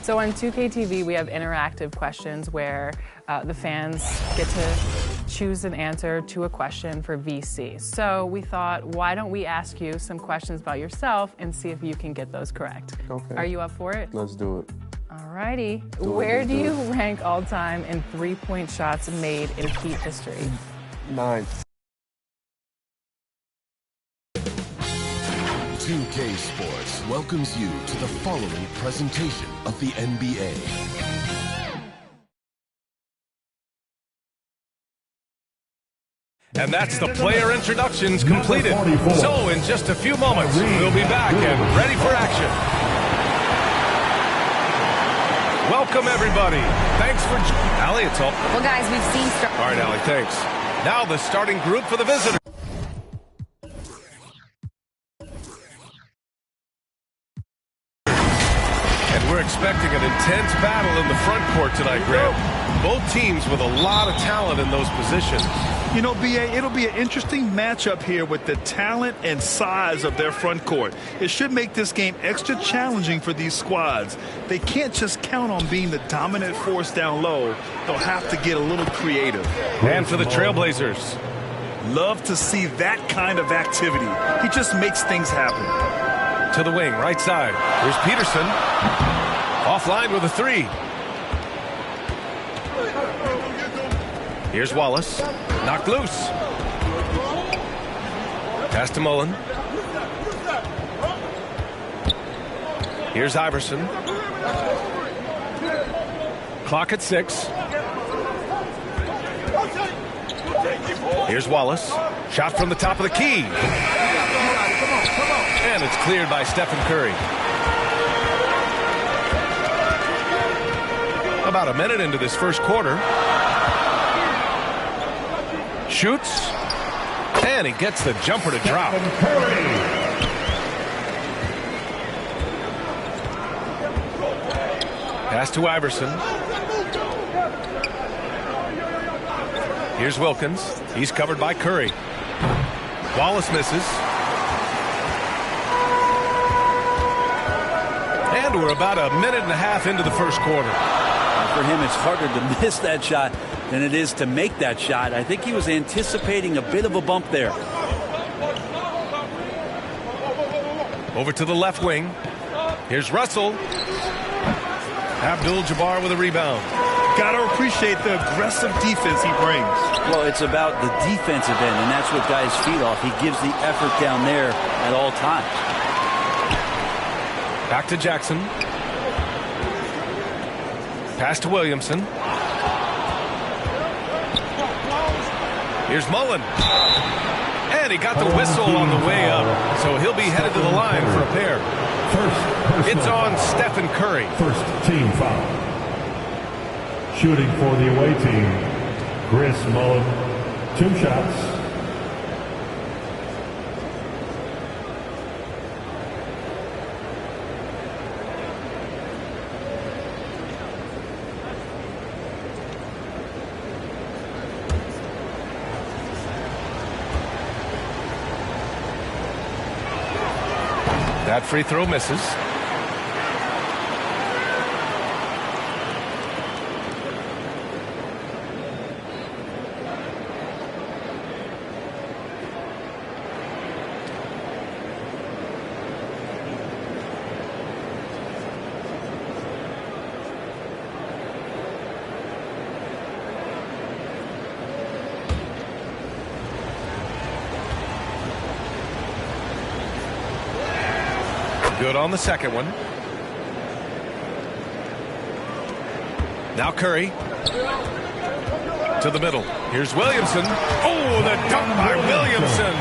So on 2K TV, we have interactive questions where the fans get to choose an answer to a question for VC. So we thought, why don't we ask you some questions about yourself and see if you can get those correct? Okay. Are you up for it? Let's do it. Alrighty. Where do you rank all time in three-point shots made in Heat history? 9. 2K Sports welcomes you to the following presentation of the NBA. And that's the player introductions completed. So in just a few moments, we'll be back and ready for action. Welcome, everybody. Thanks for... Allie, it's all... Well, guys, we've seen... All right, Allie, thanks. Now the starting group for the visitor. We're expecting an intense battle in the front court tonight, Graham. Both teams with a lot of talent in those positions. You know, B.A., it'll be an interesting matchup here with the talent and size of their front court. It should make this game extra challenging for these squads. They can't just count on being the dominant force down low. They'll have to get a little creative. And for the Trailblazers. Love to see that kind of activity. He just makes things happen. To the wing, right side. Here's Peterson. Offline with a three. Here's Wallace. Knocked loose. Pass to Mullen. Here's Iverson. Clock at 6. Here's Wallace. Shot from the top of the key. And it's cleared by Stephen Curry. About a minute into this first quarter. Shoots. And he gets the jumper to drop. Pass to Iverson. Here's Wilkins. He's covered by Curry. Wallace misses. And we're about a minute and a half into the first quarter. For him, it's harder to miss that shot than it is to make that shot. I think he was anticipating a bit of a bump there. Over to the left wing. Here's Russell. Abdul-Jabbar with a rebound. Got to appreciate the aggressive defense he brings. Well, it's about the defensive end, and that's what guys feed off. He gives the effort down there at all times. Back to Jackson. Pass to Williamson. Here's Mullen. And he got the whistle on the way up, so he'll be headed to the line for a pair. It's on Stephen Curry. First team foul. Shooting for the away team, Chris Mullen. 2 shots. That free throw misses. Good on the second one. Now Curry to the middle. Here's Williamson. Oh, the dunk by Williamson.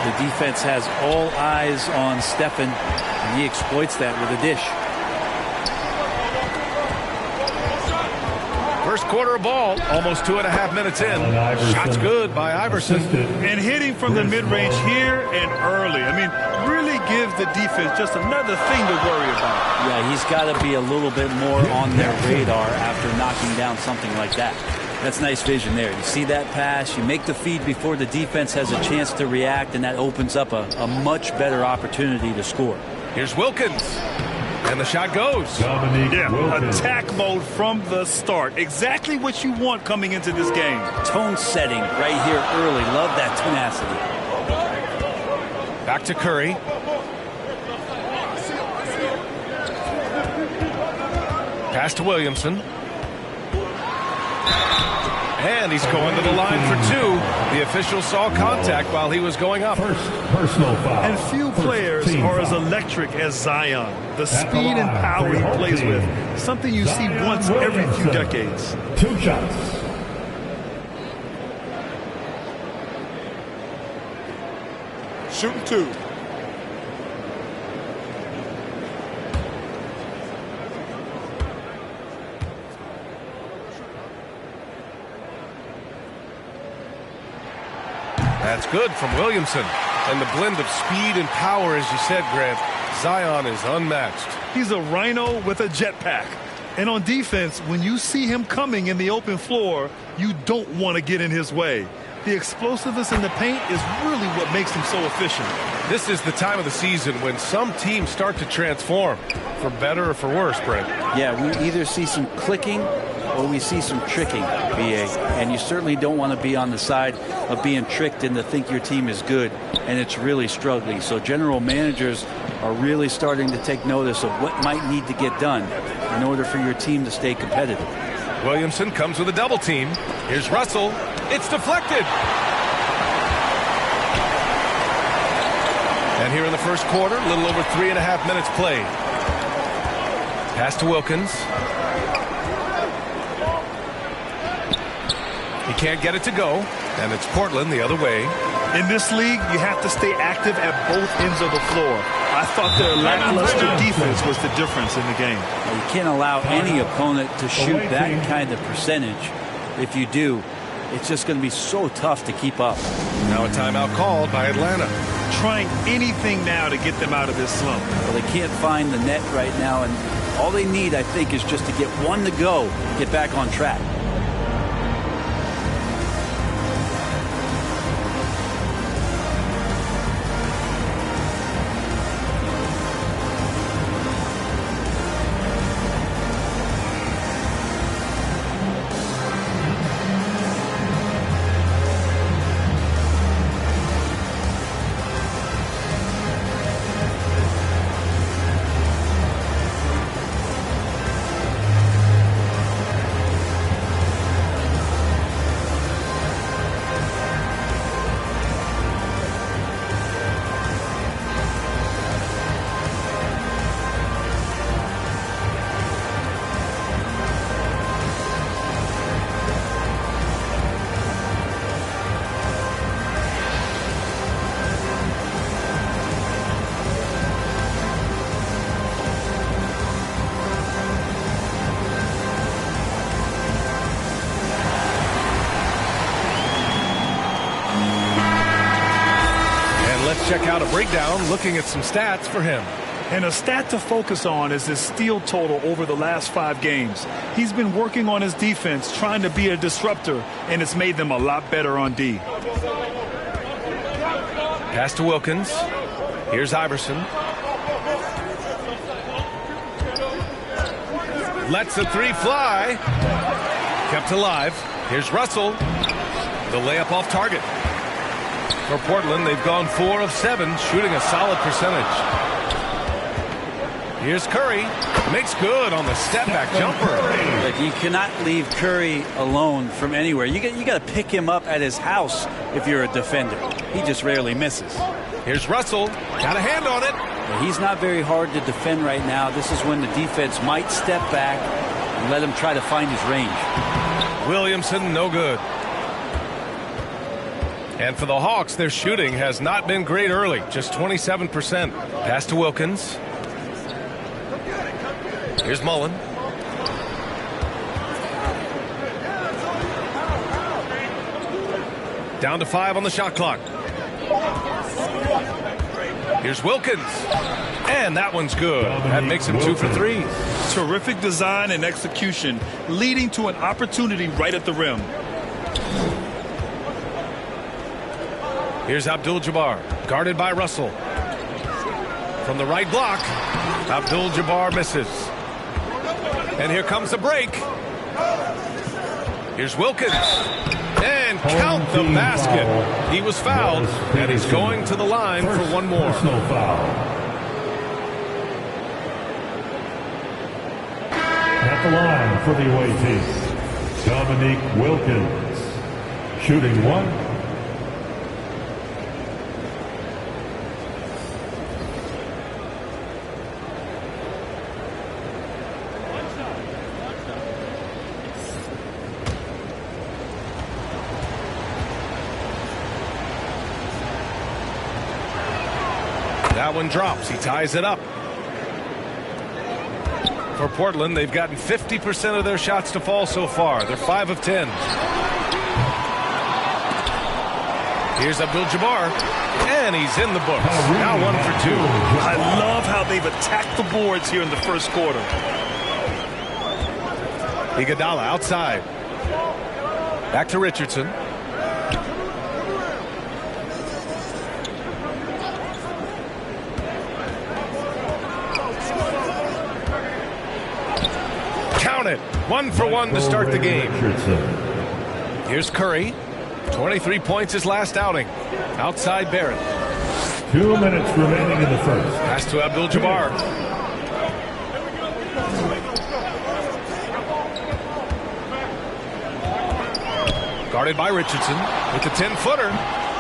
The defense has all eyes on Stephen, and he exploits that with a dish. First quarter of ball, almost 2.5 minutes in. Shot's good by Iverson. And hitting from the mid-range here and early. I mean, really give the defense just another thing to worry about. Yeah, he's got to be a little bit more on their radar after knocking down something like that. That's nice vision there. You see that pass, you make the feed before the defense has a chance to react, and that opens up a much better opportunity to score. Here's Wilkins. And the shot goes. Attack mode from the start. Exactly what you want coming into this game. Tone setting right here early. Love that tenacity. Back to Curry. Pass to Williamson. And he's going to the line for two. The official saw contact while he was going up. Personal foul. And few players are as electric as Zion. The speed and power he plays with. Something you see once every few decades. 2 shots. Shooting 2. That's good from Williamson. And the blend of speed and power, as you said, Grant, Zion is unmatched. He's a rhino with a jetpack. And on defense, when you see him coming in the open floor, you don't want to get in his way. The explosiveness in the paint is really what makes him so efficient. This is the time of the season when some teams start to transform, for better or for worse, Brent. Yeah, we either see some clicking or we see some tricking, BA. And you certainly don't want to be on the side of being tricked into think your team is good and it's really struggling. So general managers are really starting to take notice of what might need to get done in order for your team to stay competitive. Williamson comes with a double team. Here's Russell. It's deflected. And here in the first quarter, a little over 3.5 minutes played. Pass to Wilkins. He can't get it to go, and it's Portland the other way. In this league, you have to stay active at both ends of the floor. I thought their lackluster defense was the difference in the game. You can't allow any opponent to shoot that kind of percentage. If you do, it's just going to be so tough to keep up. Now a timeout called by Atlanta. Trying anything now to get them out of this slump. Well, they can't find the net right now, and all they need, I think, is just to get one to go, get back on track. Check out a breakdown looking at some stats for him. And a stat to focus on is his steal total over the last 5 games. He's been working on his defense, trying to be a disruptor, and it's made them a lot better on D. Pass to Wilkins. Here's Iverson. Lets the three fly. Kept alive. Here's Russell. The layup off target. For Portland, they've gone 4 of 7, shooting a solid percentage. Here's Curry. Makes good on the step-back jumper. But you cannot leave Curry alone from anywhere. You got to pick him up at his house if you're a defender. He just rarely misses. Here's Russell. Got a hand on it. He's not very hard to defend right now. This is when the defense might step back and let him try to find his range. Williamson, no good. And for the Hawks, their shooting has not been great early, just 27%. Pass to Wilkins. Here's Mullen. Down to 5 on the shot clock. Here's Wilkins. And that one's good. That makes him 2 for 3. Terrific design and execution, leading to an opportunity right at the rim. Here's Abdul-Jabbar, guarded by Russell. From the right block, Abdul-Jabbar misses. And here comes the break. Here's Wilkins. And count the basket. He was fouled, and he's going to the line for one more. Personal foul. At the line for the away team, Dominique Wilkins. Shooting 1. That one drops. He ties it up. For Portland, they've gotten 50% of their shots to fall so far. They're 5 of 10. Here's Abdul-Jabbar, and he's in the books. Now 1 for 2. I love how they've attacked the boards here in the first quarter. Iguodala outside. Back to Richardson. Count it. 1 for 1 to start the game. Here's Curry. 23 points his last outing. Outside Barrett. 2 minutes remaining in the first. Pass to Abdul-Jabbar. Guarded by Richardson with the 10-footer.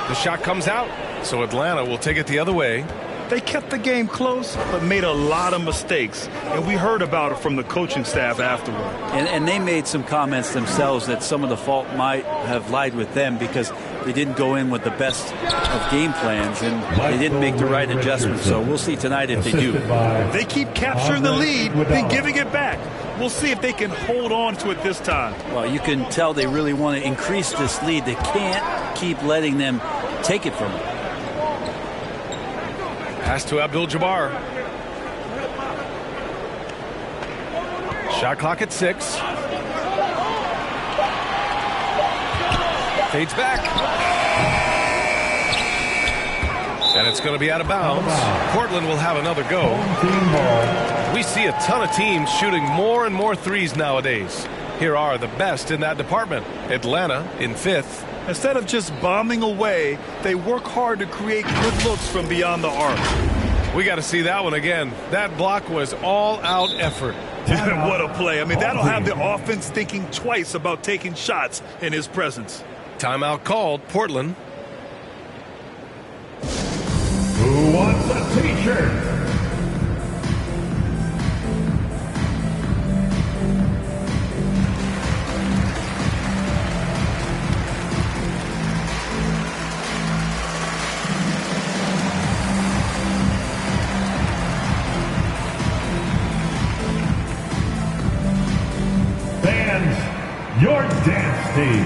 The shot comes out, so Atlanta will take it the other way. They kept the game close, but made a lot of mistakes, and we heard about it from the coaching staff afterward. And they made some comments themselves that some of the fault might have lied with them because they didn't go in with the best of game plans, and they didn't make the right adjustments. So we'll see tonight if they do. They keep capturing the lead, then giving it back. We'll see if they can hold on to it this time. Well, you can tell they really want to increase this lead. They can't keep letting them take it from them. Pass to Abdul-Jabbar. Shot clock at 6. Fades back. And it's going to be out of bounds. Portland will have another go. We see a ton of teams shooting more and more threes nowadays. Here are the best in that department. Atlanta in 5th. Instead of just bombing away, they work hard to create good looks from beyond the arc. We got to see that one again. That block was all-out effort. What a play. I mean, that'll have the offense thinking twice about taking shots in his presence. Timeout called. Portland. Who wants a t-shirt? Your dance team.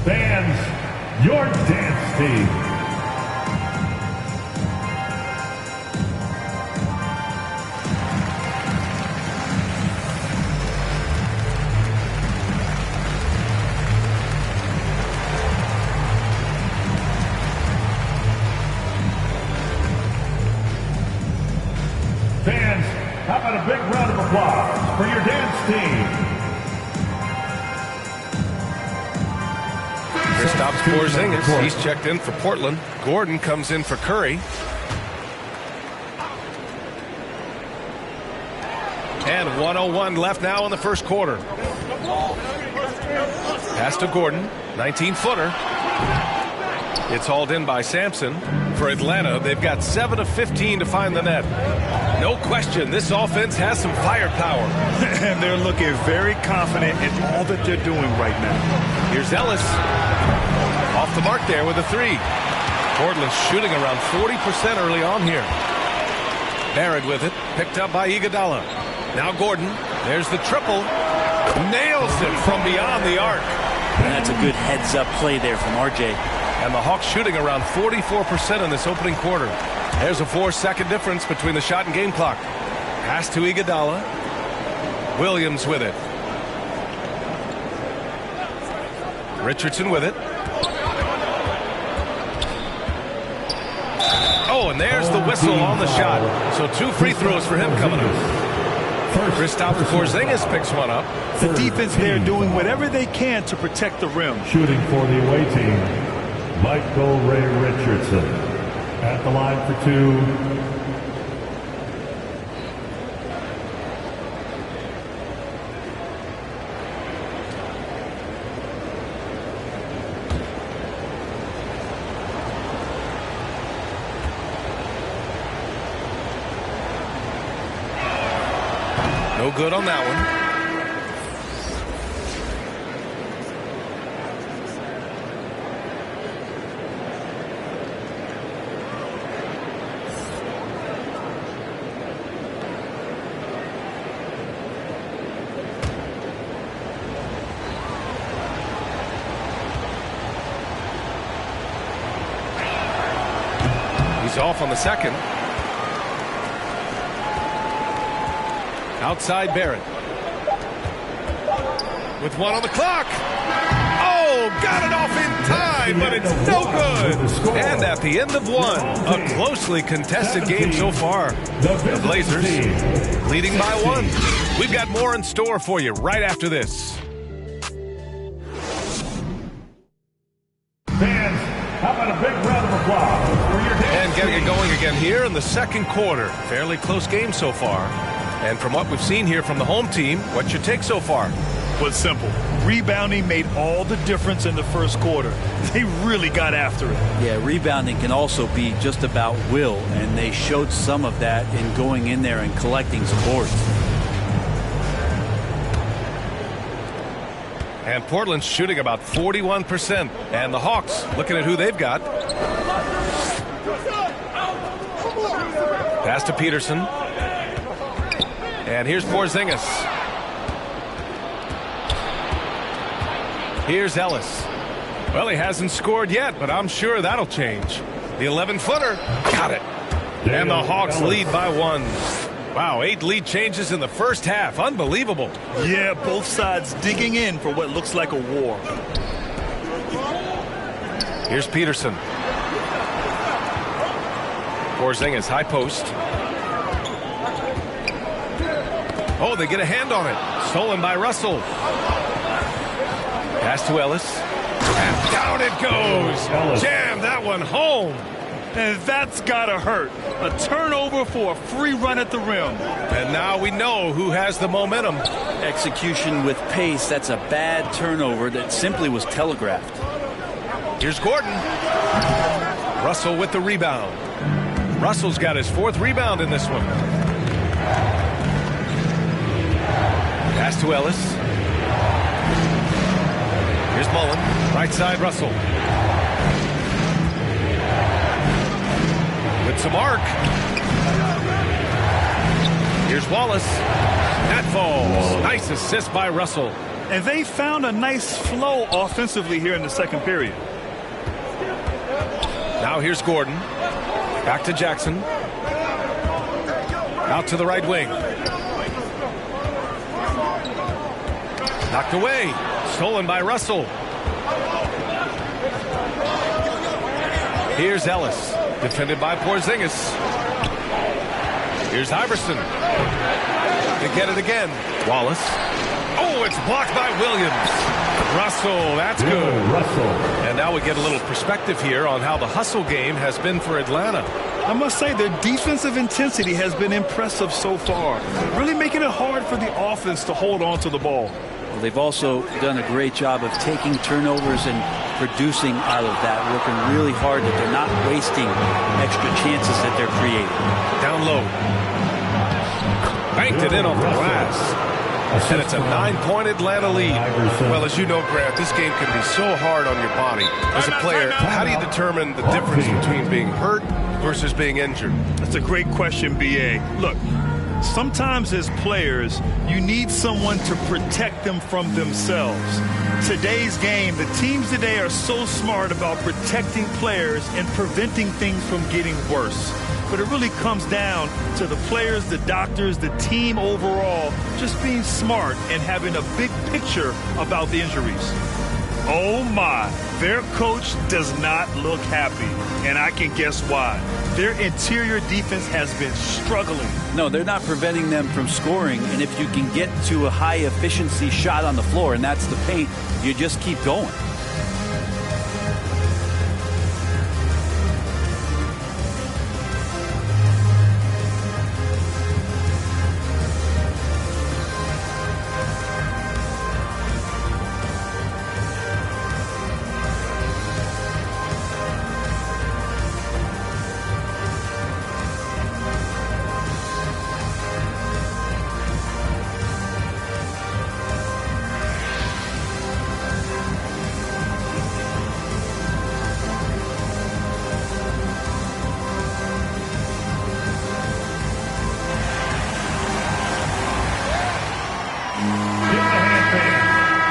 Fans, your dance team. how about a big round of applause for your dance team? Kristaps Porzingis, he's checked in for Portland. Gordon comes in for Curry. And 1:01 left now in the first quarter. Pass to Gordon, 19-footer. It's hauled in by Sampson. For Atlanta, they've got 7 of 15 to find the net. No question, this offense has some firepower. And they're looking very confident in all that they're doing right now. Here's Ellis. Off the mark there with a three. Portland shooting around 40% early on here. Barrett with it, picked up by Iguodala. Now Gordon, there's the triple. Nails it from beyond the arc. And that's a good heads-up play there from RJ. And the Hawks shooting around 44% in this opening quarter. There's a 4-second difference between the shot and game clock. Pass to Iguodala. Williams with it. Richardson with it. Oh, and there's the whistle on the shot. So 2 free throws for him coming up. Kristaps Porzingis picks one up. The defense there doing whatever they can to protect the rim. Shooting for the away team, Michael Ray Richardson. At the line for 2. No good on that one. He's off on the second. Outside Barrett. With 1 on the clock. Oh, got it off in time, but it's no good. And at the end of 1, a closely contested game so far. The Blazers leading by 1. We've got more in store for you right after this. Fans, how about a big round of applause for your dance And getting it going again here in the second quarter. Fairly close game so far. And from what we've seen here from the home team, what's your take so far? Well, it's simple. Rebounding made all the difference in the first quarter. They really got after it. Yeah, rebounding can also be just about will, and they showed some of that in going in there and collecting some boards. And Portland's shooting about 41%. And the Hawks, looking at who they've got. Pass to Peterson. And here's Porzingis. Here's Ellis. Well, he hasn't scored yet, but I'm sure that'll change. The 11-footer. Got it. And the Hawks lead by 1. Wow, 8 lead changes in the first half. Unbelievable. Yeah, both sides digging in for what looks like a war. Here's Peterson. Porzingis, high post. Oh, they get a hand on it. Stolen by Russell. Pass to Ellis. And down it goes. Jam that one home. And that's gotta hurt. A turnover for a free run at the rim. And now we know who has the momentum. Execution with pace, that's a bad turnover that simply was telegraphed. Here's Gordon. Russell with the rebound. Russell's got his 4th rebound in this one. Pass to Ellis. Here's Mullen. Right side Russell. With some arc. Here's Wallace. That falls. Nice assist by Russell. And they found a nice flow offensively here in the second period. Now here's Gordon. Back to Jackson. Out to the right wing. Knocked away. Stolen by Russell. Here's Ellis. Defended by Porzingis. Here's Iverson. They get it again. Wallace. Oh, it's blocked by Williams. Russell, that's good. Russell. And now we get a little perspective here on how the hustle game has been for Atlanta. I must say their defensive intensity has been impressive so far, really making it hard for the offense to hold on to the ball. Well, they've also done a great job of taking turnovers and producing out of that, working really hard that they're not wasting extra chances that they're creating. Down low. Banked it in off the glass. And it's a 9-point Atlanta lead. Well, as you know, Grant, this game can be so hard on your body. As a player, how do you determine the difference between being hurt versus being injured? That's a great question, B.A. Look, sometimes as players, you need someone to protect them from themselves. Today's game, the teams today are so smart about protecting players and preventing things from getting worse. But it really comes down to the players, the doctors, the team overall, just being smart and having a big picture about the injuries. Oh my, their coach does not look happy, and I can guess why. Their interior defense has been struggling. No, they're not preventing them from scoring, and if you can get to a high efficiency shot on the floor, and that's the paint, you just keep going.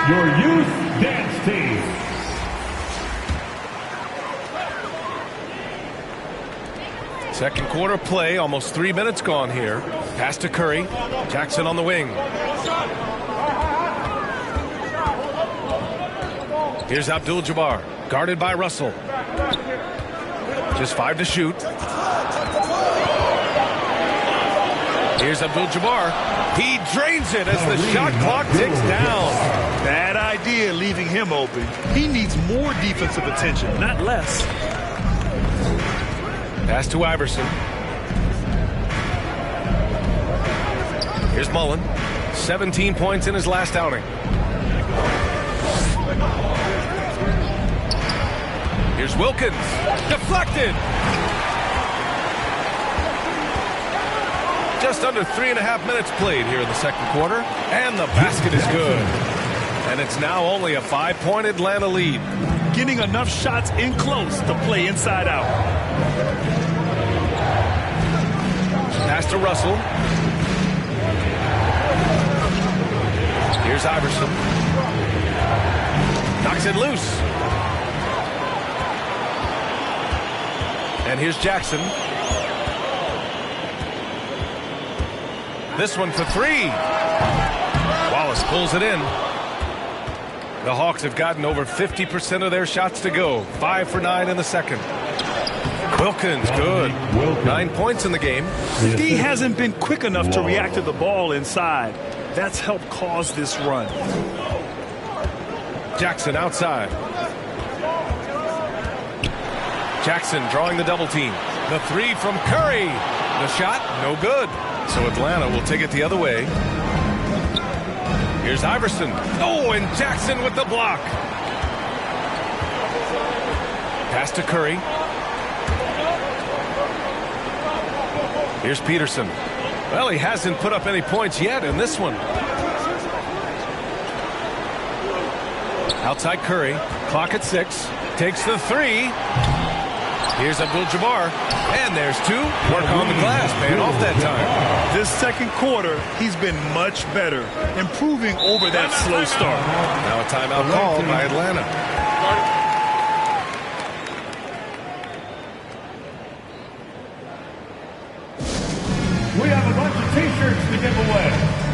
Your youth dance team. Second quarter play, almost 3 minutes gone here. Pass to Curry. Jackson on the wing. Here's Abdul-Jabbar, guarded by Russell. Just 5 to shoot. Here's Abdul-Jabbar. He drains it as the shot clock ticks down. Bad idea leaving him open. He needs more defensive attention, not less. Pass to Iverson. Here's Mullen. 17 points in his last outing. Here's Wilkins. Deflected. Just under 3.5 minutes played here in the second quarter. And the basket is good. And it's now only a 5-point Atlanta lead. Getting enough shots in close to play inside out. Pass to Russell. Here's Iverson. Knocks it loose. And here's Jackson. This one for 3. Wallace pulls it in. The Hawks have gotten over 50% of their shots to go. 5 for 9 in the second. Wilkins, good. 9 points in the game. The D hasn't been quick enough to react to the ball inside. That's helped cause this run. Jackson outside. Jackson drawing the double team. The 3 from Curry. The shot, no good. So Atlanta will take it the other way. Here's Iverson. Oh, and Jackson with the block. Pass to Curry. Here's Peterson. Well, he hasn't put up any points yet in this one. Outside Curry. Clock at 6. Takes the 3. Here's Abdul-Jabbar. And there's 2. Work on the glass, paying off that time. This second quarter, he's been much better, improving over that slow start. Now a timeout called by Atlanta. We have a bunch of T-shirts to give away,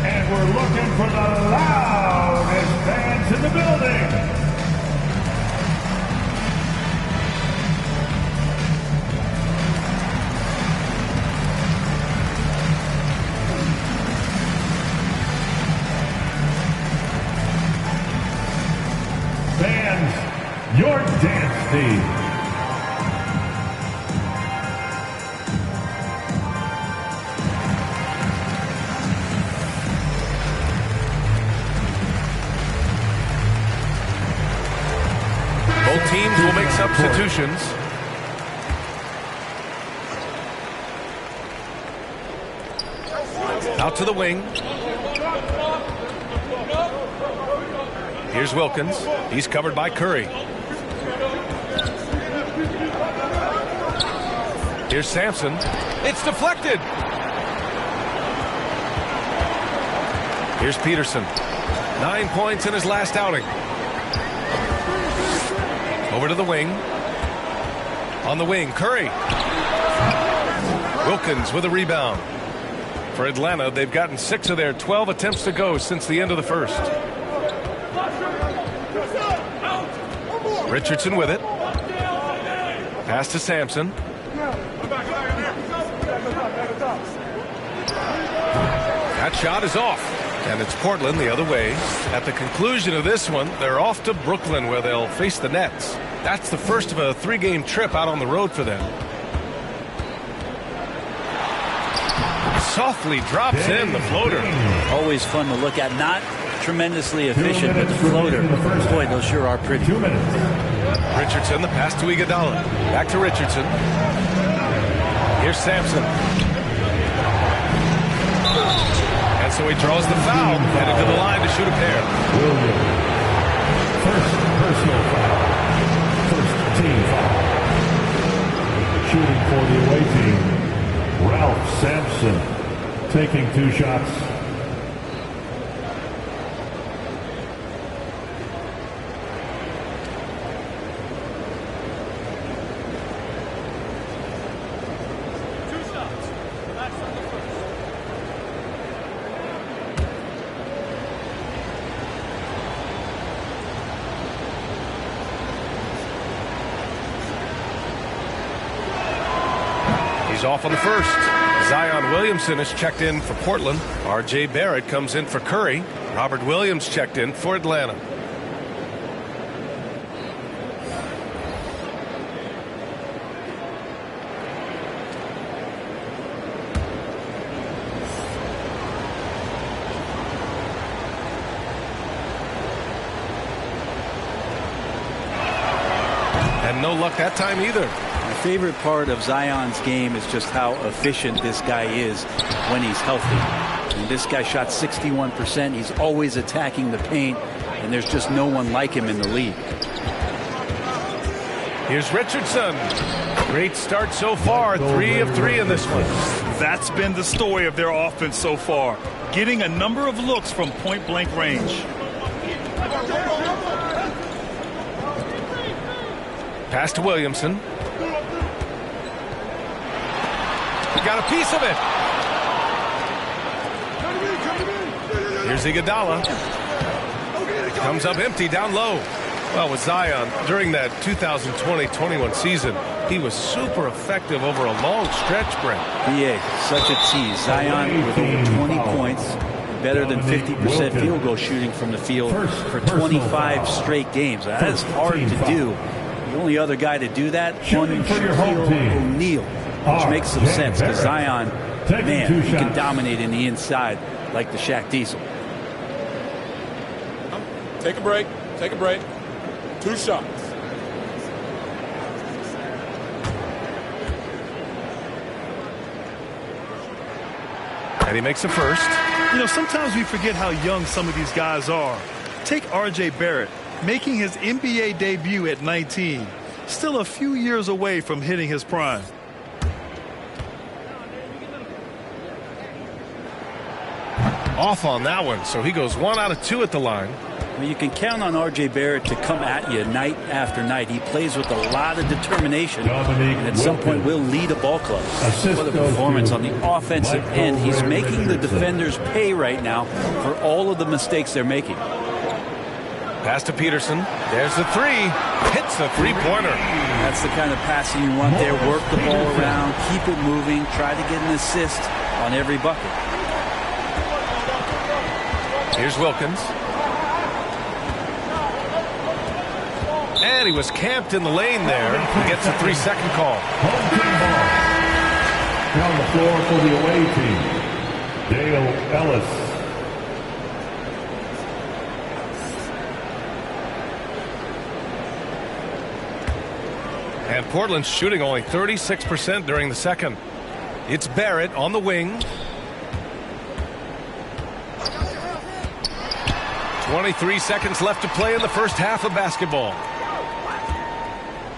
and we're looking for the loudest fans in the building. Substitutions. Out to the wing. Here's Wilkins. He's covered by Curry. Here's Sampson. It's deflected. Here's Peterson. 9 points in his last outing. Over to the wing. On the wing, Curry. Wilkins with a rebound. For Atlanta, they've gotten 6 of their 12 attempts to go since the end of the first. Richardson with it. Pass to Sampson. That shot is off. And it's Portland the other way. At the conclusion of this one, they're off to Brooklyn where they'll face the Nets. That's the first of a 3-game trip out on the road for them. Softly drops in the floater. Always fun to look at. Not tremendously efficient, but the floater. Boy, those sure are pretty. 2 minutes. Richardson, the pass to Iguodala. Back to Richardson. Here's Sampson. And so he draws the foul, headed to the line to shoot a pair. Williams. First personal foul. First team foul. Shooting for the away team, Ralph Sampson, taking 2 shots. He's off on the first. Zion Williamson is checked in for Portland. R.J. Barrett comes in for Curry. Robert Williams checked in for Atlanta. And no luck that time either. My favorite part of Zion's game is just how efficient this guy is when he's healthy. And this guy shot 61%. He's always attacking the paint, and there's just no one like him in the league. Here's Richardson. Great start so far. 3 of 3 in this one. That's been the story of their offense so far, getting a number of looks from point-blank range. Pass to Williamson. He got a piece of it. Here's Iguodala. Comes up empty down low. Well, with Zion, during that 2020-21 season, he was super effective over a long stretch, Brent. BA, such a tease. Zion with over 20 points, better than 50% field goal shooting from the field for 25 straight games. That is hard to do. The only other guy to do that, one Shaquille O'Neal, which makes some sense because Zion, man, he can dominate in the inside like the Shaq Diesel. Take a break. Take a break. 2 shots. And he makes the first. You know, sometimes we forget how young some of these guys are. Take R.J. Barrett, making his NBA debut at 19. Still a few years away from hitting his prime. Off on that one, so he goes 1 out of 2 at the line. Well, you can count on R.J. Barrett to come at you night after night. He plays with a lot of determination, and at some point will lead a ball club. What a performance on the offensive end. He's making the defenders pay right now for all of the mistakes they're making. Pass to Peterson. There's the 3. Hits the 3-pointer. That's the kind of passing you want there. Work the ball around, keep it moving, try to get an assist on every bucket. Here's Wilkins. And he was camped in the lane there. He gets a 3-second call. Home team ball. On the floor for the away team, Dale Ellis. And Portland's shooting only 36% during the second. It's Barrett on the wing. 23 seconds left to play in the first half of basketball.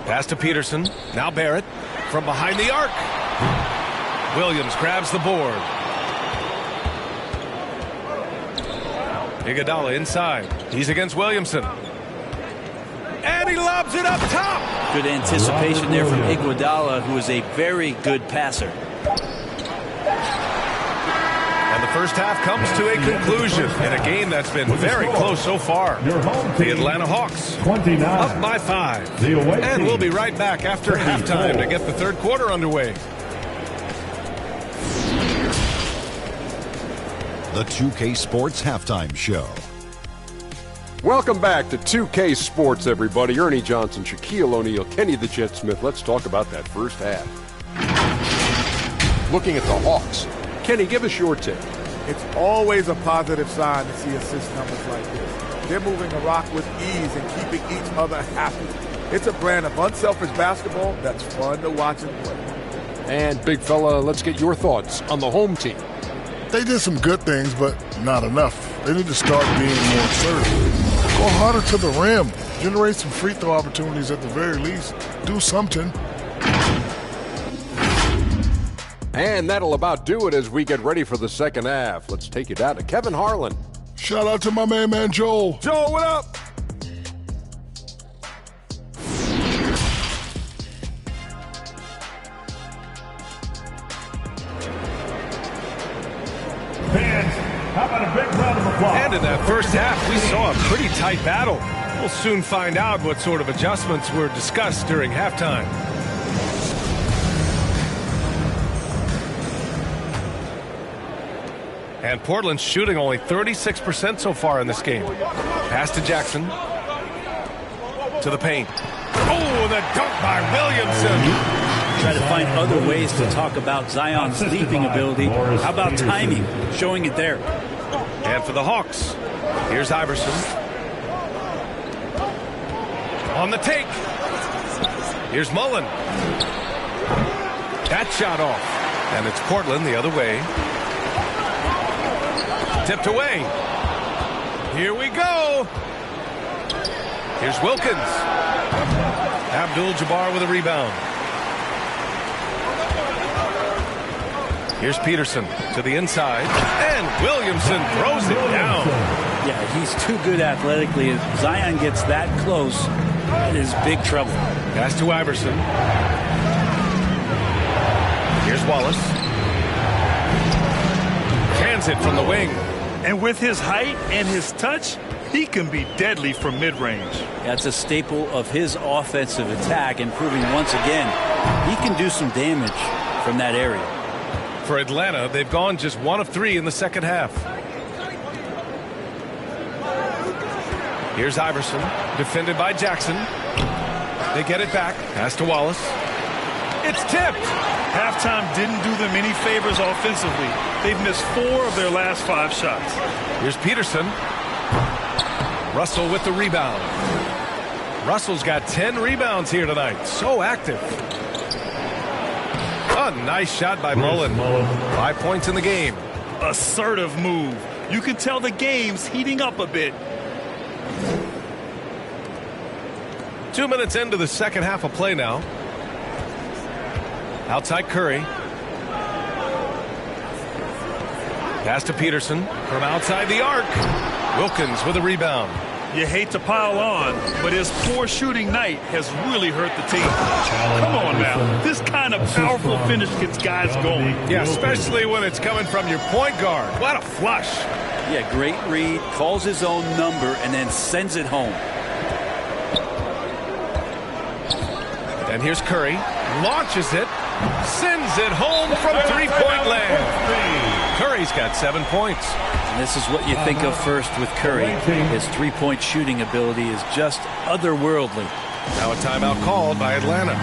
Pass to Peterson. Now Barrett from behind the arc. Williams grabs the board. Iguodala inside. He's against Williamson. And he lobs it up top. Good anticipation there from Iguodala, who is a very good passer. And the first half comes to a conclusion in a game that's been very close so far. The Atlanta Hawks 29. up by 5. The away And team. we'll be right back after 34. halftime to get the third quarter underway. The 2K Sports Halftime Show. Welcome back to 2K Sports, everybody. Ernie Johnson, Shaquille O'Neal, Kenny the Jet Smith. Let's talk about that first half. Looking at the Hawks. Kenny, give us your take. It's always a positive sign to see assist numbers like this. They're moving the rock with ease and keeping each other happy. It's a brand of unselfish basketball that's fun to watch and play. And, big fella, let's get your thoughts on the home team. They did some good things, but not enough. They need to start being more assertive. Go harder to the rim. Generate some free throw opportunities at the very least. Do something. And that'll about do it as we get ready for the second half. Let's take you down to Kevin Harlan. Shout out to my man Joel. Joel, what up? Fans, how about a big round of applause? And in that first half, we saw a pretty tight battle. We'll soon find out what sort of adjustments were discussed during halftime. And Portland's shooting only 36% so far in this game. Pass to Jackson. To the paint. Oh, the dunk by Williamson. Try to find other ways to talk about Zion's leaping ability. How about timing? Showing it there. And for the Hawks, here's Iverson. On the take. Here's Mullen. That shot off. And it's Portland the other way. Tipped away. Here we go. Here's Wilkins. Abdul-Jabbar with a rebound. Here's Peterson to the inside. And Williamson throws it down. Yeah, he's too good athletically. If Zion gets that close, that is big trouble. Pass to Iverson. Here's Wallace. Cans it from the wing. And with his height and his touch, he can be deadly from mid-range. That's a staple of his offensive attack, and proving once again he can do some damage from that area. For Atlanta, they've gone just 1 of 3 in the second half. Here's Iverson, defended by Jackson. They get it back. Pass to Wallace. It's tipped. Halftime didn't do them any favors offensively. They've missed 4 of their last 5 shots. Here's Peterson. Russell with the rebound. Russell's got 10 rebounds here tonight. So active. A nice shot by Mullen. 5 points in the game. Assertive move. You can tell the game's heating up a bit. 2 minutes into the second half of play now. Outside Curry. Pass to Peterson from outside the arc. Wilkins with a rebound. You hate to pile on, but his poor shooting night has really hurt the team. Come on now. This kind of powerful finish gets guys going. Yeah, especially when it's coming from your point guard. What a flush. Yeah, great read. Calls his own number and then sends it home. And here's Curry. Launches it. Sends it home from three-point land. Curry's got 7 points. And this is what you think of first with Curry. His three-point shooting ability is just otherworldly. Now a timeout called by Atlanta.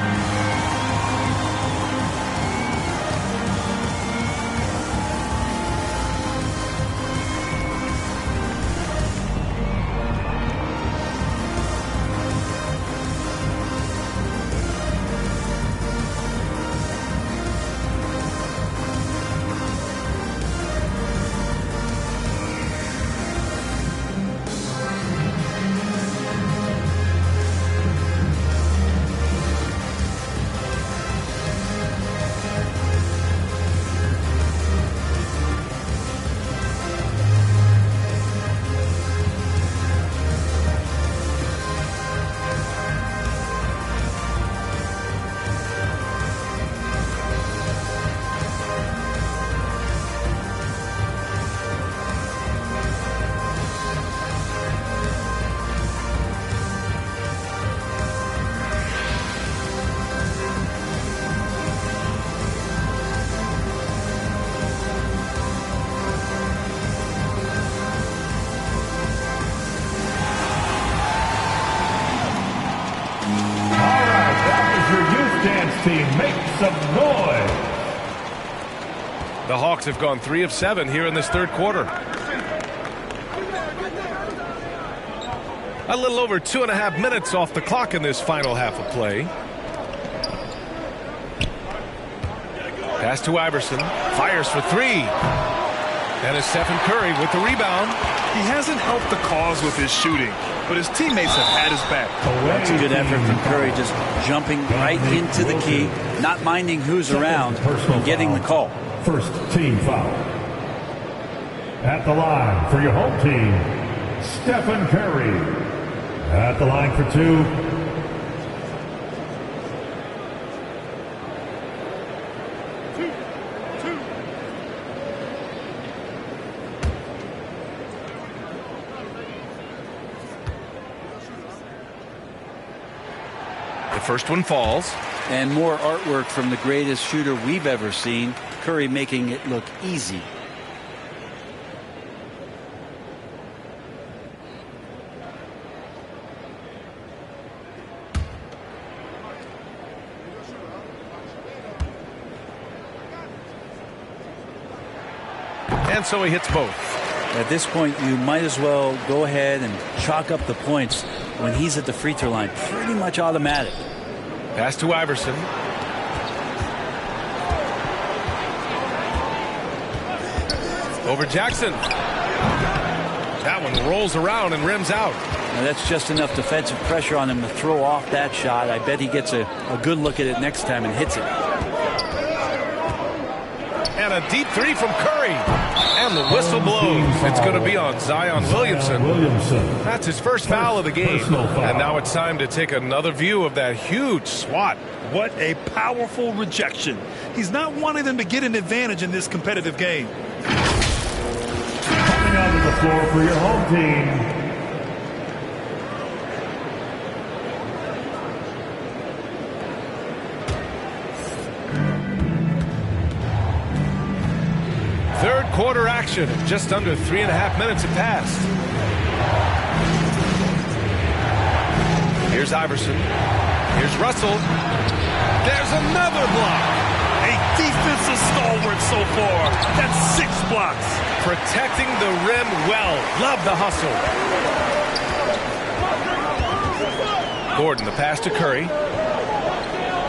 The Hawks have gone 3 of 7 here in this third quarter. A little over 2.5 minutes off the clock in this final half of play. Pass to Iverson. Fires for 3. And it's Stephen Curry with the rebound. He hasn't helped the cause with his shooting, but his teammates have had his back. That's a good effort from Curry, just jumping right into the key, not minding who's around, and getting the call. First team foul. At the line for your home team, Stephen Curry. At the line for 2. The first one falls. And more artwork from the greatest shooter we've ever seen. Curry making it look easy. And so he hits both. At this point, you might as well go ahead and chalk up the points when he's at the free throw line. Pretty much automatic. Pass to Iverson. Over Jackson. That one rolls around and rims out. Now that's just enough defensive pressure on him to throw off that shot. I bet he gets a good look at it next time and hits it. And a deep 3 from Curry. And the whistle blows. It's going to be on Zion Williamson. That's his first foul of the game. And now it's time to take another view of that huge swat. What a powerful rejection. He's not wanting them to get an advantage in this competitive game. Coming onto the floor for your home team, third quarter action. Just under 3.5 minutes have passed. Here's Iverson. Here's Russell. There's another block. A defensive stalwart so far. That's 6 blocks. Protecting the rim well. Love the hustle. Gordon, the pass to Curry.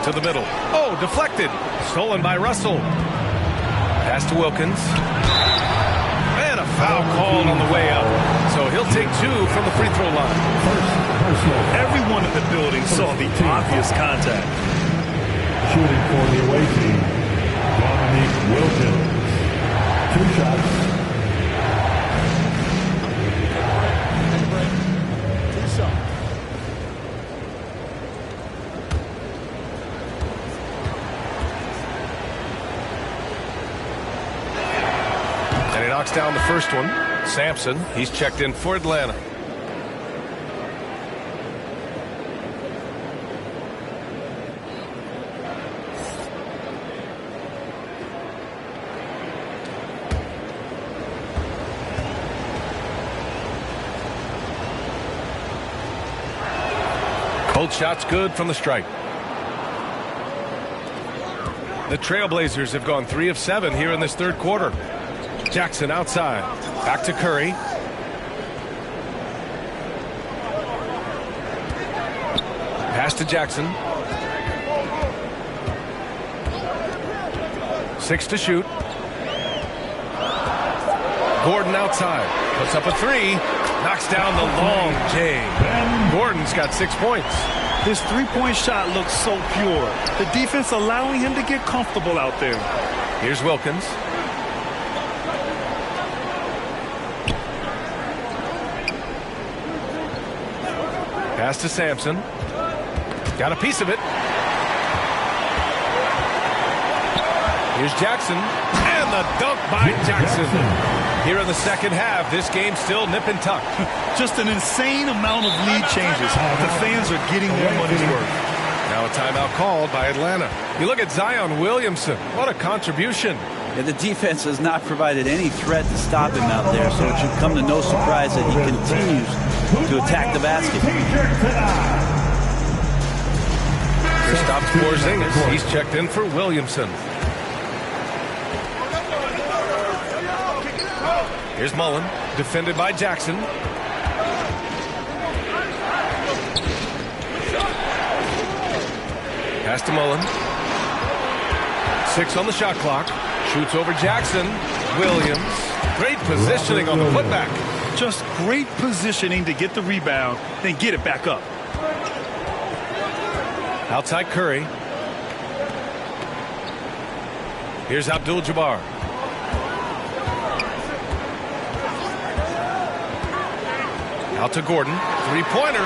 To the middle. Oh, deflected. Stolen by Russell. Pass to Wilkins. And a foul called on the way up. So he'll take 2 from the free throw line. Everyone in the building saw the obvious contact. Shooting for the away team, Dominique Wilkins. 2 shots. And he knocks down the first one. Sampson, he's checked in for Atlanta. Cold shot's good from the stripe. The Trailblazers have gone 3 of 7 here in this third quarter. Jackson outside. Back to Curry. Pass to Jackson. 6 to shoot. Gordon outside. Puts up a 3. Knocks down the long J. Gordon's got 6 points. His 3-point shot looks so pure. The defense allowing him to get comfortable out there. Here's Wilkins. Pass to Sampson. Got a piece of it. Here's Jackson. And the dunk by Jackson. Here in the second half, this game still nip and tuck. Just an insane amount of lead changes. The fans are getting their money's worth. Now a timeout called by Atlanta. You look at Zion Williamson. What a contribution. And the defense has not provided any threat to stop him out there, so it should come to no surprise that he continues to attack the basket. Kristaps Porzingis. He's checked in for Williamson. Here's Mullen, defended by Jackson. Pass to Mullen. 6 on the shot clock. Shoots over Jackson. Williams. Great positioning on the putback. Just great positioning to get the rebound, then get it back up. Outside Curry. Here's Abdul-Jabbar. Out to Gordon. Three-pointer.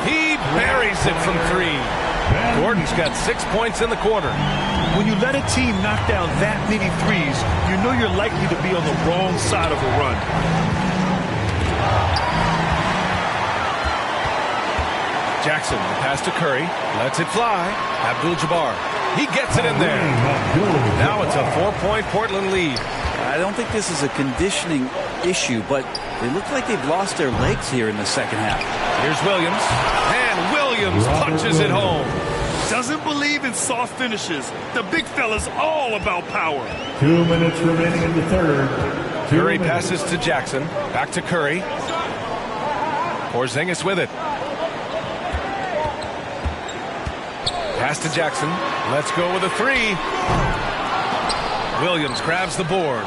He buries it from 3. Gordon's got 6 points in the quarter. When you let a team knock down that many threes, you know you're likely to be on the wrong side of a run. Jackson, pass to Curry. Lets it fly. Abdul-Jabbar. He gets it in there. Now it's a 4-point Portland lead. I don't think this is a conditioning issue, but they look like they've lost their legs here in the second half. Here's Williams. And Williams punches it home. Doesn't believe in soft finishes. The big fella's all about power. 2 minutes remaining in the third. Curry passes to Jackson. Back to Curry. Porzingis with it. Pass to Jackson. Let's go with a 3. Williams grabs the board.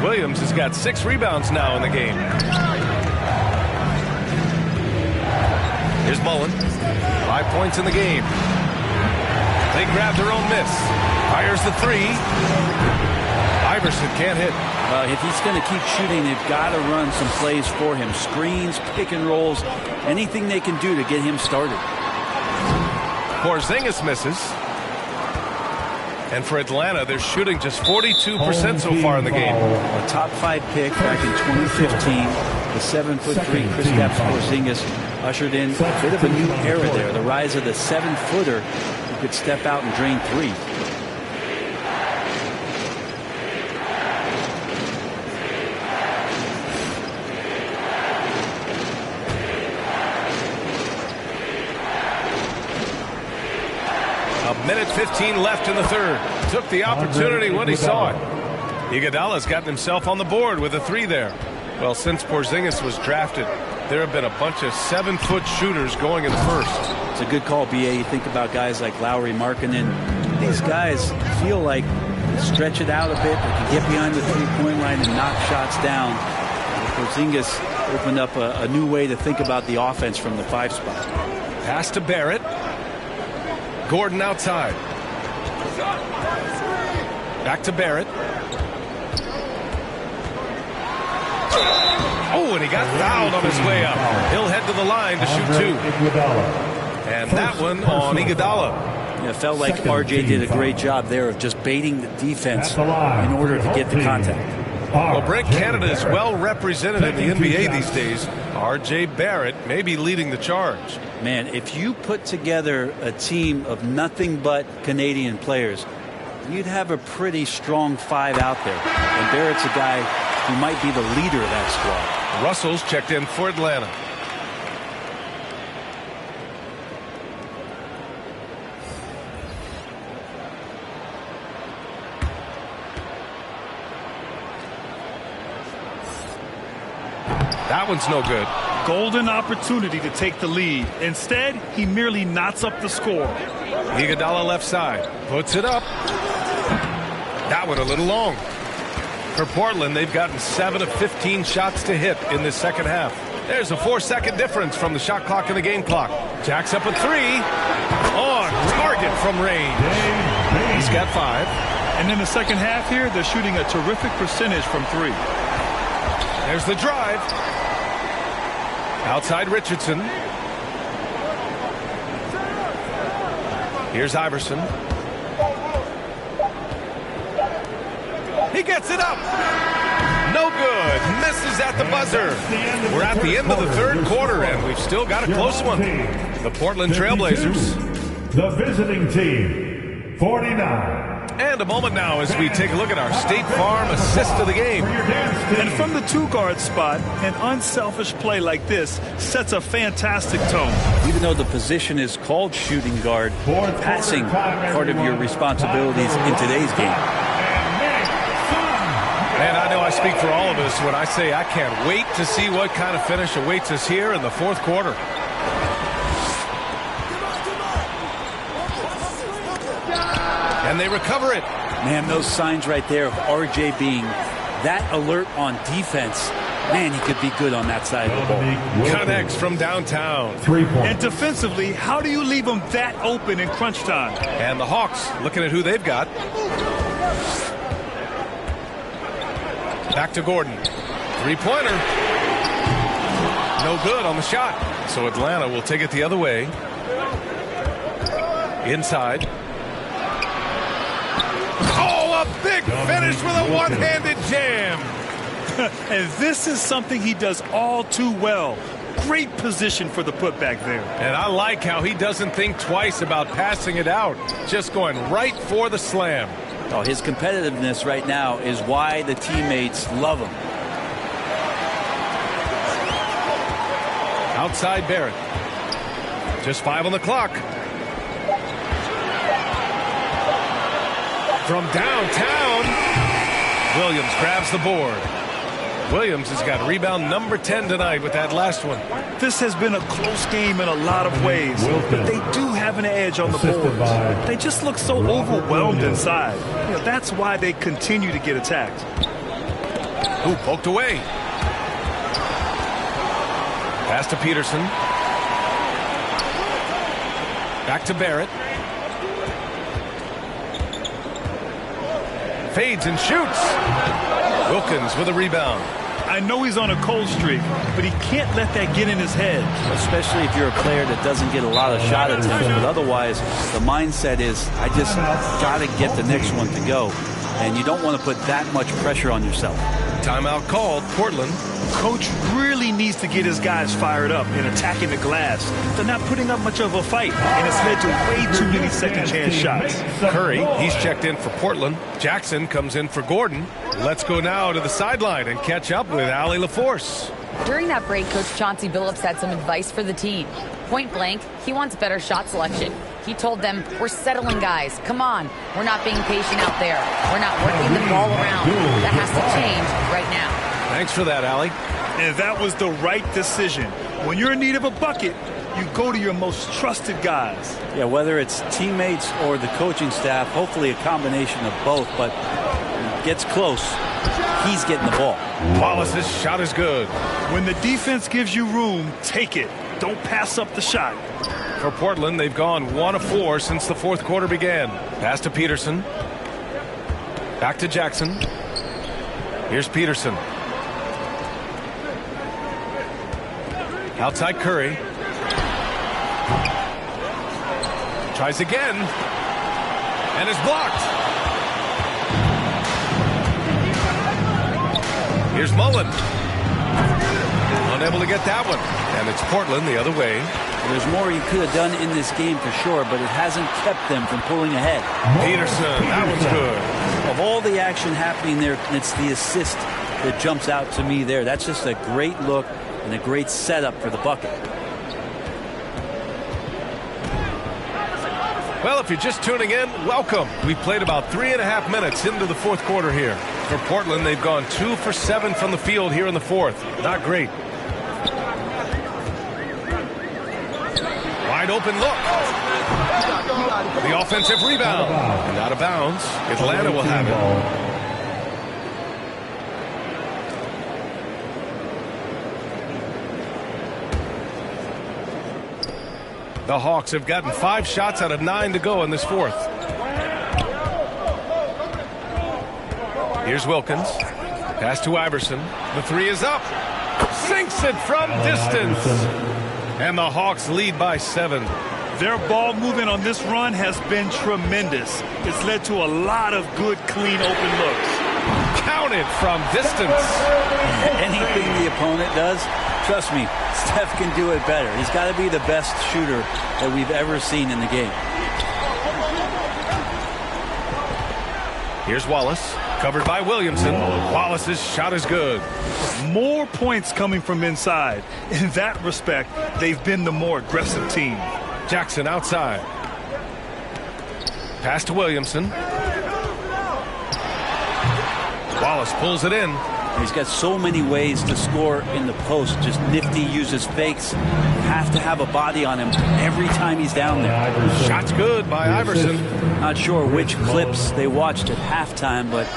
Williams has got 6 rebounds now in the game. Here's Mullen. 5 points in the game. They grab their own miss. Fires the 3. Iverson can't hit. If he's going to keep shooting, they've got to run some plays for him. Screens, pick and rolls, anything they can do to get him started. Porzingis misses. And for Atlanta, they're shooting just 42% so far in the game. A top 5 pick back in 2015. The 7'3" Kristaps Porzingis ushered in a bit of a new era there. The rise of the 7-footer who could step out and drain 3. Minute 15 left in the third. Took the opportunity when he saw it. Iguodala's gotten himself on the board with a 3 there. Well, since Porzingis was drafted, there have been a bunch of 7-foot shooters going in the first. It's a good call, B.A. You think about guys like Lowry, Markkanen. These guys feel like they stretch it out a bit. They can get behind the three-point line and knock shots down. Porzingis opened up a new way to think about the offense from the 5 spot. Pass to Barrett. Gordon outside. Back to Barrett. Oh, and he got fouled on his way up. He'll head to the line to shoot 2. And that one on Iguodala. Yeah, it felt like RJ did a great job there of just baiting the defense in order to get the contact. Well, Brent Canada is well represented in the NBA these days. RJ Barrett may be leading the charge. Man, if you put together a team of nothing but Canadian players, you'd have a pretty strong 5 out there. And Barrett's a guy who might be the leader of that squad. Russell's checked in for Atlanta. That one's no good. Golden opportunity to take the lead. Instead, he merely knots up the score. Iguodala left side. Puts it up. That one a little long. For Portland, they've gotten 7 of 15 shots to hit in this second half. There's a 4-second difference from the shot clock and the game clock. Jack's up a 3. On target from range. He's got 5. And in the second half here, they're shooting a terrific percentage from 3. There's the drive. Outside Richardson. Here's Iverson. He gets it up. No good. Misses at the buzzer. We're at the end of the third quarter, and we've still got a close one. The Portland Trailblazers. The visiting team, 49. And a moment now as we take a look at our State Farm assist of the game. And from the 2-guard spot, an unselfish play like this sets a fantastic tone. Even though the position is called shooting guard, passing part of your responsibilities in today's game. And I know I speak for all of us when I say I can't wait to see what kind of finish awaits us here in the fourth quarter. And they recover it. Man, those signs right there of RJ being that alert on defense. Man, he could be good on that side of the ball. Connects from downtown. 3 points. And defensively, how do you leave them that open in crunch time? And the Hawks looking at who they've got. Back to Gordon. Three-pointer. No good on the shot. So Atlanta will take it the other way. Inside. Oh, a big finish with a one-handed jam. And this is something he does all too well. Great position for the putback there. And I like how he doesn't think twice about passing it out. Just going right for the slam. Oh, his competitiveness right now is why the teammates love him. Outside Barrett. Just 5 on the clock. From downtown, Williams grabs the board. Williams has got rebound number 10 tonight with that last one. This has been a close game in a lot of ways, but they do have an edge on the board. They just look so overwhelmed inside. You know, that's why they continue to get attacked. Ooh, poked away. Pass to Peterson. Back to Barrett. Fades and shoots. Wilkins with a rebound. I know he's on a cold streak, but he can't let that get in his head. Especially if you're a player that doesn't get a lot of shot attempts. But otherwise, the mindset is, I just got to get the next one to go. And you don't want to put that much pressure on yourself. Timeout called. Portland. Coach really needs to get his guys fired up in attacking the glass. They're not putting up much of a fight, and it's led to way too many second-chance shots. Curry, he's checked in for Portland. Jackson comes in for Gordon. Let's go now to the sideline and catch up with Allie LaForce. During that break, Coach Chauncey Billups had some advice for the team. Point blank, he wants better shot selection. He told them, we're settling, guys. Come on. We're not being patient out there. We're not working the ball around. That has to change right now. Thanks for that, Allie. And that was the right decision. When you're in need of a bucket, you go to your most trusted guys. Yeah, whether it's teammates or the coaching staff, hopefully a combination of both, but when it gets close, he's getting the ball. Wallace's shot is good. When the defense gives you room, take it. Don't pass up the shot. For Portland, they've gone 1 of 4 since the fourth quarter began. Pass to Peterson. Back to Jackson. Here's Peterson. Outside Curry. Tries again. And is blocked. Here's Mullen. Unable to get that one. And it's Portland the other way. There's more he could have done in this game for sure, but it hasn't kept them from pulling ahead. Peterson, that one's good. Of all the action happening there, it's the assist that jumps out to me there. That's just a great look and a great setup for the bucket. Well, if you're just tuning in, welcome. We've played about 3.5 minutes into the fourth quarter here. For Portland, they've gone 2 for 7 from the field here in the fourth. Not great. Wide open look. The offensive rebound. And out of bounds. Atlanta will have it. The Hawks have gotten 5 shots out of 9 to go in this fourth. Here's Wilkins. Pass to Iverson. The three is up. Sinks it from distance. And the Hawks lead by 7. Their ball movement on this run has been tremendous. It's led to a lot of good, clean, open looks. Counted from distance. Anything the opponent does, trust me, Steph can do it better. He's got to be the best shooter that we've ever seen in the game. Here's Wallace, covered by Williamson. Wallace's shot is good. More points coming from inside. In that respect, they've been the more aggressive team. Jackson outside. Pass to Williamson. Wallace pulls it in. He's got so many ways to score in the post. Just nifty, uses fakes. You have to have a body on him every time he's down there. Shot's good by Iverson. Not sure which clips they watched at halftime, but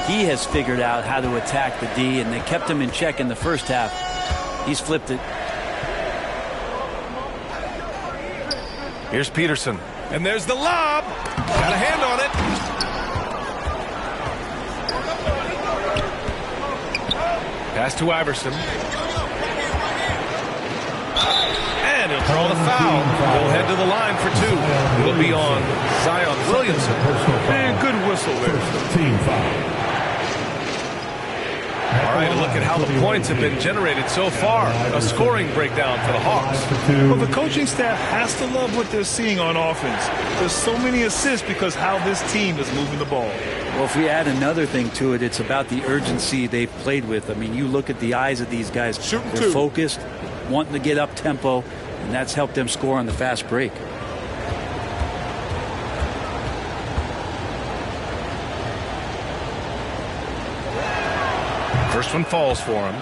he has figured out how to attack the D, and they kept him in check in the first half. He's flipped it. Here's Peterson. And there's the lob. Got a hand on it. Pass to Iverson. And he'll draw the foul. He'll head to the line for 2. It'll be on Zion Williamson. And good whistle there. Team foul. All right, a look at how the points have been generated so far. A scoring breakdown for the Hawks. Well, the coaching staff has to love what they're seeing on offense. There's so many assists because how this team is moving the ball. Well, if we add another thing to it, it's about the urgency they've played with. I mean, you look at the eyes of these guys. They're focused, wanting to get up tempo, and that's helped them score on the fast break. First one falls for him.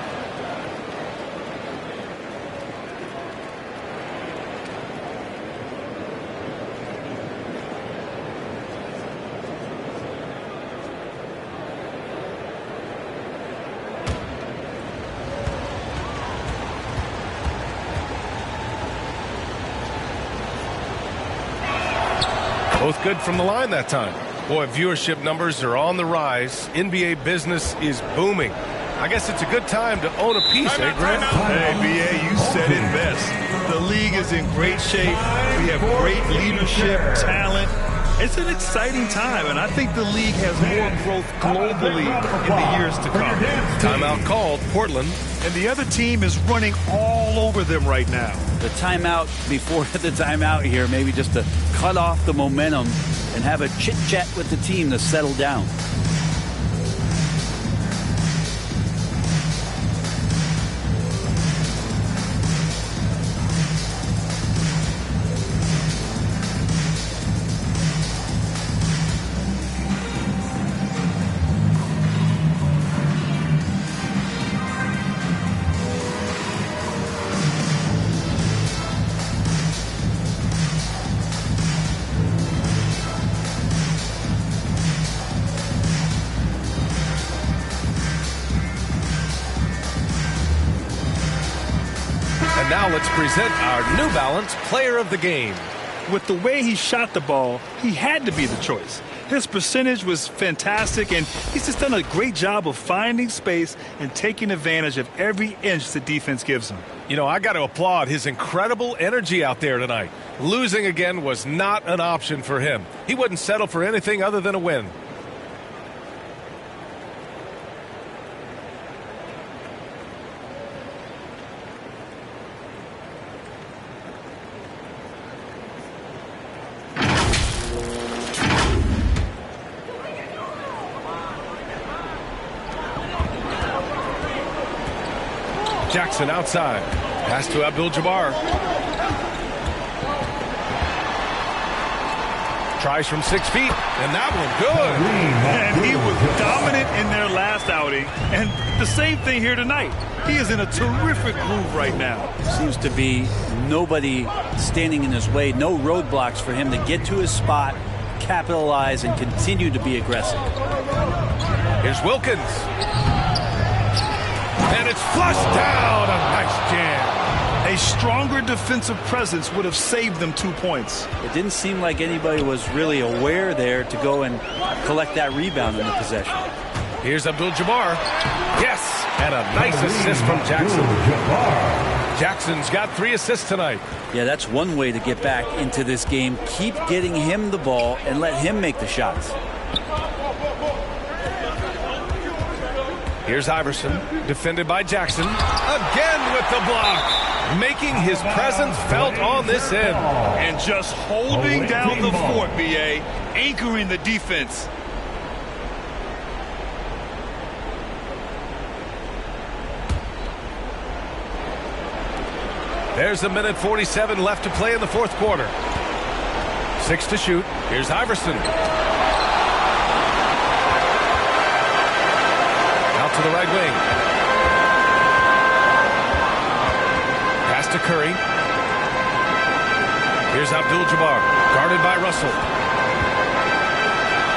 Both good from the line that time. Boy, viewership numbers are on the rise. NBA business is booming. I guess it's a good time to own a piece, eh, Grant? Hey, B.A., you said it best. The league is in great shape. We have great leadership, talent. It's an exciting time, and I think the league has more growth globally in the years to come. Timeout called, Portland. And the other team is running all over them right now. The timeout before the timeout here, maybe just to cut off the momentum and have a chit-chat with the team to settle down. Now let's present our New Balance Player of the Game. With the way he shot the ball, he had to be the choice. His percentage was fantastic, and he's just done a great job of finding space and taking advantage of every inch the defense gives him. You know, I got to applaud his incredible energy out there tonight. Losing again was not an option for him. He wouldn't settle for anything other than a win. Jackson outside. Pass to Abdul-Jabbar. Tries from 6 feet, and that one good. And he was dominant in their last outing, and the same thing here tonight. He is in a terrific groove right now. Seems to be nobody standing in his way, no roadblocks for him to get to his spot, capitalize, and continue to be aggressive. Here's Wilkins. And it's flushed down. A nice jam. A stronger defensive presence would have saved them 2 points. It didn't seem like anybody was really aware there to go and collect that rebound in the possession. Here's Abdul-Jabbar. Yes, and a nice assist from Jackson. Jackson's got 3 assists tonight. Yeah, that's one way to get back into this game. Keep getting him the ball and let him make the shots. Here's Iverson, defended by Jackson. Again with the block, making his presence felt on this end. And just holding down the fort, B.A., anchoring the defense. There's 1:47 left to play in the fourth quarter. 6 to shoot. Here's Iverson. To to the right wing. Pass to Curry. Here's Abdul-Jabbar, guarded by Russell.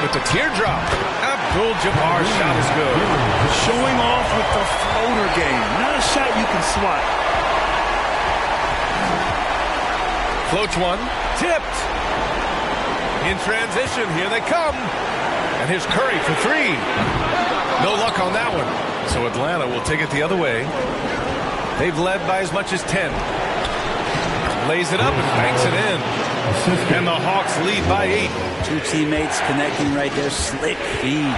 With the teardrop. Abdul-Jabbar's shot is good. Showing off with the floater game. Not a shot you can swat. Floats one. Tipped. In transition. Here they come. And here's Curry for three. No luck on that one. So Atlanta will take it the other way. They've led by as much as 10. Lays it up and banks it in. And the Hawks lead by 8. Two teammates connecting right there. Slick feed.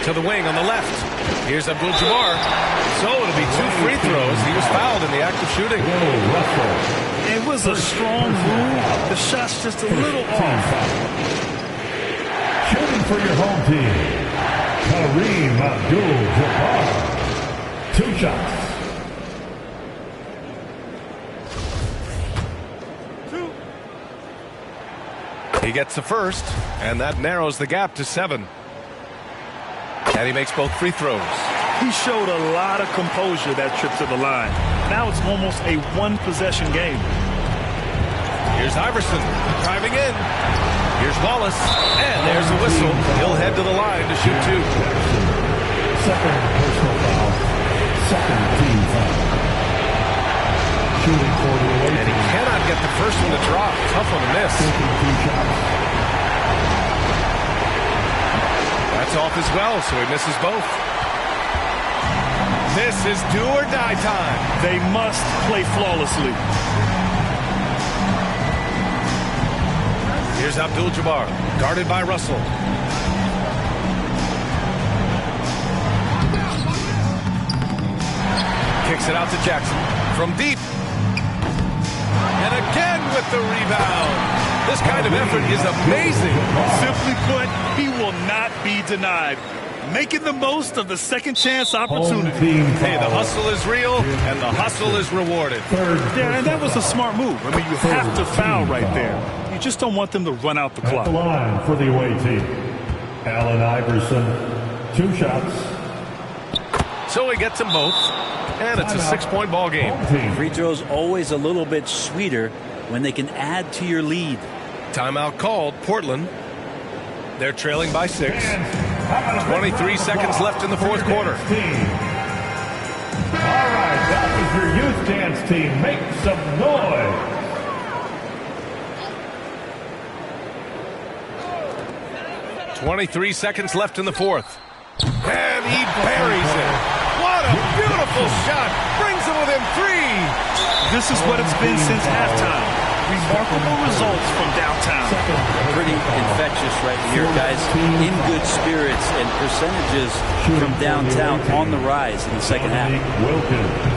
To the wing on the left. Here's Abdul-Jabbar. So it'll be 2 free throws. He was fouled in the act of shooting. It was a strong move. The shot's just a little off. Shooting for your home team, Kareem Abdul-Jabbar. 2 shots. He gets the first, and that narrows the gap to 7. And he makes both free throws. He showed a lot of composure that trip to the line. Now it's almost a one-possession game. Here's Iverson driving in. Here's Wallace, and there's the whistle. He'll head to the line to shoot 2. Second personal foul. Second team foul. Shooting for the away and he cannot get the first one to drop. Tough one to miss. That's off as well, so he misses both. This is do or die time. They must play flawlessly. Here's Abdul-Jabbar, guarded by Russell. Kicks it out to Jackson from deep. And again with the rebound. This kind of effort is amazing. Simply put, he will not be denied. Making the most of the second chance opportunity. Hey, the hustle is real, and the hustle is rewarded. Yeah, and that was a smart move. I mean, you have to foul right there. You just don't want them to run out the clock. At the line for the away team, Allen Iverson, 2 shots. So he gets them both, and it's a 6-point ball game. Free throws always a little bit sweeter when they can add to your lead. Timeout called. Portland. They're trailing by 6. 23 seconds left in the fourth quarter. All right, that was your youth dance team. Make some noise. .23 seconds left in the fourth. And he buries it. What a beautiful shot. Brings him within 3. This is what it's been since halftime. Remarkable results from downtown. Pretty infectious right here, guys. In good spirits and percentages from downtown on the rise in the second half.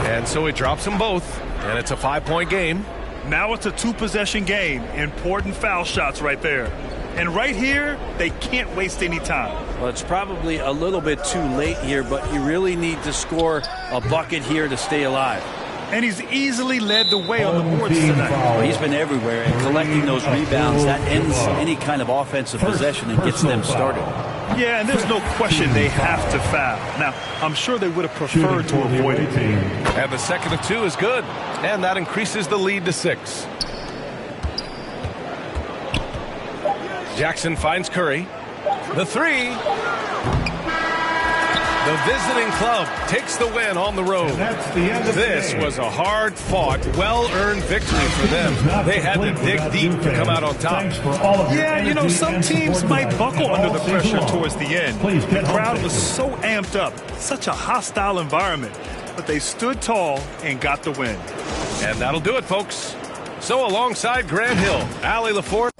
And so he drops them both, and it's a 5-point game. Now it's a 2-possession game. Important foul shots right there. And right here, they can't waste any time. Well, it's probably a little bit too late here, but you really need to score a bucket here to stay alive. And he's easily led the way on the boards tonight. Well, he's been everywhere, and collecting those rebounds, that ends any kind of offensive possession and gets them started. Yeah, and there's no question they have to foul. Now, I'm sure they would have preferred to avoid it. And the second of 2 is good, and that increases the lead to 6. Jackson finds Curry. The 3. The visiting club takes the win on the road. This was a hard-fought, well-earned victory for them. They had to dig deep to come out on top. Yeah, you know, some teams might buckle under the pressure towards the end. The crowd was so amped up, such a hostile environment. But they stood tall and got the win. And that'll do it, folks. So alongside Grant Hill, Allie LaForte,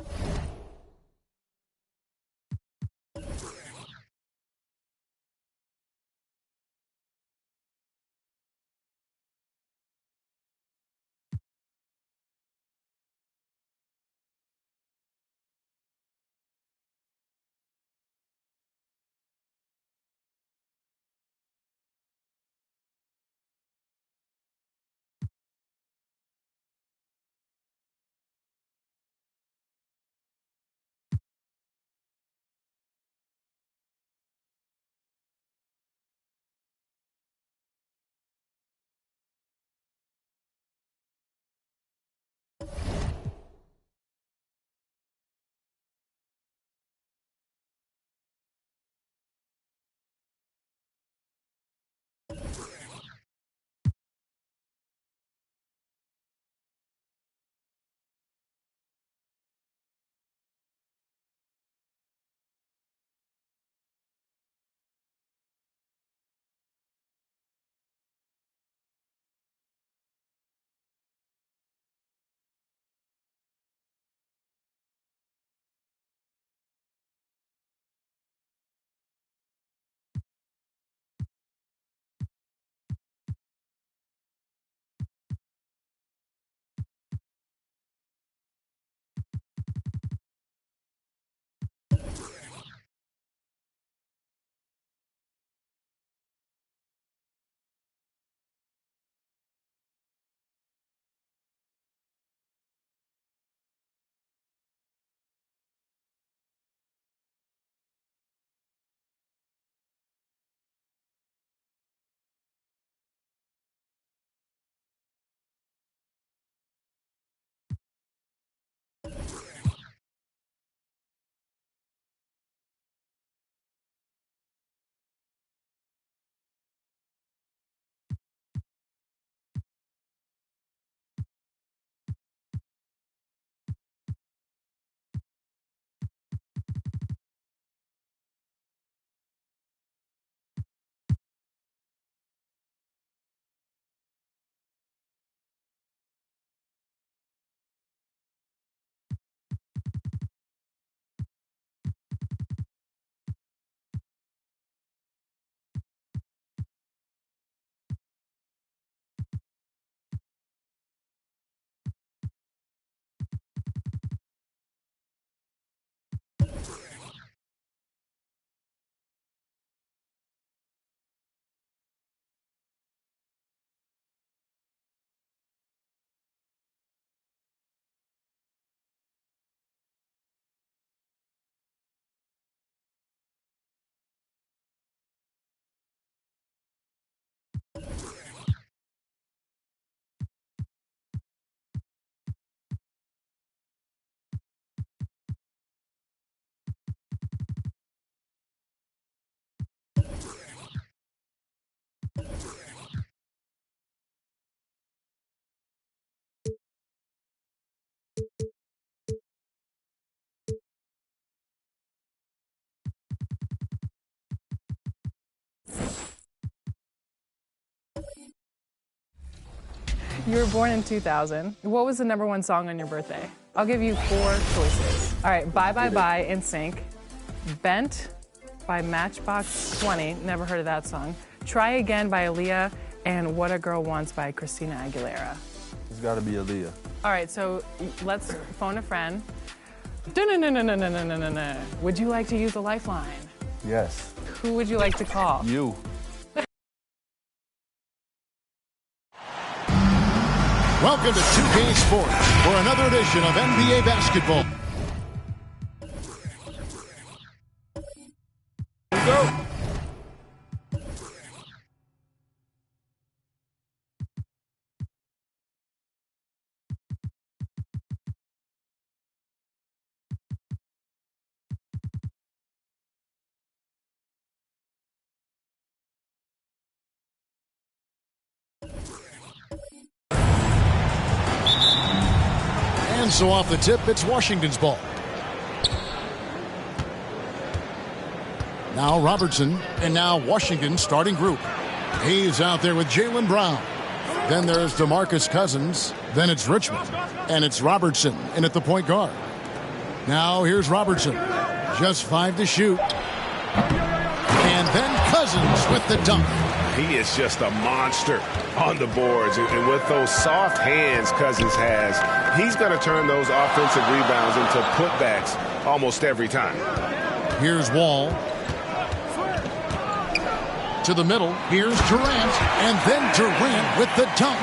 You were born in 2000. What was the #1 song on your birthday? I'll give you 4 choices. All right, Bye Bye Bye NSYNC, Bent by Matchbox 20, never heard of that song, Try Again by Aaliyah, and What a Girl Wants by Christina Aguilera. It's got to be Aaliyah. All right, so let's phone a friend. No. Would you like to use a lifeline? Yes. Who would you like to call? You. Welcome to 2K Sports for another edition of NBA basketball. Go. And so off the tip, it's Washington's ball. Now Robertson, and now Washington starting group. He's out there with Jaylen Brown. Then there's DeMarcus Cousins. Then it's Richmond. And it's Robertson in at the point guard. Now here's Robertson. Just 5 to shoot. And then Cousins with the dunk. He is just a monster on the boards. And with those soft hands Cousins has, he's going to turn those offensive rebounds into putbacks almost every time. Here's Wall. To the middle. Here's Durant. And then Durant with the dunk.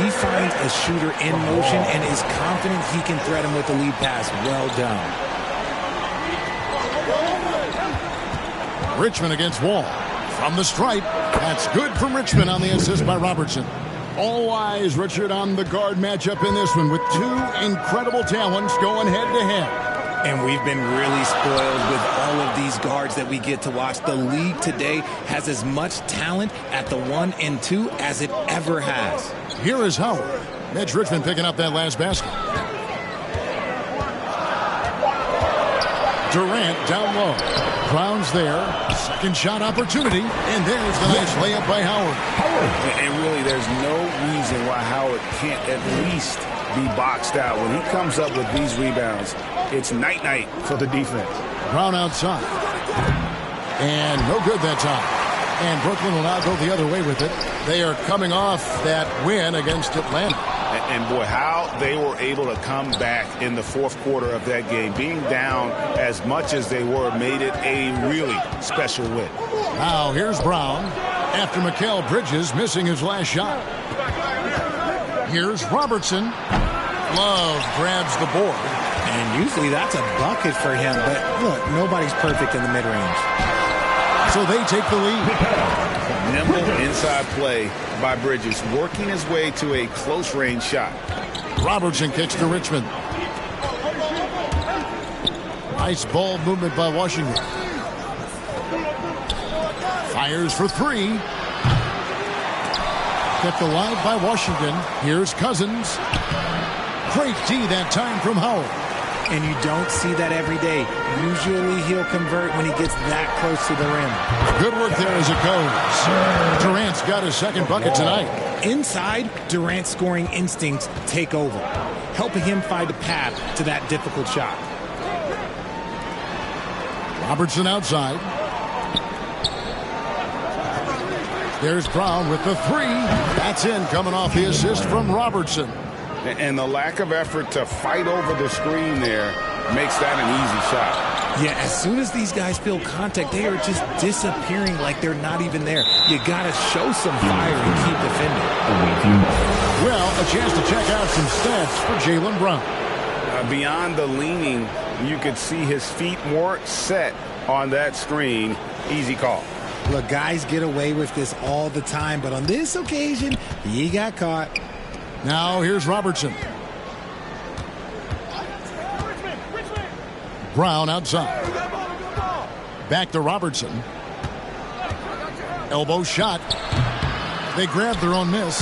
He finds a shooter in motion and is confident he can thread him with the lead pass. Well done. Richmond against Wall. From the stripe. That's good from Richmond on the assist by Robertson. All eyes, Richard, on the guard matchup in this one with 2 incredible talents going head-to-head. And we've been really spoiled with all of these guards that we get to watch. The league today has as much talent at the 1 and 2 as it ever has. Here is Howard. Mitch Richmond picking up that last basket. Durant down low. Brown's there. Second shot opportunity. And there's the nice layup by Howard. And really, there's no reason why Howard can't at least be boxed out. When he comes up with these rebounds, it's night-night for the defense. Brown outside. And no good that time. And Brooklyn will now go the other way with it. They are coming off that win against Atlanta. And boy, how they were able to come back in the fourth quarter of that game. Being down as much as they were made it a really special win. Now here's Brown after Mikal Bridges missing his last shot. Here's Robertson. Love grabs the board. And usually that's a bucket for him. But look, nobody's perfect in the mid-range. So they take the lead. Nimble inside play by Bridges, working his way to a close-range shot. Robertson kicks to Richmond. Nice ball movement by Washington. Fires for 3. Kept alive by Washington. Here's Cousins. Great D that time from Howard. And you don't see that every day. Usually he'll convert when he gets that close to the rim. Good work there as it goes. Durant's got his second bucket tonight. Inside, Durant's scoring instincts take over, helping him find a path to that difficult shot. Robertson outside. There's Brown with the 3. That's in, coming off the assist from Robertson. And the lack of effort to fight over the screen there makes that an easy shot. Yeah, as soon as these guys feel contact, they are just disappearing like they're not even there. You got to show some fire and keep defending. Well, a chance to check out some stats for Jaylen Brown. Beyond the leaning, you could see his feet more set on that screen. Easy call. Look, guys get away with this all the time, but on this occasion, he got caught. Now here's Robertson. Brown outside. Back to Robertson. Elbow shot. They grabbed their own miss.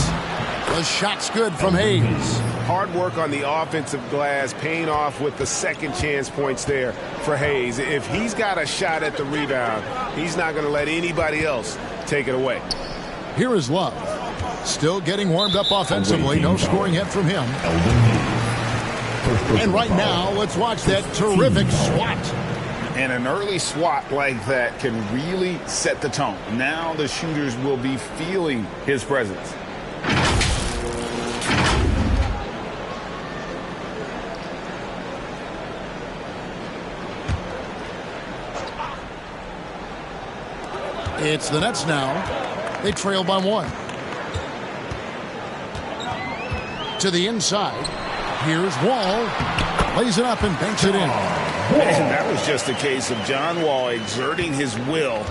The shot's good from Hayes. Hard work on the offensive glass, paying off with the second chance points there for Hayes. If he's got a shot at the rebound, he's not going to let anybody else take it away. Here is Love. Still getting warmed up offensively. No scoring hit from him. And right now, let's watch that terrific swat. And an early swat like that can really set the tone. Now the shooters will be feeling his presence. It's the Nets now. They trail by 1. To the inside. Here's Wall. Lays it up and banks it in. And that was just a case of John Wall exerting his will,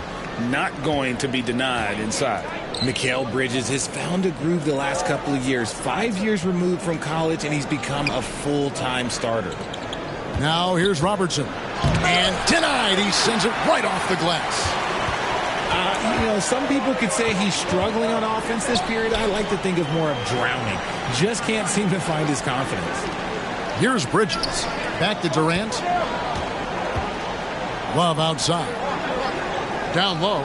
not going to be denied inside. Mikal Bridges has found a groove the last couple of years. 5 years removed from college, and he's become a full-time starter. Now here's Robertson. And denied. He sends it right off the glass. You know, some people could say he's struggling on offense this period. I like to think of more of drowning. Just can't seem to find his confidence. Here's Bridges. Back to Durant. Love outside. Down low.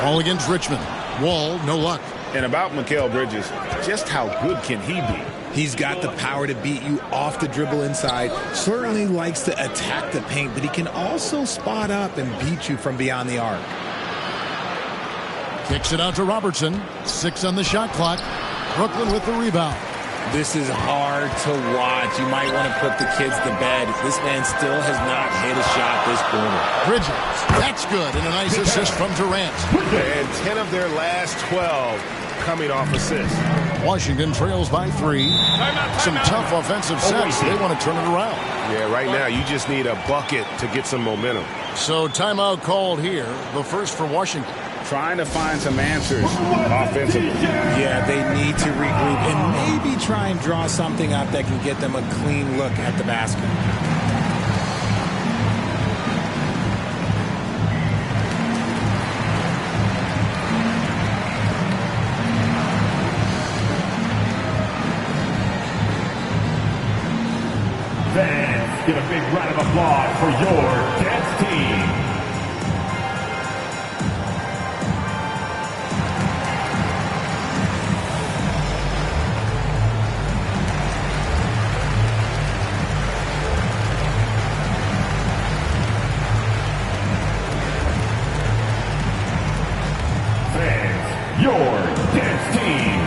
Wall against Richmond. Wall, no luck. And about Mikal Bridges, just how good can he be? He's got the power to beat you off the dribble inside. Certainly likes to attack the paint, but he can also spot up and beat you from beyond the arc. Kicks it out to Robertson. 6 on the shot clock. Brooklyn with the rebound. This is hard to watch. You might want to put the kids to bed. This man still has not hit a shot this quarter. Bridges. That's good. And a nice assist from Durant. And 10 of their last 12 coming off assists. Washington trails by 3. Some tough offensive sets. They want to turn it around. Yeah, right now you just need a bucket to get some momentum. So timeout called here. The first for Washington. Trying to find some answers offensively. Yeah, they need to regroup and maybe try and draw something up that can get them a clean look at the basket. Fans, give a big round of applause for your Jets team. Fans, your Jets team.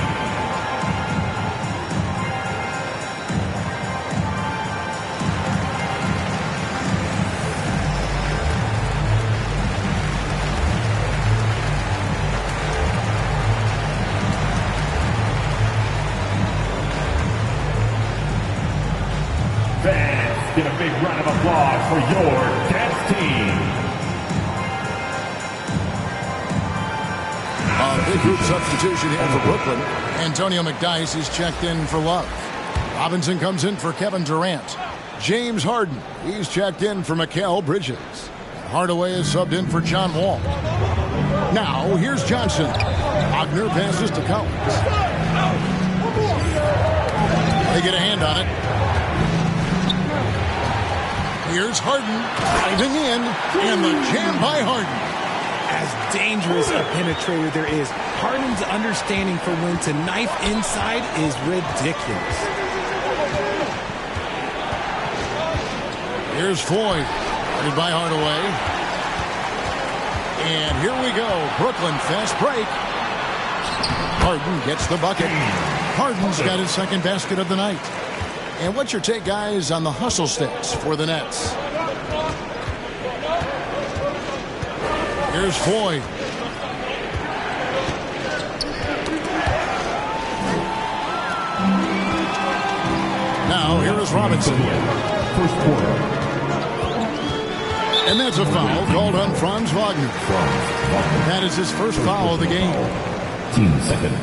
Fans, give a big round of applause for your Jets team. Big group substitution here for Brooklyn. Antonio McDyess is checked in for Love. Robinson comes in for Kevin Durant. James Harden, he's checked in for Mikal Bridges. Hardaway is subbed in for John Wall. Now, here's Johnson. Wagner passes to Collins. They get a hand on it. Here's Harden diving in, and the jam by Harden. As dangerous a penetrator there is, Harden's understanding for when to knife inside is ridiculous. Here's Floyd, guarded by Hardaway. And here we go, Brooklyn fast break. Harden gets the bucket. Harden's got his second basket of the night. And what's your take, guys, on the hustle sticks for the Nets? Here's Floyd. Now, here is Robinson. First quarter. And that's a foul called on Franz Wagner. That is his first foul of the game. Team second.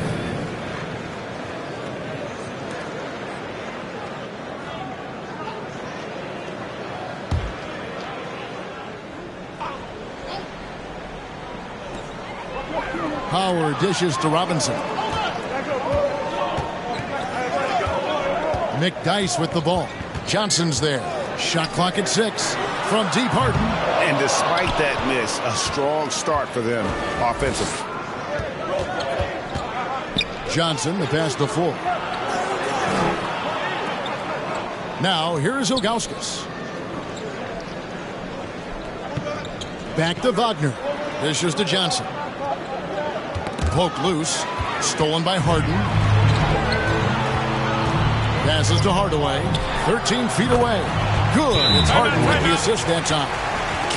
Howard dishes to Robinson. McDyess with the ball. Johnson's there. Shot clock at 6. from deep Harden. And despite that miss, a strong start for them offensively. Johnson, the pass to Full. Now, here's Ilgauskas. Back to Wagner. This is to Johnson. Poke loose. Stolen by Harden. Passes to Hardaway. 13 feet away. Good. It's Harden with the assist that time.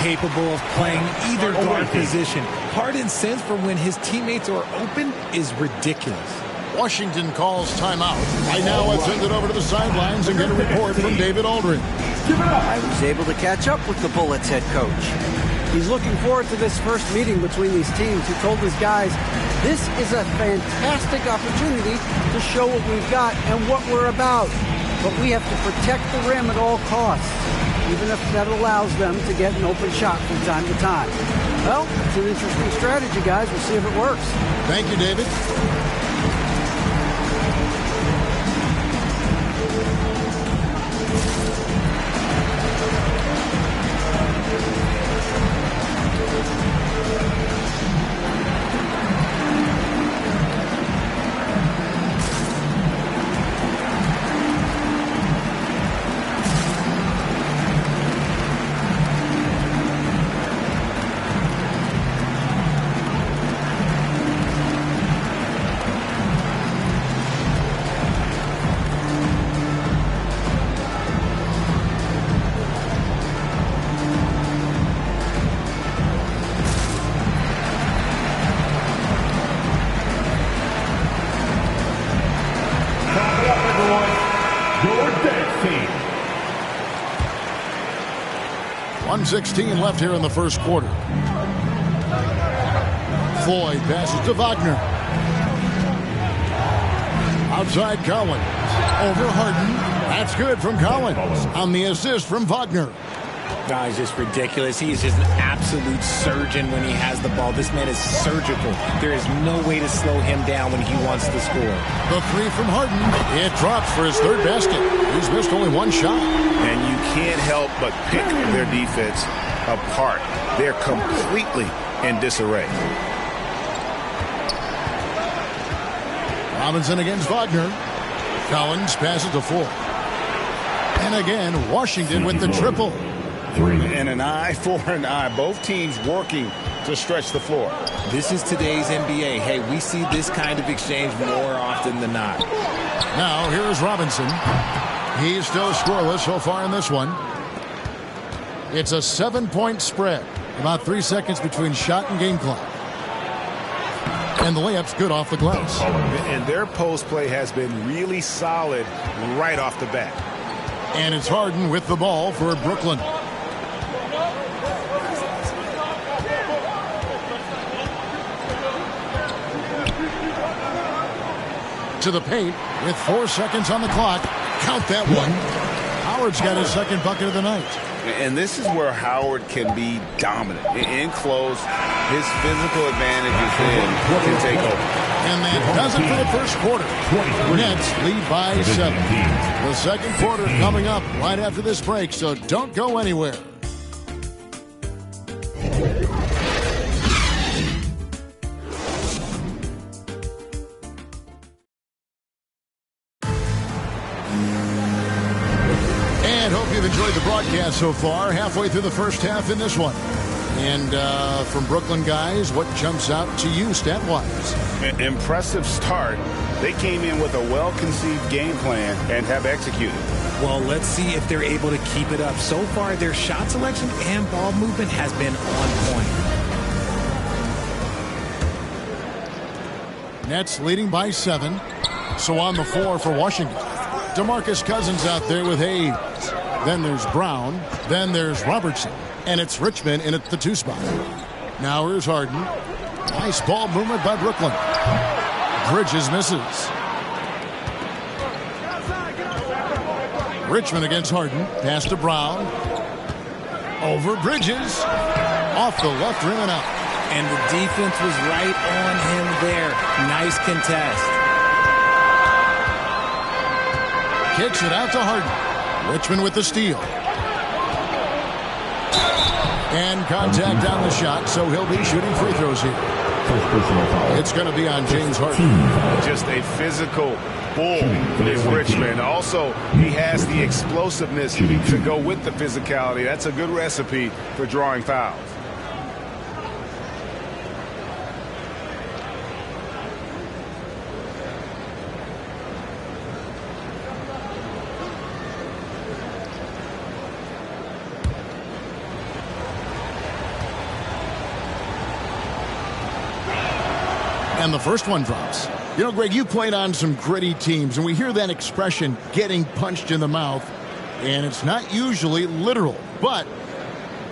Capable of playing either guard position. Harden's sense for when his teammates are open is ridiculous. Washington calls timeout. Right now, let's send it over to the sidelines and get a report from David Aldridge. I was able to catch up with the Bullets head coach. He's looking forward to this first meeting between these teams. He told his guys, this is a fantastic opportunity to show what we've got and what we're about. But we have to protect the rim at all costs, even if that allows them to get an open shot from time to time. Well, it's an interesting strategy, guys. We'll see if it works. Thank you, David. Your deck team. 1:16 left here in the first quarter. Floyd passes to Wagner. Outside Collins. Over Harden. That's good from Collins. On the assist from Wagner. No, he's just ridiculous. He is just an absolute surgeon when he has the ball. This man is surgical. There is no way to slow him down when he wants to score. The three from Harden. It drops for his third basket. He's missed only one shot. And you can't help but pick their defense apart. They're completely in disarray. Robinson against Wagner. Collins passes to Full. And again, Washington with the triple. And an eye for an eye. Both teams working to stretch the floor. This is today's NBA. Hey, we see this kind of exchange more often than not. Now, here is Robinson. He's still scoreless so far in this one. It's a 7-point spread. About 3 seconds between shot and game clock. And the layup's good off the glass. And their post play has been really solid right off the bat. And it's Harden with the ball for Brooklyn. To the paint with 4 seconds on the clock. Count that one. Howard's got his second bucket of the night. And this is where Howard can be dominant. In close, his physical advantages can take over. And that does it for the first quarter. Nets lead by 7. The second quarter coming up right after this break, so don't go anywhere. And hope you've enjoyed the broadcast so far. Halfway through the first half in this one. And from Brooklyn guys, what jumps out to you stat-wise? Impressive start. They came in with a well-conceived game plan and have executed. Well, let's see if they're able to keep it up. So far, their shot selection and ball movement has been on point. Nets leading by 7. So on the floor for Washington. DeMarcus Cousins out there with Hayes. Then there's Brown. Then there's Robertson. And it's Richmond in at the 2 spot. Now here's Harden. Nice ball movement by Brooklyn. Bridges misses. Richmond against Harden. Pass to Brown. Over Bridges. Off the left rim and out. And the defense was right on him there. Nice contest. Kicks it out to Harden. Richmond with the steal. And contact on the shot, so he'll be shooting free throws here. It's going to be on James Harden. Just a physical bull in Richmond. Also, he has the explosiveness to go with the physicality. That's a good recipe for drawing fouls. And the first one drops. You know, Greg, you played on some gritty teams, and we hear that expression, getting punched in the mouth, and it's not usually literal. But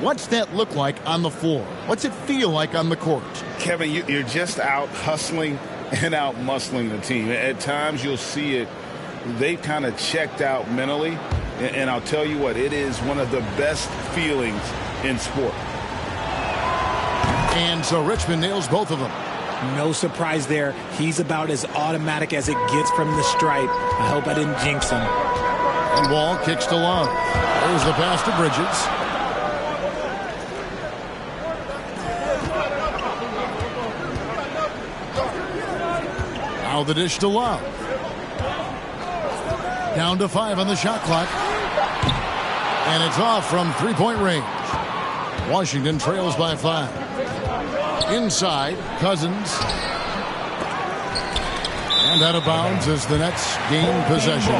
what's that look like on the floor? What's it feel like on the court? Kevin, you're just out hustling and out muscling the team. At times you'll see it. They kind of checked out mentally, and I'll tell you what, it is one of the best feelings in sport. And so Richmond nails both of them. No surprise there. He's about as automatic as it gets from the stripe. I hope I didn't jinx him. And Wall kicks to Love. There's the pass to Bridges. Now the dish to Love. Down to 5 on the shot clock. And it's off from three-point range. Washington trails by 5. Inside, Cousins. And out of bounds as the Nets gain possession.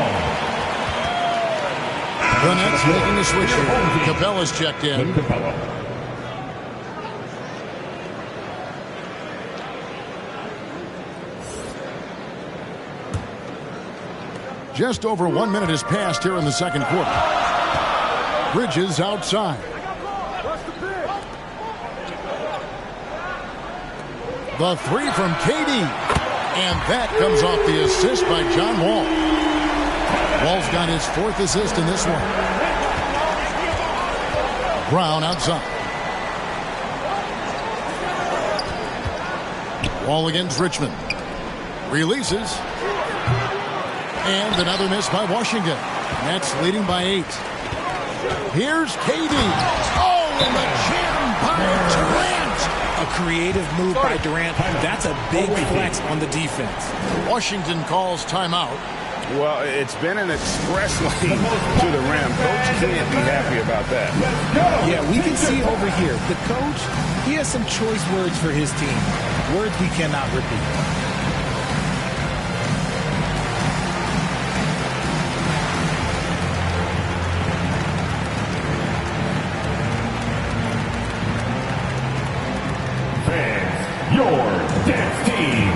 The Nets making the switch here. Capella's checked in. Just over 1 minute has passed here in the second quarter. Bridges outside. The three from KD. And that comes off the assist by John Wall. Wall's got his 4th assist in this one. Brown outside. Wall against Richmond. Releases. And another miss by Washington. Nets leading by 8. Here's KD. Oh, and the jam by Durant. A creative move by Durant. That's a big flex on the defense. Washington calls timeout. Well, it's been an express lane to the rim. Coach can't be happy about that. Yeah, we can see over here. The coach, he has some choice words for his team. Words we cannot repeat. Your dance team.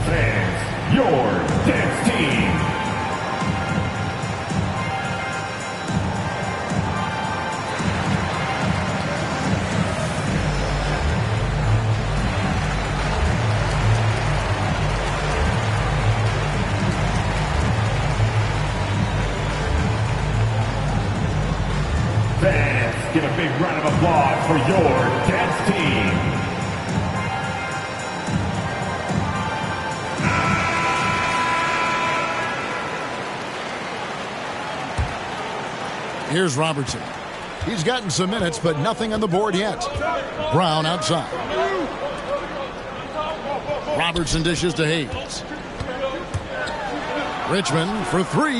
Fans, your dance team. Fans, give a big round of applause for your dance team. Here's Robertson. He's gotten some minutes, but nothing on the board yet. Brown outside. Robertson dishes to Hayes. Richmond for 3.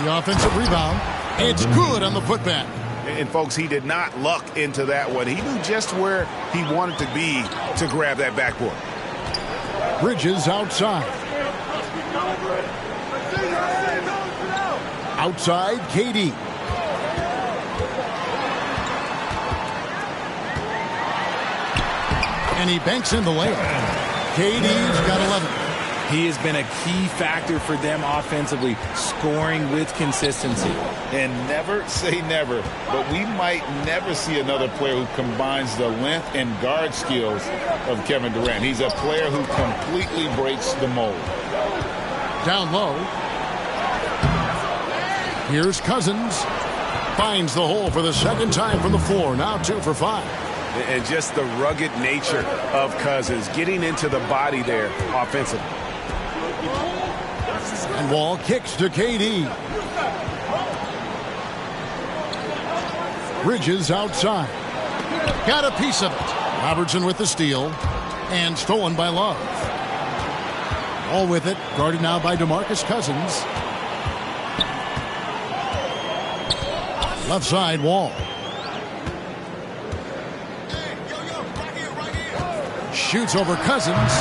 The offensive rebound. It's good on the putback. And folks, he did not luck into that one. He knew just where he wanted to be to grab that backboard. Bridges outside. Outside, KD. And he banks in the layup. KD's got 11. He has been a key factor for them offensively, scoring with consistency. And never say never, but we might never see another player who combines the length and guard skills of Kevin Durant. He's a player who completely breaks the mold. Down low. Here's Cousins. Finds the hole for the second time from the floor. Now 2 for 5. And just the rugged nature of Cousins, getting into the body there offensively. And Wall kicks to KD. Bridges outside. Got a piece of it. Robertson with the steal. And stolen by Love. All with it. Guarded now by DeMarcus Cousins. Left side, Wall. Shoots over Cousins.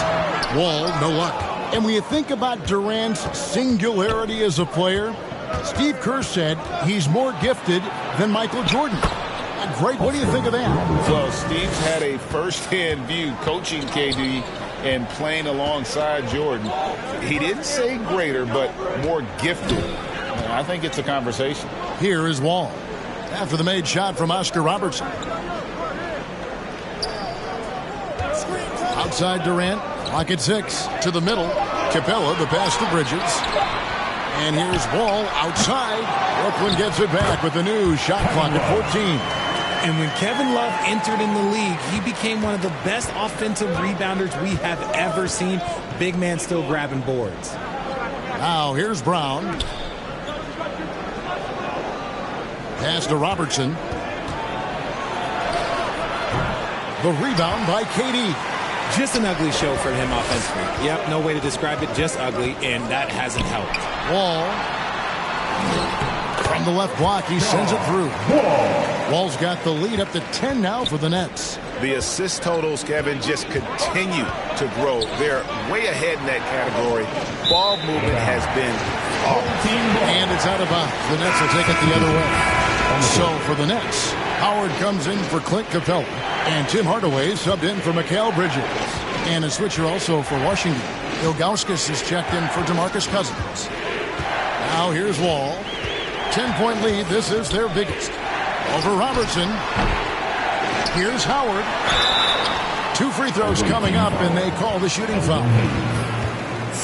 Wall, no luck. And when you think about Durant's singularity as a player, Steve Kerr said he's more gifted than Michael Jordan. Great. What do you think of that? Well, Steve's had a first-hand view coaching KD and playing alongside Jordan. He didn't say greater, but more gifted. I think it's a conversation. Here is Wall. After the made shot from Oscar Robertson. Outside Durant. Clock at 6. To the middle. Capella, the pass to Bridges. And here's Wall outside. Brooklyn gets it back with the new shot clock at 14. And when Kevin Love entered in the league, he became one of the best offensive rebounders we have ever seen. Big man still grabbing boards. Now here's Brown. Pass to Robertson. The rebound by KD. Just an ugly show for him offensively. Yep, no way to describe it, just ugly, and that hasn't helped. Wall. From the left block, he sends it through. Wall's got the lead up to 10 now for the Nets. The assist totals, Kevin, just continue to grow. They're way ahead in that category. Ball movement has been off. And it's out of bounds. The Nets will take it the other way. So for the Nets, Howard comes in for Clint Capella. And Tim Hardaway subbed in for Mikal Bridges. And a switcher also for Washington. Ilgauskas is checked in for DeMarcus Cousins. Now here's Wall. 10-point lead. This is their biggest. Over Robertson. Here's Howard. 2 free throws coming up, and they call the shooting foul.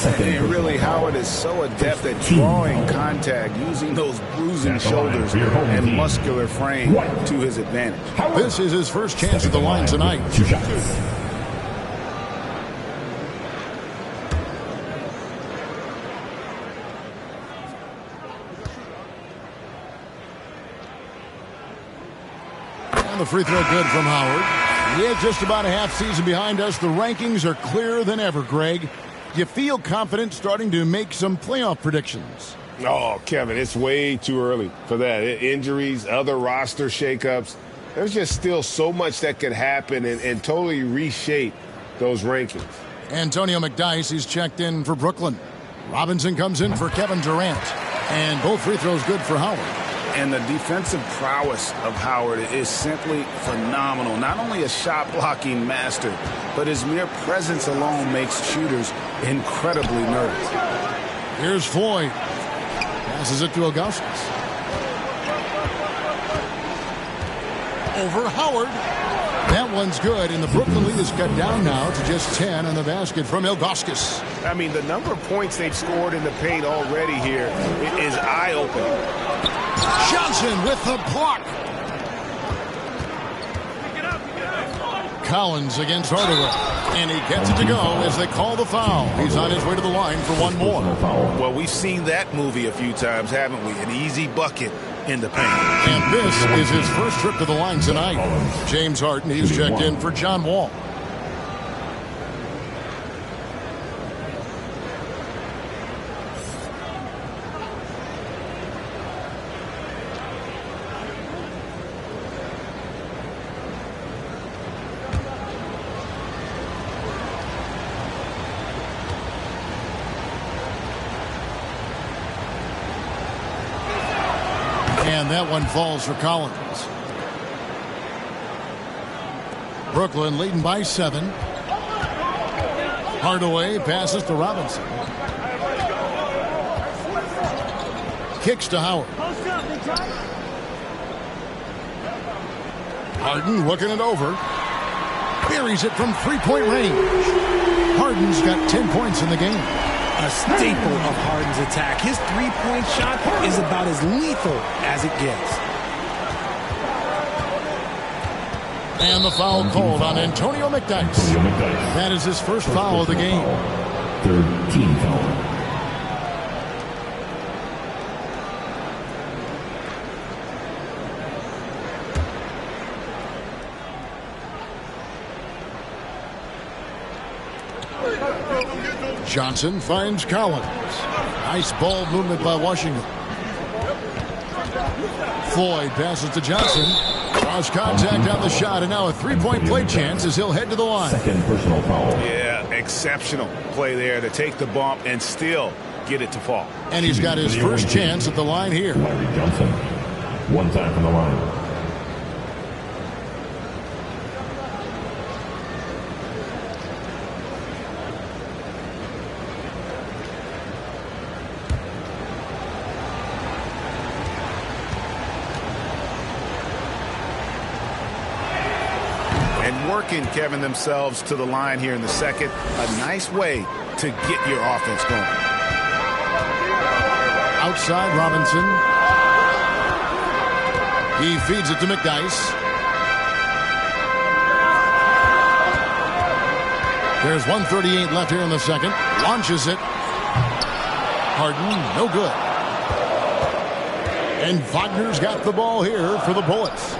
And really, Howard is so adept at drawing contact, using those bruising shoulders and muscular frame to his advantage. This is his first chance at the line tonight. And the free throw good from Howard. He has just about a half season behind us. The rankings are clearer than ever, Greg. You feel confident starting to make some playoff predictions? Oh, Kevin, it's way too early for that. Injuries, other roster shakeups. There's just still so much that could happen and totally reshape those rankings. Antonio McDyess is checked in for Brooklyn. Robinson comes in for Kevin Durant. And both free throws good for Howard. And the defensive prowess of Howard is simply phenomenal. Not only a shot-blocking master, but his mere presence alone makes shooters incredibly nervous. Here's Floyd. Passes it to Ilgauskas. Over Howard. That one's good, and the Brooklyn lead is cut down now to just 10 on the basket from Ilgauskas. I mean, the number of points they've scored in the paint already here is eye-opening. Johnson with the block. Collins against Hardaway. And he gets it to go as they call the foul. He's on his way to the line for one more. Well, we've seen that movie a few times, haven't we? An easy bucket in the paint. And this is his first trip to the line tonight. James Harden, he's checked in for John Wall. And that one falls for Collins. Brooklyn leading by 7. Hardaway passes to Robinson. Kicks to Howard. Harden looking it over. Buries it from 3-point range. Harden's got 10 points in the game. a staple of Harden's attack. His three-point shot is about as lethal as it gets. And the foul called on Antonio McDyess. That is his first foul of the game. Third team foul. Johnson finds Collins. Nice ball movement by Washington. Floyd passes to Johnson. Cross contact on the shot, and now a three-point play chance as he'll head to the line. Second personal foul. Yeah, exceptional play there to take the bump and still get it to fall. And he's got his first chance at the line here. Larry Johnson. One time from the line. Working, Kevin, themselves to the line here in the second. A nice way to get your offense going. Outside Robinson. He feeds it to McDyess. There's 1:38 left here in the second. Launches it. Harden, no good. And Wagner's got the ball here for the Bullets.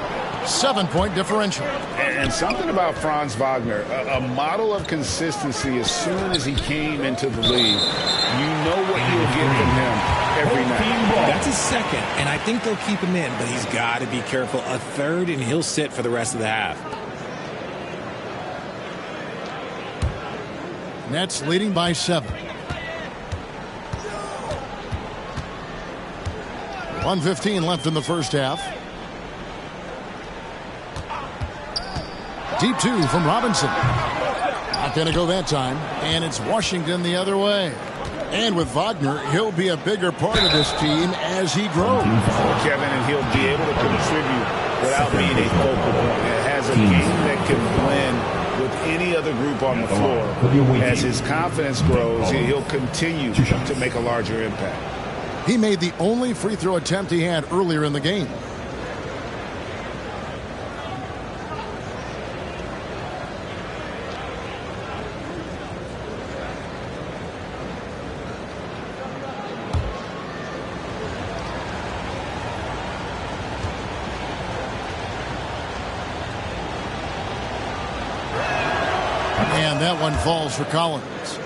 7-point differential. And something about Franz Wagner, a model of consistency. As soon as he came into the league, you know what you'll get from him every night. That's his second, and I think they'll keep him in, but he's got to be careful. A third, and he'll sit for the rest of the half. Nets leading by 7. 1:15 left in the first half. Deep two from Robinson. Not going to go that time. And it's Washington the other way. And with Wagner, he'll be a bigger part of this team as he grows. Kevin, and he'll be able to contribute without being a focal point. It has a game that can blend with any other group on the floor. As his confidence grows, he'll continue to make a larger impact. He made the only free throw attempt he had earlier in the game. And that one falls for Collins.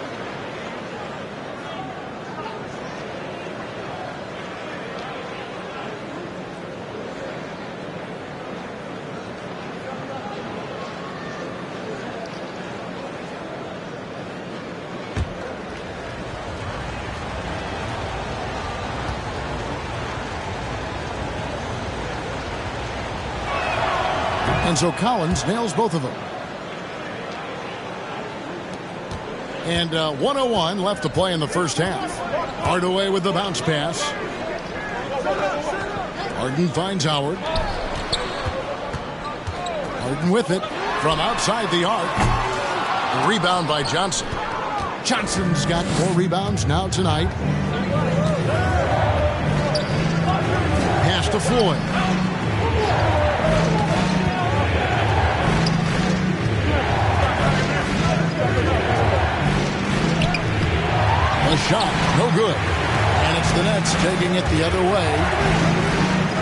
And so Collins nails both of them. And 1:01 left to play in the first half. Hardaway with the bounce pass. Harden finds Howard. Harden with it from outside the arc. A rebound by Johnson. Johnson's got 4 rebounds now tonight. Pass to Floyd. A shot, no good. And it's the Nets taking it the other way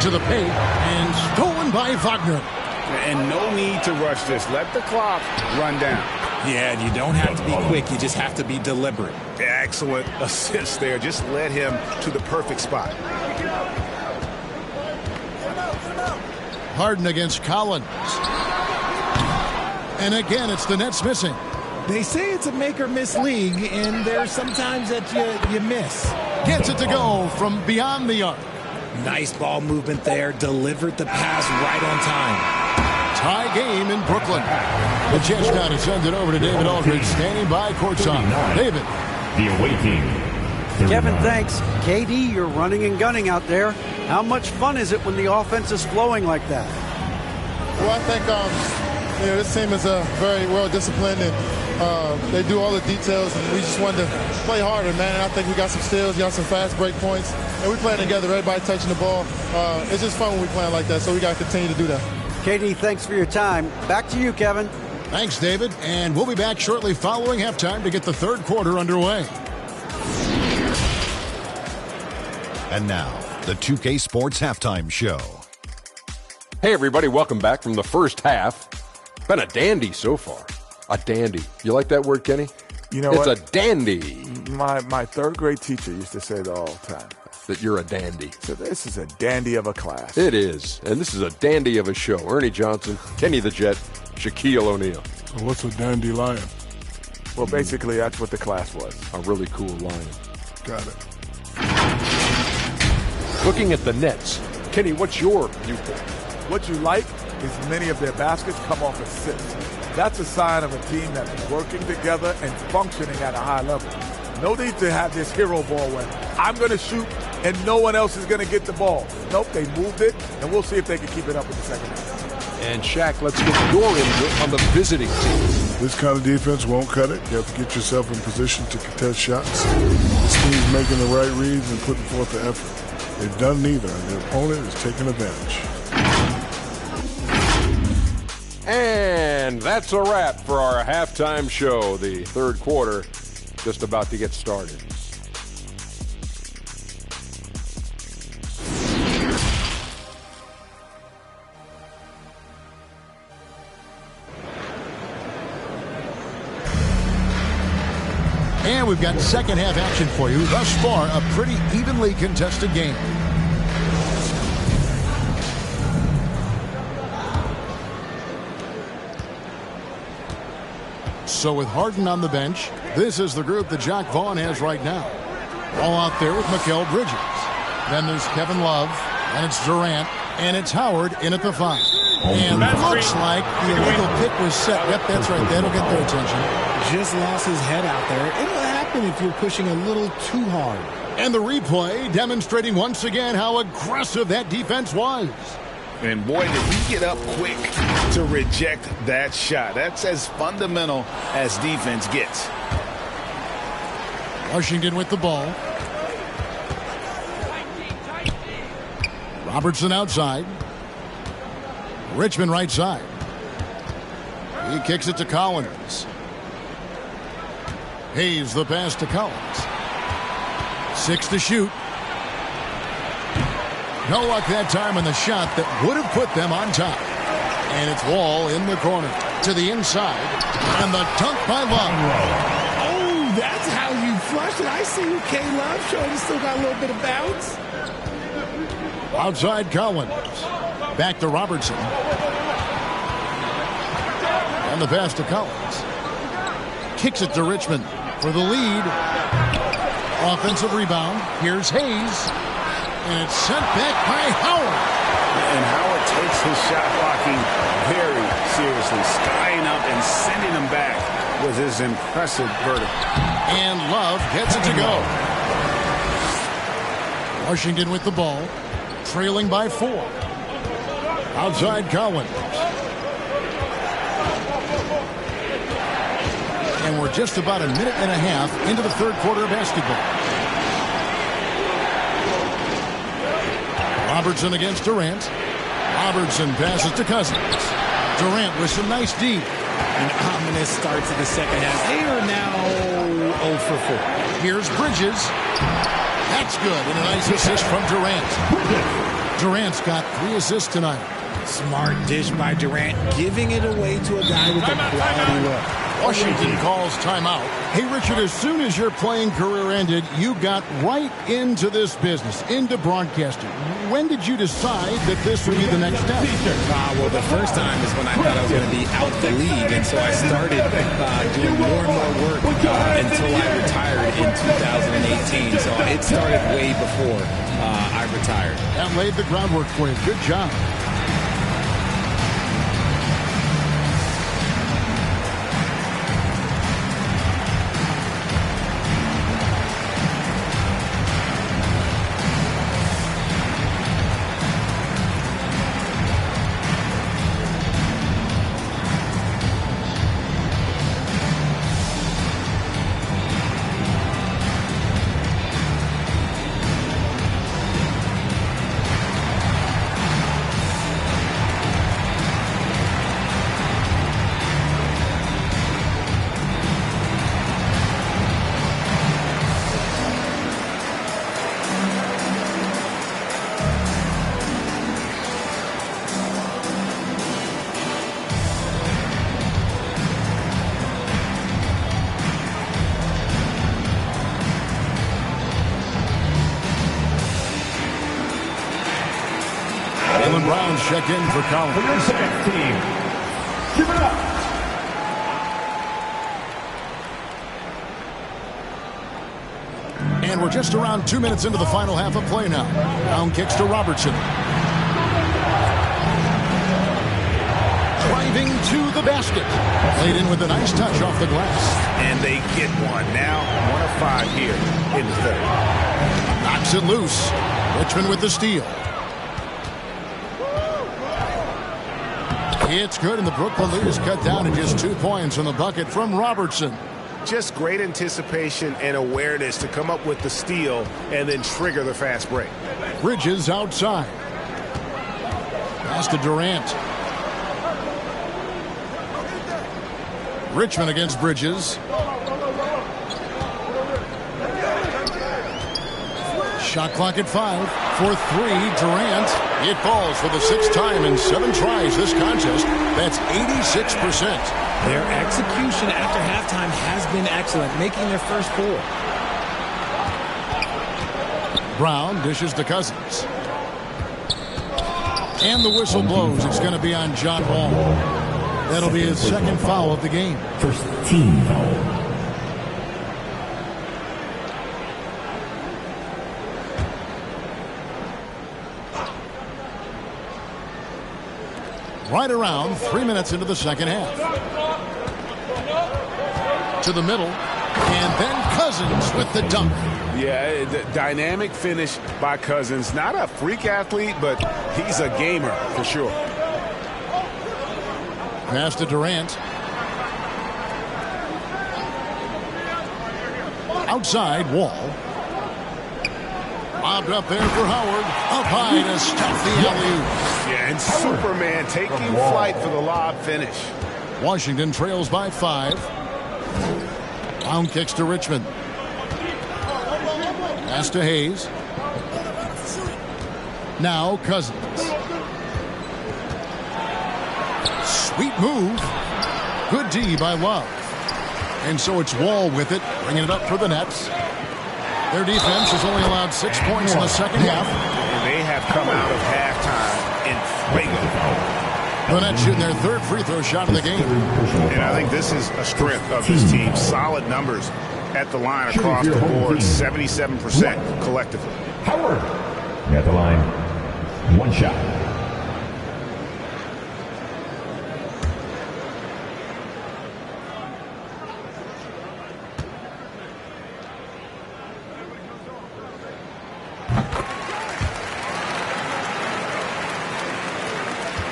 to the paint and stolen by Wagner. And no need to rush this. Let the clock run down. Yeah, and you don't have to be quick. You just have to be deliberate. Excellent assist there. Just led him to the perfect spot. Harden against Collins. And again, it's the Nets missing. They say it's a make-or-miss league, and there's sometimes that you miss. Gets it to go from beyond the arc. Nice ball movement there. Delivered the pass right on time. Tie game in Brooklyn. The Jets now to send it over to David Aldridge, standing by courtside. David. The away team. Kevin, thanks. KD, you're running and gunning out there. How much fun is it when the offense is flowing like that? Well, I think this team is very well disciplined, and They do all the details, and we just wanted to play harder, man. And I think we got some steals, got some fast break points, and we playing together, everybody touching the ball. It's just fun when we playing like that, so we got to continue to do that. Katie, thanks for your time. Back to you, Kevin. Thanks, David. And we'll be back shortly following halftime to get the third quarter underway. And now, the 2K Sports Halftime Show. Hey, everybody, welcome back from the first half. Been a dandy so far. A dandy. You like that word, Kenny? You know it's what? a dandy. My third grade teacher used to say that all the time. That you're a dandy. So this is a dandy of a class. It is. And this is a dandy of a show. Ernie Johnson, Kenny the Jet, Shaquille O'Neal. What's a dandelion? Well, basically, that's what the class was. A really cool lion. Got it. Looking at the Nets, Kenny, what's your viewpoint? What you like is many of their baskets come off assists. That's a sign of a team that's working together and functioning at a high level. No need to have this hero ball where I'm going to shoot and no one else is going to get the ball. Nope, they moved it, and we'll see if they can keep it up in the second half. And Shaq, let's get your input on the visiting team. This kind of defense won't cut it. You have to get yourself in position to contest shots. This team's making the right reads and putting forth the effort. They've done neither, and their opponent is taking advantage. And that's a wrap for our halftime show. The third quarter just about to get started. And we've got second half action for you. Thus far, a pretty evenly contested game. So with Harden on the bench, this is the group that Jacque Vaughn has right now. All out there with Mikal Bridges. Then there's Kevin Love, and it's Durant, and it's Howard in at the 5. And looks like the illegal pick was set. Yep, that's right. That'll get their attention. Just lost his head out there. It'll happen if you're pushing a little too hard. And the replay demonstrating once again how aggressive that defense was. And boy, did he get up quick to reject that shot. That's as fundamental as defense gets. Washington with the ball. Robertson outside. Richmond right side. He kicks it to Collins. Hayes the pass to Collins. 6 to shoot. No luck that time on the shot that would have put them on top. And it's Wall in the corner to the inside. And the dunk by Love. Oh, that's how you flush it. I see you, K-Love, showing he's still got a little bit of bounce. Outside Collins. Back to Robertson. And the pass to Collins. Kicks it to Richmond for the lead. Offensive rebound. Here's Hayes. And it's sent back by Howard. And Howard takes his shot blocking very seriously. Skying up and sending him back was his impressive vertical. And Love gets it to go. Washington with the ball. Trailing by 4. Outside Collins. And we're just about a minute and a half into the third quarter of basketball. Robertson against Durant. Robertson passes to Cousins. Durant with some nice D. An ominous start to the second half. They are now 0 for 4. Here's Bridges. That's good. And a nice assist from Durant. Durant's got 3 assists tonight. Smart dish by Durant, giving it away to a guy with a quality look. Washington calls timeout. Hey, Richard, as soon as your playing career ended, you got right into this business, into broadcasting. When did you decide that this would be the next step? Well, the first time is when I thought I was going to be out the league, and so I started doing more and more work until I retired in 2018. So it started way before I retired. That laid the groundwork for you. Good job. Brown's checked in for Collins. For your second team, give it up. And we're just around 2 minutes into the final half of play now. Brown kicks to Robertson. Driving to the basket. Played in with a nice touch off the glass. And they get one. Now 1 of 5 here in the third. Knocks it loose. Richmond with the steal. It's good, and the Brooklyn lead is cut down to just 2 points on the bucket from Robertson. Just great anticipation and awareness to come up with the steal and then trigger the fast break. Bridges outside. Pass to Durant. Richmond against Bridges. Shot clock at 5 for 3. Durant. It falls for the 6th time in 7 tries this contest. That's 86%. Their execution after halftime has been excellent, making their first 4. Brown dishes to Cousins. And the whistle blows. It's going to be on John Wall. That'll be his 2nd foul of the game. First team foul. Right around 3 minutes into the second half. To the middle, and then Cousins with the dunk. Yeah, the dynamic finish by Cousins. Not a freak athlete, but he's a gamer for sure. Pass to Durant. Outside, Wall. Lobbed up there for Howard. Up high to stop the alley-oop. Yeah, and Superman taking flight for the lob finish. Washington trails by 5. Brown kicks to Richmond. Pass to Hayes. Now Cousins. Sweet move. Good D by Love. And so it's Wall with it, bringing it up for the Nets. Their defense has only allowed 6 points in the second half. And they have come out of halftime in fuego. The Nets shooting their 3rd free throw shot of the game. And I think this is a strength of this team. Solid numbers at the line across the board. 77% collectively. Howard at the line. 1 shot.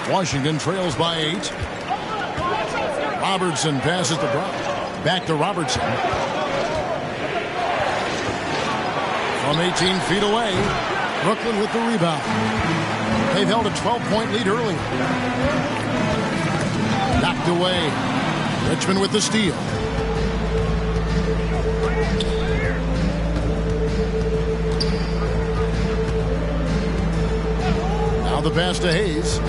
Washington trails by 8. Robertson passes to Brown. Back to Robertson. From 18 feet away, Brooklyn with the rebound. They've held a 12-point lead early. Knocked away. Richmond with the steal. Now the pass to Hayes.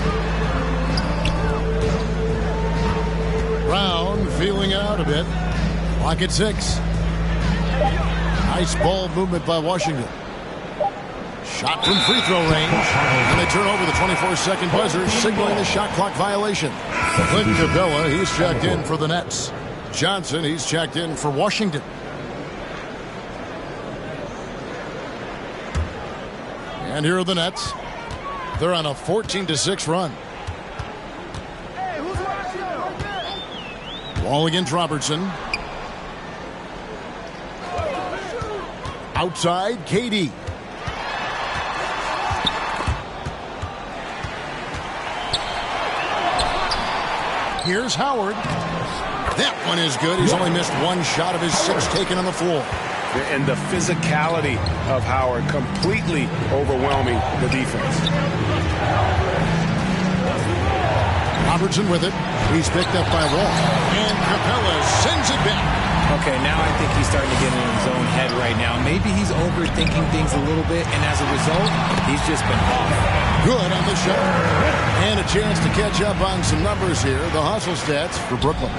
Brown feeling it out a bit. Clock at 6. Nice ball movement by Washington. Shot from free throw range. And they turn over the 24-second buzzer, signaling a shot clock violation. Clint Capella, he's checked in for the Nets. Johnson, he's checked in for Washington. And here are the Nets. They're on a 14-6 run. Ball against Robertson. Outside, KD. Here's Howard. That one is good. He's only missed 1 shot of his 6 taken on the floor. And the physicality of Howard completely overwhelming the defense. Robertson with it. He's picked up by Wall. And Capella sends it back. Okay, now I think he's starting to get in his own head right now. Maybe he's overthinking things a little bit, and as a result, he's just been off. Good on the shot. And a chance to catch up on some numbers here. The hustle stats for Brooklyn.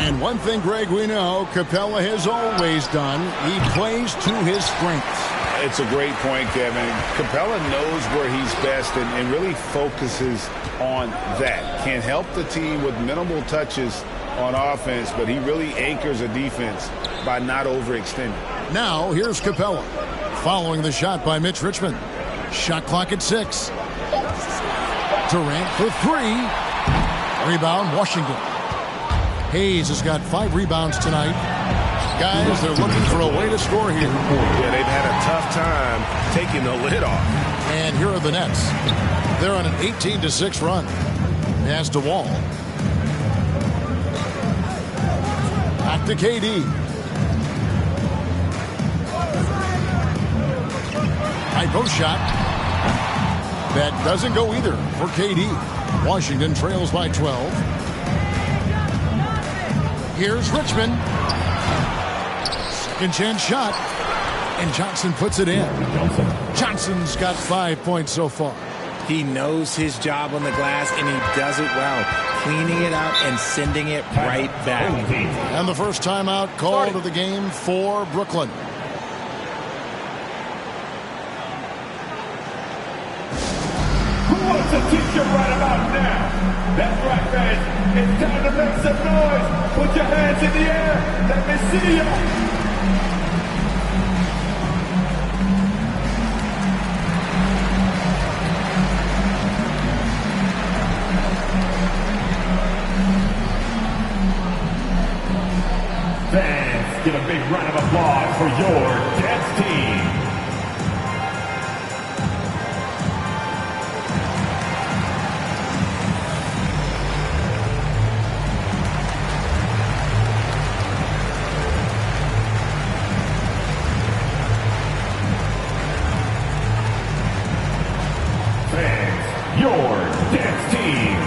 And one thing, Greg, we know Capella has always done. He plays to his strengths. It's a great point, Kevin. Capella knows where he's best and really focuses on that. Can help the team with minimal touches on offense, but he really anchors a defense by not overextending. Now, here's Capella. Following the shot by Mitch Richmond. Shot clock at 6. Durant for 3. Rebound, Washington. Hayes has got 5 rebounds tonight. Guys, they're looking for a way to score here. Yeah, they've had a tough time taking the lid off. And here are the Nets. They're on an 18-6 run. Pass to Wall. Back to KD. High post shot. That doesn't go either for KD. Washington trails by 12. Here's Richmond. Second chance shot. And Johnson puts it in. Johnson's got 5 points so far. He knows his job on the glass, and he does it well. Cleaning it up and sending it right back. And the first timeout called of the game for Brooklyn. Who wants a t-shirt right about now? That's right, fans. It's time to make some noise. Put your hands in the air. Let me see you. Fans, give a big round of applause for your Jets team. Fans, your Jets team.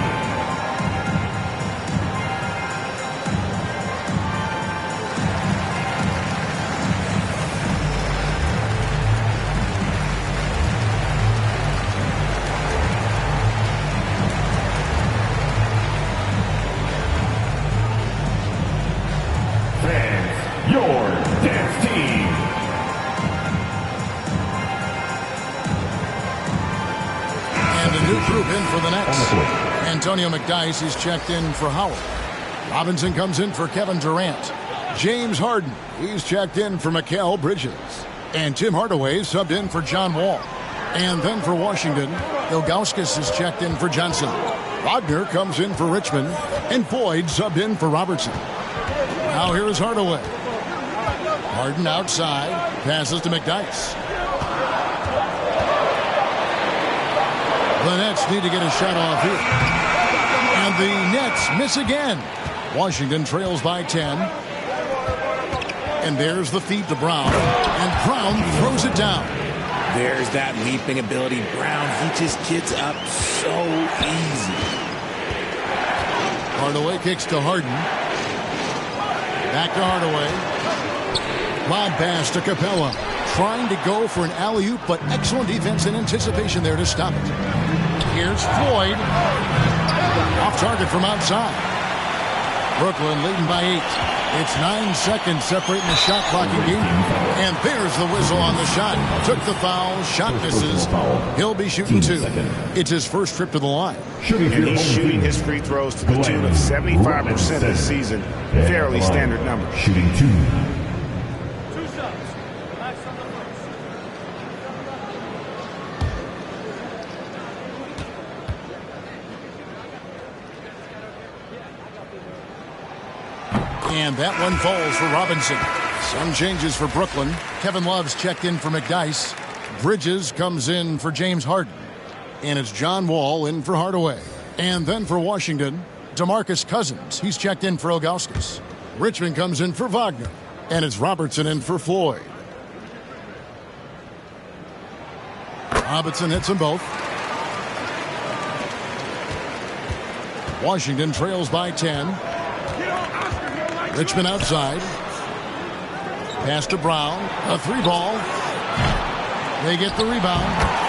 Your Jets team. And a new group in for the Nets. Antonio McDyess is checked in for Howard. Robinson comes in for Kevin Durant. James Harden, he's checked in for Mikal Bridges. And Tim Hardaway subbed in for John Wall. And then for Washington, Ilgauskas is checked in for Johnson. Wagner comes in for Richmond. And Boyd subbed in for Robertson. Now here is Hardaway. Harden outside, passes to McDyess. The Nets need to get a shot off here. And the Nets miss again. Washington trails by 10. And there's the feed to Brown. And Brown throws it down. There's that leaping ability. Brown, he just gets up so easy. Hardaway kicks to Harden. Back to Hardaway. Lob pass to Capella. Trying to go for an alley-oop, but excellent defense and anticipation there to stop it. Here's Floyd. Off target from outside. Brooklyn leading by 8. It's 9 seconds separating the shot clock and game. And there's the whistle on the shot. Took the foul. Shot misses. He'll be shooting 2. It's his first trip to the line. And he's shooting his free throws to the tune of 75% this season. Fairly standard number. Shooting 2. And that one falls for Robinson. Some changes for Brooklyn. Kevin Love's checked in for McDyess. Bridges comes in for James Harden. And it's John Wall in for Hardaway. And then for Washington, DeMarcus Cousins. He's checked in for Ilgauskas. Richmond comes in for Wagner. And it's Robertson in for Floyd. Robinson hits them both. Washington trails by 10. Richmond outside. Pass to Brown. A 3-ball. They get the rebound.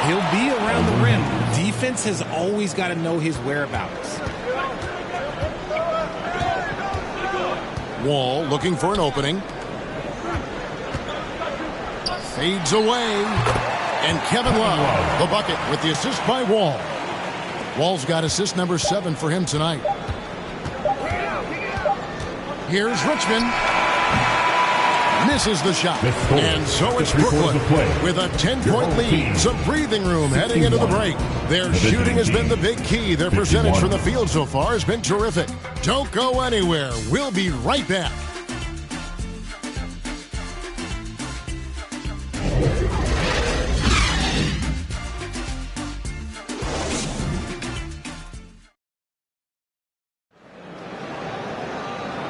He'll be around the rim. Defense has always got to know his whereabouts. Wall looking for an opening. Fades away. And Kevin Love, the bucket with the assist by Wall. Wall's got assist number 7 for him tonight. Here's Richmond. Misses the shot. And so it's Brooklyn with a 10-point lead. Some breathing room heading into the break. Their shooting has been the big key. Their percentage from the field so far has been terrific. Don't go anywhere. We'll be right back.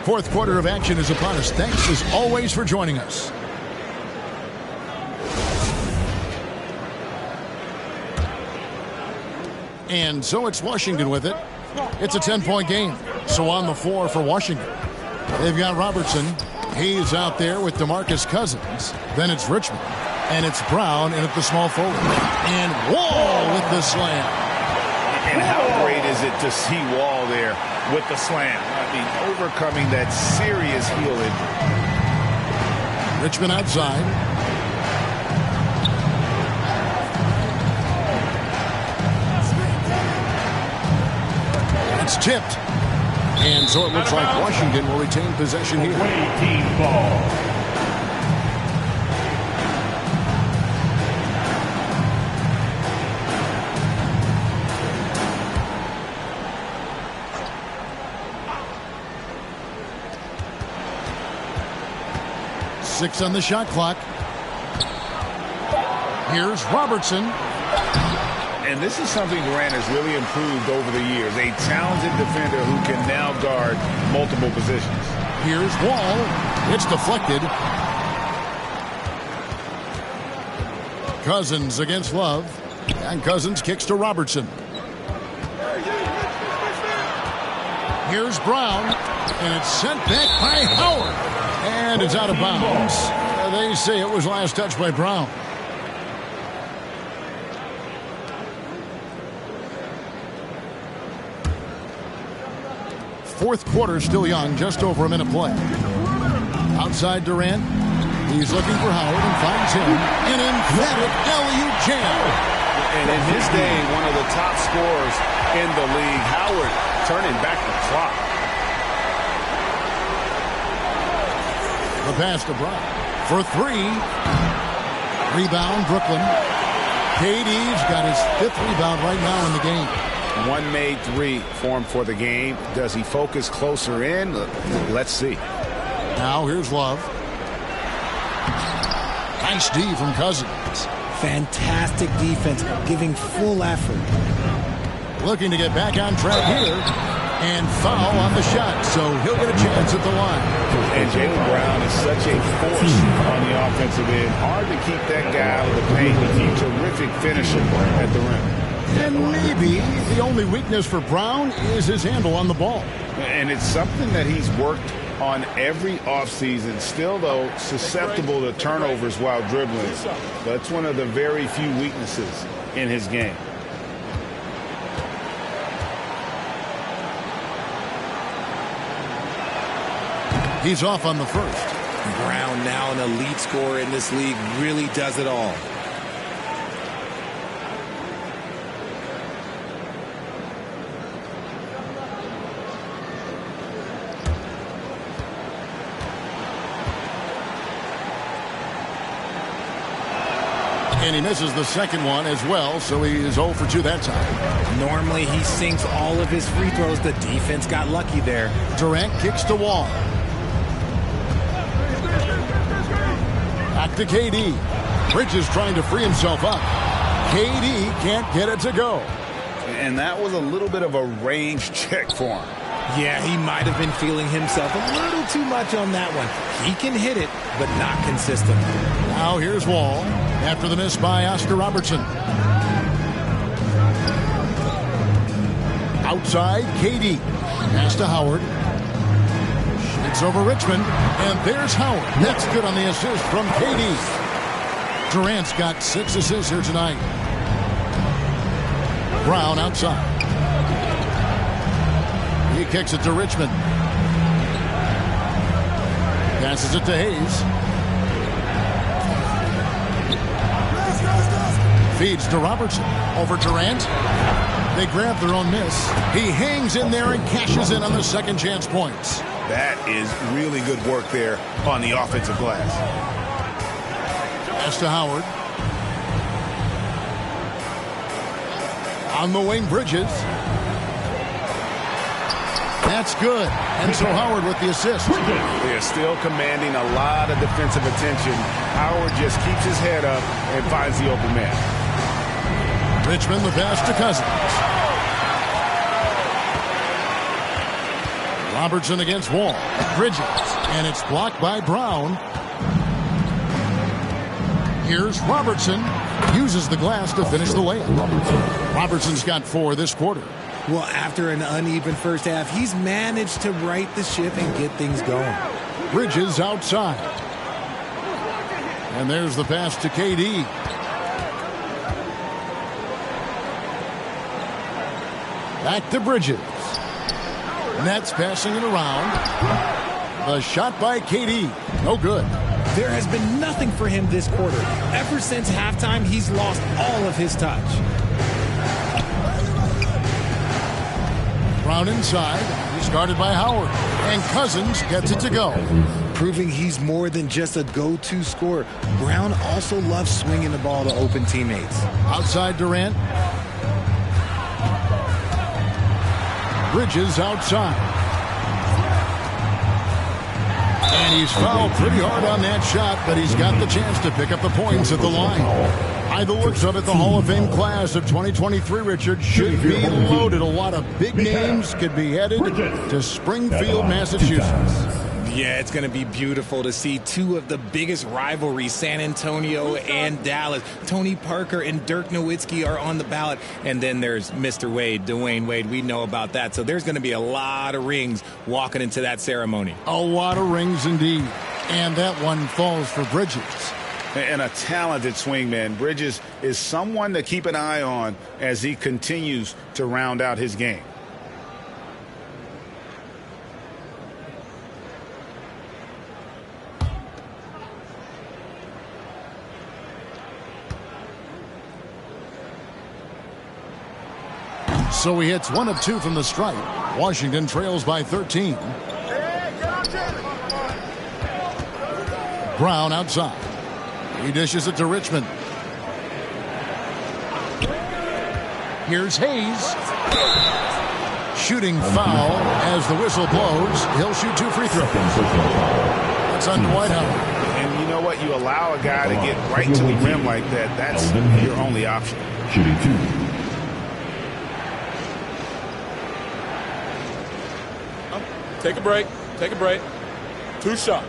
Fourth quarter of action is upon us. Thanks as always for joining us. And so it's Washington with it. It's a 10-point game. So on the floor for Washington, they've got Robertson. He's out there with DeMarcus Cousins. Then it's Richmond. And it's Brown in at the small forward. And Wall with the slam. And how great is it to see Wall there with the slam? I mean, overcoming that serious heel injury. Richmond outside. It's tipped. And so it looks like Washington will retain possession here. Team ball. Six on the shot clock. Here's Robertson. And this is something Durant has really improved over the years. A talented defender who can now guard multiple positions. Here's Wall. It's deflected. Cousins against Love. And Cousins kicks to Robertson. Here's Brown. And it's sent back by Howard. And it's out of bounds. They say it was last touched by Brown. Fourth quarter still young, just over a minute play. Outside Durant. He's looking for Howard and finds him. An emphatic alley-oop jam. And in his day, one of the top scorers in the league. Howard turning back the clock. The pass to Brown for 3. Rebound, Brooklyn. KD's got his 5th rebound right now in the game. One made 3 for him for the game. Does he focus closer in? Let's see. Now here's Love. Nice D from Cousins. Fantastic defense, giving full effort. Looking to get back on track here. And foul on the shot, so he'll get a chance at the line. And Jaylen Brown is such a force on the offensive end. Hard to keep that guy out of the paint. He's a terrific finisher at the rim. And maybe the only weakness for Brown is his handle on the ball. And it's something that he's worked on every offseason. Still, though, susceptible to turnovers while dribbling. That's one of the very few weaknesses in his game. He's off on the first. Brown, now an elite scorer in this league, really does it all. And he misses the second one as well, so he is 0 for 2 that time. Normally he sinks all of his free throws. The defense got lucky there. Durant kicks to Wall. Back to KD. Bridges trying to free himself up. KD can't get it to go. And that was a little bit of a range check for him. Yeah, he might have been feeling himself a little too much on that one. He can hit it, but not consistent. Now here's Wall after the miss by Oscar Robertson. Outside, KD. Pass to Howard. It's over Richmond, and there's Howard. That's good on the assist from KD. Durant's got 6 assists here tonight. Brown outside. He kicks it to Richmond. Passes it to Hayes. Feeds to Robertson. Over Durant. They grab their own miss. He hangs in there and cashes in on the second chance points. That is really good work there on the offensive glass. Pass to Howard. On the wing, Bridges. That's good. And so Howard with the assist. They're still commanding a lot of defensive attention. Howard just keeps his head up and finds the open man. Richmond the pass to Cousins. Robertson against Wall. Bridges. And it's blocked by Brown. Here's Robertson. Uses the glass to finish the layup. Robertson's got 4 this quarter. Well, after an uneven first half, he's managed to right the ship and get things going. Bridges outside. And there's the pass to KD. Back to Bridges. Nets passing it around. The shot by KD. No good. There has been nothing for him this quarter. Ever since halftime, he's lost all of his touch. Brown inside. He's guarded by Howard. And Cousins gets it to go. Proving he's more than just a go-to scorer. Brown also loves swinging the ball to open teammates. Outside Durant. Bridges outside. And he's fouled pretty hard on that shot, but he's got the chance to pick up the points at the line. By the looks of it, the Hall of Fame class of 2023, Richard, should be loaded. A lot of big names could be headed to Springfield, Massachusetts. Yeah, it's going to be beautiful to see 2 of the biggest rivalries, San Antonio and Dallas. Tony Parker and Dirk Nowitzki are on the ballot. And then there's Mr. Wade, Dwayne Wade. We know about that. So there's going to be a lot of rings walking into that ceremony. A lot of rings indeed. And that one falls for Bridges. And a talented swingman. Bridges is someone to keep an eye on as he continues to round out his game. So he hits 1 of 2 from the stripe. Washington trails by 13. Brown outside. He dishes it to Richmond. Here's Hayes. Shooting foul as the whistle blows. He'll shoot 2 free throws. That's on Dwight Howard. And you know what? You allow a guy to get right to the rim like that. That's your only option. Shooting 2. Take a break. Take a break. 2 shots.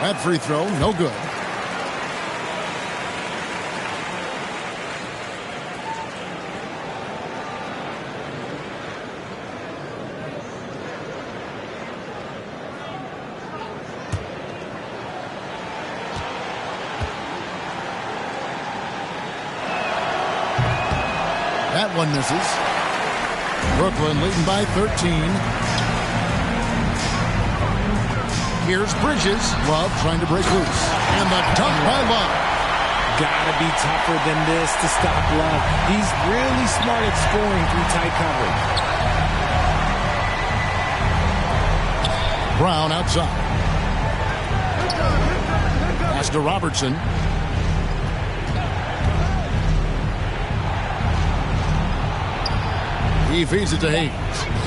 That free throw, no good. That one misses. Brooklyn leading by 13. Here's Bridges. Love trying to break loose. And the dunk by Love. Gotta be tougher than this to stop Love. He's really smart at scoring through tight coverage. Brown outside. Pass to Robertson. He feeds it to Hayes.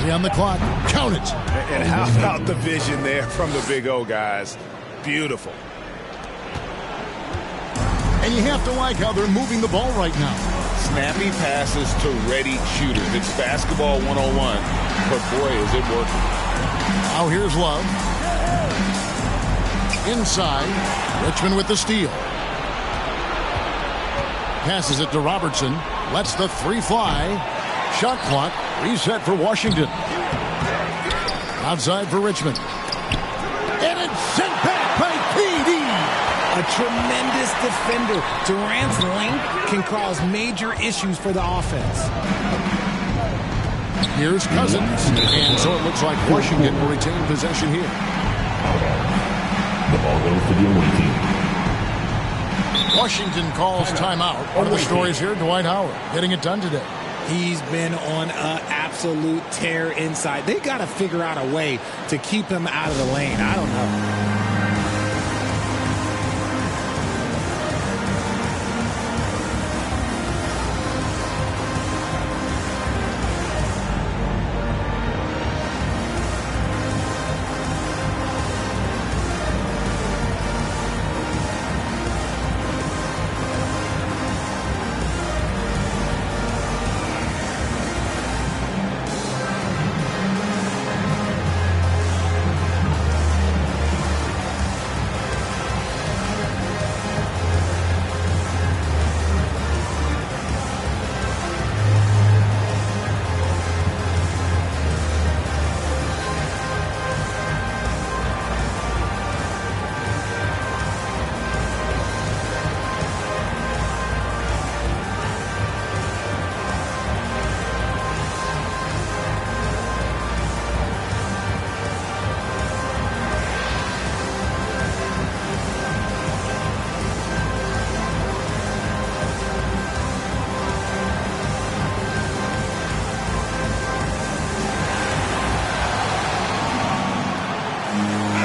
3 on the clock. Count it. And how about the vision there from the Big O guys? Beautiful. And you have to like how they're moving the ball right now. Snappy passes to ready shooters. It's basketball 101. But boy, is it working. Now here's Love. Inside. Richmond with the steal. Passes it to Robertson. Lets the 3 fly. Shot clock reset for Washington. Outside for Richmond. And it's sent back by KD. A tremendous defender. Durant's length can cause major issues for the offense. Here's Cousins. And so it looks like Washington will retain possession here. The ball goes to the away team. Washington calls timeout. One of the stories here, Dwight Howard getting it done today. He's been on an absolute tear inside. They got to figure out a way to keep him out of the lane. I don't know.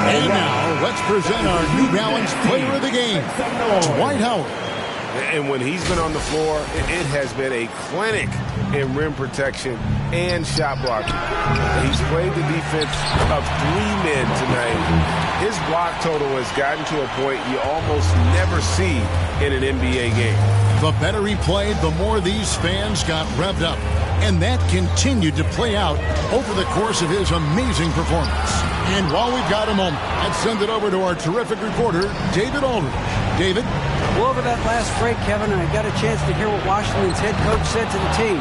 And now, let's present our New Balance Player of the Game, Dwight Howard. And when he's been on the floor, it has been a clinic in rim protection and shot blocking. He's played the defense of 3 men tonight. His block total has gotten to a point you almost never see in an NBA game. The better he played, the more these fans got revved up. And that continued to play out over the course of his amazing performance. And while we've got a moment, let's send it over to our terrific reporter, David Aldridge. David? Well, over that last break, Kevin, I got a chance to hear what Washington's head coach said to the team.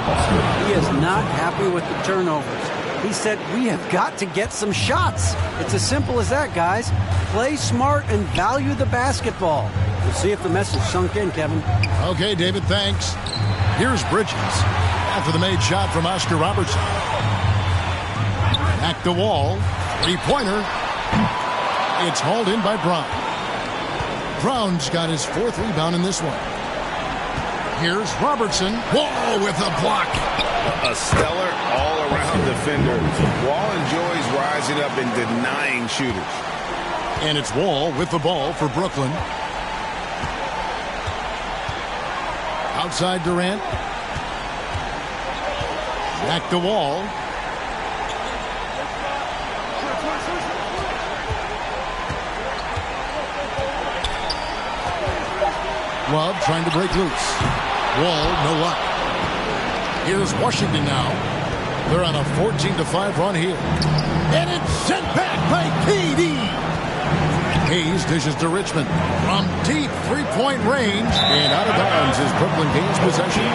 He is not happy with the turnovers. He said, we have got to get some shots. It's as simple as that, guys. Play smart and value the basketball. We'll see if the message sunk in, Kevin. Okay, David, thanks. Here's Bridges. After the made shot from Oscar Robertson. Back to Wall. Three-pointer. It's hauled in by Brown. Brown's got his 4th rebound in this one. Here's Robertson. Wall with a block. A stellar all-around defender. Wall enjoys rising up and denying shooters. And it's Wall with the ball for Brooklyn. Outside Durant. Back to Wall. Love trying to break loose. Wall, no luck. Here's Washington now. They're on a 14-5 run here. And it's sent back by KD. Hayes dishes to Richmond from deep three-point range. And out of bounds as Brooklyn gains possession.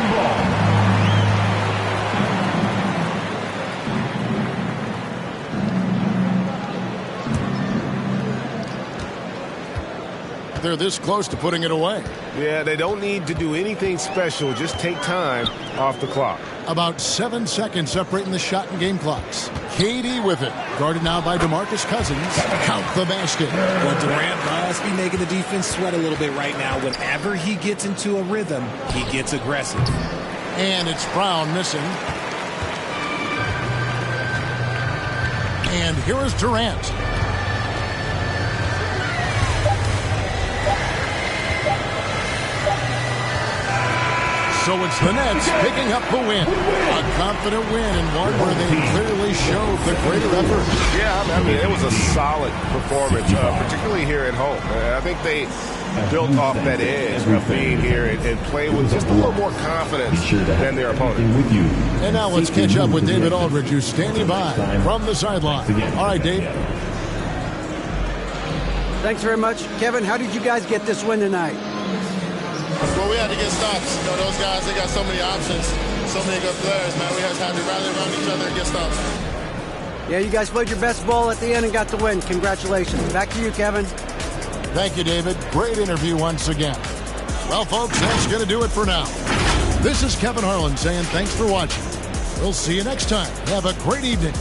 They're this close to putting it away. Yeah, they don't need to do anything special. Just take time off the clock. About 7 seconds separating the shot and game clocks. KD with it. Guarded now by DeMarcus Cousins. Count the basket. Well, Durant must be making the defense sweat a little bit right now. Whenever he gets into a rhythm, he gets aggressive. And it's Brown missing. And here is Durant. So it's the Nets picking up the win. A confident win and one where they clearly showed the greater effort. Yeah, I mean, it was a solid performance, particularly here at home. I think they built off that edge of being here and playing with just a little more confidence than their opponent. And now let's catch up with David Aldridge, who's standing by from the sideline. All right, Dave. Thanks very much. Kevin, how did you guys get this win tonight? Well, we had to get stops. You know, those guys, they got so many options, so many good players, man. We just had to rally around each other and get stops. Yeah, you guys played your best ball at the end and got the win. Congratulations. Back to you, Kevin. Thank you, David. Great interview once again. Well, folks, that's going to do it for now. This is Kevin Harlan saying thanks for watching. We'll see you next time. Have a great evening.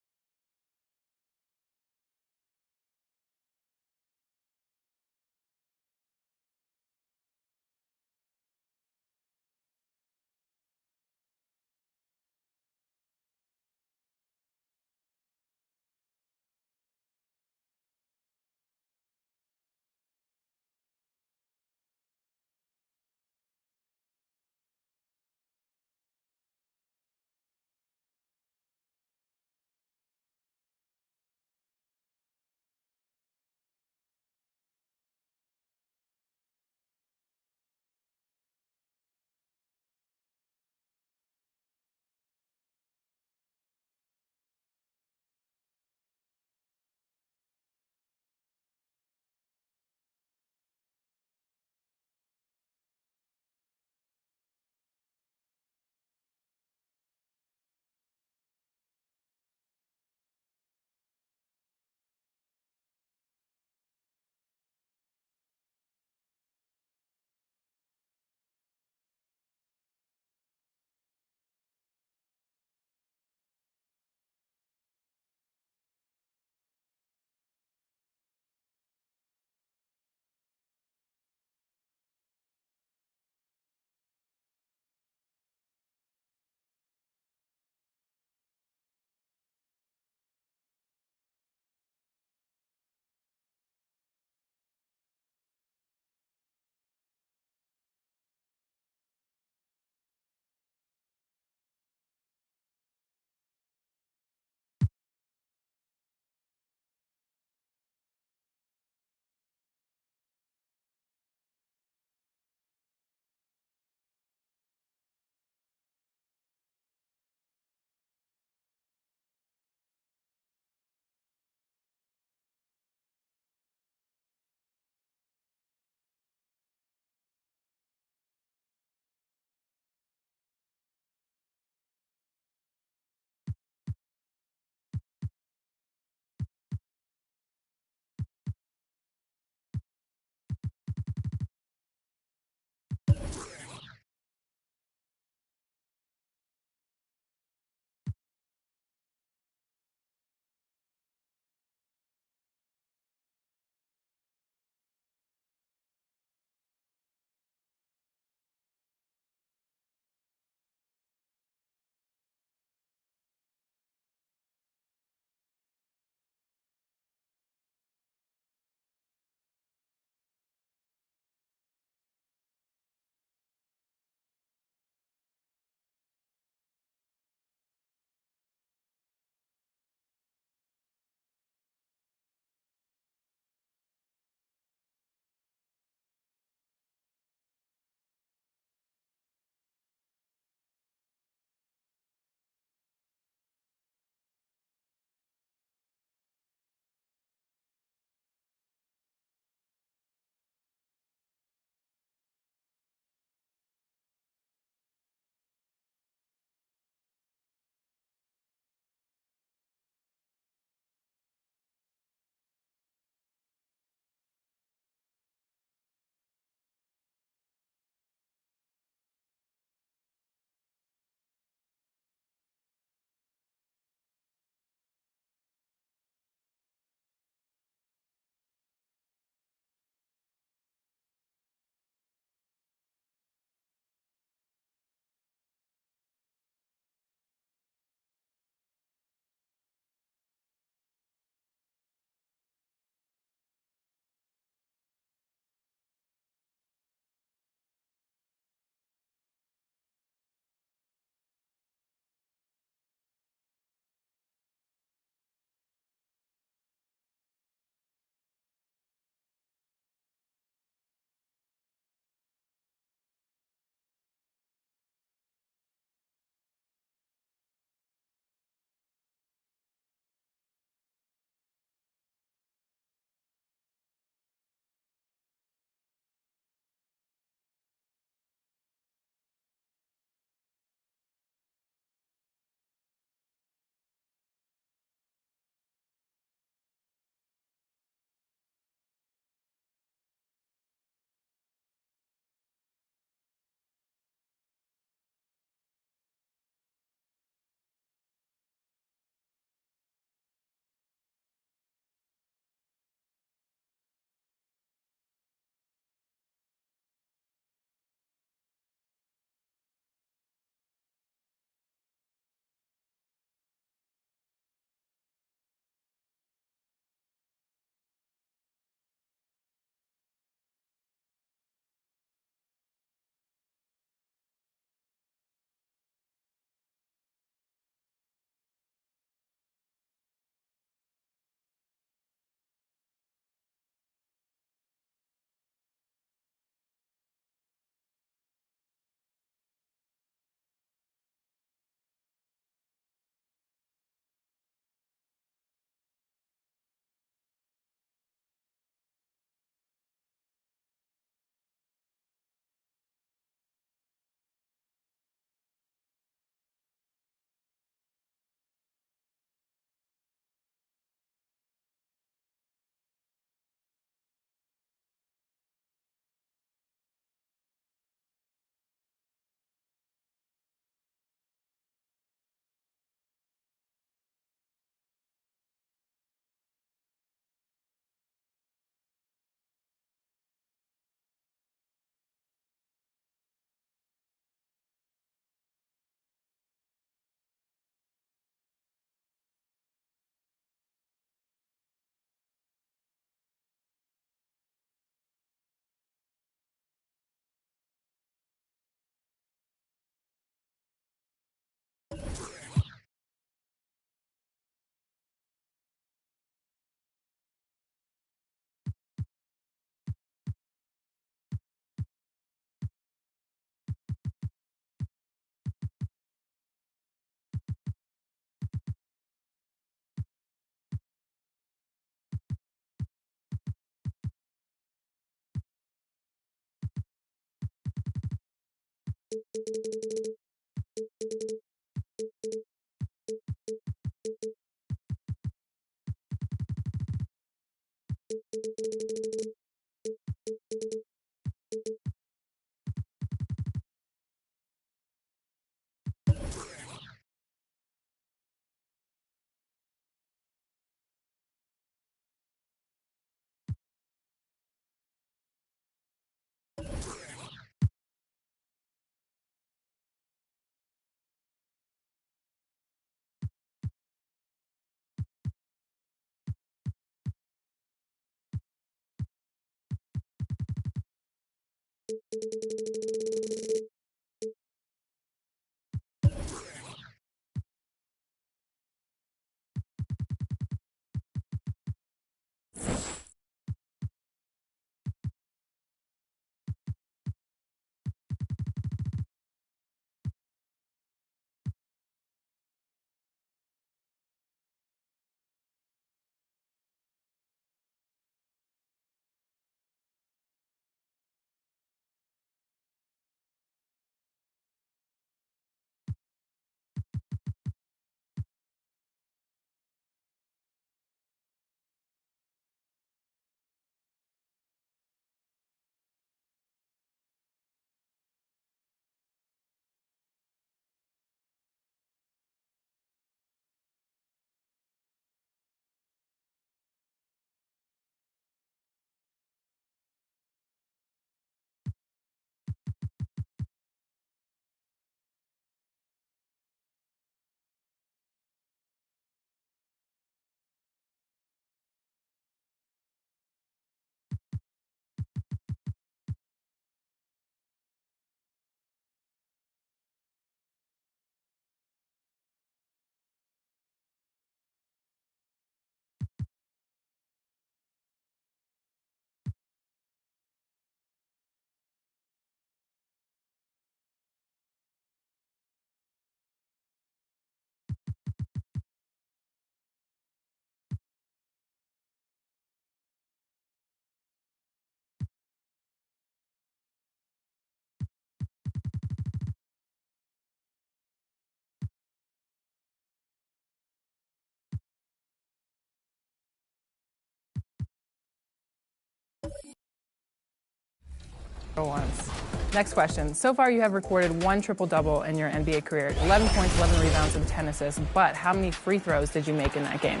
Once. Next question. So far, you have recorded 1 triple-double in your NBA career, 11 points, 11 rebounds, and 10 assists. But how many free throws did you make in that game?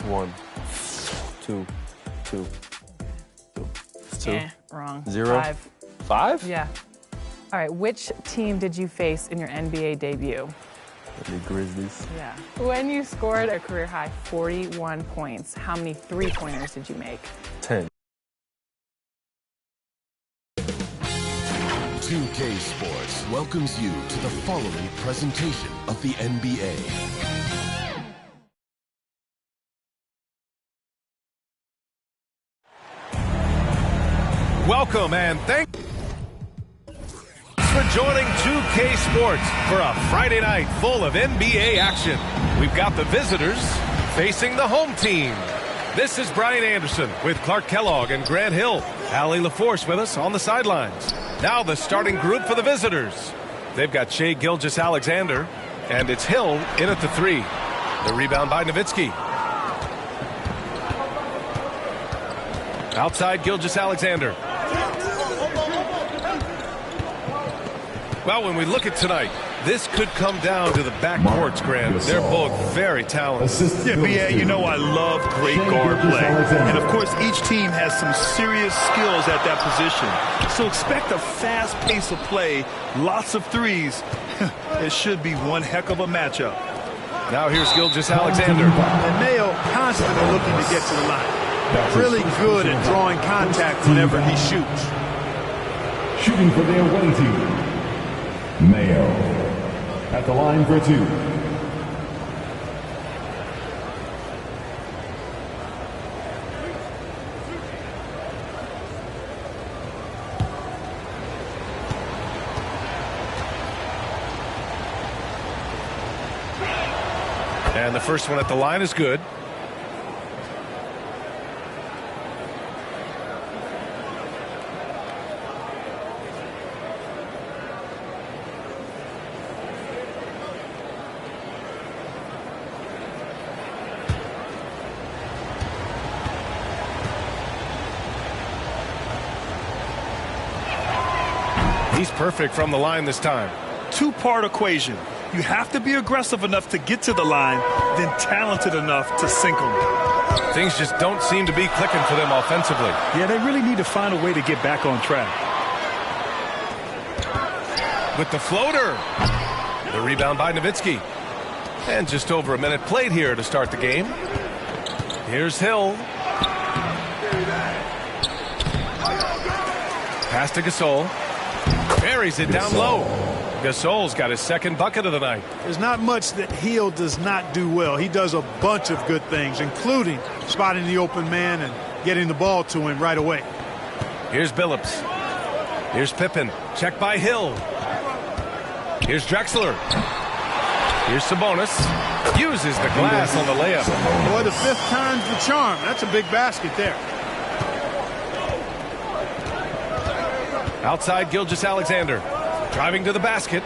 1, 2, 2, 2. Wrong. 0. 5. 5? Yeah. All right. Which team did you face in your NBA debut? The Grizzlies. Yeah. When you scored a career-high 41 points, how many three-pointers did you make? 10. 2K Sports welcomes you to the following presentation of the NBA. Welcome and thanks for joining 2K Sports for a Friday night full of NBA action. We've got the visitors facing the home team. This is Brian Anderson with Clark Kellogg and Grant Hill. Allie LaForce with us on the sidelines. Now the starting group for the visitors. They've got Shai Gilgeous-Alexander, and it's Hill in at the 3. The rebound by Nowitzki. Outside Gilgeous-Alexander. Well, when we look at tonight, this could come down to the backcourts, Grant. They're both very talented. Yeah, B.A., you know I love great guard play. And, of course, each team has some serious skills at that position. So expect a fast pace of play, lots of threes. It should be one heck of a matchup. Now here's Gilgeous-Alexander. And Mayo constantly looking to get to the line. Really good at drawing contact whenever he shoots. Shooting for the away team, Mayo at the line for 2. And the first one at the line is good. He's perfect from the line this time. Two-part equation. You have to be aggressive enough to get to the line, then talented enough to sink them. Things just don't seem to be clicking for them offensively. Yeah, they really need to find a way to get back on track. With the floater. The rebound by Nowitzki. And just over a minute played here to start the game. Here's Hill. Pass to Gasol. Buries it down low. Gasol's got his second bucket of the night. There's not much that Hill does not do well. He does a bunch of good things, including spotting the open man and getting the ball to him right away. Here's Billups. Here's Pippen. Check by Hill. Here's Drexler. Here's Sabonis. Uses the glass on the layup. Boy, the fifth time's the charm. That's a big basket there. Outside Gilgeous-Alexander. Driving to the basket.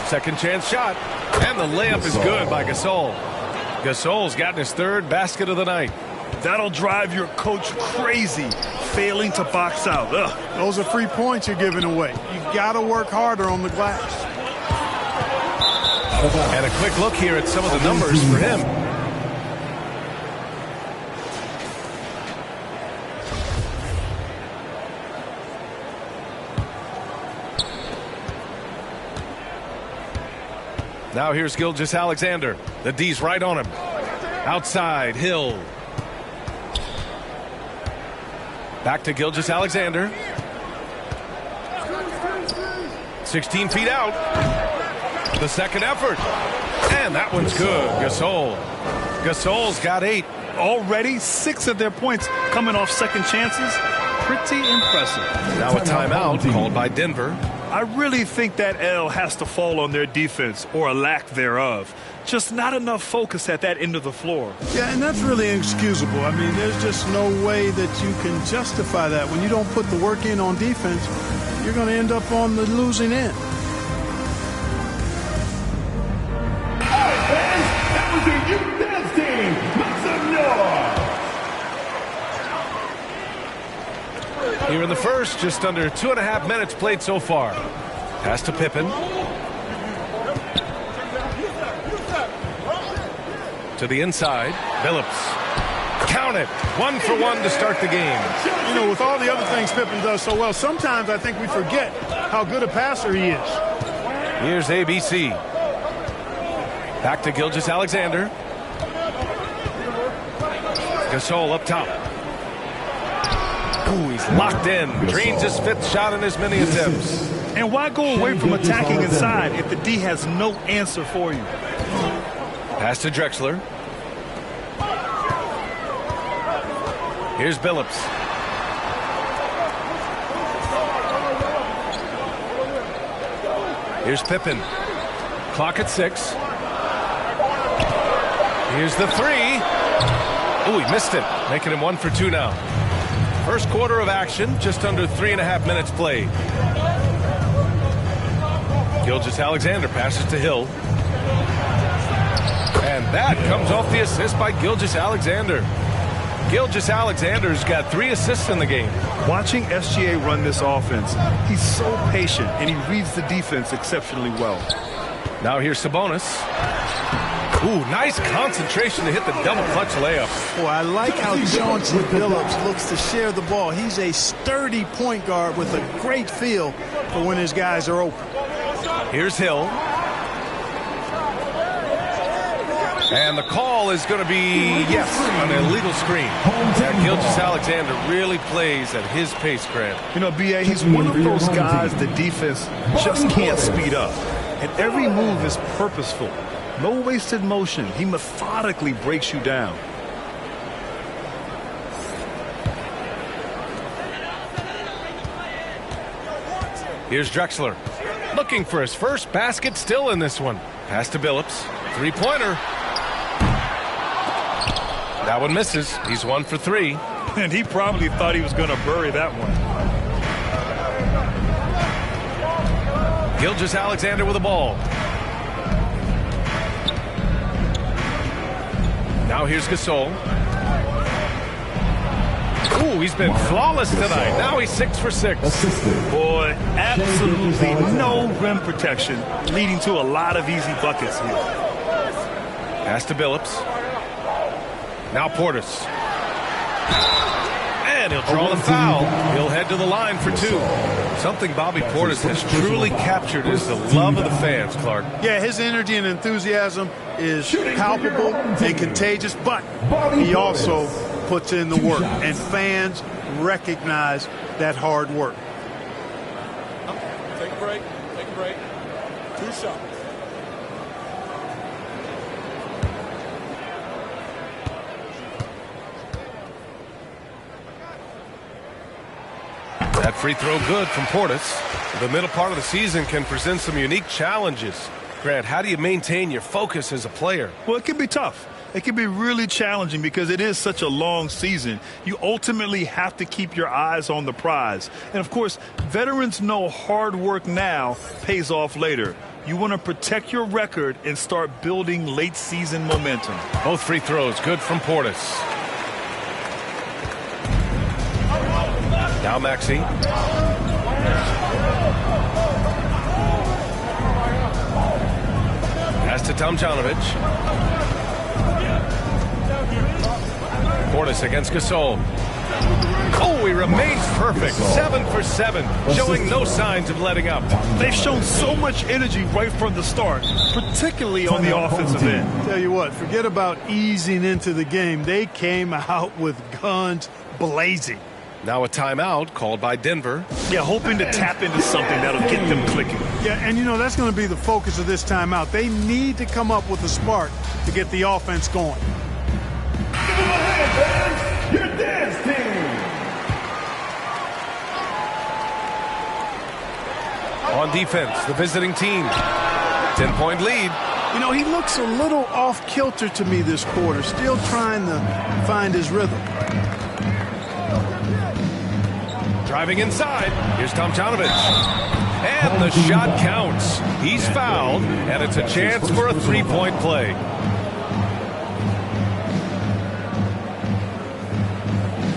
Second chance shot. And the layup is good by Gasol. Gasol's gotten his third basket of the night. That'll drive your coach crazy, failing to box out. Ugh. Those are free points you're giving away. You've got to work harder on the glass. And a quick look here at some of the numbers for him. Now here's Gilgeous-Alexander. The D's right on him. Outside, Hill. Back to Gilgeous-Alexander. 16 feet out. The second effort. And that one's good. Gasol. Gasol's got 8. Already 6 of their points coming off second chances. Pretty impressive. Now a timeout called by Denver. I really think that L has to fall on their defense, or a lack thereof. Just not enough focus at that end of the floor. Yeah, and that's really inexcusable. I mean, there's just no way that you can justify that. When you don't put the work in on defense, you're going to end up on the losing end. That was the youth dance team. Make some noise. Here in the first, just under 2.5 minutes played so far. Pass to Pippen. To the inside. Billups. Count it. 1 for 1 to start the game. You know, with all the other things Pippen does so well, sometimes I think we forget how good a passer he is. Here's ABC. Back to Gilgeous-Alexander. Gasol up top. Ooh, he's locked in. Drains his 5th shot in as many attempts. And why go away from attacking inside if the D has no answer for you? Pass to Drexler. Here's Billups. Here's Pippen. Clock at 6. Here's the 3. Ooh, he missed it. Making him 1 for 2 now. First quarter of action, just under 3.5 minutes played. Gilgeous-Alexander passes to Hill. And that comes off the assist by Gilgeous-Alexander. Gilgeous-Alexander's got 3 assists in the game. Watching SGA run this offense, he's so patient, and he reads the defense exceptionally well. Now here's Sabonis. Ooh, nice concentration to hit the double clutch layup. Boy, I like how Chauncey Billups looks to share the ball. He's a sturdy point guard with a great feel for when his guys are open. Here's Hill. And the call is going to be, yes, an illegal screen. Gilgeous-Alexander really plays at his pace, Grant. You know, B.A., he's one of those guys the defense just can't speed up. And every move is purposeful. No wasted motion. He methodically breaks you down. Here's Drexler. Looking for his first basket still in this one. Pass to Billups. 3-pointer. That one misses. He's 1 for 3. And he probably thought he was going to bury that one. Gilgeous-Alexander with the ball. Now here's Gasol. Ooh, he's been flawless tonight. Now he's 6 for 6. Boy, absolutely no rim protection, leading to a lot of easy buckets here. Pass to Billups. Now Portis. And he'll draw the foul. He'll head to the line for 2. Something Bobby Portis has truly captured is the love of the fans, Clark. Yeah, his energy and enthusiasm is palpable and contagious, but he also puts in the work, and fans recognize that hard work. Take a break. Take a break. 2 shots. That free throw good from Portis. The middle part of the season can present some unique challenges. Grant, how do you maintain your focus as a player? Well, it can be tough. It can be really challenging because it is such a long season. You ultimately have to keep your eyes on the prize. And, of course, veterans know hard work now pays off later. You want to protect your record and start building late-season momentum. Both free throws good from Portis. Now Maxey. Pass to Tomjanovich. Portis against Gasol. Oh, he remains perfect. 7 for 7, showing no signs of letting up. They've shown so much energy right from the start, particularly on the offensive end. Tell you what, forget about easing into the game. They came out with guns blazing. Now a timeout called by Denver. Yeah, hoping to tap into something that'll get them clicking. Yeah, and you know, that's going to be the focus of this timeout. They need to come up with a spark to get the offense going. Give them a hand, fans. Your dance team. On defense, the visiting team. 10-point lead. You know, he looks a little off kilter to me this quarter, still trying to find his rhythm. Driving inside. Here's Tomjanovich. And the shot counts. He's fouled, and it's a chance for a three-point play.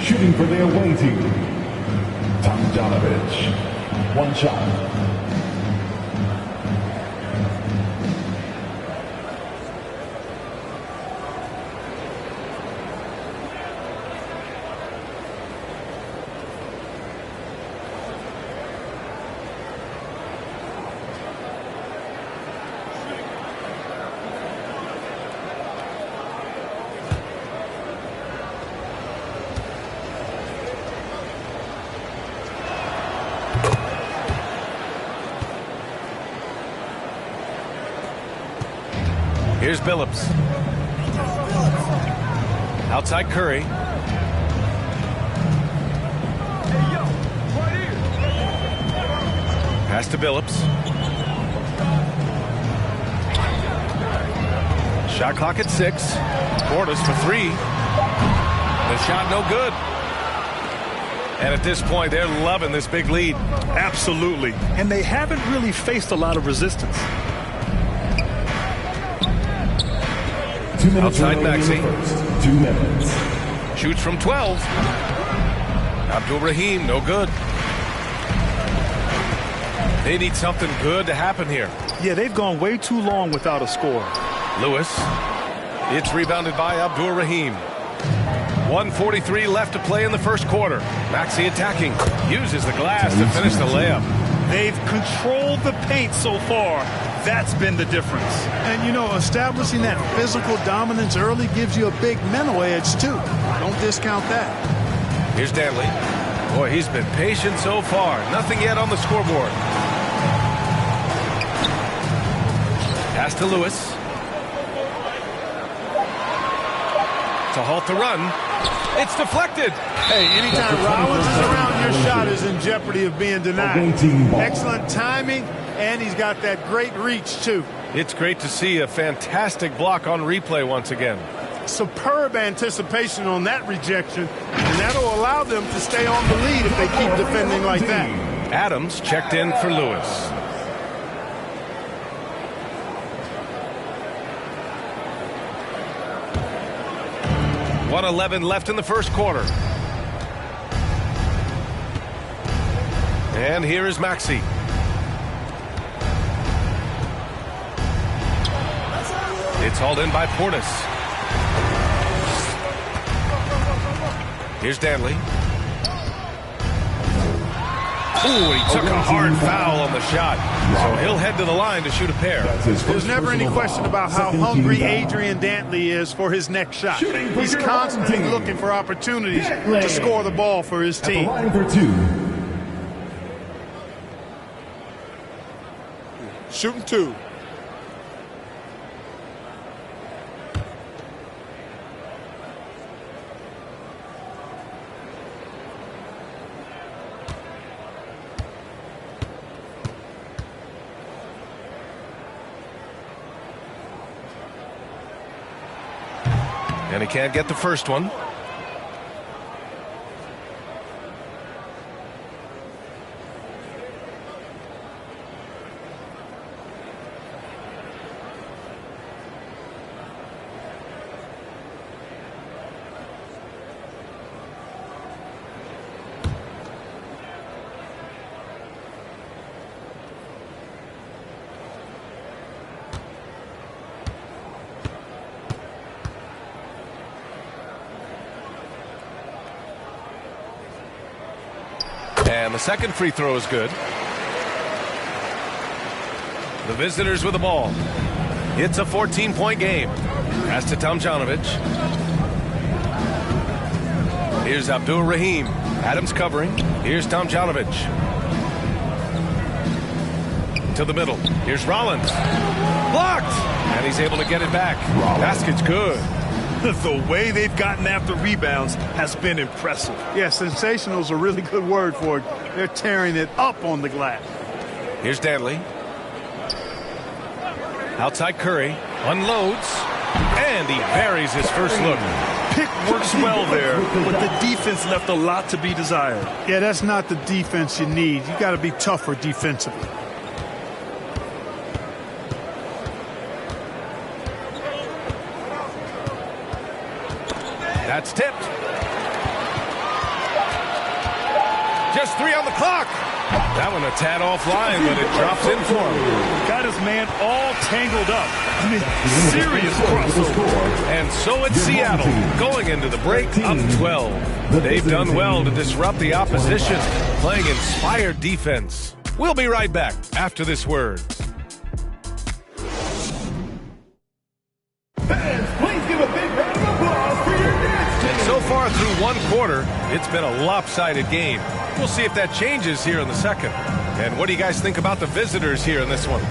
Shooting for the away team, Tomjanovich. 1 shot. Here's Billups. Outside Curry. Pass to Billups. Shot clock at 6. Portis for 3. The shot no good. And at this point, they're loving this big lead. Absolutely. And they haven't really faced a lot of resistance. Outside Maxey. 2 minutes. Shoots from 12. Abdul-Rahim, no good. They need something good to happen here. Yeah, they've gone way too long without a score. Lewis. It's rebounded by Abdul-Rahim. 1:43 left to play in the first quarter. Maxey attacking. Uses the glass to finish the layup. They've controlled the paint so far. That's been the difference. And, you know, establishing that physical dominance early gives you a big mental edge, too. Don't discount that. Here's Danley. Boy, he's been patient so far. Nothing yet on the scoreboard. Pass to Lewis. To halt the run. It's deflected. Hey, anytime Rollins is around, your shot is in jeopardy of being denied. Excellent timing, and he's got that great reach, too. It's great to see a fantastic block on replay once again. Superb anticipation on that rejection, and that'll allow them to stay on the lead if they keep defending like that. Adams checked in for Lewis. .111 left in the first quarter. And here is Maxey. It's hauled in by Portis. Here's Danley. Ooh, he took a hard foul on the shot. So he'll head to the line to shoot a pair. There's never any question about how hungry Adrian Dantley is for his next shot. He's constantly looking for opportunities to score the ball for his team. Shooting 2. And he can't get the first one. And the second free throw is good. The visitors with the ball. It's a 14-point game. Pass to Tomljanovic. Here's Abdul Rahim. Adams covering. Here's Tomljanovic. To the middle. Here's Rollins. Blocked! And he's able to get it back. Basket's good. The way they've gotten after rebounds has been impressive. Yeah, sensational is a really good word for it. They're tearing it up on the glass. Here's Danley. Outside Curry. Unloads. And he buries his first look. Pick works well there, but the defense left a lot to be desired. Yeah, that's not the defense you need. You got to be tougher defensively. That's tipped. Just 3 on the clock. That one a tad offline, but it drops in for him. Got his man all tangled up. I mean, serious crossover. And so it's Seattle going into the break up 12. They've done well to disrupt the opposition, playing inspired defense. We'll be right back after this word. So far through one quarter, it's been a lopsided game. We'll see if that changes here in the second. And what do you guys think about the visitors here in this one?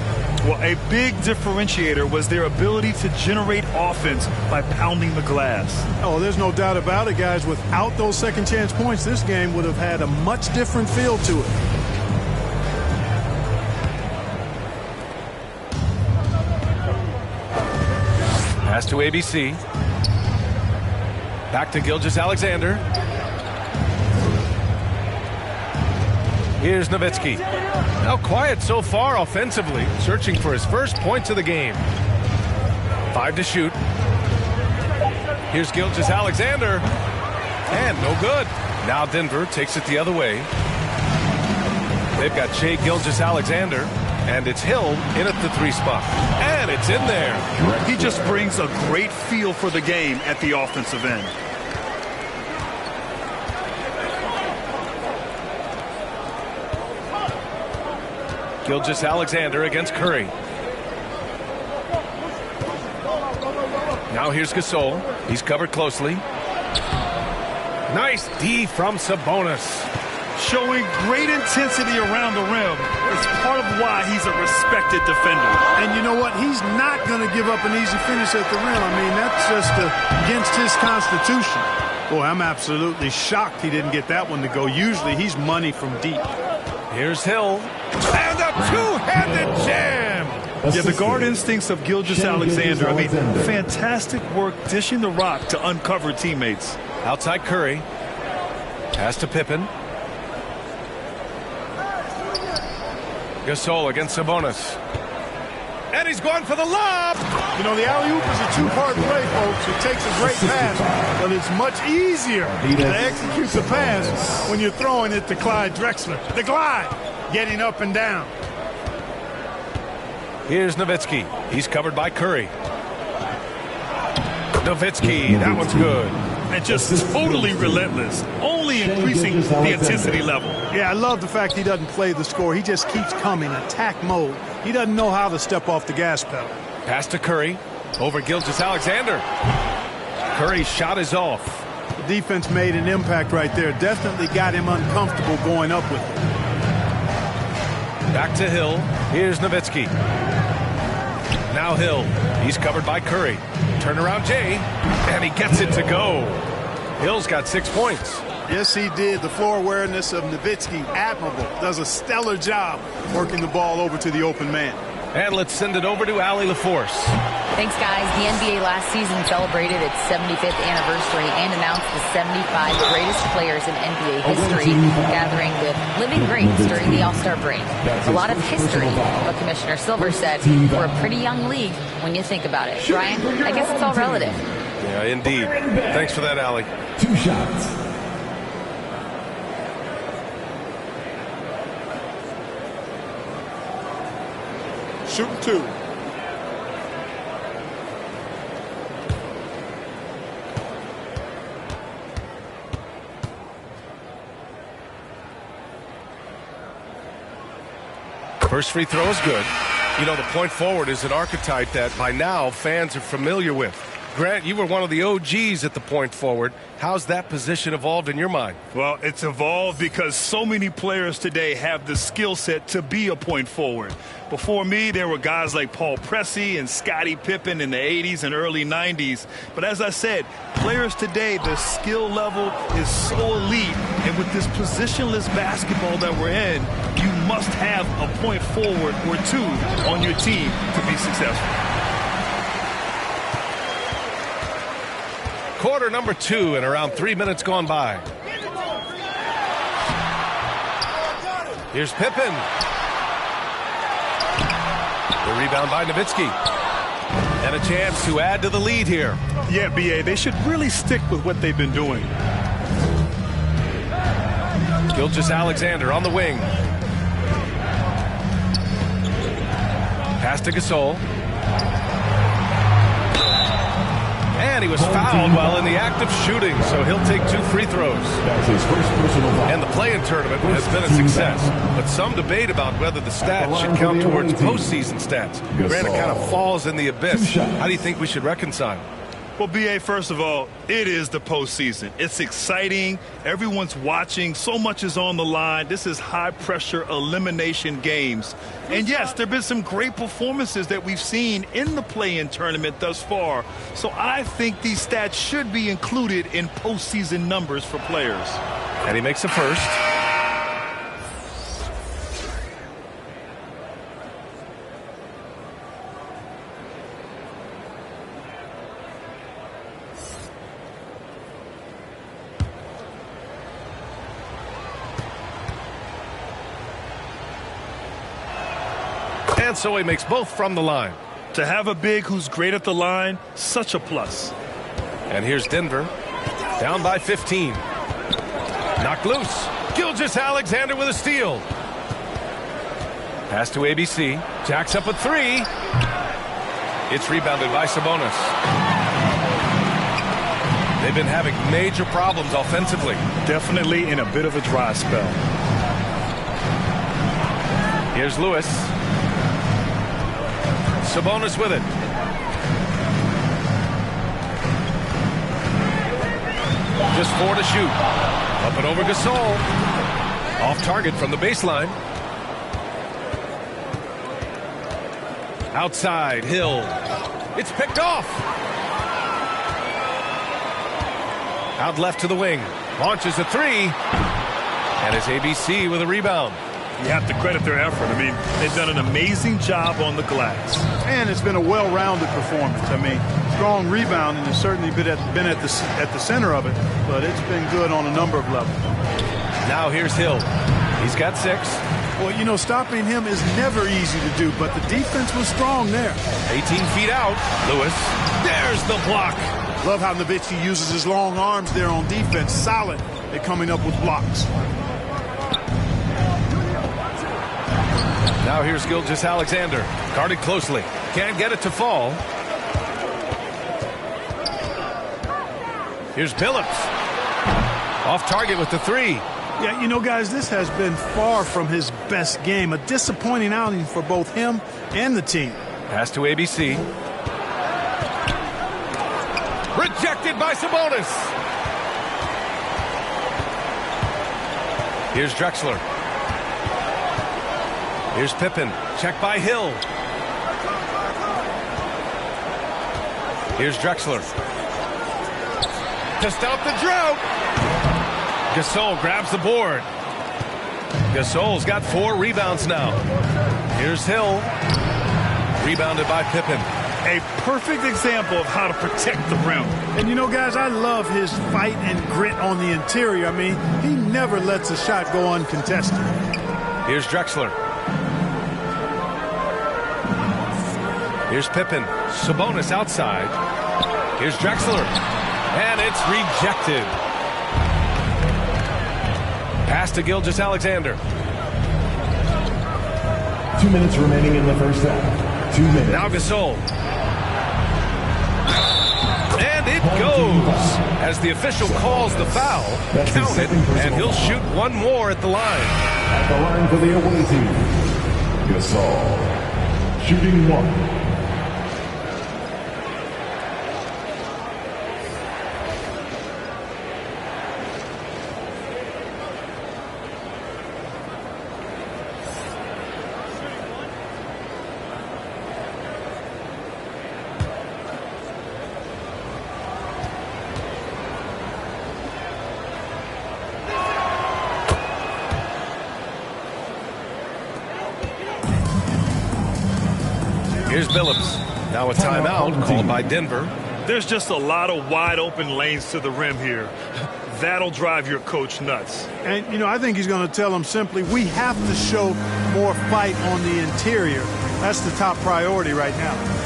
Well, a big differentiator was their ability to generate offense by pounding the glass. Oh, there's no doubt about it, guys. Without those second chance points, this game would have had a much different feel to it. Pass to ABC. Back to Gilgeous-Alexander. Here's Nowitzki. Now quiet so far offensively, searching for his first points of the game. 5 to shoot. Here's Gilgeous-Alexander. And no good. Now Denver takes it the other way. They've got Shai Gilgeous-Alexander. And it's Hill in at the 3 spot. And it's in there. He just brings a great feel for the game at the offensive end. Gilgeous-Alexander against Curry. Now here's Gasol. He's covered closely. Nice D from Sabonis. Showing great intensity around the rim. It's part of why he's a respected defender. And you know what? He's not going to give up an easy finish at the rim. I mean, that's just against his constitution. Boy, I'm absolutely shocked he didn't get that one to go. Usually he's money from deep. Here's Hill. And a two-handed jam. Yeah, the guard instincts of Gilgeous-Alexander. I mean, fantastic work dishing the rock to uncover teammates. Outside Curry. Pass to Pippen. Gasol against Sabonis. And he's going for the lob. You know, the alley-oop is a two-part play, folks. It takes a great pass, but it's much easier to execute the pass when you're throwing it to Clyde Drexler. The glide, getting up and down. Here's Nowitzki. He's covered by Curry. Nowitzki, that one's good. And just totally relentless, only increasing the intensity level. Yeah, I love the fact he doesn't play the score. He just keeps coming, attack mode. He doesn't know how to step off the gas pedal. Pass to Curry. Over Gilgeous-Alexander. Curry's shot is off. The defense made an impact right there. Definitely got him uncomfortable going up with it. Back to Hill. Here's Nowitzki. Now Hill. He's covered by Curry. Turnaround Jay. And he gets it to go. Hill's got 6 points. Yes, he did. The floor awareness of Nowitzki, admirable. Does a stellar job working the ball over to the open man. And let's send it over to Allie LaForce. Thanks, guys. The NBA last season celebrated its 75th anniversary and announced the 75 greatest players in NBA history, gathering with living greats during the All-Star break. A lot of history, but Commissioner Silver said we're a pretty young league when you think about it. Brian, I guess it's all relative. Yeah, indeed. Thanks for that, Allie. 2 shots. Shooting 2. First free throw is good. You know, the point forward is an archetype that by now fans are familiar with. Grant, you were one of the OGs at the point forward. How's that position evolved in your mind? Well, it's evolved because so many players today have the skill set to be a point forward. Before me, there were guys like Paul Pressey and Scottie Pippen in the 80s and early 90s. But as I said, players today, the skill level is so elite. And with this positionless basketball that we're in, you must have a point forward or two on your team to be successful. Quarter number 2 and around 3 minutes gone by. Here's Pippen. The rebound by Nowitzki. And a chance to add to the lead here. Yeah, B.A., they should really stick with what they've been doing. Gilgeous-Alexander on the wing. Pass to Gasol. And he was fouled while in the act of shooting, so he'll take 2 free throws. That's his first personal foul. And the play-in tournament has been a success, but some debate about whether the stats should count towards postseason stats. Granted, kind of falls in the abyss. How do you think we should reconcile? Well, B.A., first of all, it is the postseason. It's exciting. Everyone's watching. So much is on the line. This is high-pressure elimination games. And, yes, there have been some great performances that we've seen in the play-in tournament thus far. So I think these stats should be included in postseason numbers for players. And he makes the first. And so he makes both from the line. To have a big who's great at the line, such a plus. And here's Denver, down by 15. Knocked loose. Gilgeous-Alexander with a steal. Pass to ABC. Jacks up a 3. It's rebounded by Sabonis. They've been having major problems offensively. Definitely in a bit of a dry spell. Here's Lewis. Sabonis with it. Just 4 to shoot. Up and over Gasol. Off target from the baseline. Outside, Hill. It's picked off. Out left to the wing. Launches a 3. And it's ABC with a rebound. You have to credit their effort. I mean, they've done an amazing job on the glass. And it's been a well-rounded performance. I mean, strong rebounding has certainly been at the center of it, but it's been good on a number of levels. Now here's Hill. He's got 6. Well, you know, stopping him is never easy to do, but the defense was strong there. 18 feet out. Lewis. There's the block. Love how Nowitzki uses his long arms there on defense. Solid at coming up with blocks. Now here's Gilgeous-Alexander. Guarded closely. Can't get it to fall. Here's Billups. Off target with the three. Yeah, you know, guys, this has been far from his best game. A disappointing outing for both him and the team. Pass to ABC. Rejected by Sabonis. Here's Drexler. Here's Pippen. Check by Hill. Here's Drexler. To stop the drought. Gasol grabs the board. Gasol's got 4 rebounds now. Here's Hill. Rebounded by Pippen. A perfect example of how to protect the rim. And you know, guys, I love his fight and grit on the interior. I mean, he never lets a shot go uncontested. Here's Drexler. Here's Pippen. Sabonis outside. Here's Drexler. And it's rejected. Pass to Gilgeous-Alexander. 2 minutes remaining in the first half. 2 minutes. Now Gasol. And it goes. As the official calls the foul, count it, and he'll shoot one more at the line. At the line for the away team, Gasol. Shooting 1. Here's Billups. Now a timeout called by Denver. There's just a lot of wide open lanes to the rim here. That'll drive your coach nuts. And, you know, I think he's going to tell them simply, we have to show more fight on the interior. That's the top priority right now.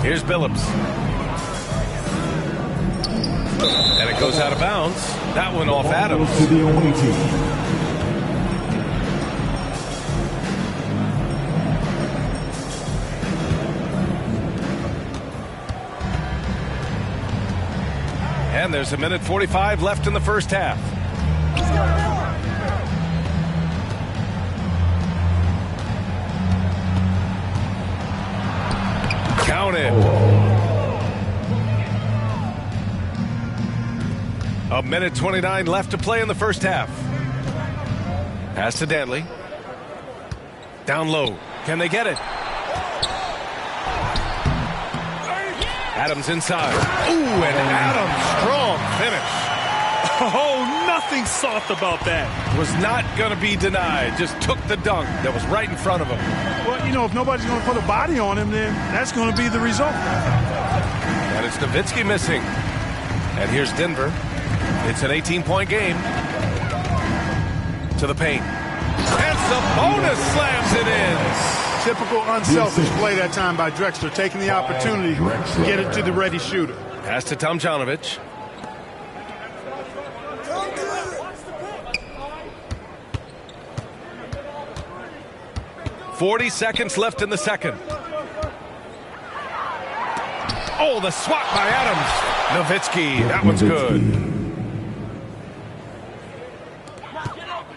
Here's Billups. And it goes out of bounds. That one off Adams. To the away team. And there's 1:45 left in the first half. Counted. 1:29 left to play in the first half. Pass to Dantley. Down low. Can they get it? Adams inside. Ooh, and Adams, strong finish. Oh, nothing soft about that. Was not going to be denied. Just took the dunk that was right in front of him. Well, you know, if nobody's going to put a body on him, then that's going to be the result. And it's Nowitzki missing. And here's Denver. It's an 18-point game. To the paint. And Sabonis slams it in. Typical unselfish play that time by Drexler, taking the opportunity to get it to the ready shooter. Pass to Tomjanovich. .40 seconds left in the second. Oh, the swat by Adams. Nowitzki, that one's good.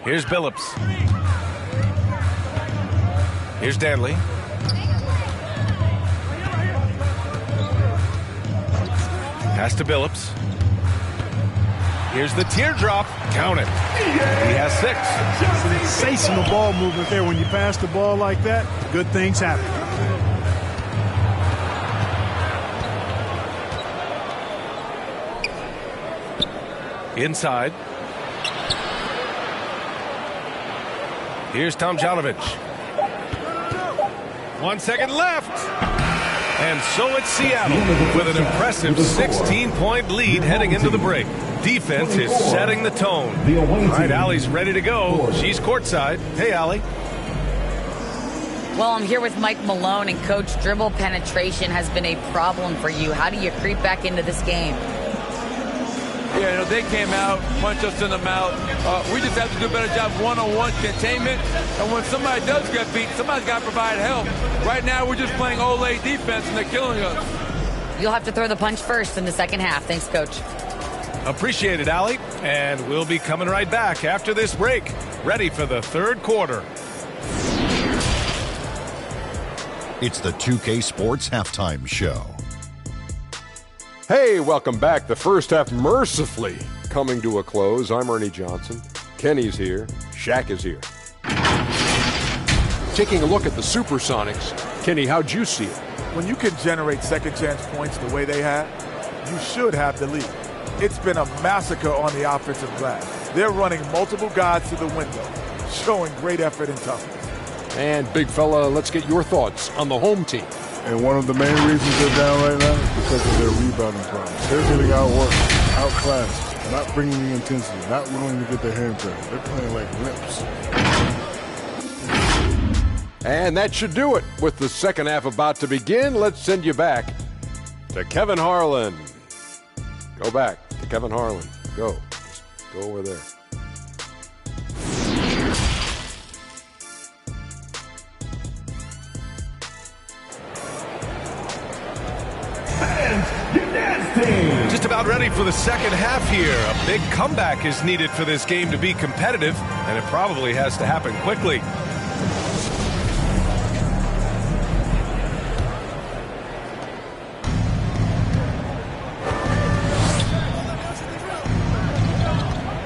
Here's Billups. Here's Danley. Pass to Billups. Here's the teardrop. Count it. He has 6. Sensational ball movement there. When you pass the ball like that, good things happen. Inside. Here's Tomjanovich. 1 second left. And so it's Seattle with an impressive 16-point lead heading into the break. Defense is setting the tone. All right, Allie's ready to go. She's courtside. Hey, Allie. Well, I'm here with Mike Malone, and Coach, dribble penetration has been a problem for you. How do you creep back into this game? Yeah, you know, they came out, punched us in the mouth. We just have to do a better job one-on-one containment. And when somebody does get beat, somebody's got to provide help. Right now, we're just playing Olay defense, and they're killing us. You'll have to throw the punch first in the second half. Thanks, Coach. Appreciate it, Allie. And we'll be coming right back after this break. Ready for the third quarter. It's the 2K Sports Halftime Show. Hey, welcome back. The first half mercifully coming to a close. I'm Ernie Johnson. Kenny's here. Shaq is here. Taking a look at the Supersonics. Kenny, how'd you see it? When you can generate second chance points the way they have, you should have the lead. It's been a massacre on the offensive glass. They're running multiple guys to the window, showing great effort and toughness. And big fella, let's get your thoughts on the home team. And one of the main reasons they're down right now is because of their rebounding problems. They're getting outworked, outclassed, not bringing the intensity, not willing to get their hands dirty. They're playing like wimps. And that should do it. With the second half about to begin, let's send you back to Kevin Harlan. Go back to Kevin Harlan. Go. Just go over there. Just about ready for the second half here. A big comeback is needed for this game to be competitive, and it probably has to happen quickly.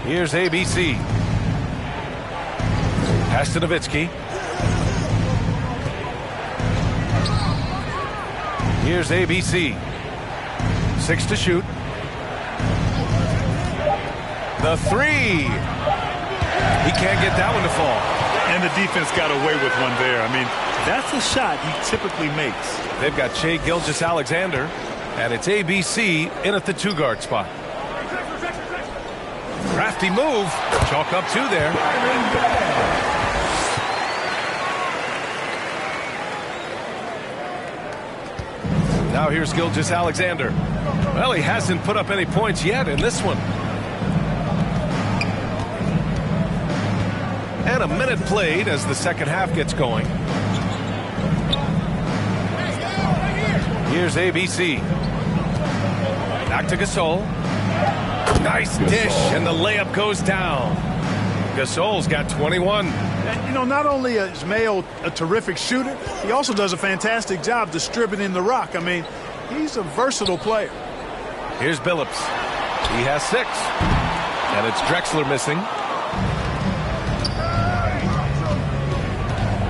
Here's ABC. Pass to Nowitzki. Here's ABC. 6 to shoot. The 3. He can't get that one to fall. And the defense got away with one there. I mean, that's a shot he typically makes. They've got Shai Gilgeous-Alexander, and it's ABC in at the 2-guard spot. Crafty move. Chalk up 2 there. Now here's Gilgeous-Alexander. Well, he hasn't put up any points yet in this one. And a minute played as the second half gets going. Here's ABC. Back to Gasol. Nice dish, and the layup goes down. Gasol's got 21. And, you know, not only is Mayo a terrific shooter, he also does a fantastic job distributing the rock. I mean, he's a versatile player. Here's Billups. He has 6. And it's Drexler missing.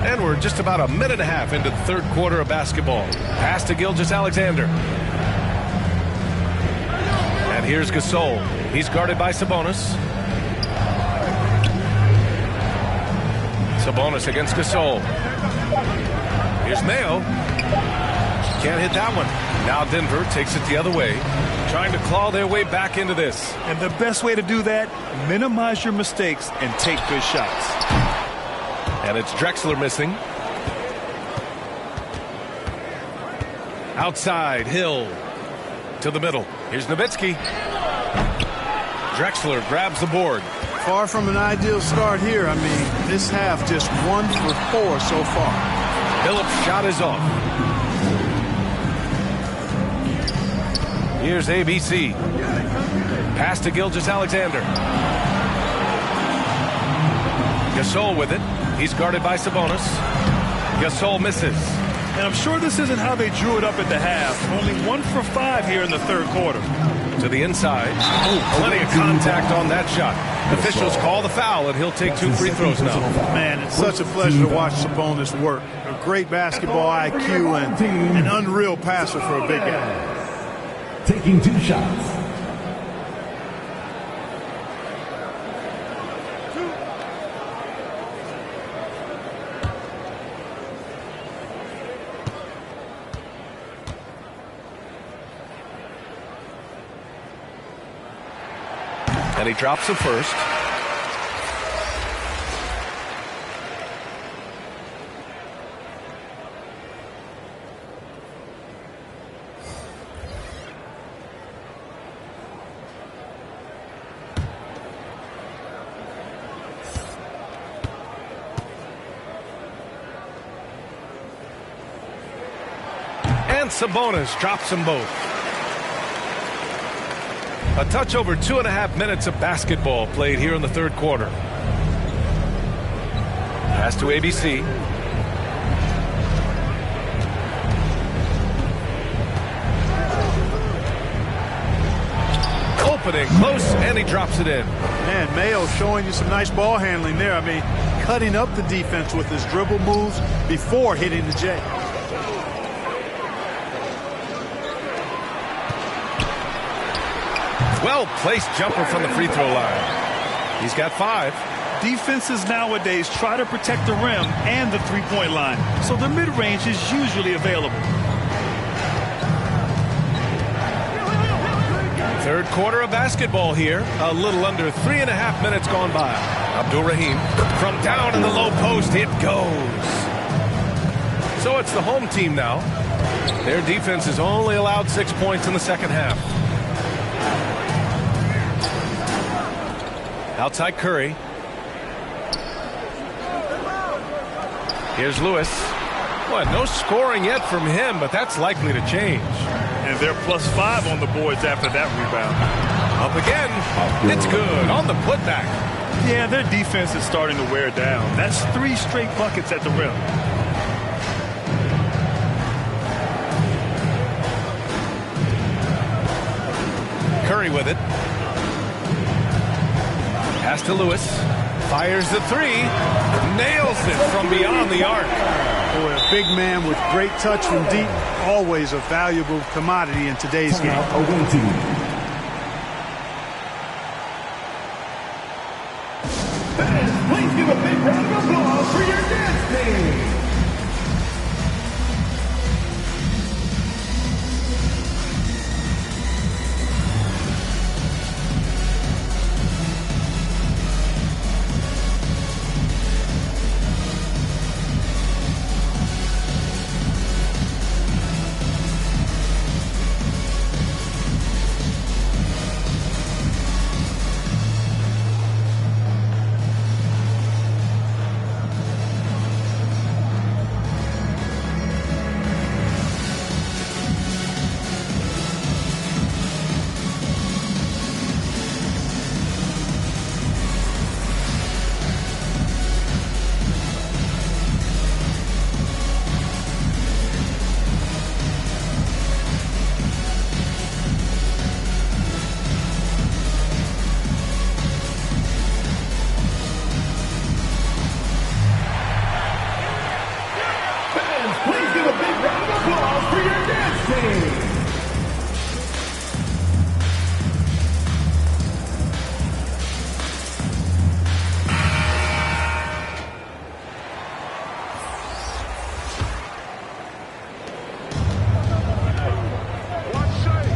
And we're just about a minute and a half into the third quarter of basketball. Pass to Gilgeous-Alexander. And here's Gasol. He's guarded by Sabonis. Sabonis against Gasol. Here's Mayo. Can't hit that one. Now Denver takes it the other way, trying to claw their way back into this. And the best way to do that, minimize your mistakes and take good shots. And it's Drexler missing. Outside, Hill to the middle. Here's Nowitzki. Drexler grabs the board. Far from an ideal start here. I mean, this half just 1 for 4 so far. Phillips' shot is off. Here's ABC. Pass to Gilgeous-Alexander. Gasol with it. He's guarded by Sabonis. Gasol misses. And I'm sure this isn't how they drew it up at the half. Only 1 for 5 here in the third quarter. To the inside. Plenty of contact on that shot. Officials call the foul, and he'll take 2 free throws now. Man, it's such a pleasure to watch Sabonis work. A great basketball IQ and an unreal passer for a big guy. Taking 2 shots. And he drops the first. And Sabonis drops them both. A touch over 2.5 minutes of basketball played here in the third quarter. Pass to ABC. Opening, close, and he drops it in. Man, Mayo showing you some nice ball handling there. I mean, cutting up the defense with his dribble moves before hitting the J. Well-placed jumper from the free throw line. He's got 5. Defenses nowadays try to protect the rim and the three-point line, so the mid-range is usually available. Third quarter of basketball here. A little under 3.5 minutes gone by. Abdul-Rahim from down in the low post. It goes. So it's the home team now. Their defense has only allowed 6 points in the second half. Outside Curry. Here's Lewis. Well, no scoring yet from him, but that's likely to change. And they're +5 on the boards after that rebound. Up again. It's good on the putback. Yeah, their defense is starting to wear down. That's 3 straight buckets at the rim. Curry with it. Pass to Lewis. Fires the 3. Nails it from beyond the arc. Boy, a big man with great touch from deep. Always a valuable commodity in today's game. Fans, please give a big round of applause for your dance team.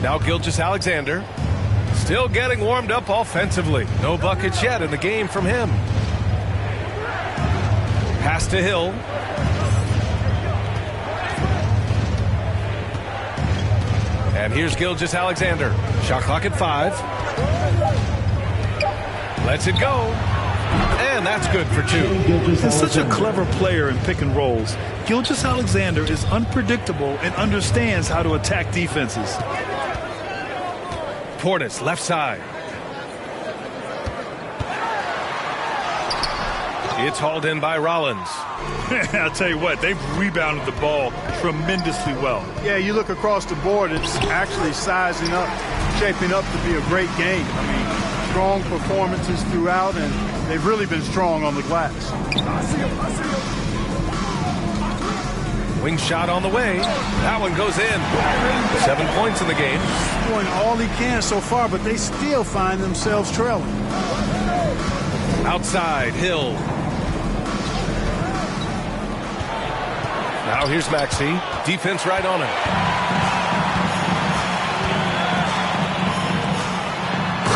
Now Gilgeous-Alexander. Still getting warmed up offensively. No buckets yet in the game from him. Pass to Hill. And here's Gilgeous-Alexander. Shot clock at 5. Lets it go. And that's good for 2. He's such a clever player in pick and rolls. Gilgeous-Alexander is unpredictable and understands how to attack defenses. Portis, left side. It's hauled in by Rollins. I'll tell you what, they've rebounded the ball tremendously well. Yeah, you look across the board, it's actually sizing up, shaping up to be a great game. I mean, strong performances throughout, and they've really been strong on the glass. Wing shot on the way. That one goes in. 7 points in the game. Scoring all he can so far, but they still find themselves trailing. Outside, Hill. Now here's Maxey. Defense right on him.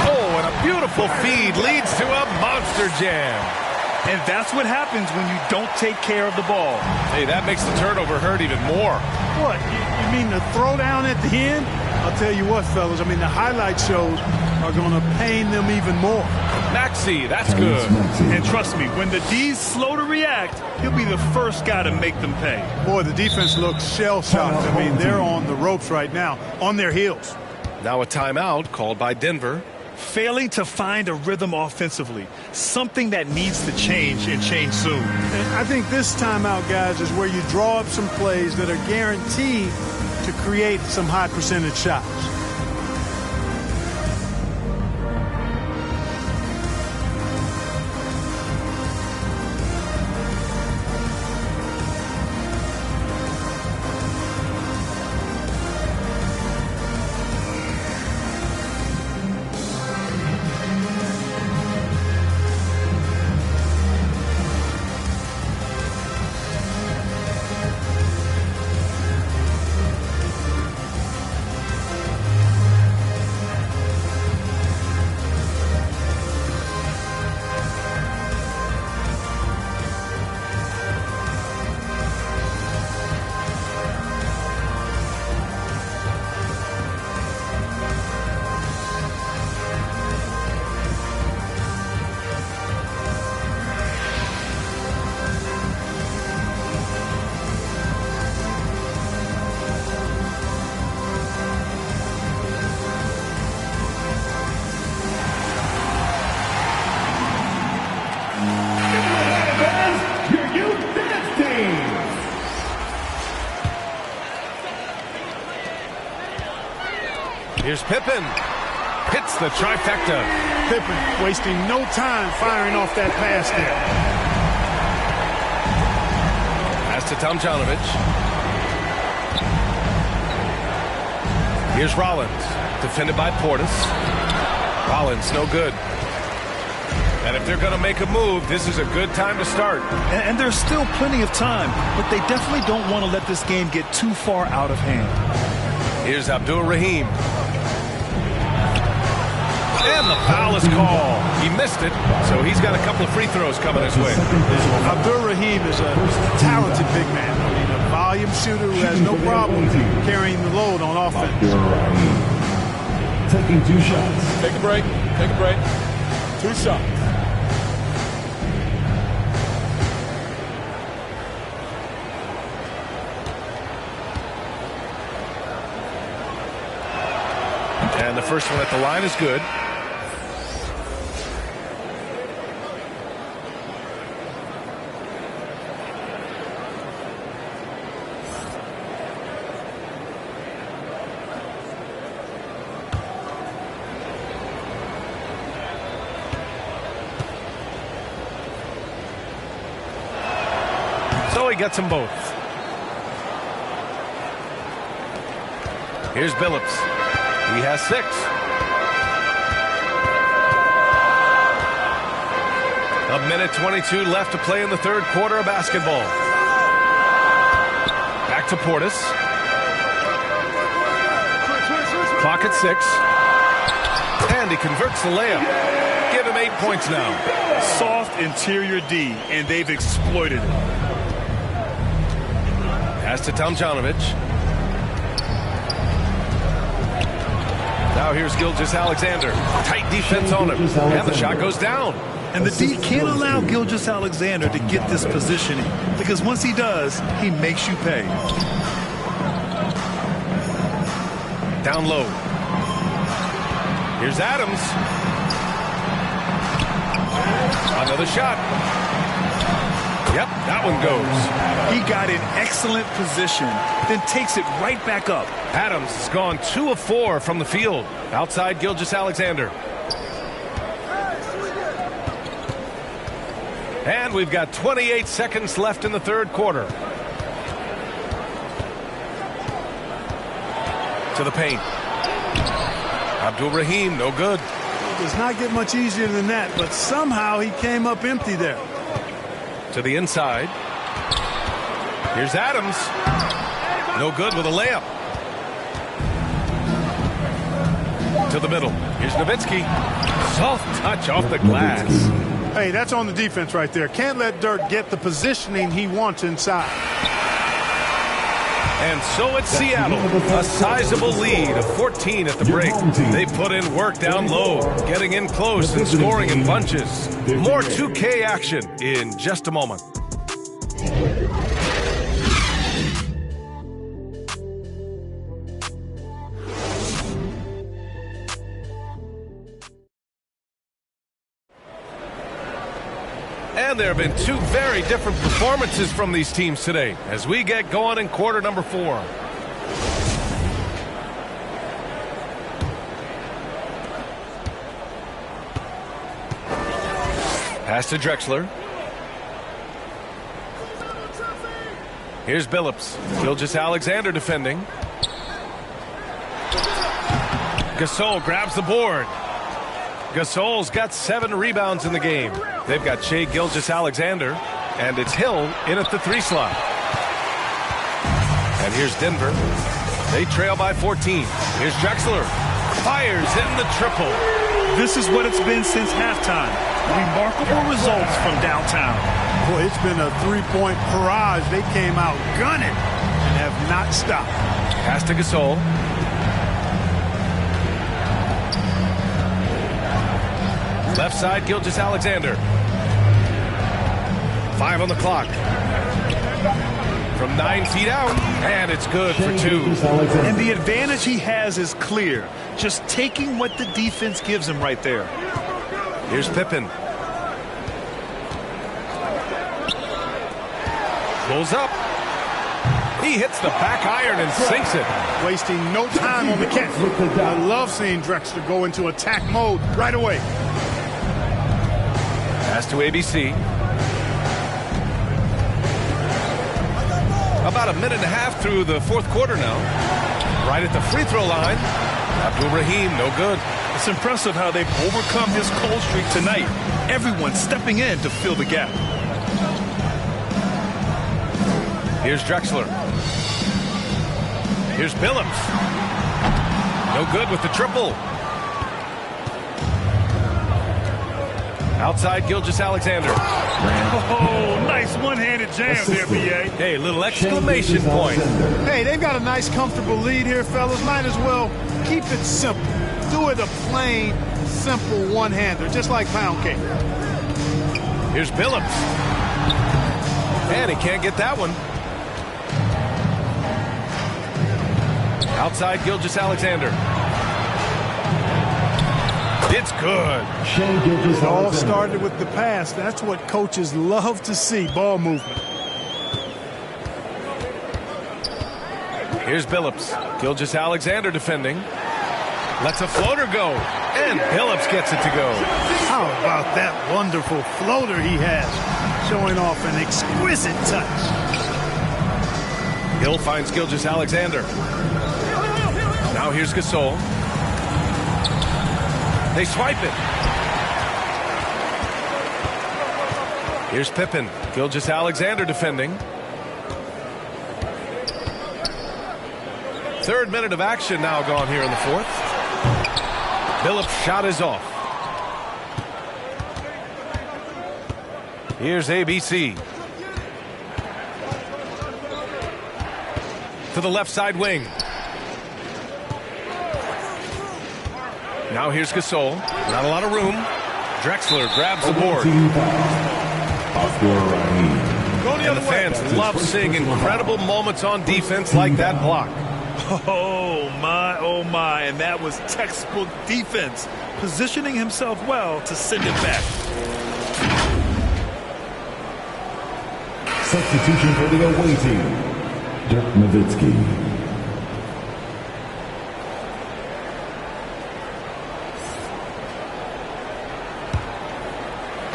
Oh, and a beautiful feed leads to a monster jam. And that's what happens when you don't take care of the ball. Hey, that makes the turnover hurt even more. What? You mean the throwdown at the end? I'll tell you what, fellas. I mean, the highlight shows are going to pain them even more. Maxey, that's good. And trust me, when the D's slow to react, he'll be the first guy to make them pay. Boy, the defense looks shell-shocked. I mean, they're on the ropes right now, on their heels. Now a timeout called by Denver. Failing to find a rhythm offensively, something that needs to change and change soon. And I think this timeout, guys, is where you draw up some plays that are guaranteed to create some high percentage shots. Here's Pippen. Hits the trifecta. Pippen wasting no time firing off that pass there. Pass to Tomjanovich. Here's Rollins. Defended by Portis. Rollins, no good. And if they're going to make a move, this is a good time to start. And there's still plenty of time, but they definitely don't want to let this game get too far out of hand. Here's Abdur-Rahim. And the foul is called. He missed it, so he's got a couple of free throws coming his way. Abdur-Rahim is a talented big man. I mean, a volume shooter who has no problem carrying the load on offense. Taking 2 shots. Take a break. Take a break. 2 shots. And the first one at the line is good. So he gets them both. Here's Billups. He has 6. A minute 22 left to play in the third quarter of basketball. Back to Portis. Clock at 6. And he converts the layup. Give him 8 points now. Soft interior D, and they've exploited it. Pass to Tomljanovic. Now here's Gilgeous-Alexander. Tight defense on him. And the shot goes down. And the D can't allow Gilgeous-Alexander to get this positioning, because once he does, he makes you pay. Down low. Here's Adams. Another shot. Yep, that one goes. He got in excellent position, then takes it right back up. Adams has gone 2 of 4 from the field. Outside Gilgeous-Alexander. And we've got 28 seconds left in the third quarter. To the paint. Abdul Rahim, no good. It does not get much easier than that, but somehow he came up empty there. To the inside. Here's Adams. No good with a layup. To the middle. Here's Nowitzki. Soft touch off the glass. Hey, that's on the defense right there. Can't let Dirk get the positioning he wants inside. And so it's Seattle, a sizable lead of 14 at the break. They put in work down low, getting in close and scoring in bunches. More 2K action in just a moment. And there have been 2 very different performances from these teams today as we get going in quarter number 4. Pass to Drexler. Here's Billups. Gilgeous-Alexander defending. Gasol grabs the board. Gasol's got 7 rebounds in the game. They've got Shai Gilgeous-Alexander, and it's Hill in at the 3 slot. And here's Denver. They trail by 14. Here's Drexler. Fires in the triple. This is what it's been since halftime. Remarkable results from downtown. Boy, it's been a 3-point barrage. They came out gunning and have not stopped. Pass to Gasol. Left side, Gilgeous-Alexander. 5 on the clock. From 9 feet out, and it's good for 2. And the advantage he has is clear. Just taking what the defense gives him right there. Here's Pippen. Pulls up. He hits the back iron and sinks it. Wasting no time on the catch. I love seeing Drexler go into attack mode right away. Pass to ABC. About a minute and a half through the fourth quarter now. Right at the free throw line. Abdul Rahim, no good. It's impressive how they've overcome his cold streak tonight. Everyone stepping in to fill the gap. Here's Drexler. Here's Billups. No good with the triple. Outside Gilgeous-Alexander. Oh, nice one-handed jam there, B.A. Hey, little exclamation point. Hey, they've got a nice, comfortable lead here, fellas. Might as well keep it simple. Do it a plain, simple one-hander, just like pound cake. Here's Billups. And he can't get that one. Outside Gilgeous-Alexander. It's good. It all started with the pass. That's what coaches love to see, ball movement. Here's Billups. Gilgeous-Alexander defending. Lets a floater go. And Billups gets it to go. How about that wonderful floater he has? Showing off an exquisite touch. Hill finds Gilgeous-Alexander. Now here's Gasol. They swipe it. Here's Pippen. Gilgeous-Alexander defending. Third minute of action now gone here in the fourth. Billups' shot is off. Here's ABC. To the left side wing. Now here's Gasol. Not a lot of room. Drexler grabs the board. And the fans love seeing incredible moments on defense like that block. Oh, my. And that was textbook defense. Positioning himself well to send it back. Substitution for the away team, Dirk Nowitzki.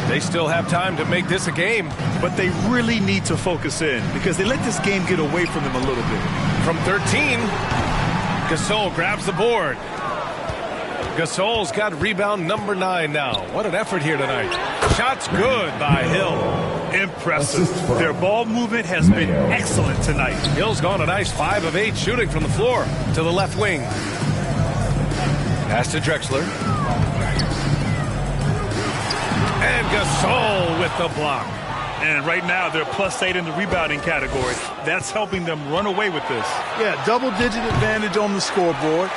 They still have time to make this a game. But they really need to focus in because they let this game get away from them a little bit. From 13, Gasol grabs the board. Gasol's got rebound number 9 now. What an effort here tonight. Shot's good by Hill. Impressive. Their ball movement has been excellent tonight. Hill's gone a nice 5 of 8 shooting from the floor to the left wing. Pass to Drexler. And Gasol with the block. And right now they're +8 in the rebounding category. That's helping them run away with this. Yeah, double-digit advantage on the scoreboard.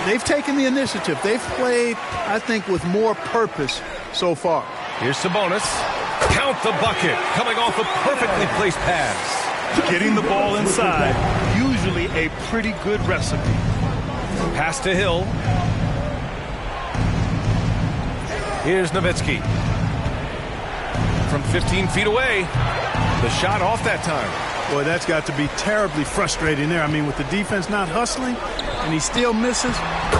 They've taken the initiative. They've played, I think, with more purpose so far. Here's Sabonis. Count the bucket. Coming off a perfectly placed pass. Getting the ball inside, usually a pretty good recipe. Pass to Hill. Here's Nowitzki. From 15 feet away. The shot off that time. Boy, that's got to be terribly frustrating there. I mean, with the defense not hustling, and he still misses.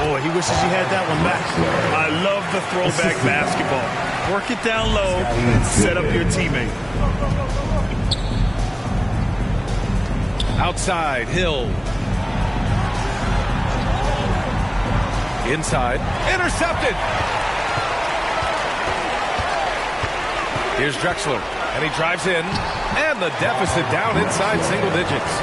Boy, he wishes he had that one back. I love the throwback basketball. Work it down low and set up your teammate. Outside, Hill. Inside. Intercepted. Here's Drexler. And he drives in. And the deficit down inside single digits.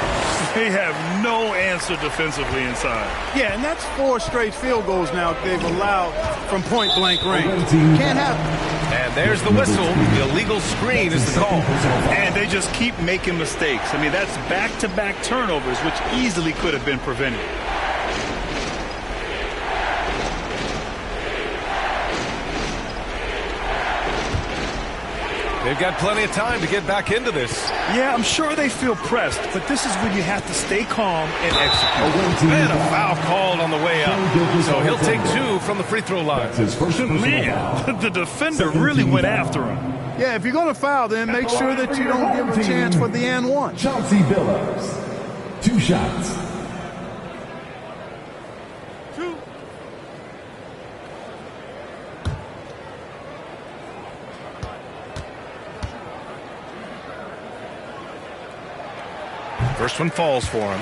They have no answer defensively inside. Yeah, and that's 4 straight field goals now they've allowed from point-blank range. Can't happen. And there's the whistle. The illegal screen is the call. And they just keep making mistakes. I mean, that's back-to-back turnovers, which easily could have been prevented. They've got plenty of time to get back into this. Yeah, I'm sure they feel pressed, but this is when you have to stay calm and execute. And a foul called on the way up. So he'll take 2 from the free throw line. Man, the defender really went after him. Yeah, if you're going to foul, then make sure that you don't give a chance for the and one. Chauncey Billups, 2 shots. First one falls for him.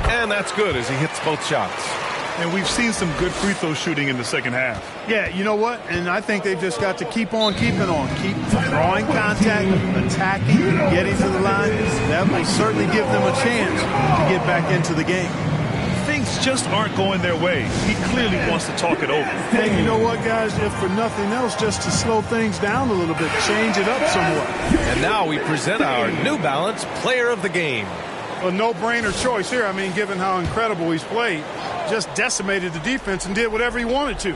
And that's good as he hits both shots. And we've seen some good free throw shooting in the second half. Yeah, you know what? And I think they've just got to keep on keeping on. Keep drawing contact, attacking, getting to the line. That will certainly give them a chance to get back into the game. Things just aren't going their way. He clearly wants to talk it over. And you know what, guys? If for nothing else, just to slow things down a little bit, change it up somewhat. And now we present our New Balance Player of the Game. A no-brainer choice here. I mean, given how incredible he's played, just decimated the defense and did whatever he wanted to.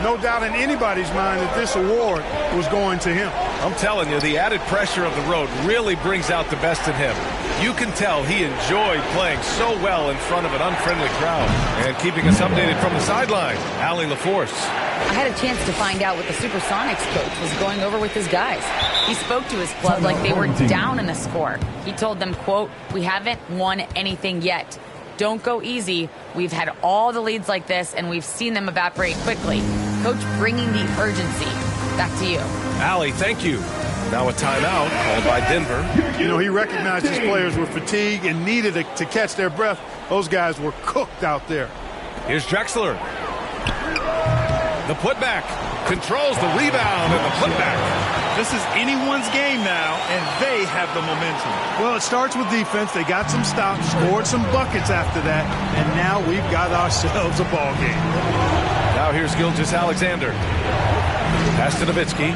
No doubt in anybody's mind that this award was going to him. I'm telling you, the added pressure of the road really brings out the best in him. You can tell he enjoyed playing so well in front of an unfriendly crowd. And keeping us updated from the sideline, Allie LaForce. I had a chance to find out what the Supersonics coach was going over with his guys. He spoke to his club like they were down in the score. He told them, quote, "We haven't won anything yet. Don't go easy. We've had all the leads like this, and we've seen them evaporate quickly." Coach bringing the urgency. Back to you. Allie, thank you. Now a timeout called by Denver. You know, he recognized his players were fatigued and needed to catch their breath. Those guys were cooked out there. Here's Drexler. The putback. Controls the rebound and the putback. This is anyone's game now, and they have the momentum. Well, it starts with defense. They got some stops, scored some buckets after that, and now we've got ourselves a ball game. Now here's Gilgeous-Alexander. Pass to Nowitzki.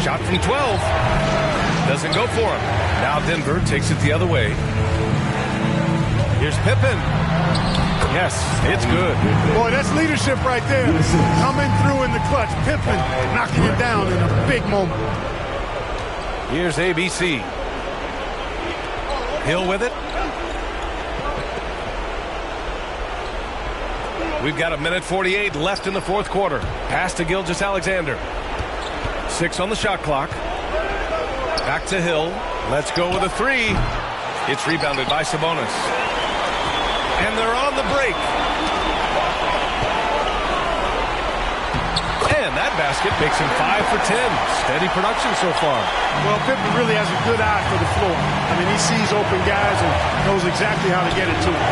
Shot from 12. Doesn't go for him. Now Denver takes it the other way. Here's Pippen. Yes, it's good. Boy, that's leadership right there. Coming through in the clutch. Pippen knocking it down in a big moment. Here's ABC. Hill with it. We've got 1:48 left in the fourth quarter. Pass to Gilgeous-Alexander. 6 on the shot clock. Back to Hill. Let's go with a 3. It's rebounded by Sabonis. And they're on the break. And that basket makes him 5 for 10. Steady production so far. Well, Pippen really has a good eye for the floor. I mean, he sees open guys and knows exactly how to get it to them.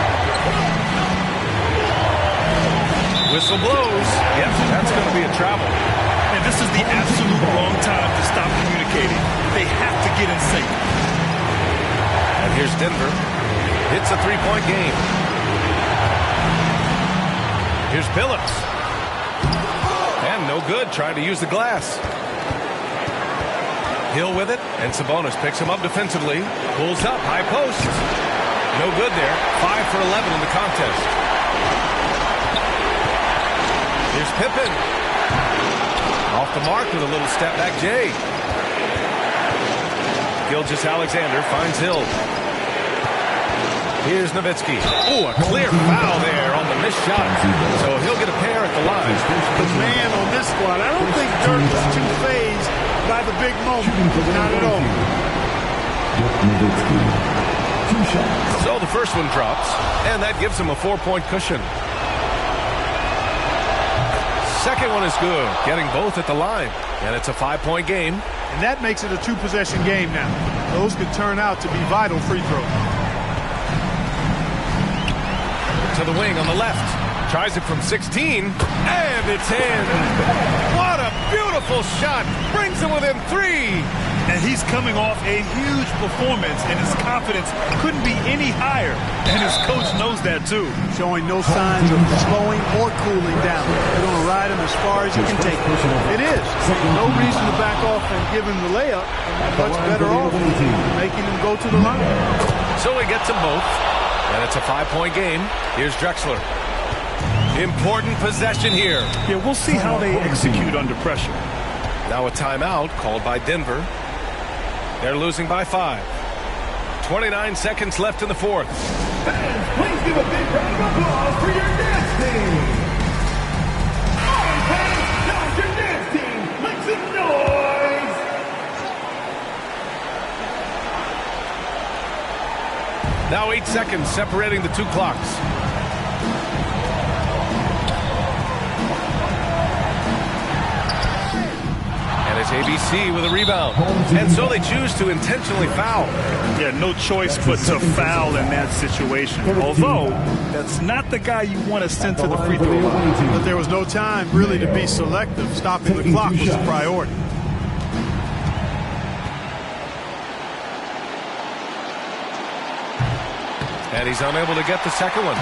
Whistle blows. Yep, that's going to be a travel. And this is the absolute wrong time to stop communicating. They have to get in sync. And here's Denver. Hits a three-point game. Here's Billups. And no good, trying to use the glass. Hill with it, and Sabonis picks him up defensively. Pulls up, high post. No good there. 5 for 11 in the contest. Here's Pippen. Off the mark with a little step back Jay. Gilgeous-Alexander finds Hill. Here's Nowitzki. Oh, a clear foul there on the missed shot. So he'll get a pair at the line. The man on this squad, I don't think Dirk was too fazed by the big moment. Not at all. So the first one drops, and that gives him a 4-point cushion. Second one is good, getting both at the line. And it's a 5-point game. And that makes it a 2-possession game now. Those could turn out to be vital free throws. To the wing on the left. Tries it from 16. And it's in. What a beautiful shot. Brings him within 3. And he's coming off a huge performance, and his confidence couldn't be any higher. And his coach knows that, too. Showing no signs of slowing or cooling down. They're going to ride him as far as he can take him. It is. No reason to back off and give him the layup. Much better off making him go to the line. So he gets them both. And it's a 5-point game. Here's Drexler. Important possession here. Yeah, we'll see how they execute under pressure. Now a timeout called by Denver. They're losing by 5. 29 seconds left in the fourth. Fans, please give a big round of applause for your dance team. All right, fans, now your dance team. Make some noise. Now 8 seconds separating the two clocks. And it's ABC with a rebound. And so they choose to intentionally foul. Yeah, no choice but to foul in that situation. Although, that's not the guy you want to send to the free throw line. But there was no time really to be selective. Stopping the clock was a priority. And he's unable to get the second one.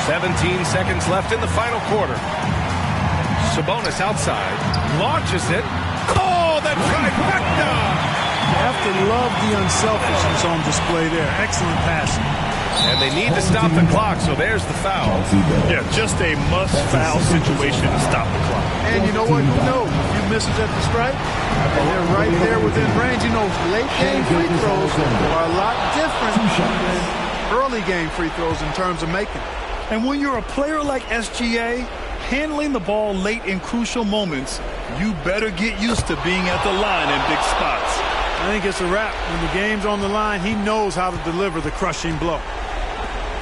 17 seconds left in the final quarter. Sabonis outside. Launches it. Oh, the trifecta! You have to love the unselfishness on display there. Excellent passing. And they need to stop the clock, so there's the foul. Yeah, just a must-foul situation to stop the clock. And you know what? Who knows? A few misses at the stripe, and they're right there within range. You know, late-game free throws are a lot different than early game free throws in terms of making. And when you're a player like SGA, handling the ball late in crucial moments, you better get used to being at the line in big spots. I think it's a wrap. When the game's on the line, he knows how to deliver the crushing blow.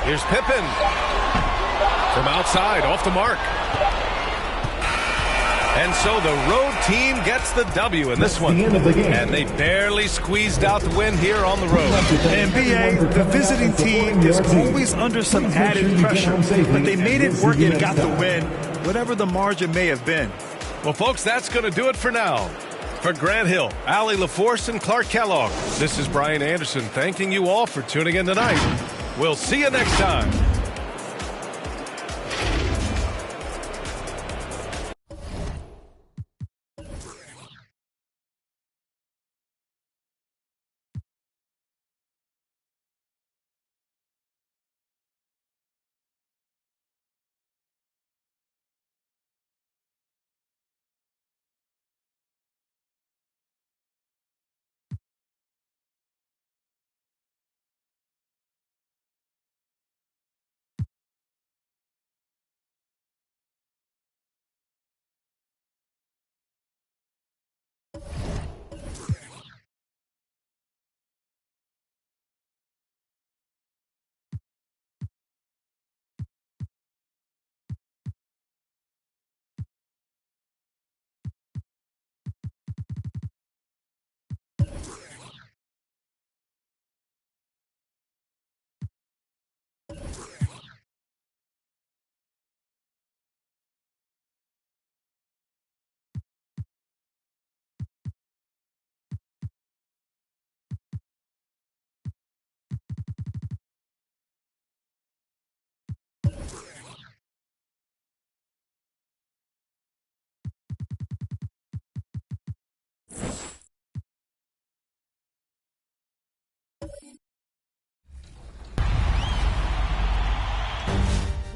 Here's Pippen. From outside, off the mark. And so the road team gets the W in this one. And they barely squeezed out the win here on the road. And BA, the visiting team is always under some added pressure, but they made it work and got the win, whatever the margin may have been. Well, folks, that's going to do it for now. For Grant Hill, Allie LaForce, and Clark Kellogg, this is Brian Anderson thanking you all for tuning in tonight. We'll see you next time.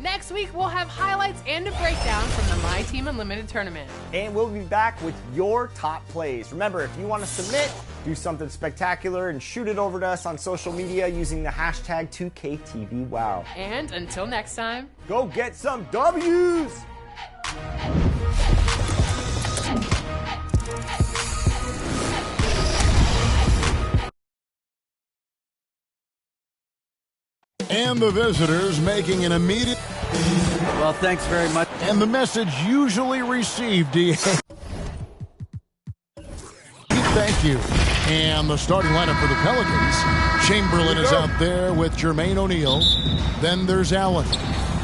Next week, we'll have highlights and a breakdown from the My Team Unlimited tournament. And we'll be back with your top plays. Remember, if you want to submit, do something spectacular, and shoot it over to us on social media using the hashtag 2KTVWow. And until next time, go get some W's! And the visitors making an immediate... Well, thanks very much. And the message usually received, DA. Thank you. And the starting lineup for the Pelicans. Chamberlain is out there with Jermaine O'Neal. Then there's Allen.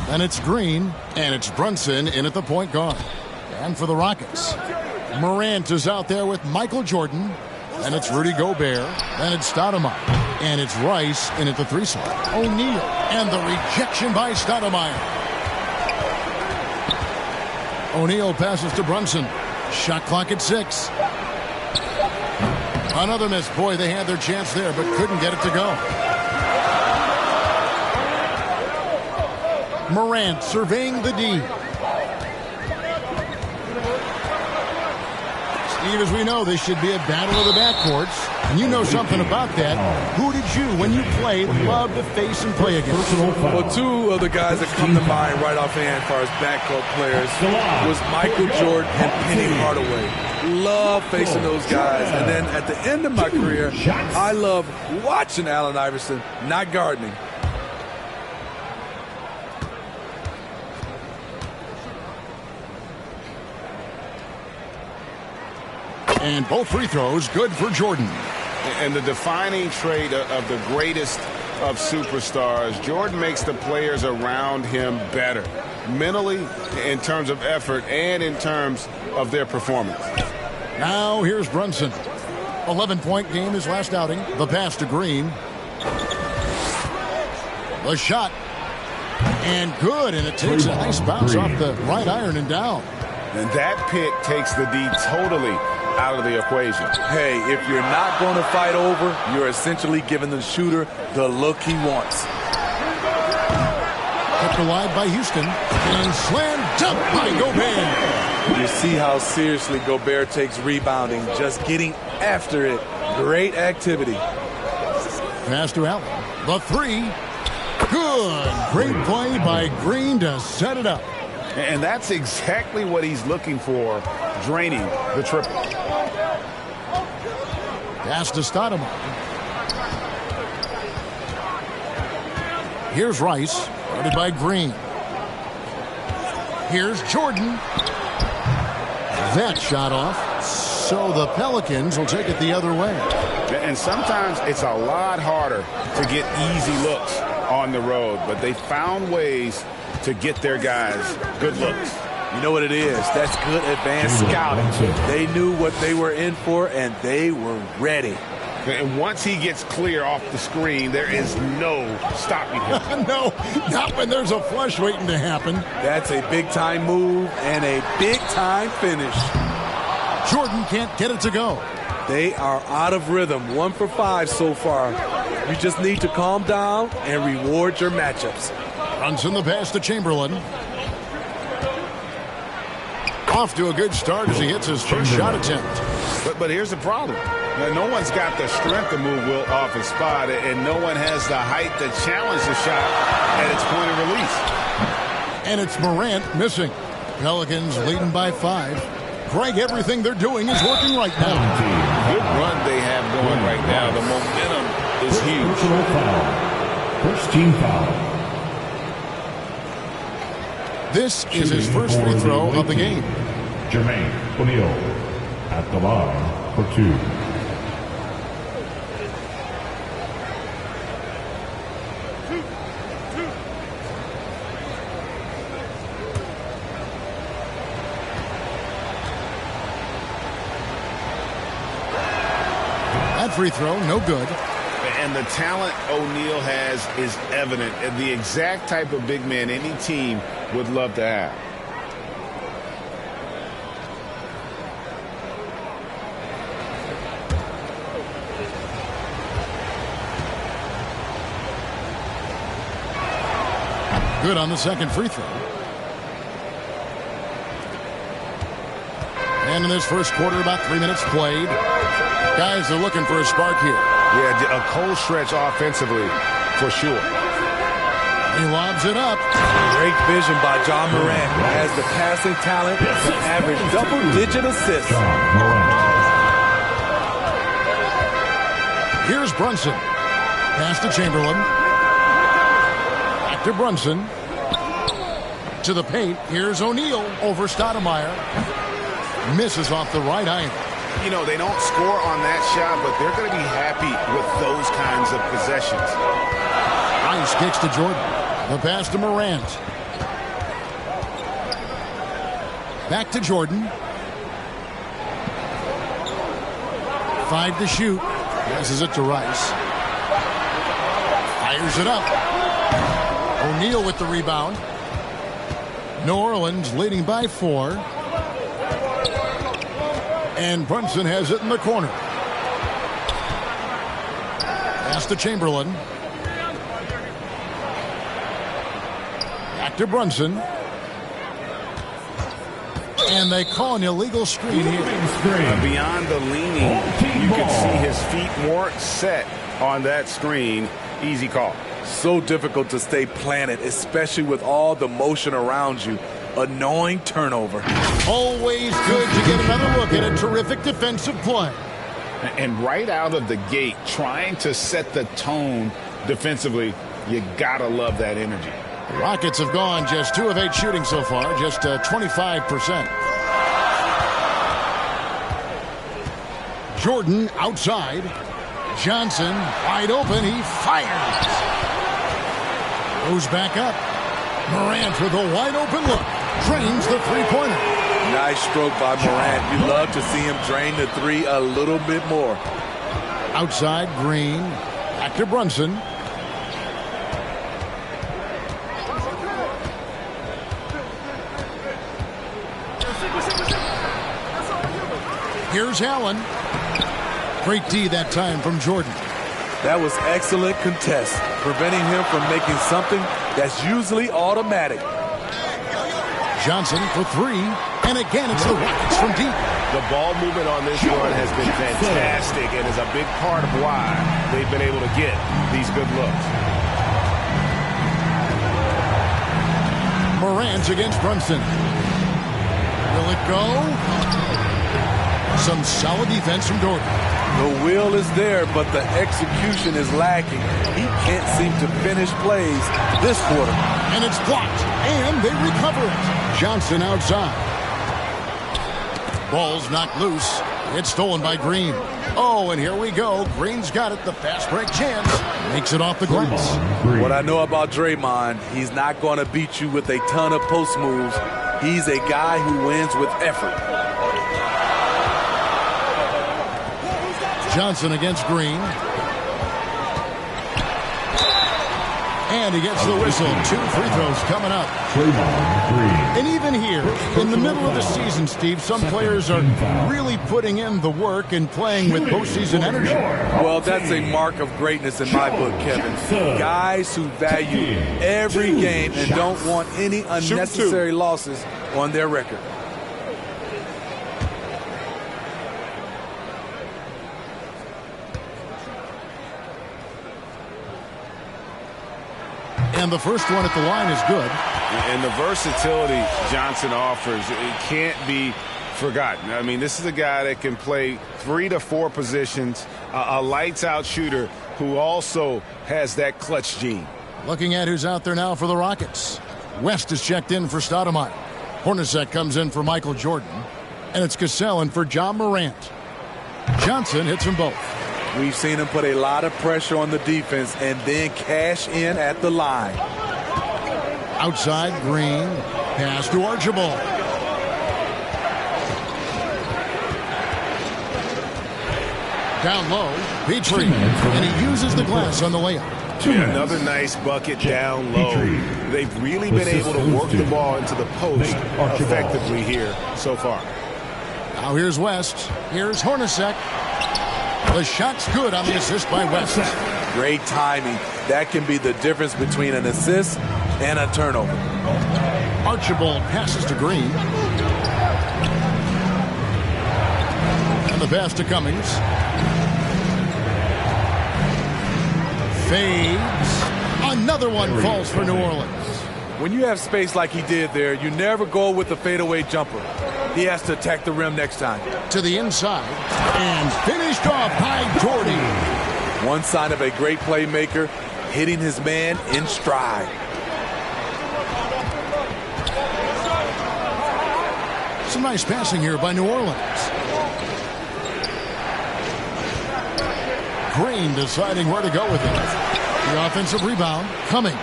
Then it's Green. And it's Brunson in at the point guard. And for the Rockets, Morant is out there with Michael Jordan. Then it's Rudy Gobert. Then it's Stoudemire. And it's Rice in at the 3 slot. O'Neal. And the rejection by Stoudemire. O'Neal passes to Brunson. Shot clock at 6. Another miss. Boy, they had their chance there, but couldn't get it to go. Morant surveying the D. Steve, as we know, this should be a battle of the backcourts. And you know something about that. Who did you, when you played, love to face and play against? Well, two of the guys that come to mind right offhand as far as backcourt players was Michael Jordan and Penny Hardaway. Love facing those guys. And then at the end of my career, I love watching Allen Iverson, not gardening. And both free throws good for Jordan. And the defining trait of the greatest of superstars, Jordan makes the players around him better, mentally, in terms of effort, and in terms of their performance. Now here's Brunson. 11-point game his last outing. The pass to Green. The shot. And good, and it takes a nice bounce off the right iron and down. And that pick takes the D totally out of the equation. Hey, if you're not going to fight over, you're essentially giving the shooter the look he wants. Kept alive by Houston. And slam dunk by Gobert. You see how seriously Gobert takes rebounding, just getting after it. Great activity. Pass to Allen. The 3. Good. Great play by Green to set it up. And that's exactly what he's looking for, draining the triple. Pass to Stoudemire. Here's Rice, guarded by Green. Here's Jordan. that shot off. So the Pelicans will take it the other way. And sometimes it's a lot harder to get easy looks on the road, but they found ways to get their guys good looks. You know what it is? That's good advanced scouting. They knew what they were in for, and they were ready. And once he gets clear off the screen, there is no stopping him. No, not when there's a flush waiting to happen. That's a big-time move and a big-time finish. Jordan can't get it to go. They are out of rhythm. 1 for 5 so far. You just need to calm down and reward your matchups. Brunson the pass to Chamberlain. Off to a good start as he hits his first shot attempt. But here's the problem. Now, no one's got the strength to move Wilt off his spot, and no one has the height to challenge the shot at its point of release. And it's Morant missing. Pelicans leading by 5. Greg, everything they're doing is working right now. Good run they have going right now. The momentum is huge. First team foul. This is his first free throw of the game. Jermaine O'Neal at the line for 2. That free throw, no good. And the talent O'Neal has is evident, and the exact type of big man any team would love to have. Good on the second free throw. And in this first quarter, about 3 minutes played. Guys are looking for a spark here. Yeah, a cold stretch offensively, for sure. He lobs it up. Great vision by John Morant, who has the passing talent to average double-digit assists. Here's Brunson. Pass to Chamberlain. Back to Brunson. To the paint. Here's O'Neal over Stoudemire. Misses off the right eye. You know, they don't score on that shot, but they're going to be happy with those kinds of possessions. Nice kicks to Jordan. The pass to Morant. Back to Jordan. 5 to shoot. Passes it to Rice. Fires it up. O'Neal with the rebound. New Orleans leading by 4. And Brunson has it in the corner. Pass to Chamberlain. Back to Brunson. And they call an illegal screen here. Beyond the leaning, you can see his feet more set on that screen. Easy call. So difficult to stay planted, especially with all the motion around you. Annoying turnover. Always good to get another look at a terrific defensive play. And right out of the gate, trying to set the tone defensively, you gotta love that energy. The Rockets have gone just 2 of 8 shooting so far, just 25%. Jordan outside. Johnson wide open. He fires. Goes back up. Morant with a wide open look. Drains the three-pointer. Nice stroke by Morant. You love to see him drain the 3 a little bit more. Outside, Green. Back to Brunson. Here's Allen. Great D that time from Jordan. That was excellent contest, preventing him from making something that's usually automatic. Johnson for 3, and again it's the Rockets from deep. The ball movement on this run has been fantastic and is a big part of why they've been able to get these good looks. Morant against Brunson. Will it go? Some solid defense from Jordan. The will is there, but the execution is lacking. He can't seem to finish plays this quarter. And it's blocked, and they recover it. Johnson outside. Ball's knocked loose. It's stolen by Green. Oh, and here we go. Green's got it. The fast break chance. Makes it off the glass. What I know about Draymond, he's not going to beat you with a ton of post moves. He's a guy who wins with effort. Johnson against Green. And he gets the whistle. 2 free throws coming up. And even here, in the middle of the season, Steve, some players are really putting in the work and playing with postseason energy. Well, that's a mark of greatness in my book, Kevin. Guys who value every game and don't want any unnecessary losses on their record. And the first one at the line is good. And the versatility Johnson offers, it can't be forgotten. I mean, this is a guy that can play 3 to 4 positions, a lights-out shooter who also has that clutch gene. Looking at who's out there now for the Rockets. West is checked in for Stoudemire. Hornacek comes in for Michael Jordan. And it's Cassell in for John Morant. Johnson hits them both. We've seen him put a lot of pressure on the defense and then cash in at the line. Outside, Green. Pass to Archibald. Down low, Petrie. And he uses the glass on the layup. Yeah, another nice bucket down low. They've really been able to work the ball into the post effectively here so far. Now here's West. Here's Hornacek. The shot's good on the assist by West. Great timing. That can be the difference between an assist and a turnover. Archibald passes to Green. And the pass to Cummings. Fades. Another one falls for New Orleans. When you have space like he did there, you never go with the fadeaway jumper. He has to attack the rim next time. To the inside. And finished off by Jordy. One sign of a great playmaker, hitting his man in stride. Some nice passing here by New Orleans. Green deciding where to go with it. The offensive rebound, Cummings.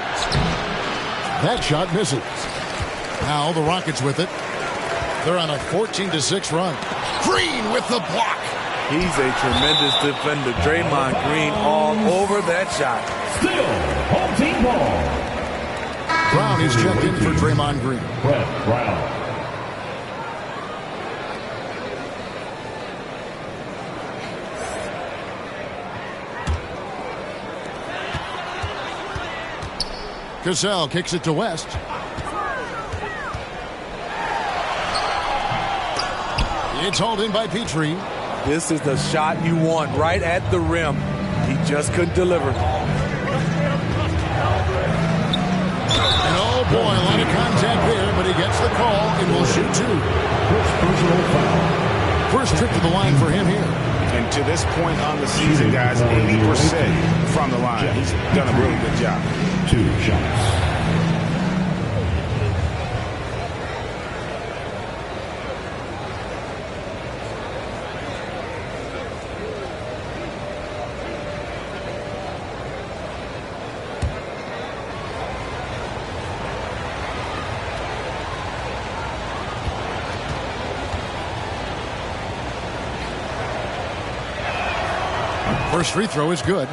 That shot misses. Now the Rockets with it. They're on a 14-6 run. Green with the block. He's a tremendous defender. Draymond Green all over that shot. Still, home team ball. Brown is checked in for Draymond Green. Brett Brown. Cassell kicks it to West. It's hauled in by Petrie. This is the shot you want right at the rim. He just couldn't deliver. And oh boy, a lot of contact there, but he gets the call and will shoot 2. First trip to the line for him here. And to this point on the season, guys, 80% from the line. He's done a really good job. 2 shots. First free throw is good.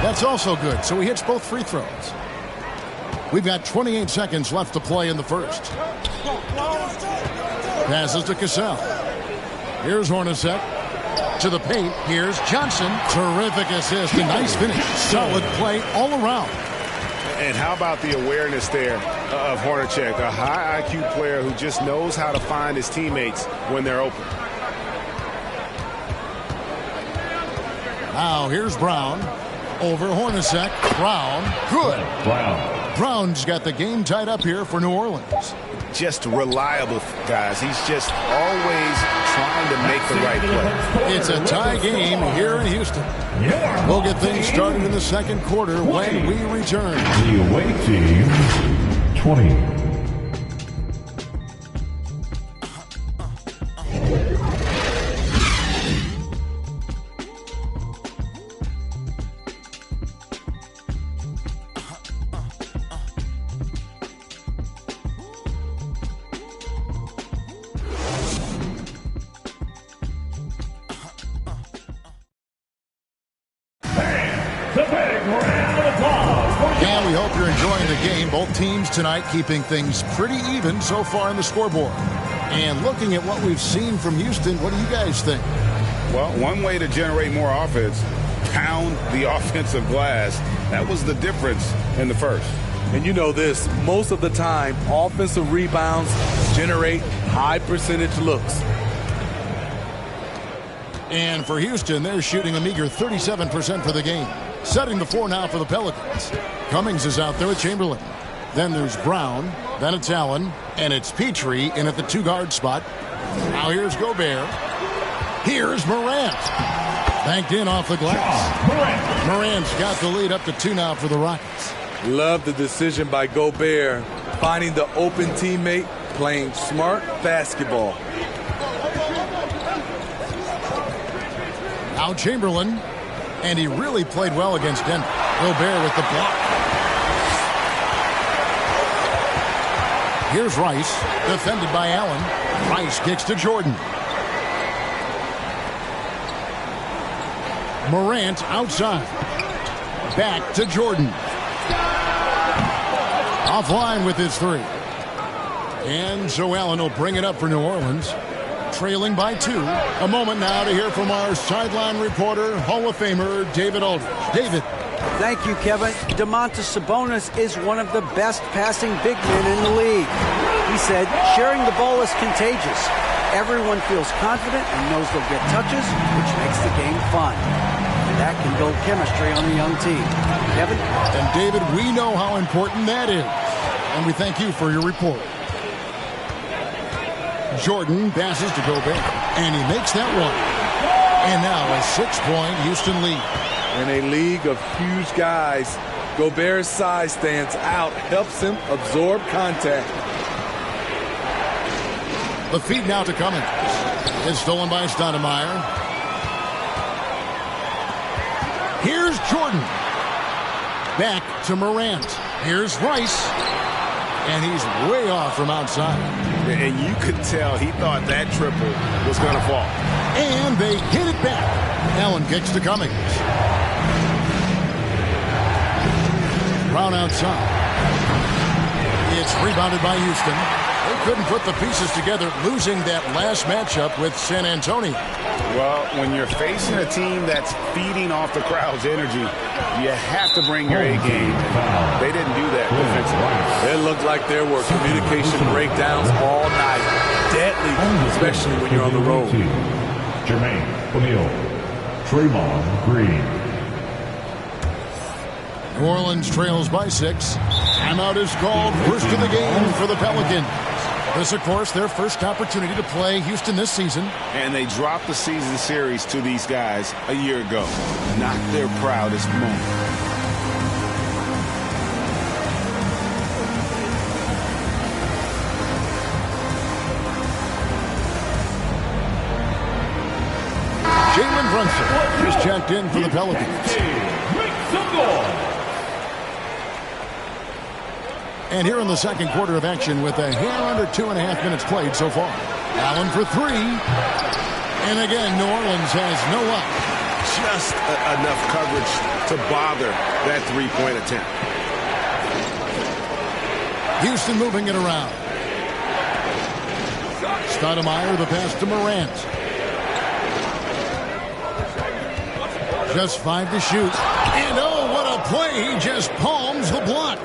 That's also good, so he hits both free throws. We've got 28 seconds left to play in the first. Passes to Cassell. Here's Hornacek. To the paint. Here's Johnson. Terrific assist. A nice finish. Solid play all around. And how about the awareness there of Hornacek, a high IQ player who just knows how to find his teammates when they're open. Now here's Brown. Over Hornacek. Brown. Good. Brown's got the game tied up here for New Orleans. Just reliable, guys. He's just always trying to make the right play. It's a tie game here in Houston. We'll get things started in the second quarter when we return. The away team, 20. And we hope you're enjoying the game. Both teams tonight keeping things pretty even so far in the scoreboard. And looking at what we've seen from Houston, what do you guys think? Well, one way to generate more offense, pound the offensive glass. That was the difference in the first. And you know this, most of the time, offensive rebounds generate high percentage looks. And for Houston, they're shooting a meager 37% for the game. Setting the floor now for the Pelicans. Cummings is out there with Chamberlain. Then there's Brown. Then it's Allen. And it's Petrie in at the two-guard spot. Now here's Gobert. Here's Morant. Banked in off the glass. Morant's got the lead up to 2 now for the Rockets. Love the decision by Gobert. Finding the open teammate, playing smart basketball. Now Chamberlain. And he really played well against Denver. Gobert with the block. Here's Rice, defended by Allen. Rice kicks to Jordan. Morant outside. Back to Jordan. Offline with his 3. And so Allen will bring it up for New Orleans. Trailing by 2. A moment now to hear from our sideline reporter, Hall of Famer David Aldridge. David. Thank you, Kevin. Domantas Sabonis is one of the best passing big men in the league. He said, sharing the ball is contagious. Everyone feels confident and knows they'll get touches, which makes the game fun. And that can build chemistry on a young team. Kevin? And David, we know how important that is. And we thank you for your report. Jordan passes to Gobert, and he makes that one. And now a 6-point Houston lead. In a league of huge guys, Gobert's size stands out, helps him absorb contact. The feed now to Cummings. It's stolen by Stoudemire. Here's Jordan. Back to Morant. Here's Rice. And he's way off from outside. And you could tell he thought that triple was going to fall. And they hit it back. Allen kicks to Cummings. Brown outside. It's rebounded by Houston. They couldn't put the pieces together, losing that last matchup with San Antonio. Well, when you're facing a team that's feeding off the crowd's energy, you have to bring your A game. They didn't do that defensively. It looked like there were communication breakdowns all night. Deadly, especially when you're on the road. Jermaine O'Neal, Draymond Green. New Orleans trails by 6. Timeout is called. First of the game for the Pelicans. This, of course, their first opportunity to play Houston this season. And they dropped the season series to these guys a year ago. Not their proudest moment. Jalen Brunson is checked in for the Pelicans. And here in the second quarter of action with a hair under 2.5 minutes played so far. Allen for 3. And again, New Orleans has no up. Just enough coverage to bother that 3-point attempt. Houston moving it around. Stoudemire, the pass to Morant. Just 5 to shoot. And oh, what a play. He just palms the block.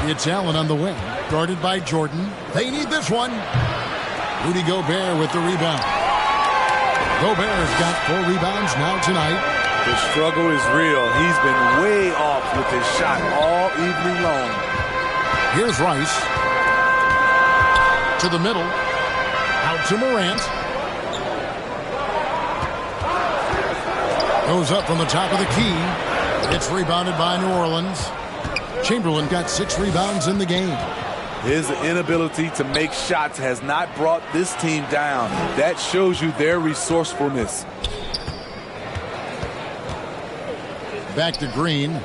It's Allen on the wing, guarded by Jordan. They need this one. Rudy Gobert with the rebound. Gobert's got 4 rebounds now tonight. The struggle is real. He's been way off with his shot all evening long. Here's Rice. To the middle. Out to Morant. Goes up from the top of the key. It's rebounded by New Orleans. Chamberlain got 6 rebounds in the game. His inability to make shots has not brought this team down. That shows you their resourcefulness. Back to Green.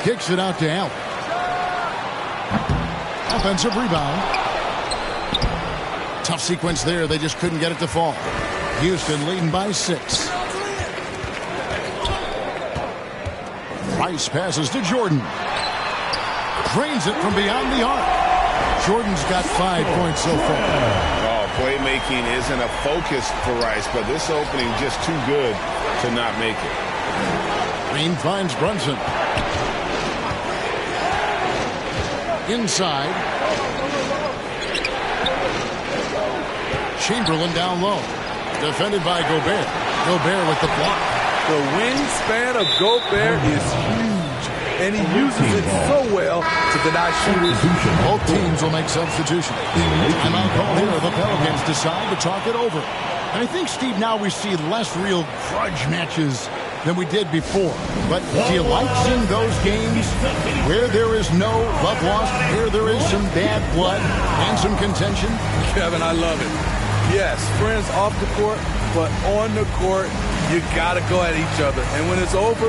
Kicks it out to Allen. Offensive rebound. Tough sequence there. They just couldn't get it to fall. Houston leading by 6. Rice passes to Jordan. Drains it from beyond the arc. Jordan's got 5 points so far. Oh, playmaking isn't a focus for Rice, but this opening just too good to not make it. Green finds Brunson. Inside. Chamberlain down low. Defended by Gobert. Gobert with the block. The wingspan of Gobert is huge, and he uses it so well to deny shooters. Both teams will make substitutions. Timeout call here. The Pelicans decide to talk it over. And I think, Steve, now we see less real grudge matches than we did before. But do you like seeing those games where there is no love lost, where there is some bad blood and some contention? Kevin, I love it. Yes, friends off the court, but on the court, you got to go at each other. And when it's over,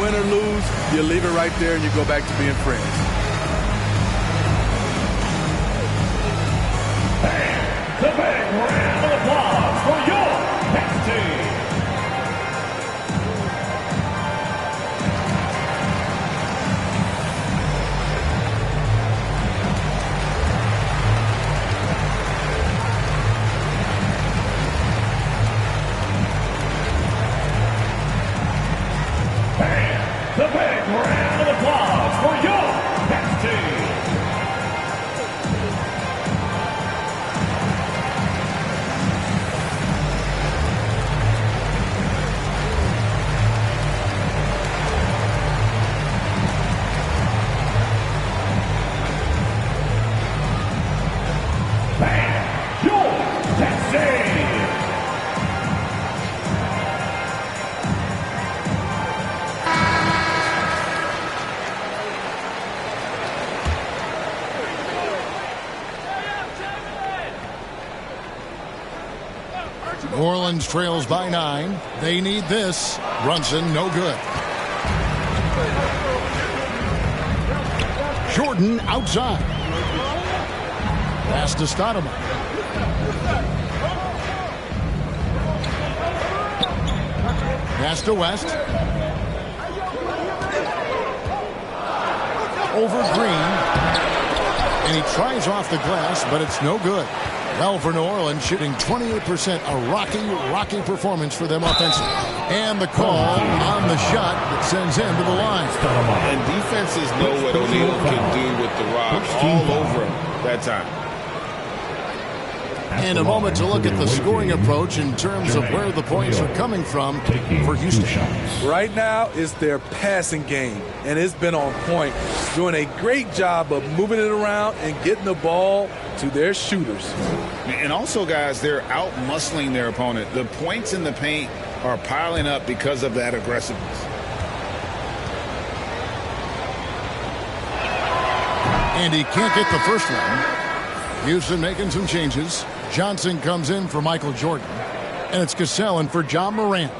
win or lose, you leave it right there and you go back to being friends. And the big round of applause for your next team. The big round of applause for your next team. And your next team. New Orleans trails by 9. They need this. Brunson, no good. Jordan outside. Pass to Stoudemire. Pass to West. Over Green. And he tries off the glass, but it's no good. Well, for New Orleans, shooting 28%, a rocky performance for them offensively. And the call on the shot that sends him to the line. And defenses know what O'Neal can do with the rock all over him that time. And a moment to look at the scoring approach in terms of where the points are coming from for Houston. Right now, it's their passing game, and it's been on point. Doing a great job of moving it around and getting the ball to their shooters. And also, guys, they're out-muscling their opponent. The points in the paint are piling up because of that aggressiveness. And he can't get the first one. Houston making some changes. Johnson comes in for Michael Jordan. And it's Cassell in for John Morant.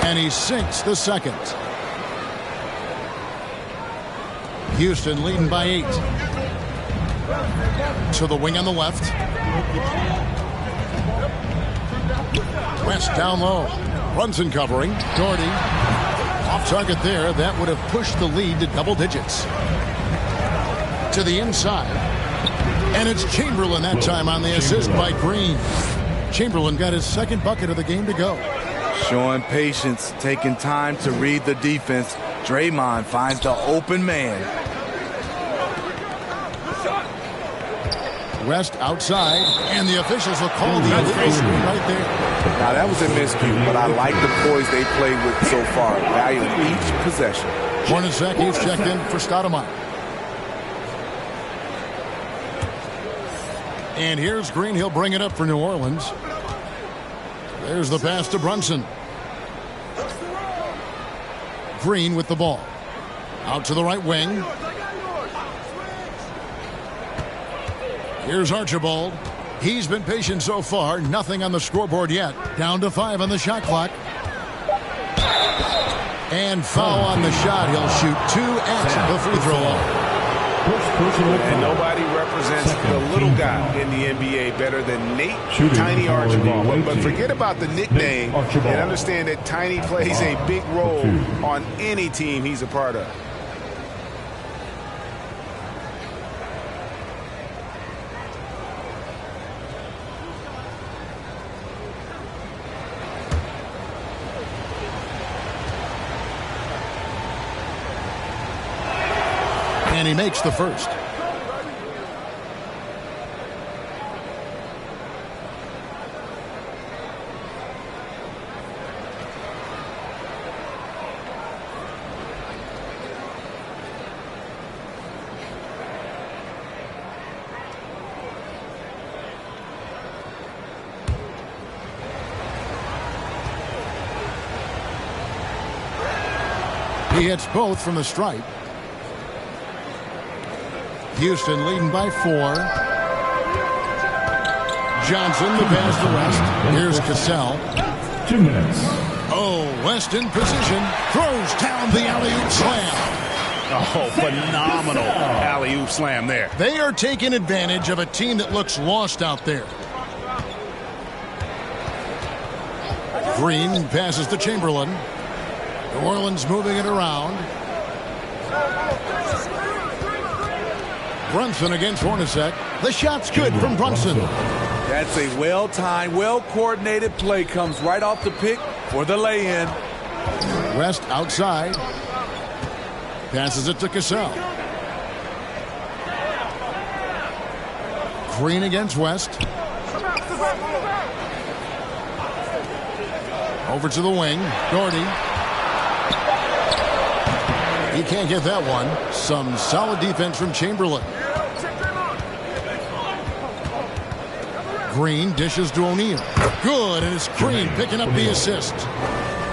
And he sinks the second. Houston leading by 8. To the wing on the left. West down low. Brunson covering. Doherty Off target there. That would have pushed the lead to double digits. To the inside. And it's Chamberlain that time on the assist by Green. Chamberlain got his second bucket of the game to go. Showing patience, taking time to read the defense. Draymond finds the open man. West outside, and the officials will call the illegal screen right there. Now that was a miscue, but I like the poise they played with so far. Valuing each possession. Hornacek is checked in for Stoudemire. And here's Green. He'll bring it up for New Orleans. There's the pass to Brunson. Green with the ball. Out to the right wing. Here's Archibald. He's been patient so far. Nothing on the scoreboard yet. Down to 5 on the shot clock. And foul on the shot. He'll shoot 2 at the free throw line. And nobody represents the little guy in the NBA better than Nate Tiny Archibald. But forget about the nickname and understand that Tiny plays a big role on any team he's a part of. And he makes the first. He hits both from the stripe. Houston leading by 4. Johnson, the pass to West. Here's Cassell. 2 minutes. Oh, West in position. Throws down the alley-oop slam. Oh, phenomenal alley-oop slam there. They are taking advantage of a team that looks lost out there. Green passes to Chamberlain. New Orleans moving it around. Brunson against Hornacek. The shot's good from Brunson. That's a well-timed, well-coordinated play. Comes right off the pick for the lay-in. West outside. Passes it to Cassell. Green against West. Over to the wing. Doherty. He can't get that one. Some solid defense from Chamberlain. Green dishes to O'Neal. Good, and it's Green picking up the assist.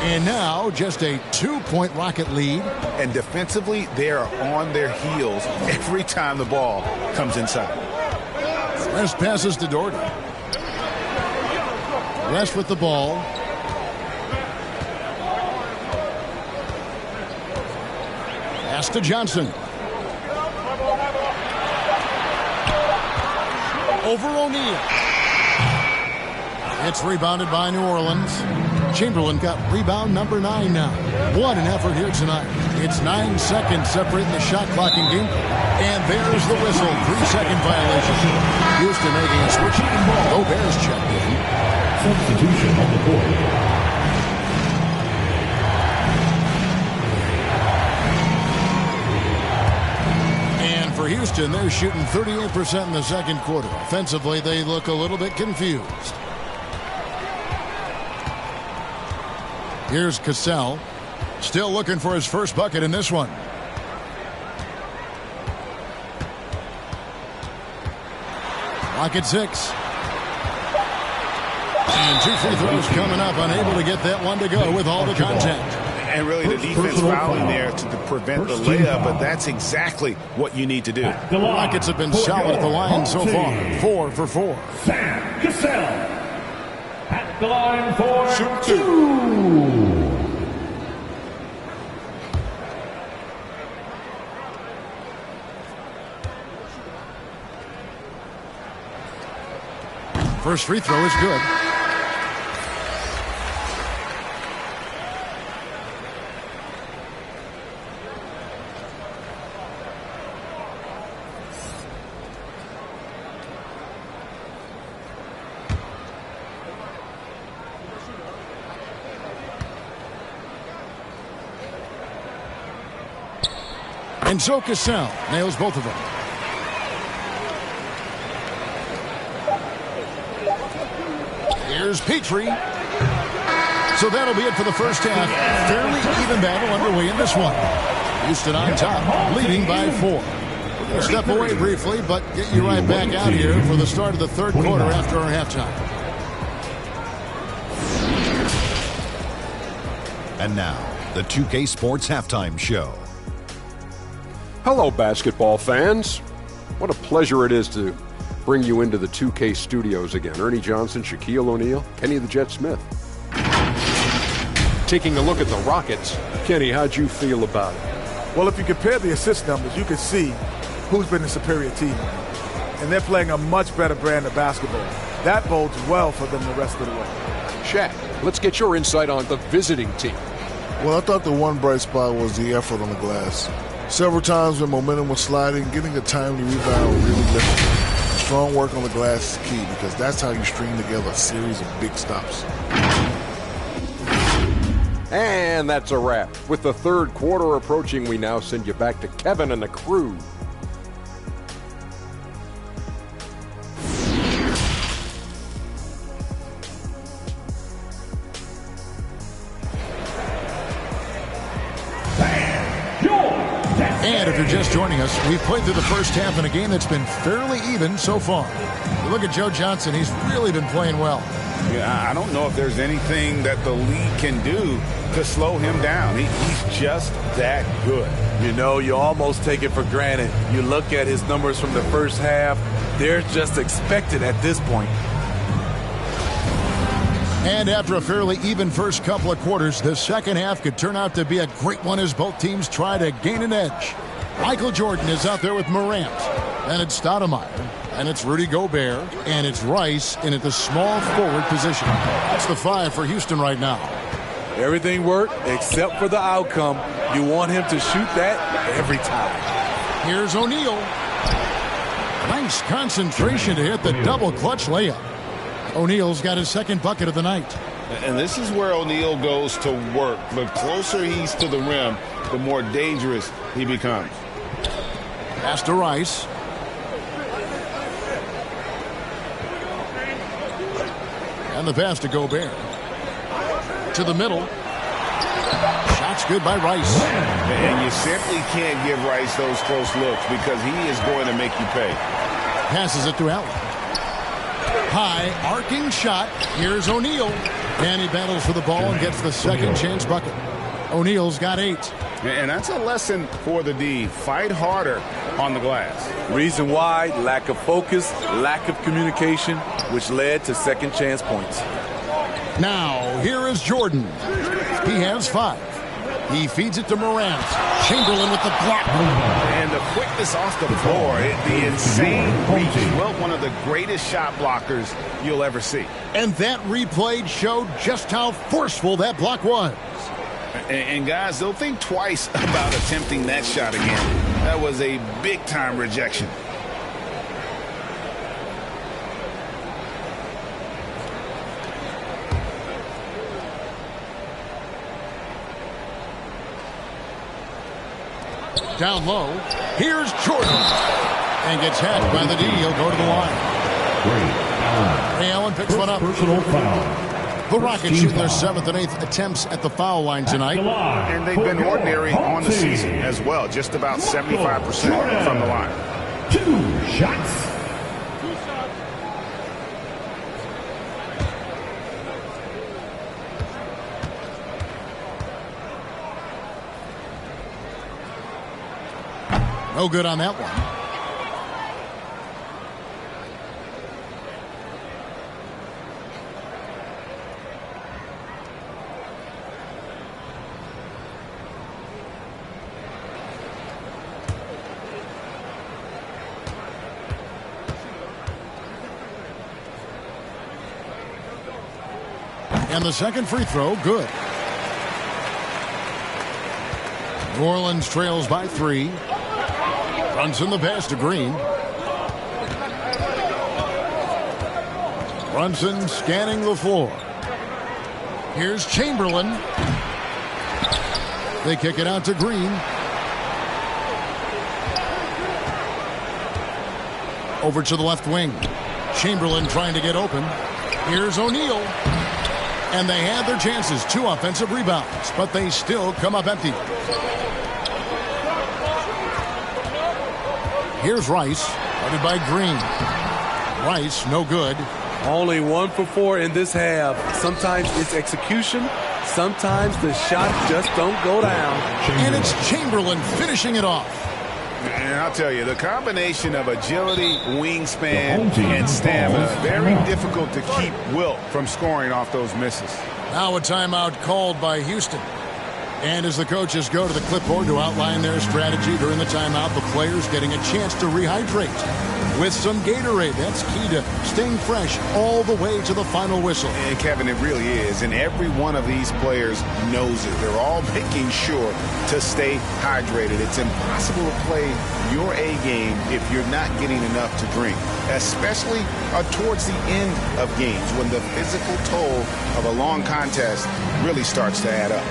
And now just a 2-point Rocket lead. And defensively, they are on their heels every time the ball comes inside. West passes to Doherty. West with the ball. Pass to Johnson. Over O'Neal. It's rebounded by New Orleans. Chamberlain got rebound number 9 now. What an effort here tonight. It's 9 seconds separating the shot clock and game. And there's the whistle. 3-second violation. Houston making a switch. Gobert's checked in. Substitution on the board. For Houston, they're shooting 38% in the second quarter. Offensively, they look a little bit confused. Here's Cassell. Still looking for his first bucket in this one. Rocket 6. And 2 free throws coming up. Unable to get that one to go with all the contact. And really the defense fouling there to prevent the layup, but that's exactly what you need to do. The Rockets have been solid at the line so far. 4 for 4. Sam Cassell at the line for 2. First free throw is good. And Zoe Cassell nails both of them. Here's Petrie. So that'll be it for the first half. Fairly even battle underway in this one. Houston on top, leading by 4. We're going to step away briefly, but get you right back out here for the start of the third quarter after our halftime. And now, the 2K Sports Halftime Show. Hello, basketball fans. What a pleasure it is to bring you into the 2K studios again. Ernie Johnson, Shaquille O'Neal, Kenny the Jet Smith. Taking a look at the Rockets. Kenny, how'd you feel about it? Well, if you compare the assist numbers, you can see who's been the superior team. And they're playing a much better brand of basketball. That bodes well for them the rest of the way. Shaq, let's get your insight on the visiting team. Well, I thought the one bright spot was the effort on the glass. Several times when momentum was sliding, getting a timely rebound really lifted. Strong work on the glass is key because that's how you string together a series of big stops. And that's a wrap. With the third quarter approaching, we now send you back to Kevin and the crew. And if you're just joining us, we've played through the first half in a game that's been fairly even so far. You look at Joe Johnson, he's really been playing well. Yeah, I don't know if there's anything that the league can do to slow him down. He's just that good. You know, you almost take it for granted. You look at his numbers from the first half, they're just expected at this point. And after a fairly even first couple of quarters, the second half could turn out to be a great one as both teams try to gain an edge. Michael Jordan is out there with Morant. And it's Stoudemire. And it's Rudy Gobert. And it's Rice in at the small forward position. That's the 5 for Houston right now. Everything worked except for the outcome. You want him to shoot that every time. Here's O'Neal. Nice concentration to hit the double clutch layup. O'Neal's got his second bucket of the night. And this is where O'Neal goes to work. The closer he's to the rim, the more dangerous he becomes. Pass to Rice. And the pass to Gobert. To the middle. Shot's good by Rice. And you simply can't give Rice those close looks because he is going to make you pay. Passes it to Allen. High, arcing shot. Here's O'Neal. And he battles for the ball and gets the second chance bucket. O'Neal's got 8. And that's a lesson for the D. Fight harder on the glass. Reason why, lack of focus, lack of communication, which led to second chance points. Now, here is Jordan. He has 5. He feeds it to Morant. Chamberlain with the block. And the quickness off the floor, the insane reach. Well, one of the greatest shot blockers you'll ever see. And that replay showed just how forceful that block was. And guys, they'll think twice about attempting that shot again. That was a big-time rejection. Down low. Here's Jordan. And gets hacked by the D. He'll go to the line. Ray Allen picks one up. Personal foul. The Rockets shoot their 7th and 8th attempts at the foul line tonight. And they've been ordinary on the season as well. Just about 75% from the line. 2 shots. No good on that one. And the second free throw, good. New Orleans trails by 3. Brunson the pass to Green. Brunson scanning the floor. Here's Chamberlain. They kick it out to Green. Over to the left wing. Chamberlain trying to get open. Here's O'Neal. And they had their chances. 2 offensive rebounds, but they still come up empty. Here's Rice, guarded by Green. Rice, no good. Only 1 for 4 in this half. Sometimes it's execution. Sometimes the shot just don't go down. And it's Chamberlain finishing it off. And I'll tell you, the combination of agility, wingspan, and stamina, very difficult to keep Wilt from scoring off those misses. Now a timeout called by Houston. And as the coaches go to the clipboard to outline their strategy during the timeout, the players getting a chance to rehydrate with some Gatorade. That's key to staying fresh all the way to the final whistle. And Kevin, it really is. And every one of these players knows it. They're all making sure to stay hydrated. It's impossible to play your A game if you're not getting enough to drink, especially towards the end of games when the physical toll of a long contest really starts to add up.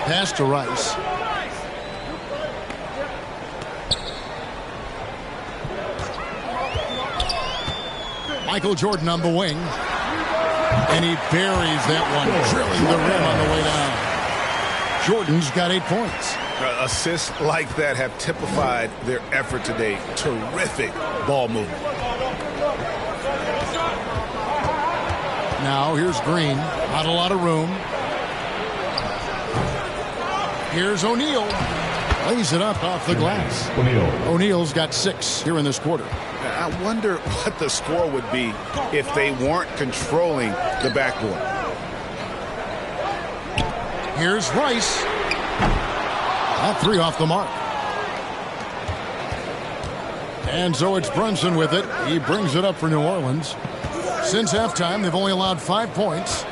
Pass to Rice. Michael Jordan on the wing. And he buries that one, drilling the rim on the way down. Jordan's got 8 points. Assists like that have typified their effort today. Terrific ball movement. Now here's Green. Not a lot of room. Here's O'Neal. Lays it up off the glass. O'Neal's got 6 here in this quarter. I wonder what the score would be if they weren't controlling the backboard. Here's Rice. That 3 off the mark. And so it's Brunson with it. He brings it up for New Orleans. Since halftime, they've only allowed 5 points.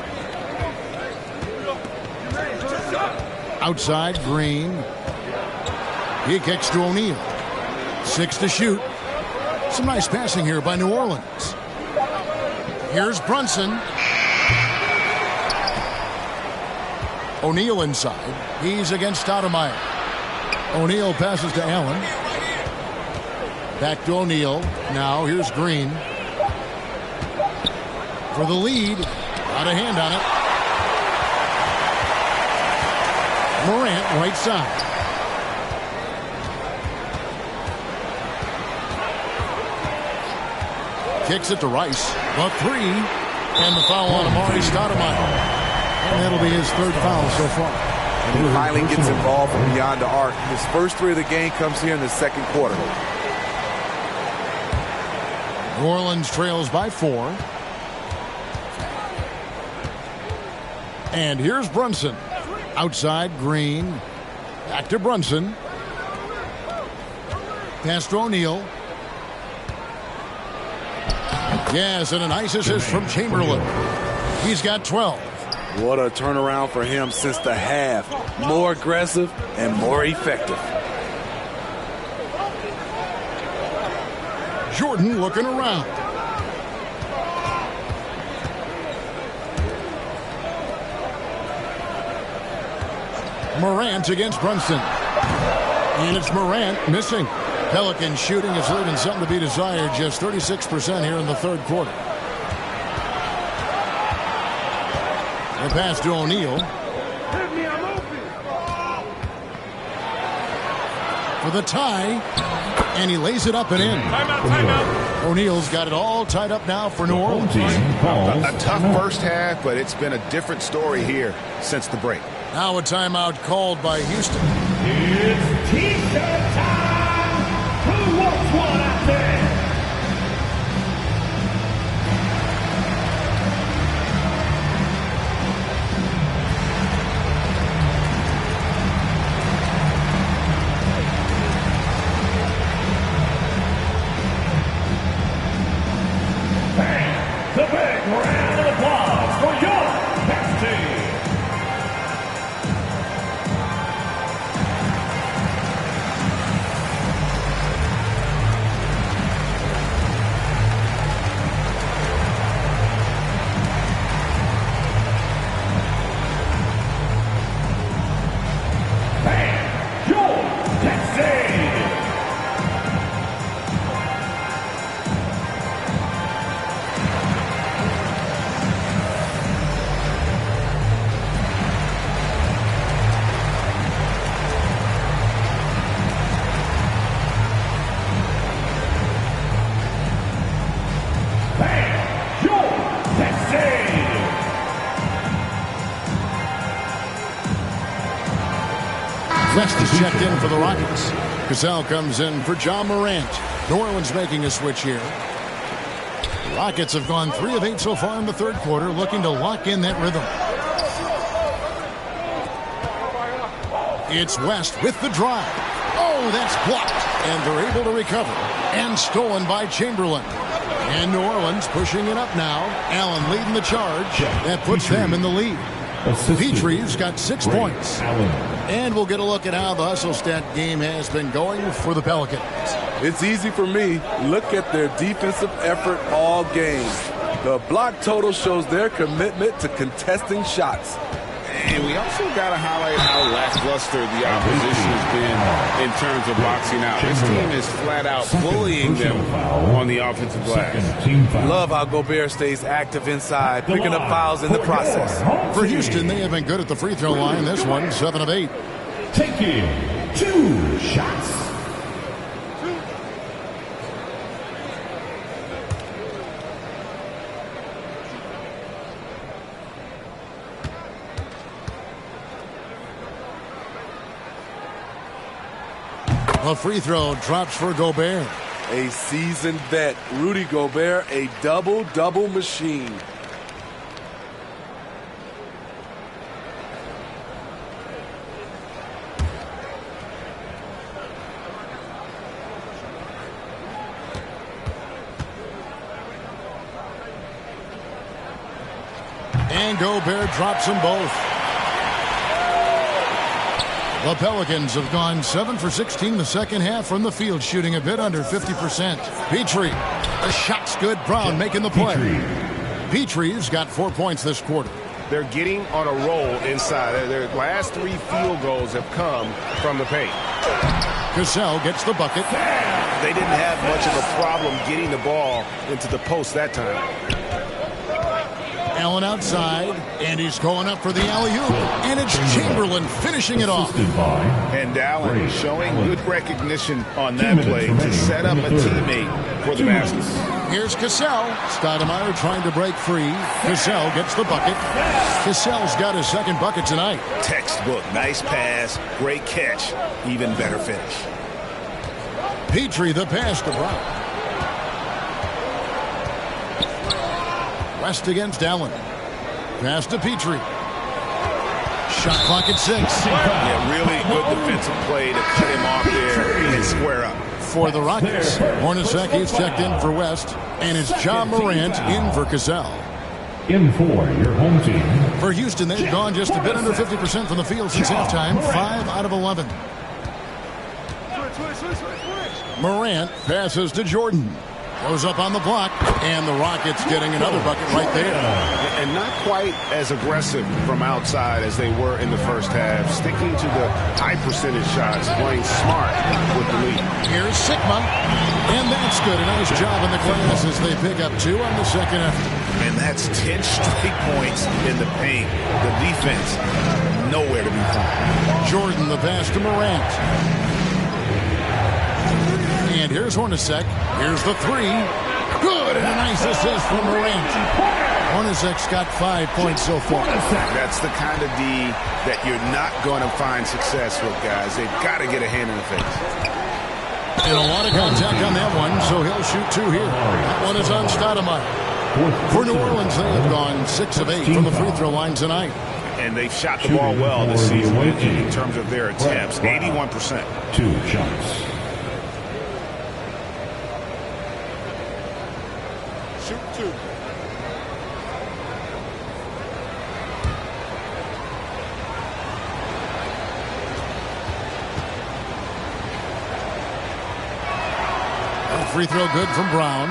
Outside, Green. He kicks to O'Neal. 6 to shoot. Some nice passing here by New Orleans. Here's Brunson. O'Neal inside. He's against Stoudemire. O'Neal passes to Allen. Back to O'Neal. Now here's Green. For the lead. Got a hand on it. Morant, right side. Kicks it to Rice. The 3. And the foul on Amari Stoudemire. And that'll be his 3rd foul so far. And he finally gets involved from beyond the arc. His first 3 of the game comes here in the 2nd quarter. New Orleans trails by 4. And here's Brunson. Outside, Green. Back to Brunson. Pass to O'Neal. Yes, and a nice assist from Chamberlain. He's got 12. What a turnaround for him since the half. More aggressive and more effective. Jordan looking around. Morant against Brunson. And it's Morant missing. Pelicans shooting is leaving something to be desired. Just 36% here in the 3rd quarter. The pass to O'Neal. for the tie, and he lays it up and in. Timeout. O'Neal's got it all tied up now for New Orleans. A tough first half, but it's been a different story here since the break. Now a timeout called by Houston. It's T-shirt time. Who wants one out there? The big round of applause for your best team. Bam! George Texas! West is checked in for the Rockets. Cassell comes in for John Morant. New Orleans making a switch here. The Rockets have gone 3 of 8 so far in the third quarter, looking to lock in that rhythm. It's West with the drive. Oh, that's blocked. And they're able to recover. And stolen by Chamberlain. And New Orleans pushing it up now. Allen leading the charge. That puts them in the lead. Petrie's got 6 points. And we'll get a look at how the hustle stat game has been going for the Pelicans. It's easy for me. Look at their defensive effort all game. The block total shows their commitment to contesting shots. And we also got to highlight how lackluster the opposition has been in terms of boxing out. This team is flat out bullying them on the offensive glass. Love how Gobert stays active inside, picking up fouls in the process. For Houston, they have been good at the free throw line. This one, 7 of 8. Taking 2 shots. A free throw drops for Gobert. A seasoned vet, Rudy Gobert, a double-double machine. And Gobert drops them both. The Pelicans have gone 7 for 16 the second half from the field, shooting a bit under 50%. Petrie, the shot's good. Brown making the play. Petrie's got 4 points this quarter. They're getting on a roll inside. Their last 3 field goals have come from the paint. Cassell gets the bucket. They didn't have much of a problem getting the ball into the post that time. Allen outside, and he's going up for the alley-oop. And it's Chamberlain finishing it off. And Allen showing good recognition on that play to set up a teammate for the basket. Here's Cassell. Stoudemire trying to break free. Cassell gets the bucket. Cassell's got his second bucket tonight. Textbook. Nice pass. Great catch. Even better finish. Petrie the pass to Brown. West against Allen. Pass to Petrie. Shot clock at 6. Yeah, really good defensive play to cut him off there and square up. For the Rockets, Hornacek is checked in for West, and it's John Morant in for Cassell. In for your home team. For Houston, they've gone just a bit under 50% from the field since halftime, 5 out of 11. Morant passes to Jordan. Goes up on the block, and the Rockets getting another bucket right there. And not quite as aggressive from outside as they were in the first half. Sticking to the high percentage shots, playing smart with the lead. Here's Sigma, and that's good. A nice job in the glass as they pick up 2 on the second effort. And that's 10 straight points in the paint. The defense, nowhere to be found. Jordan the pass to Morant. And here's Hornacek. Here's the three. Good, and a nice assist from Morant. Hornacek's got 5 points so far. That's the kind of D that you're not going to find success with, guys. They've got to get a hand in the face. And a lot of contact on that one, so he'll shoot 2 here. That one is on Stoudemire. For New Orleans, they have gone 6 of 8 from the free throw line tonight. And they've shot the ball well this season in terms of their attempts. 81%. 2 shots. Shoot 2. Free throw good from Brown.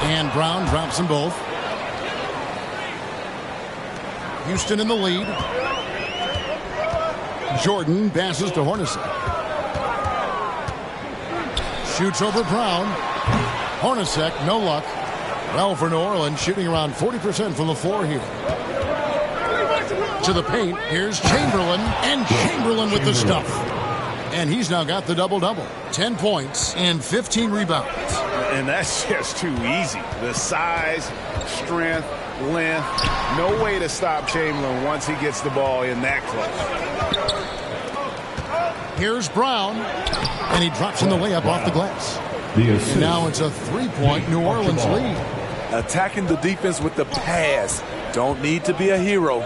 And Brown drops them both. Houston in the lead. Jordan passes to Hornacek. Shoots over Brown. Hornacek, no luck. Well, for New Orleans, shooting around 40% from the floor here. To the paint, here's Chamberlain, and Chamberlain with the stuff. And he's now got the double-double. 10 points and 15 rebounds. And that's just too easy. The size, strength, length. No way to stop Chamberlain once he gets the ball in that close. Here's Brown, and he drops in the layup off the glass. Now it's a 3-point New Orleans lead. Attacking the defense with the pass. Don't need to be a hero.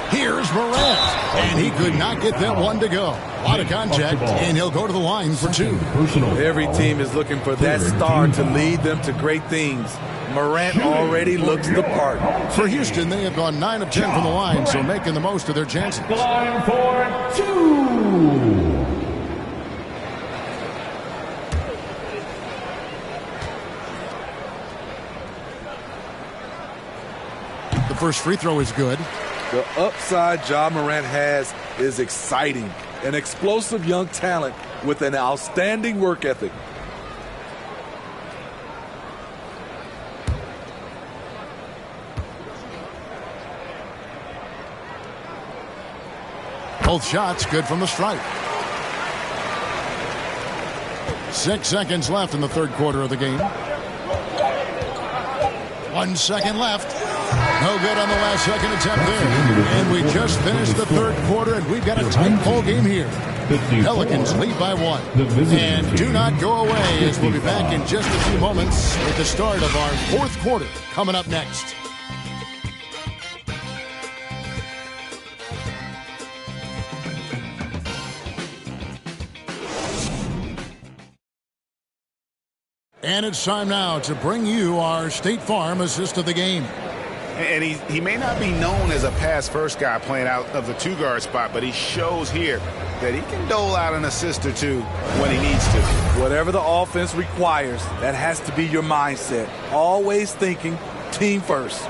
Here's Morant, and he could not get that one to go. A lot of contact, and he'll go to the line for 2. Every team is looking for that star to lead them to great things. Morant already looks the part. For Houston, they have gone 9 of 10 from the line, so making the most of their chances. The line for 2. The first free throw is good. The upside Ja Morant has is exciting. An explosive young talent with an outstanding work ethic. Both shots good from the stripe. 6 seconds left in the third quarter of the game. 1 second left. No good on the last second attempt there. And we just finished the third quarter, and we've got a tight ball game here. Pelicans lead by 1. And do not go away, as we'll be back in just a few moments with the start of our fourth quarter coming up next. And it's time now to bring you our State Farm assist of the game. And he may not be known as a pass-first guy playing out of the 2-guard spot, but he shows here that he can dole out an assist or 2 when he needs to. Whatever the offense requires, that has to be your mindset. Always thinking team first.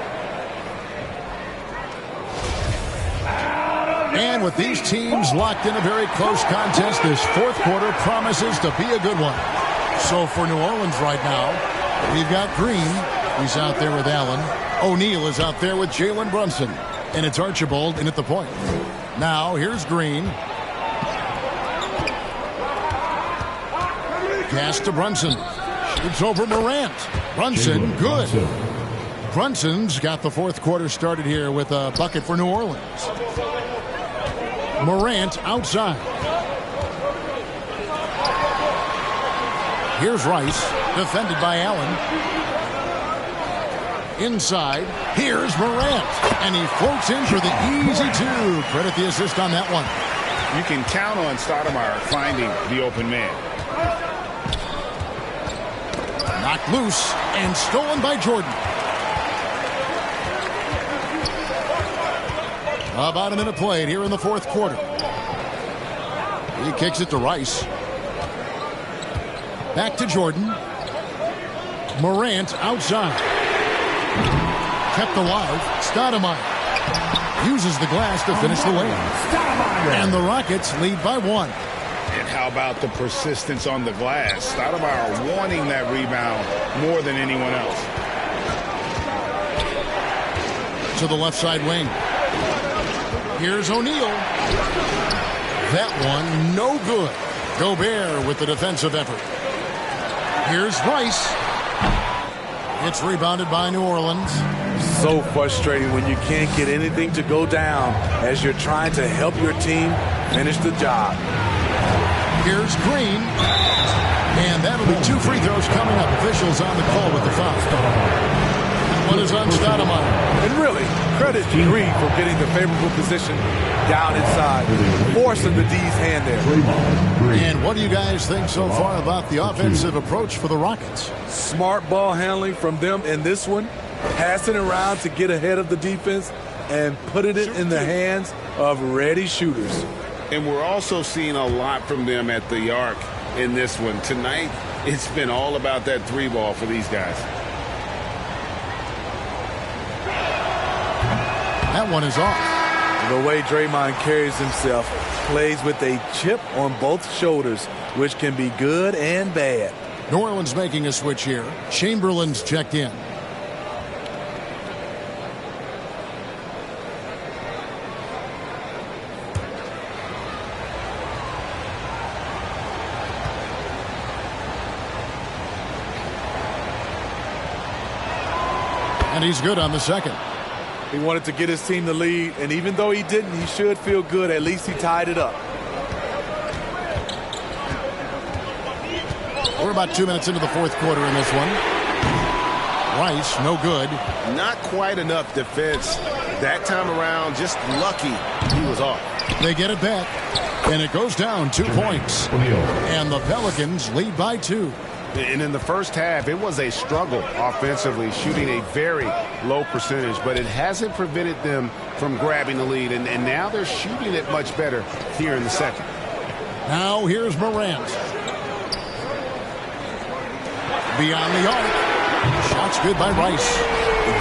And with these teams locked in a very close contest, this fourth quarter promises to be a good one. So for New Orleans right now, we've got Green. He's out there with Allen. O'Neal is out there with Jalen Brunson. And it's Archibald in at the point. Now here's Green. Pass to Brunson. Shoots over Morant. Brunson, good. Brunson's got the fourth quarter started here with a bucket for New Orleans. Morant outside. Here's Rice, defended by Allen. Inside, here's Morant, and he floats in for the easy 2. Credit the assist on that one. You can count on Stoudemire finding the open man. Knocked loose and stolen by Jordan. About a minute played here in the fourth quarter. He kicks it to Rice. Back to Jordan. Morant outside. Kept alive. Stoudemire. Uses the glass to finish the layup. And the Rockets lead by 1. And how about the persistence on the glass? Stoudemire wanting that rebound more than anyone else. To the left side wing. Here's O'Neal. That one, no good. Gobert with the defensive effort. Here's Rice. It's rebounded by New Orleans. So frustrating when you can't get anything to go down as you're trying to help your team finish the job. Here's Green. And that'll be 2 free throws coming up. Officials on the call with the foul. One is on Stoudemire. And really, credit to Green for getting the favorable position down inside, forcing the D's hand there. And what do you guys think so far about the offensive approach for the Rockets? Smart ball handling from them in this one, passing around to get ahead of the defense and putting it in the hands of ready shooters. And we're also seeing a lot from them at the arc in this one. Tonight, it's been all about that 3 ball for these guys. That one is off. The way Draymond carries himself, plays with a chip on both shoulders, which can be good and bad. New Orleans making a switch here. Chamberlain's checked in. And he's good on the second. He wanted to get his team the lead, and even though he didn't, he should feel good. At least he tied it up. We're about 2 minutes into the fourth quarter in this one. Rice, no good. Not quite enough defense. That time around, just lucky he was off. They get it back, and it goes down 2 points. And the Pelicans lead by 2. And in the first half, it was a struggle offensively, shooting a very low percentage, but it hasn't prevented them from grabbing the lead. And now they're shooting it much better here in the second. Now here's Morant. Beyond the arc. Shots good by Rice.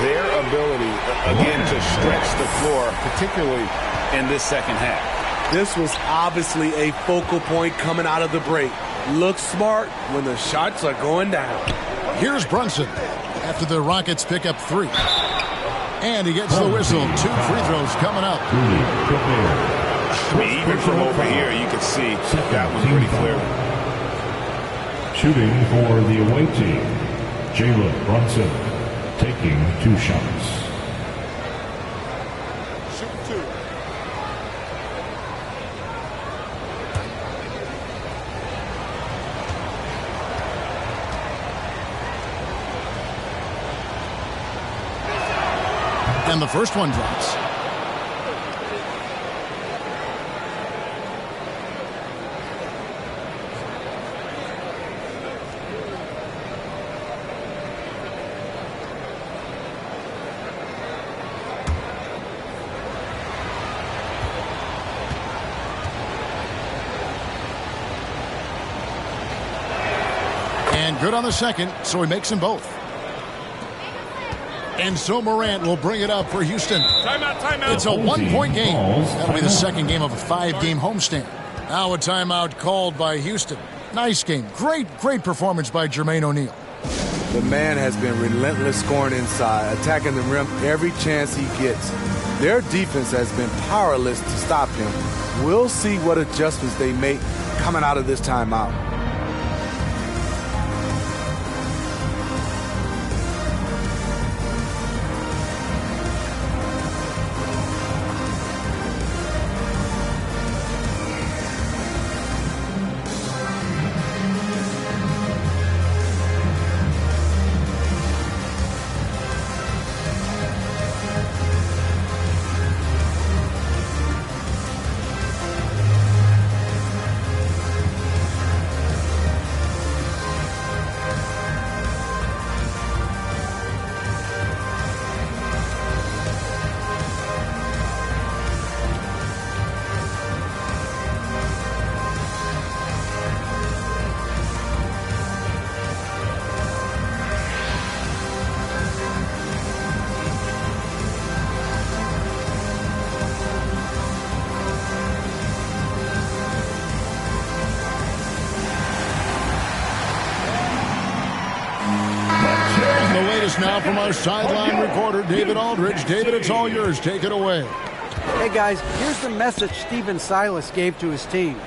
Their ability, again, to stretch the floor, particularly in this second half. This was obviously a focal point coming out of the break. Look smart when the shots are going down. Here's Brunson after the Rockets pick up 3. And he gets the whistle. 2 free throws coming up. I mean, even from over here, you can see that was pretty clear. Shooting for the away team, Jalen Brunson taking 2 shots. And the first one drops. And good on the second, so he makes them both. And so Morant will bring it up for Houston. Timeout. It's a 1-point game. That'll be the second game of a 5-game homestand. Now a timeout called by Houston. Nice game. Great performance by Jermaine O'Neal. The man has been relentless scoring inside, attacking the rim every chance he gets. Their defense has been powerless to stop him. We'll see what adjustments they make coming out of this timeout. This now from our sideline reporter, David Aldridge. David, it's all yours. Take it away. Hey, guys, here's the message Stephen Silas gave to his team.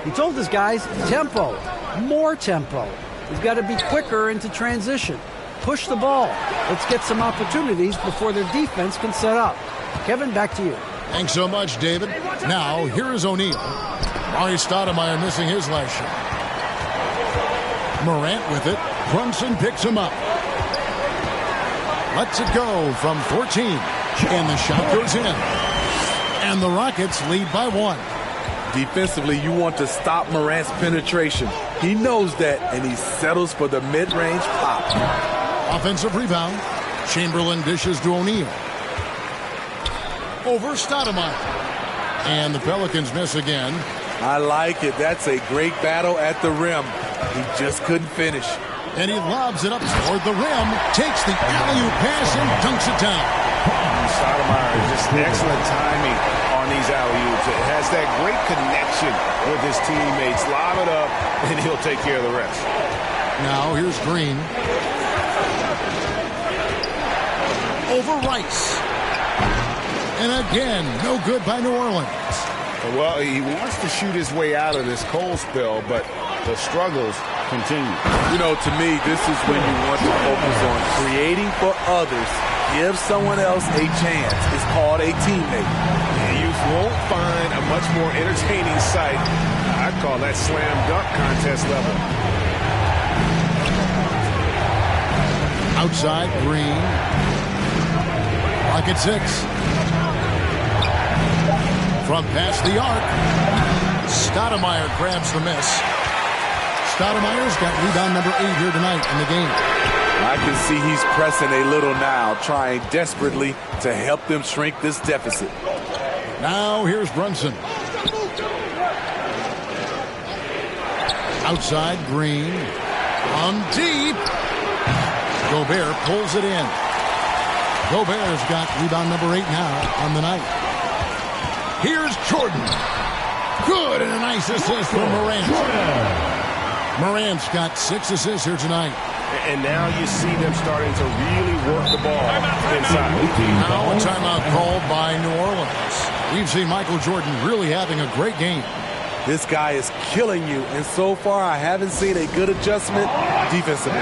He told his guys, tempo, more tempo. We've got to be quicker into transition. Push the ball. Let's get some opportunities before their defense can set up. Kevin, back to you. Thanks so much, David. Now, here is O'Neal. Mari Stoudemire missing his last shot. Morant with it. Brunson picks him up. Lets it go from 14. And the shot goes in. And the Rockets lead by 1. Defensively, you want to stop Morant's penetration. He knows that, and he settles for the mid-range pop. Offensive rebound. Chamberlain dishes to O'Neal. Over Stoudemire. And the Pelicans miss again. I like it. That's a great battle at the rim. He just couldn't finish. And he lobs it up toward the rim. Takes the alley-oop pass and dunks it down. Stoudemire, just excellent timing on these alley-oops. It has that great connection with his teammates. Lob it up, and he'll take care of the rest. Now here's Green. Over Rice. And again, no good by New Orleans. Well, he wants to shoot his way out of this cold spell, but the struggles continue. You know, to me, this is when you want to focus on creating for others. Give someone else a chance. It's called a teammate. You won't find a much more entertaining sight. I'd call that slam dunk contest level. Outside, Green. Rocket 6. From past the arc. Stoudemire grabs the miss. Stoudemire's got rebound number 8 here tonight in the game. I can see he's pressing a little now, trying desperately to help them shrink this deficit. Now here's Brunson. Outside, Green. On deep. Gobert pulls it in. Gobert's got rebound number 8 now on the night. Here's Jordan. Good, and a nice assist from Morant. Morant's got 6 assists here tonight. And now you see them starting to really work the ball inside. Now a timeout called by New Orleans. We've seen Michael Jordan really having a great game. This guy is killing you, and so far I haven't seen a good adjustment defensively.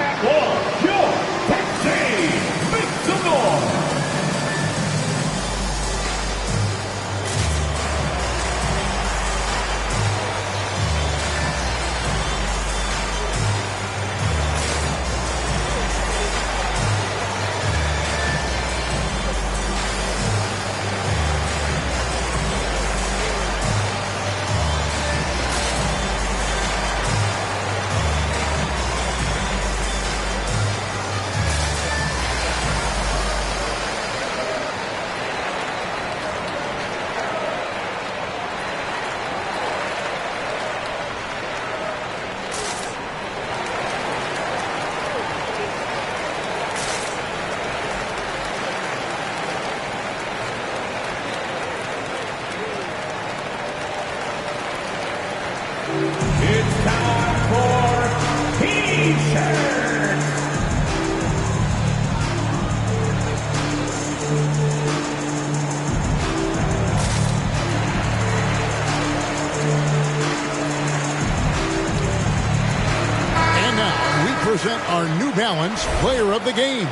Our New Balance player of the game,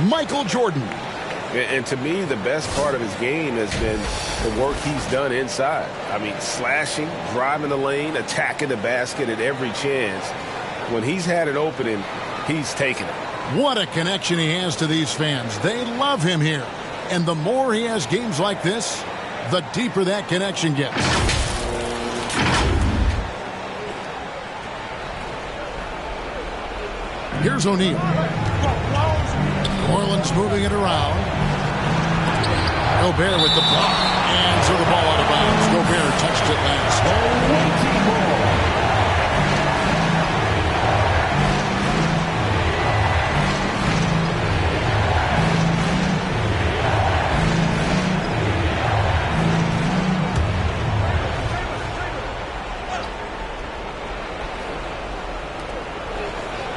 Michael Jordan. And to me, the best part of his game has been the work he's done inside. I mean, slashing, driving the lane, attacking the basket at every chance. When he's had an opening, he's taken it. What a connection he has to these fans. They love him here. And the more he has games like this, the deeper that connection gets. Here's O'Neal. New Orleans moving it around. Gobert with the block. And so the ball out of bounds. Gobert touched it last.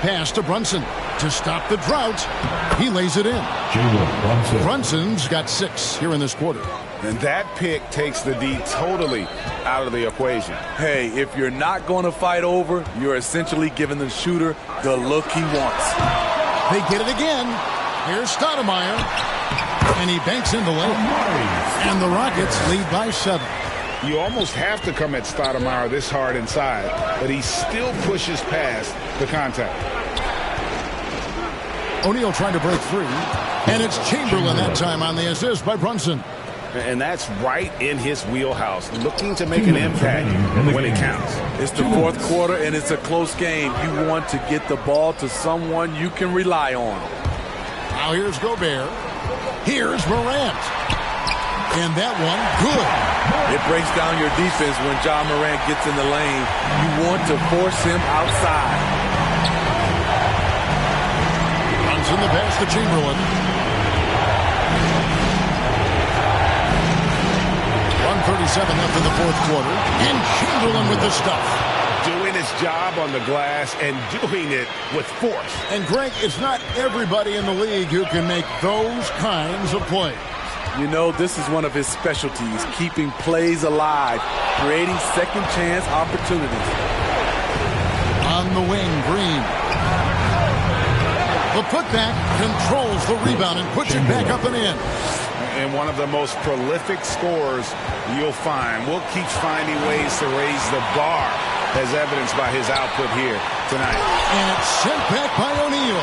Pass to Brunson to stop the drought. He lays it in. Brunson's got 6 here in this quarter. And that pick takes the D totally out of the equation. Hey, if you're not going to fight over, you're essentially giving the shooter the look he wants. They get it again. Here's Stoudemire. And he banks in the lane. And the Rockets lead by 7. You almost have to come at Stoudemire this hard inside, but he still pushes past the contact. O'Neal trying to break free. And it's Chamberlain that time on the assist by Brunson. And that's right in his wheelhouse, looking to make an impact when it counts. It's the fourth quarter, and it's a close game. You want to get the ball to someone you can rely on. Now here's Gobert. Here's Morant. And that one, good. It breaks down your defense when Ja Morant gets in the lane. You want to force him outside. Brunson the pass to Chamberlain. 1:37 left in the fourth quarter. And Chamberlain with the stuff. Doing his job on the glass and doing it with force. And Greg, it's not everybody in the league who can make those kinds of plays. You know, this is one of his specialties, keeping plays alive, creating second chance opportunities. On the wing, Green. The putback controls the rebound and puts it back up and in. And one of the most prolific scorers you'll find. Will keeps finding ways to raise the bar, as evidenced by his output here tonight. And it's sent back by O'Neal.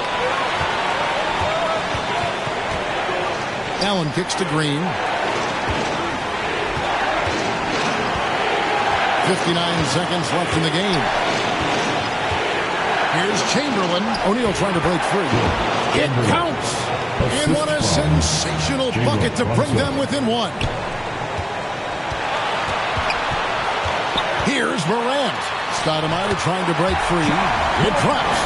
Allen kicks to Green. 59 seconds left in the game. Here's Chamberlain. O'Neal trying to break free. It counts. And what a sensational bucket to bring them within 1. Here's Morant. Stoudemire trying to break free. It drops.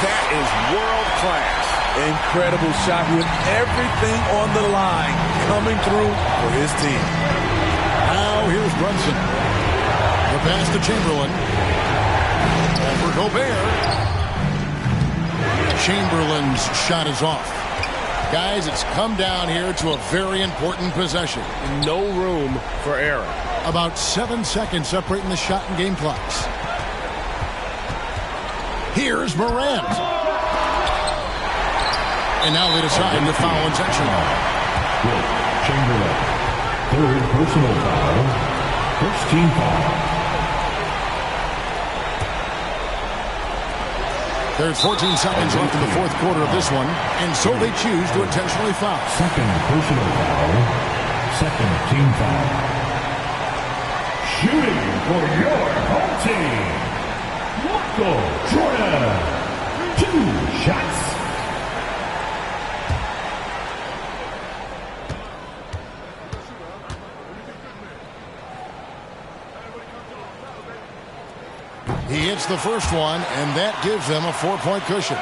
That is world class. Incredible shot with everything on the line coming through for his team. Now here's Brunson. The pass to Chamberlain. Over Gobert. Chamberlain's shot is off. Guys, it's come down here to a very important possession. No room for error. About 7 seconds separating the shot and game clocks. Here's Morant. And now they decide to foul intentional. Chamberlain. Third personal foul. First team foul. There's 14 seconds left in the fourth quarter of this one, and so they choose to intentionally foul. Second personal foul. Second team foul. Shooting for your home team, Michael Jordan. 2 shots. He hits the first one, and that gives them a 4-point cushion.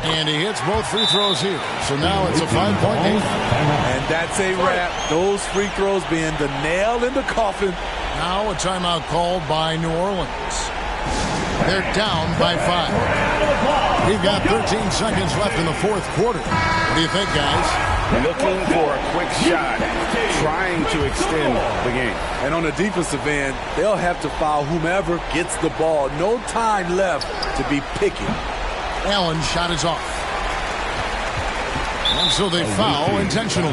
And he hits both free throws here. So now it's a 5-point game. And that's a wrap. Those free throws being the nail in the coffin. Now a timeout called by New Orleans. They're down by 5. We've got 13 seconds left in the fourth quarter. What do you think, guys? Looking for a quick shot, trying to extend the game. And on the defensive end, they'll have to foul whomever gets the ball. No time left to be picky. Allen's shot is off. And so they foul intentionally.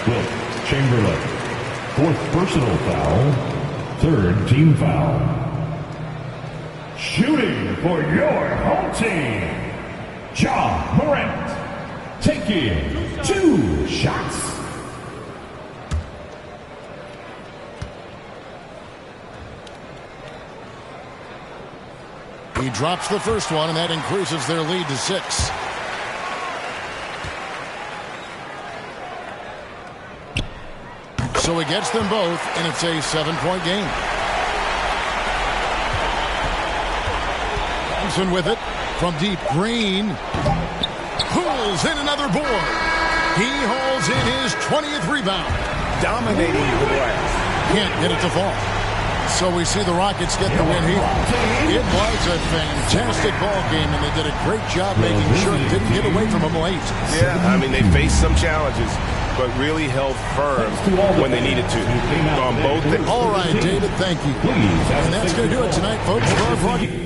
Wilt Chamberlain. Fourth personal foul. Third team foul. Shooting for your home team, Ja Morant. Taking 2 shots. He drops the first one, and that increases their lead to 6. So he gets them both, and it's a 7-point game. Thompson with it from deep. Green pulls in another board. He hauls in his 20th rebound. dominating the glass. Can't get it to fall. So we see the Rockets get the win here. It was a fantastic ball game, and they did a great job making sure it didn't get away from them late. Yeah, I mean, they faced some challenges, but really held firm when they needed to. On both. All right, David, thank you. And that's going to do it tonight, folks, for our broadcast.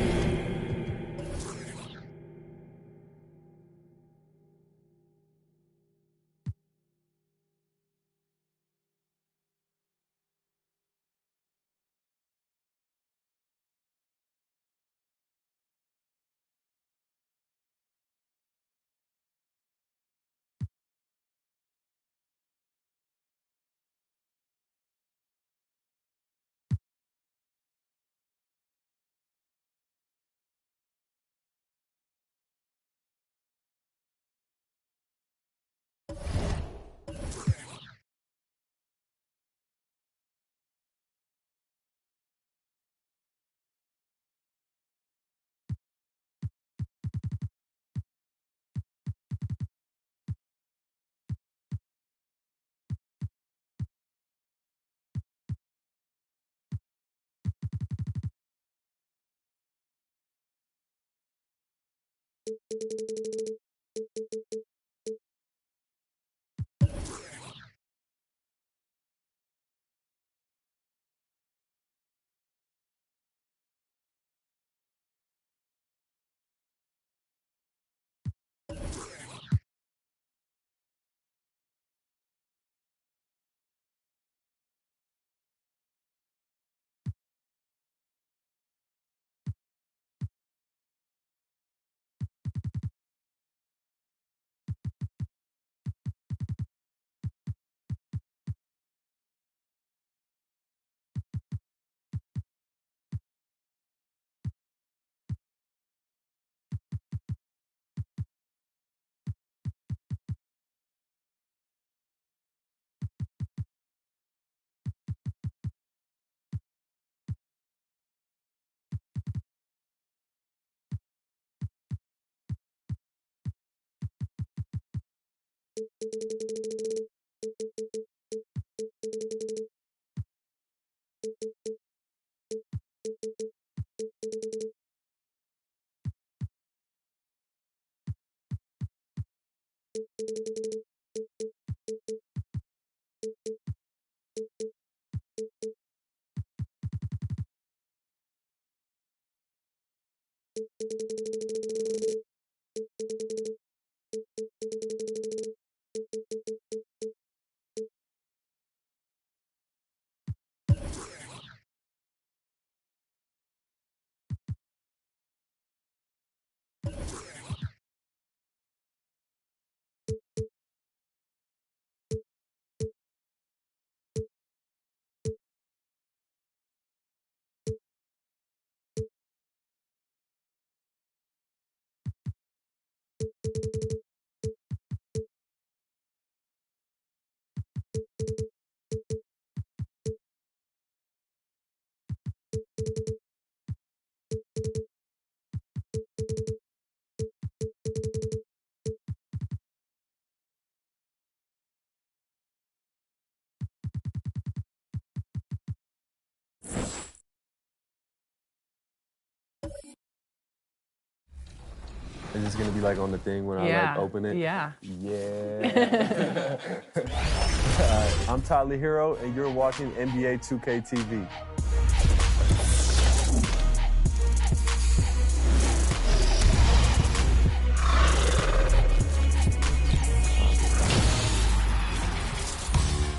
Is this gonna be like on the thing when I like open it? Yeah. Yeah. Alright, I'm Tyler Hero, and you're watching NBA 2K TV.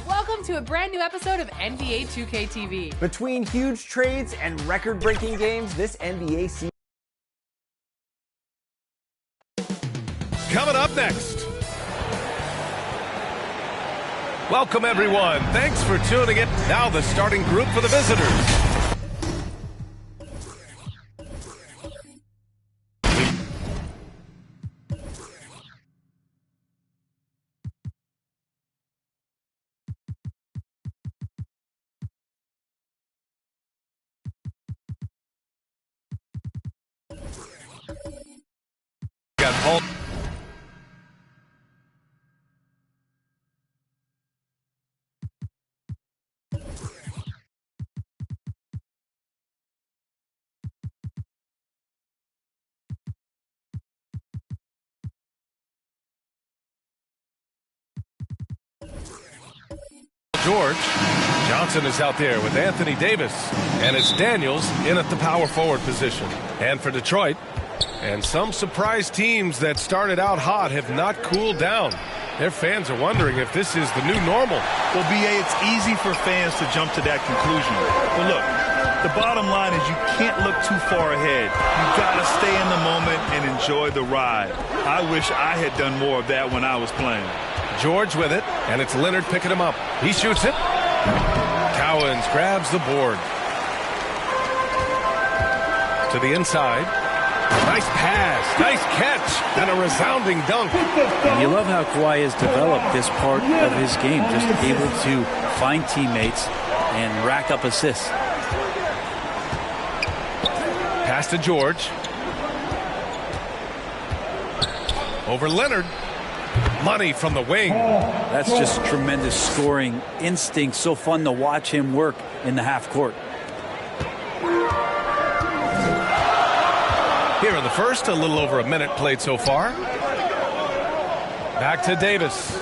Welcome to a brand new episode of NBA 2K TV. Between huge trades and record-breaking games, this NBA season. Coming up next. Welcome, everyone. Thanks for tuning in. Now the starting group for the visitors. Got Paul. George. Johnson is out there with Anthony Davis. And it's Daniels in at the power forward position. And for Detroit, and some surprise teams that started out hot have not cooled down. Their fans are wondering if this is the new normal. Well, B.A., it's easy for fans to jump to that conclusion. But look, the bottom line is you can't look too far ahead. You got to stay in the moment and enjoy the ride. I wish I had done more of that when I was playing. George with it, and it's Leonard picking him up. He shoots it. Cowens grabs the board. To the inside. Nice pass, nice catch, and a resounding dunk. And you love how Kawhi has developed this part of his game, just able to find teammates and rack up assists. Pass to George. Over Leonard. Money from the wing. That's just tremendous scoring instinct. So fun to watch him work in the half court. Here in the first, a little over a minute played so far. Back to Davis.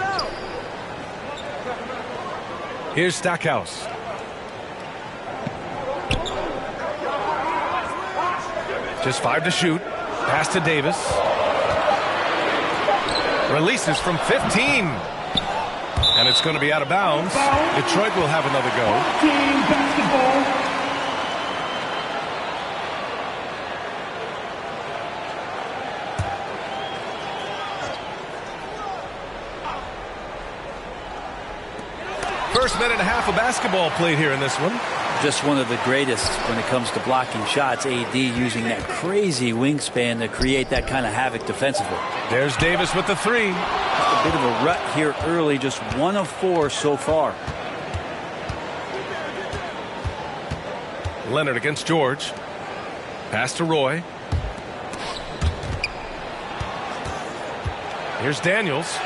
Here's Stackhouse. Just 5 to shoot. Pass to Davis. Releases from 15. And it's going to be out of bounds. Detroit will have another go. Team basketball. First minute and a half of basketball played here in this one. Just one of the greatest when it comes to blocking shots. AD using that crazy wingspan to create that kind of havoc defensively. There's Davis with the 3. Just a bit of a rut here early. Just 1 of 4 so far. Leonard against George. Pass to Roy. Here's Daniels.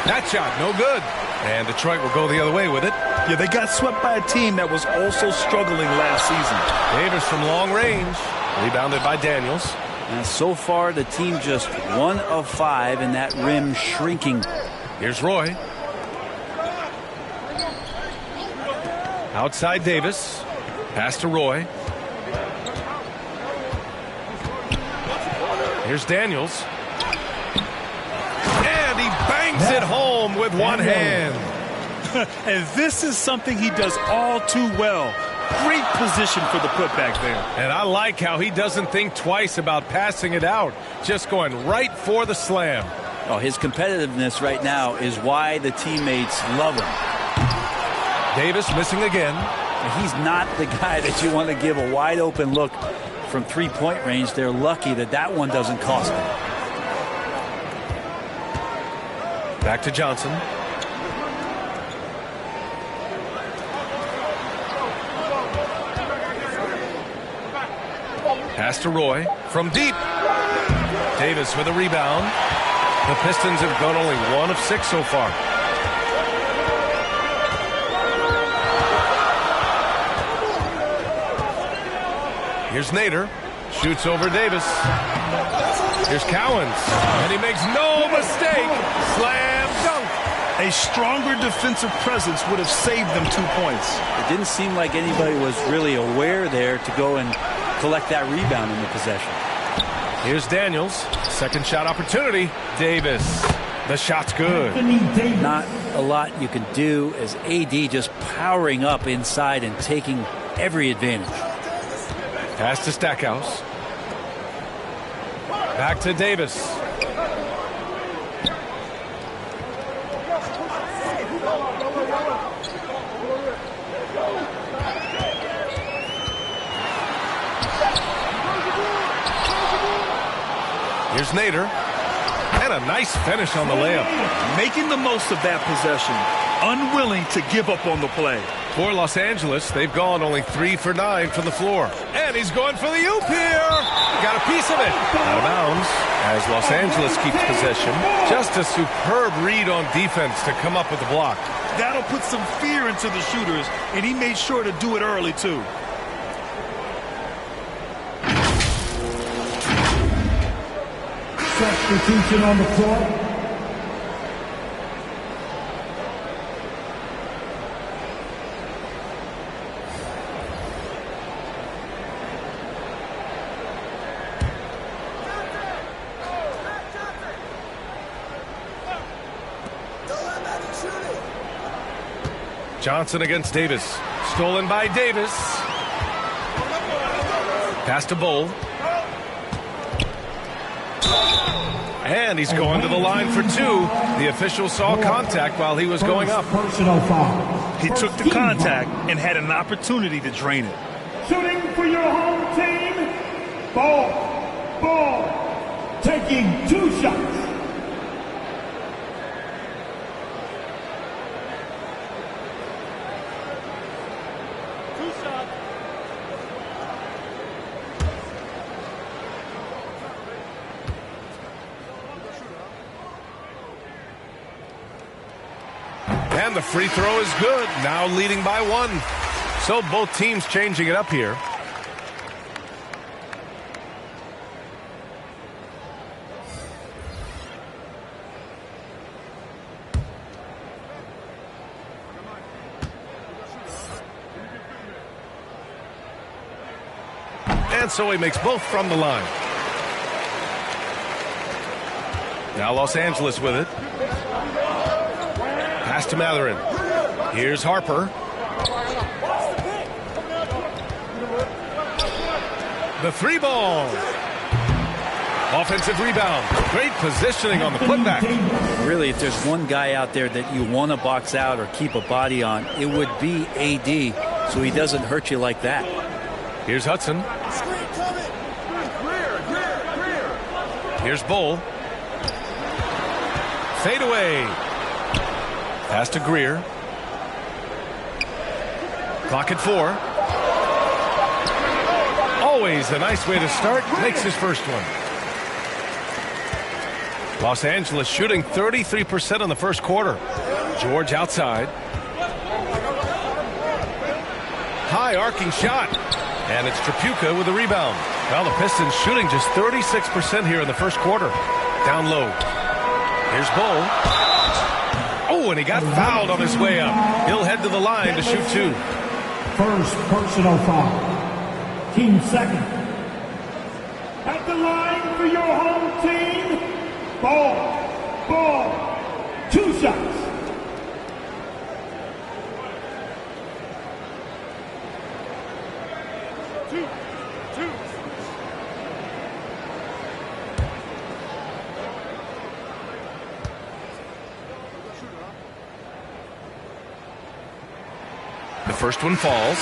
That shot, no good. And Detroit will go the other way with it. Yeah, they got swept by a team that was also struggling last season. Davis from long range. Rebounded by Daniels. And so far, the team just 1 of 5 and that rim shrinking. Here's Roy. Outside Davis. Pass to Roy. Here's Daniels. And he bangs it home with one hand. And this is something he does all too well. Great position for the putback there. And I like how he doesn't think twice about passing it out. Just going right for the slam. Oh, his competitiveness right now is why the teammates love him. Davis missing again. He's not the guy that you want to give a wide open look from 3-point range. They're lucky that that one doesn't cost them. Back to Johnson. Pass to Roy from deep. Davis with a rebound. The Pistons have gone only 1 of 6 so far. Here's Nader. Shoots over Davis. Here's Cowens. And he makes no mistake. Slam dunk. A stronger defensive presence would have saved them 2 points. It didn't seem like anybody was really aware there to go and collect that rebound in the possession. Here's Daniels. Second shot opportunity. Davis. The shot's good. Not a lot you can do as AD just powering up inside and taking every advantage. Pass to Stackhouse. Back to Davis. Here's Nader. And a nice finish on the layup. Making the most of that possession. Unwilling to give up on the play. For Los Angeles, they've gone only 3 for 9 from the floor. And he's going for the oop here. Got a piece of it. Out of bounds as Los Angeles keeps possession. Just a superb read on defense to come up with the block. That'll put some fear into the shooters, and he made sure to do it early, too. Substitution on the floor. Johnson against Davis. Stolen by Davis. Pass to Bull. And he's going to the line for 2. The official saw contact while he was going up. Personal foul. He took the contact and had an opportunity to drain it. Shooting for your home team. Ball. Taking 2 shots. And the free throw is good. Now leading by 1. So both teams changing it up here. And so he makes both from the line. Now Los Angeles with it. Pass to Mathurin. Here's Harper. The 3 ball. Offensive rebound. Great positioning on the putback. Really, if there's one guy out there that you want to box out or keep a body on, it would be AD, so he doesn't hurt you like that. Here's Hudson. Here's Bull. Fade away. Pass to Greer. Clock at 4. Always a nice way to start. Makes his first one. Los Angeles shooting 33% in the first quarter. George outside. High arcing shot. And it's Tripucka with the rebound. Well, the Pistons shooting just 36% here in the first quarter. Down low. Here's Bull. Oh, and he got fouled on his way up. He'll head to the line to shoot 2. First personal foul. Team second. At the line for your home team. Ball. 2 shots. The first one falls.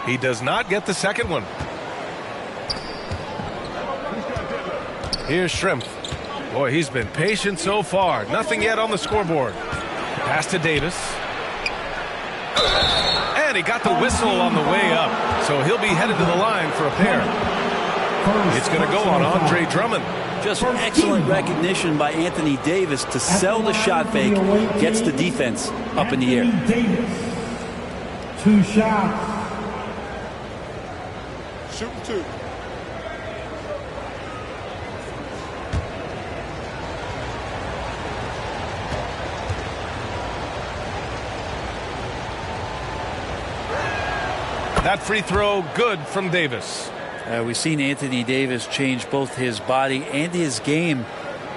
He does not get the second one. Here's Shrimp. Boy, he's been patient so far. Nothing yet on the scoreboard. Pass to Davis. And he got the whistle on the way up. So he'll be headed to the line for a pair. It's going to go on Andre Drummond. Just excellent recognition by Anthony Davis to sell the shot fake. Gets the defense up in the air. Davis. 2 shots. Shooting 2. That free throw good from Davis. We've seen Anthony Davis change both his body and his game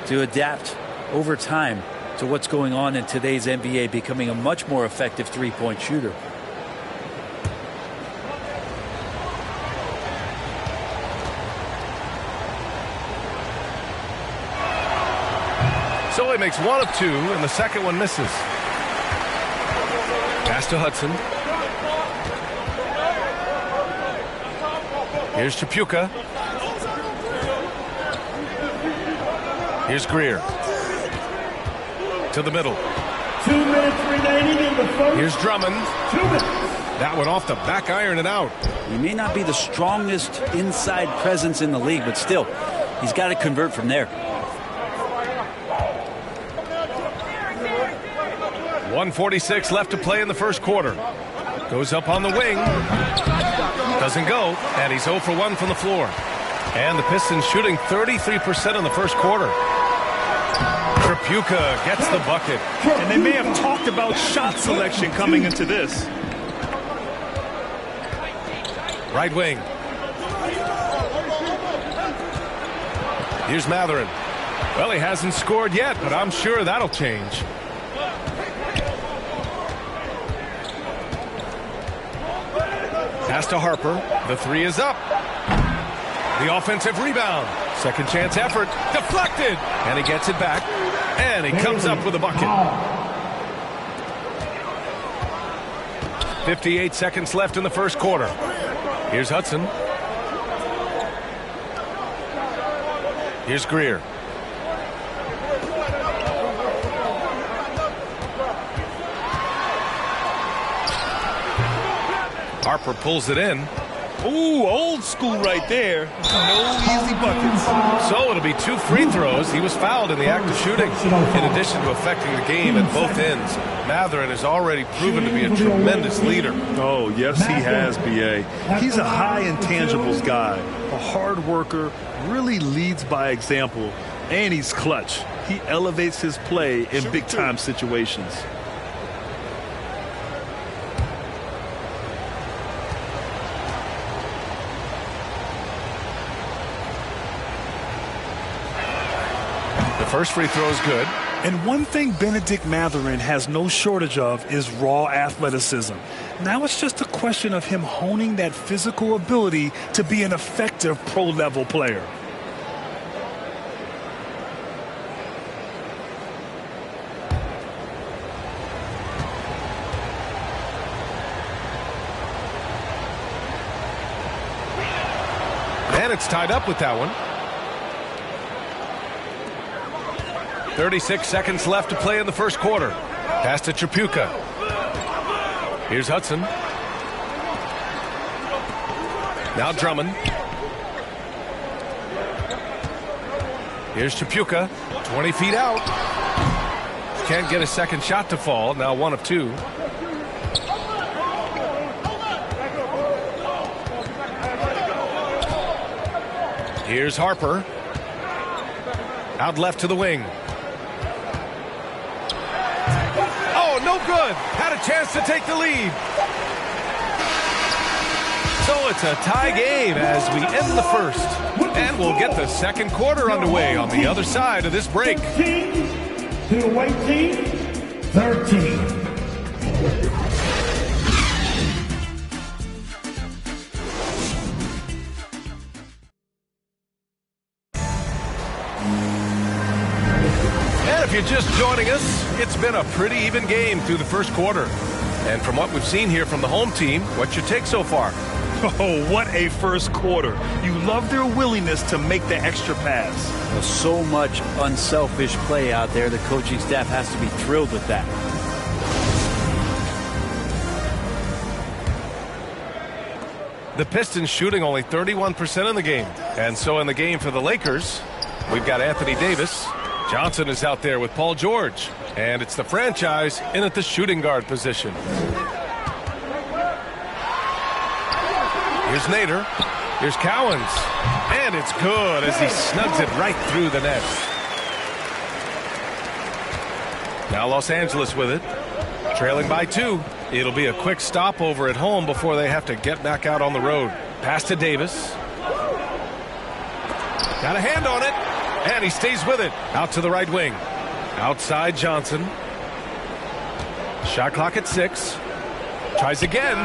to adapt over time to what's going on in today's NBA, becoming a much more effective three-point shooter. So he makes 1 of 2, and the second one misses. Pass to Hudson. Here's Tripucka. Here's Greer. To the middle. 2 minutes remaining in the first. Here's Drummond. 2 minutes. That one off the back iron and out. He may not be the strongest inside presence in the league, but still, he's got to convert from there. 1:46 left to play in the first quarter. Goes up on the wing. Doesn't go, and he's 0 for 1 from the floor. And the Pistons shooting 33% in the first quarter. Tripucka gets the bucket. And they may have talked about shot selection coming into this. Right wing. Here's Mathurin. Well, he hasn't scored yet, but I'm sure that'll change. Pass to Harper. The three is up. The offensive rebound. Second chance effort. Deflected. And he gets it back. And he comes up with a bucket. 58 seconds left in the first quarter. Here's Hudson. Here's Greer. Harper pulls it in. Ooh, old school right there. No easy buckets. So it'll be 2 free throws. He was fouled in the act of shooting. In addition to affecting the game at both ends, Mathurin has already proven to be a tremendous leader. Oh, yes, he has, B.A. He's a high intangibles guy, a hard worker, really leads by example, and he's clutch. He elevates his play in big-time situations. First free throw is good. And one thing Bennedict Mathurin has no shortage of is raw athleticism. Now it's just a question of him honing that physical ability to be an effective pro-level player. And it's tied up with that one. 36 seconds left to play in the first quarter. Pass to Tripucka. Here's Hudson. Now Drummond. Here's Tripucka. 20 feet out. Can't get a second shot to fall. Now 1 of 2. Here's Harper. Out left to the wing. No good. Had a chance to take the lead. So it's a tie game as we end the first. And we'll get the second quarter underway on the other side of this break. 15 to the white team, 13. If you're just joining us, it's been a pretty even game through the first quarter. And from what we've seen here from the home team, what's your take so far? Oh, what a first quarter. You love their willingness to make the extra pass. Well, so much unselfish play out there. The coaching staff has to be thrilled with that. The Pistons shooting only 31% in the game. And so in the game for the Lakers, we've got Anthony Davis. Johnson is out there with Paul George. And it's the franchise in at the shooting guard position. Here's Nader. Here's Cowens. And it's good as he snugs it right through the net. Now Los Angeles with it. Trailing by 2. It'll be a quick stopover at home before they have to get back out on the road. Pass to Davis. Got a hand on it. And he stays with it. Out to the right wing. Outside Johnson. Shot clock at 6. Tries again.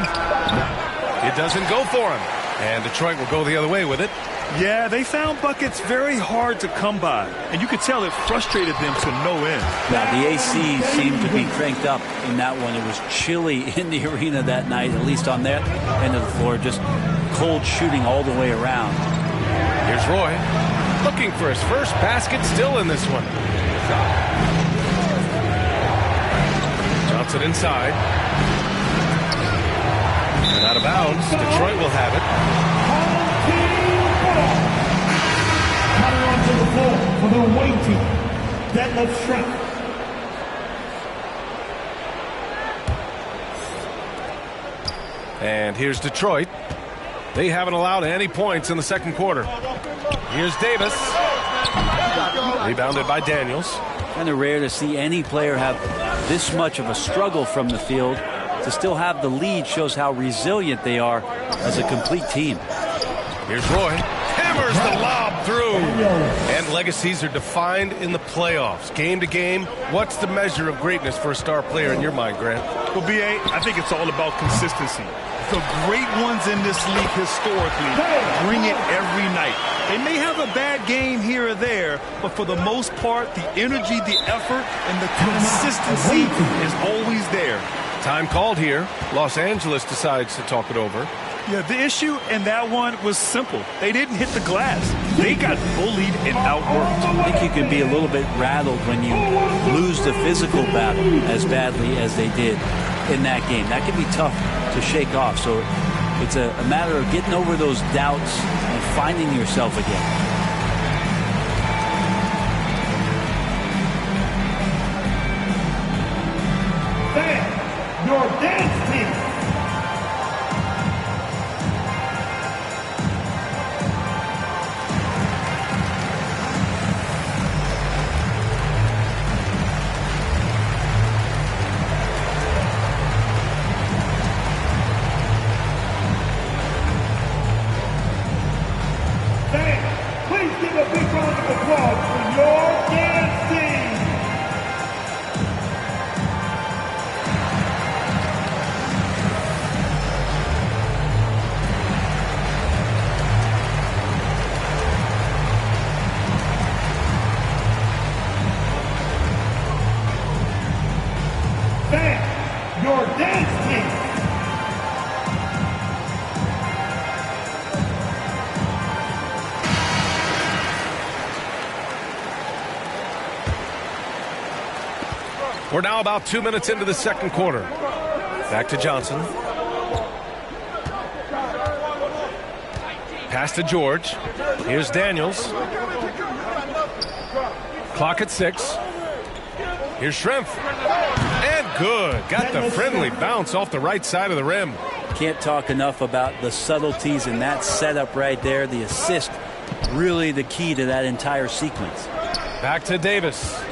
It doesn't go for him. And Detroit will go the other way with it. Yeah, they found buckets very hard to come by. And you could tell it frustrated them to no end. Yeah, the AC seemed to be cranked up in that one. It was chilly in the arena that night, at least on that end of the floor. Just cold shooting all the way around. Here's Roy. Looking for his first basket still in this one. Johnson inside. And out of bounds. Detroit will have it. Coming onto the floor for the white team, Detlef Schrempf. And here's Detroit. They haven't allowed any points in the second quarter. Here's Davis. Rebounded by Daniels. Kind of rare to see any player have this much of a struggle from the field. To still have the lead shows how resilient they are as a complete team. Here's Roy. Hammers the lob through. And legacies are defined in the playoffs. Game to game, what's the measure of greatness for a star player in your mind, Grant? Well, B.A., I think it's all about consistency. The great ones in this league historically bring it every night. They may have a bad game here or there, but for the most part, the energy, the effort, and the consistency is always there. Time called here. Los Angeles decides to talk it over. Yeah, the issue in that one was simple. They didn't hit the glass. They got bullied and outworked. I think you can be a little bit rattled when you lose the physical battle as badly as they did in that game. That can be tough to shake off. So it's a matter of getting over those doubts and finding yourself again. Thank your dance team. We're now about 2 minutes into the second quarter. Back to Johnson. Pass to George. Here's Daniels. Clock at 6. Here's Schrempf. And good. Got the friendly bounce off the right side of the rim. Can't talk enough about the subtleties in that setup right there. The assist, really the key to that entire sequence. Back to Davis.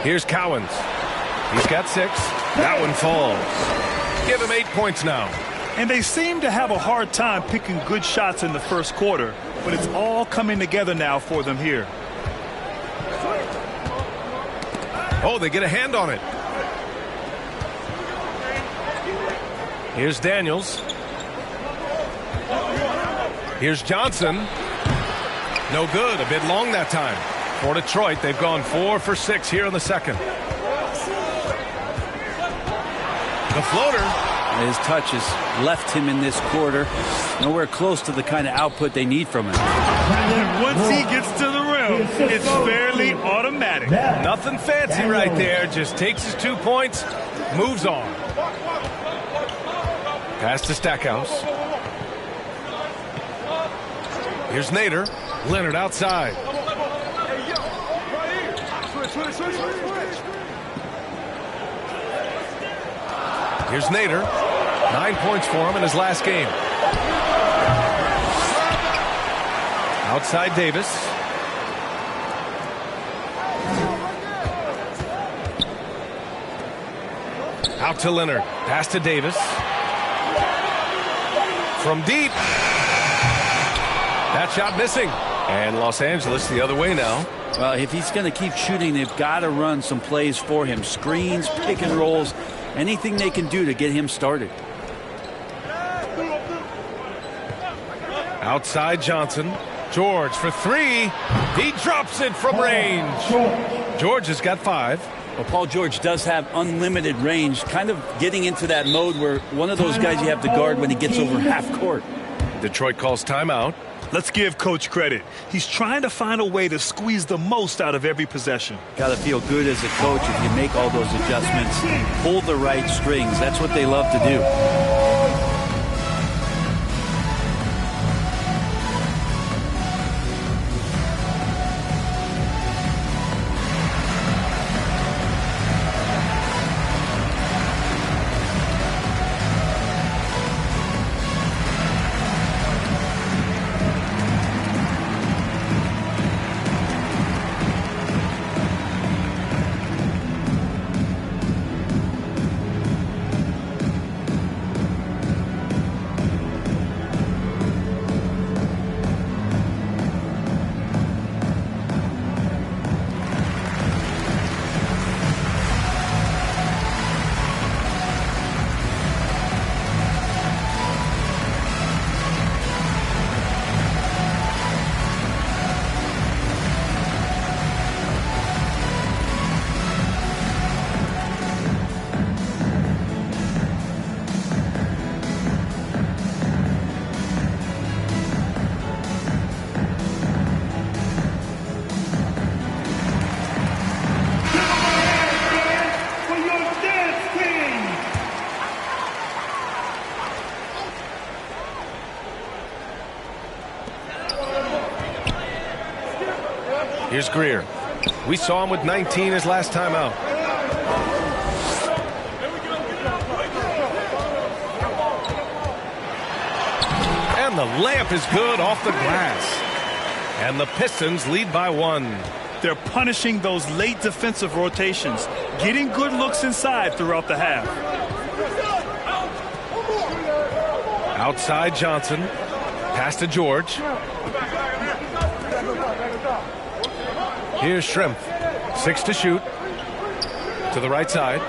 Here's Cowens. He's got 6. That one falls. Give him 8 points now. And they seem to have a hard time picking good shots in the first quarter, but it's all coming together now for them here. Oh, they get a hand on it. Here's Daniels. Here's Johnson. No good. A bit long that time. For Detroit, they've gone 4 for 6 here in the second. The floater. His touch has left him in this quarter. Nowhere close to the kind of output they need from him. And once he gets to the rim, it's fairly automatic. Nothing fancy right there. Just takes his 2 points, moves on. Pass to Stackhouse. Here's Nader. Leonard outside. Here's Nader. 9 points for him in his last game. Outside Davis. Out to Leonard. Pass to Davis. From deep. That shot missing. And Los Angeles the other way now. Well, if he's going to keep shooting, they've got to run some plays for him. Screens, pick and rolls, anything they can do to get him started. Outside Johnson. George for 3. He drops it from range. George has got 5. Well, Paul George does have unlimited range, kind of getting into that mode where one of those guys you have to guard when he gets over half court. Detroit calls timeout. Let's give Coach credit. He's trying to find a way to squeeze the most out of every possession. Got to feel good as a coach if you make all those adjustments. Pull the right strings. That's what they love to do. Greer. We saw him with 19 his last time out. And the layup is good off the glass. And the Pistons lead by 1. They're punishing those late defensive rotations, getting good looks inside throughout the half. Outside Johnson. Pass to George. Here's Schrimpf. 6 to shoot. To the right side.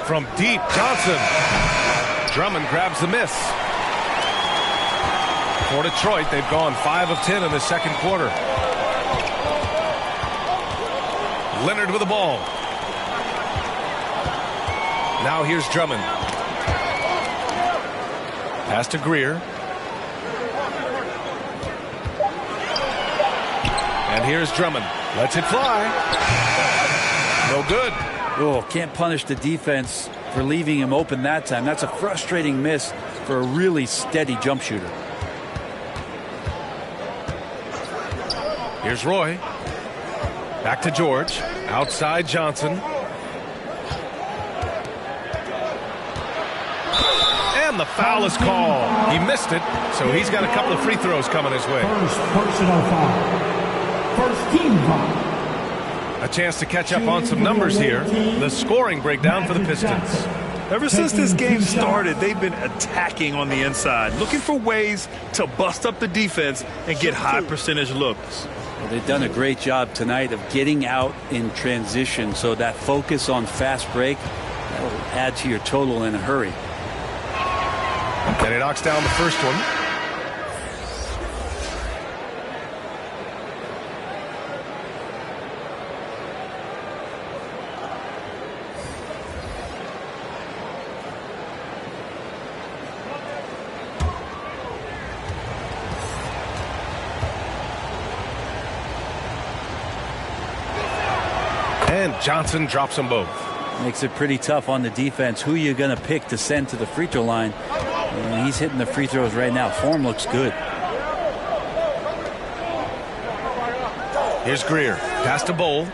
From deep, Johnson. Drummond grabs the miss. For Detroit, they've gone 5 of 10 in the second quarter. Leonard with the ball. Now here's Drummond. Pass to Greer. And here's Drummond. Lets it fly. No good. Oh, can't punish the defense for leaving him open that time. That's a frustrating miss for a really steady jump shooter. Here's Roy. Back to George. Outside Johnson. And the foul is called. He missed it, so he's got a couple of free throws coming his way. First personal foul. First team foul. A chance to catch up on some numbers here. The scoring breakdown for the Pistons. Ever since this game started, they've been attacking on the inside, looking for ways to bust up the defense and get high percentage looks. Well, they've done a great job tonight of getting out in transition, so that focus on fast break, that'll add to your total in a hurry. And he knocks down the first one. And Johnson drops them both. Makes it pretty tough on the defense. Who you going to pick to send to the free throw line? And he's hitting the free throws right now. Form looks good. Here's Greer. Pass to Bowl.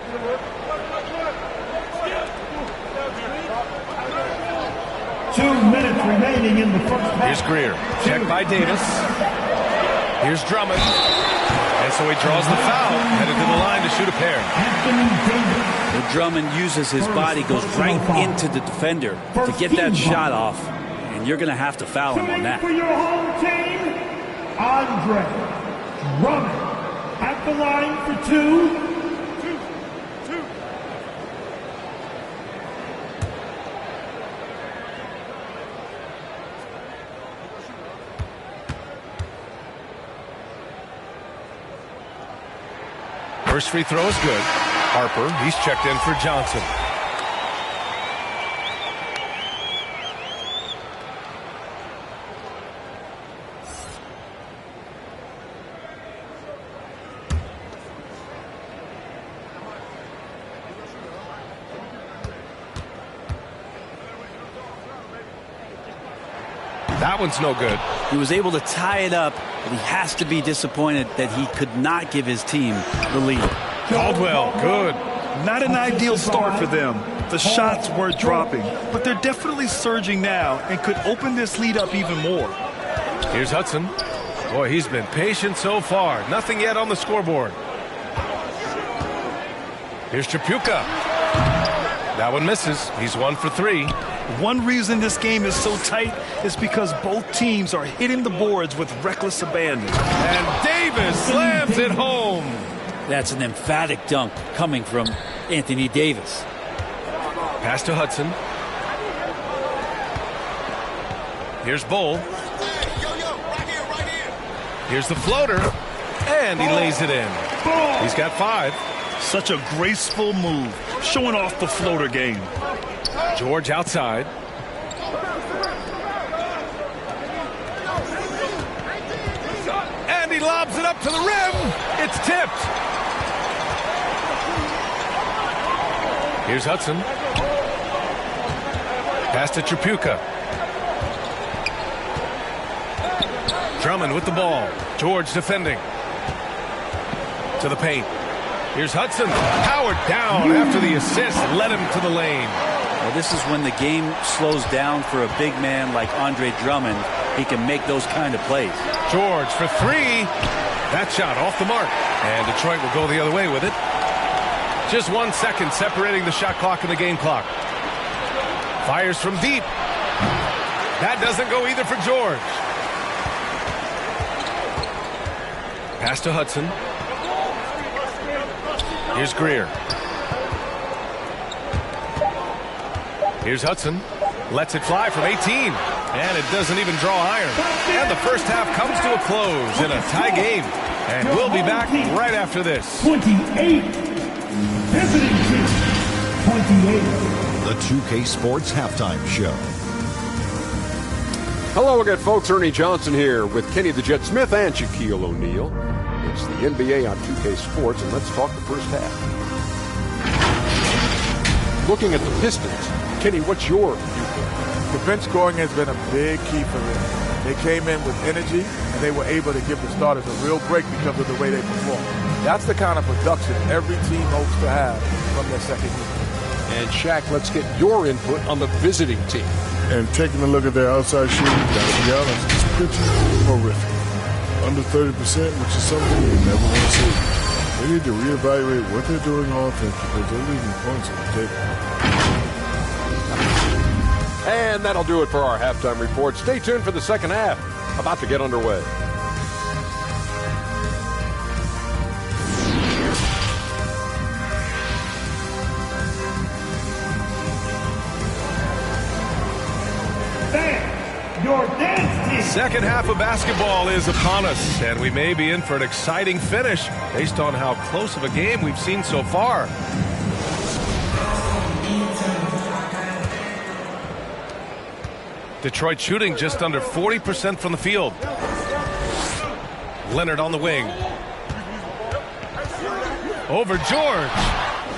Two minutes remaining in the first half. Here's Greer. Checked by Davis. Here's Drummond. And so he draws the foul. Headed to the line to shoot a pair. The Drummond uses his body, goes right into the defender to get that shot off. And you're going to have to foul him on that. For your home team, Andre Drummond at the line for two. First free throw is good. Harper, he's checked in for Johnson. That one's no good. He was able to tie it up, but he has to be disappointed that he could not give his team the lead. Caldwell, good. Not an ideal start for them. The shots were dropping, but they're definitely surging now and could open this lead up even more. Here's Hudson. Boy, he's been patient so far. Nothing yet on the scoreboard. Here's Tripucka. That one misses. He's 1 for 3. One reason this game is so tight is because both teams are hitting the boards with reckless abandon. And Davis slams it home. That's an emphatic dunk coming from Anthony Davis. Pass to Hudson. Here's Bull. Here's the floater. And he lays it in. He's got 5. Such a graceful move, showing off the floater game. George outside. And he lobs it up to the rim. It's tipped. Here's Hudson. Pass to Tripucka. Drummond with the ball. George defending. To the paint. Here's Hudson. Powered down after the assist. Led him to the lane. Well, this is when the game slows down for a big man like Andre Drummond. He can make those kind of plays. George for three. That shot off the mark. And Detroit will go the other way with it. Just 1 second separating the shot clock and the game clock. Fires from deep. That doesn't go either for George. Pass to Hudson. Here's Greer. Here's Hudson. Lets it fly from 18. And it doesn't even draw iron. And the first half comes to a close in a tie game. And we'll be back right after this. 28. Visiting team. 28. The 2K Sports Halftime Show. Hello again, folks. Ernie Johnson here with Kenny the Jet Smith and Shaquille O'Neal. It's the NBA on 2K Sports, and let's talk the first half. Looking at the Pistons, Kenny, what's your viewpoint? The bench scoring has been a big key for them. They came in with energy, and they were able to give the starters a real break because of the way they performed. That's the kind of production every team hopes to have from their second unit. And Shaq, let's get your input on the visiting team. And taking a look at their outside shooting, to be honest, it's pretty horrific. Under 30%, which is something you never want to see. They need to reevaluate what they're doing on offense because they're leaving points on the table. And that'll do it for our halftime report. Stay tuned for the second half. About to get underway. Your dance team. Second half of basketball is upon us, and we may be in for an exciting finish based on how close of a game we've seen so far. Detroit shooting just under 40% from the field. Leonard on the wing. Over George.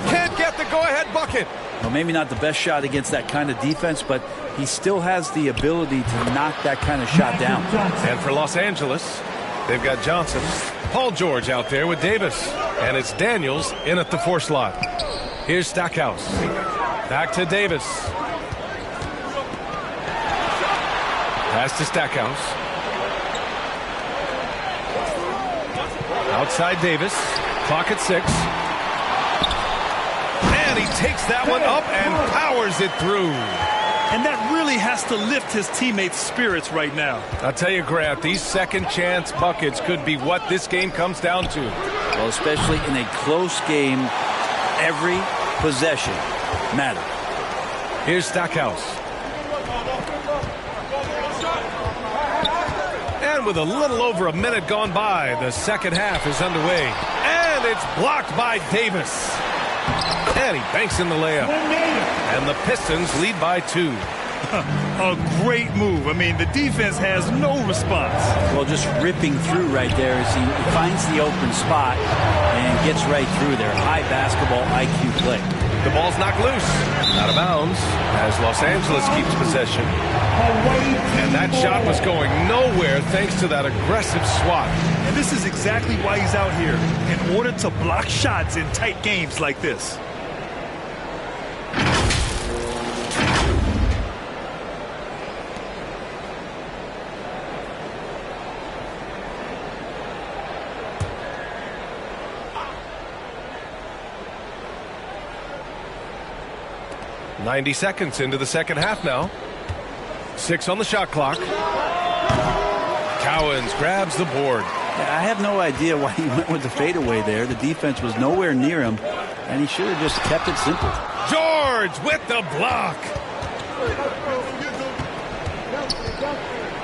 Can't get the go-ahead bucket. Well, maybe not the best shot against that kind of defense, but he still has the ability to knock that kind of shot down. And for Los Angeles, they've got Johnson. Paul George out there with Davis. And it's Daniels in at the 4 slot. Here's Stackhouse. Back to Davis. Pass to Stackhouse. Outside Davis. Clock at 6. And he takes that one up and powers it through. And that really has to lift his teammates' spirits right now. I'll tell you, Grant, these second chance buckets could be what this game comes down to. Well, especially in a close game, every possession matters. Here's Stackhouse. And with a little over a minute gone by, the second half is underway. And it's blocked by Davis. And he banks in the layup. And the Pistons lead by 2. A great move. I mean, the defense has no response. Well, just ripping through right there as he finds the open spot and gets right through there. High basketball IQ play. The ball's knocked loose. Out of bounds as Los Angeles keeps possession. And that shot was going nowhere thanks to that aggressive swat. And this is exactly why he's out here, in order to block shots in tight games like this. .90 seconds into the second half now. 6 on the shot clock. Cowens grabs the board. I have no idea why he went with the fadeaway there. The defense was nowhere near him, and he should have just kept it simple. George with the block.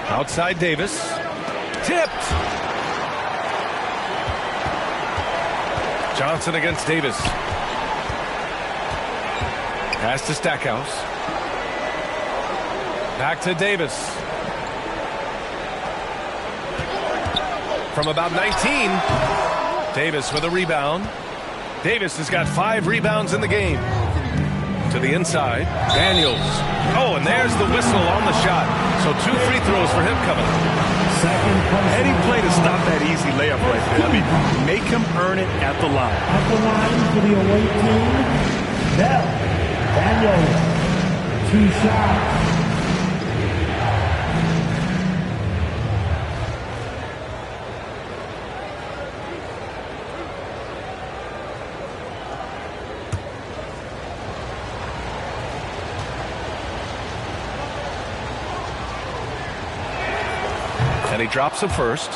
Outside Davis. Tipped. Johnson against Davis. Pass to Stackhouse. Back to Davis. From about 19. Davis with a rebound. Davis has got 5 rebounds in the game. To the inside. Daniels. Oh, and there's the whistle on the shot. So 2 free throws for him coming up. Heady play to stop that easy layup right there. I mean, make him earn it at the line. At the line for the away team, Bell Daniels. 2 shots. And he drops him first.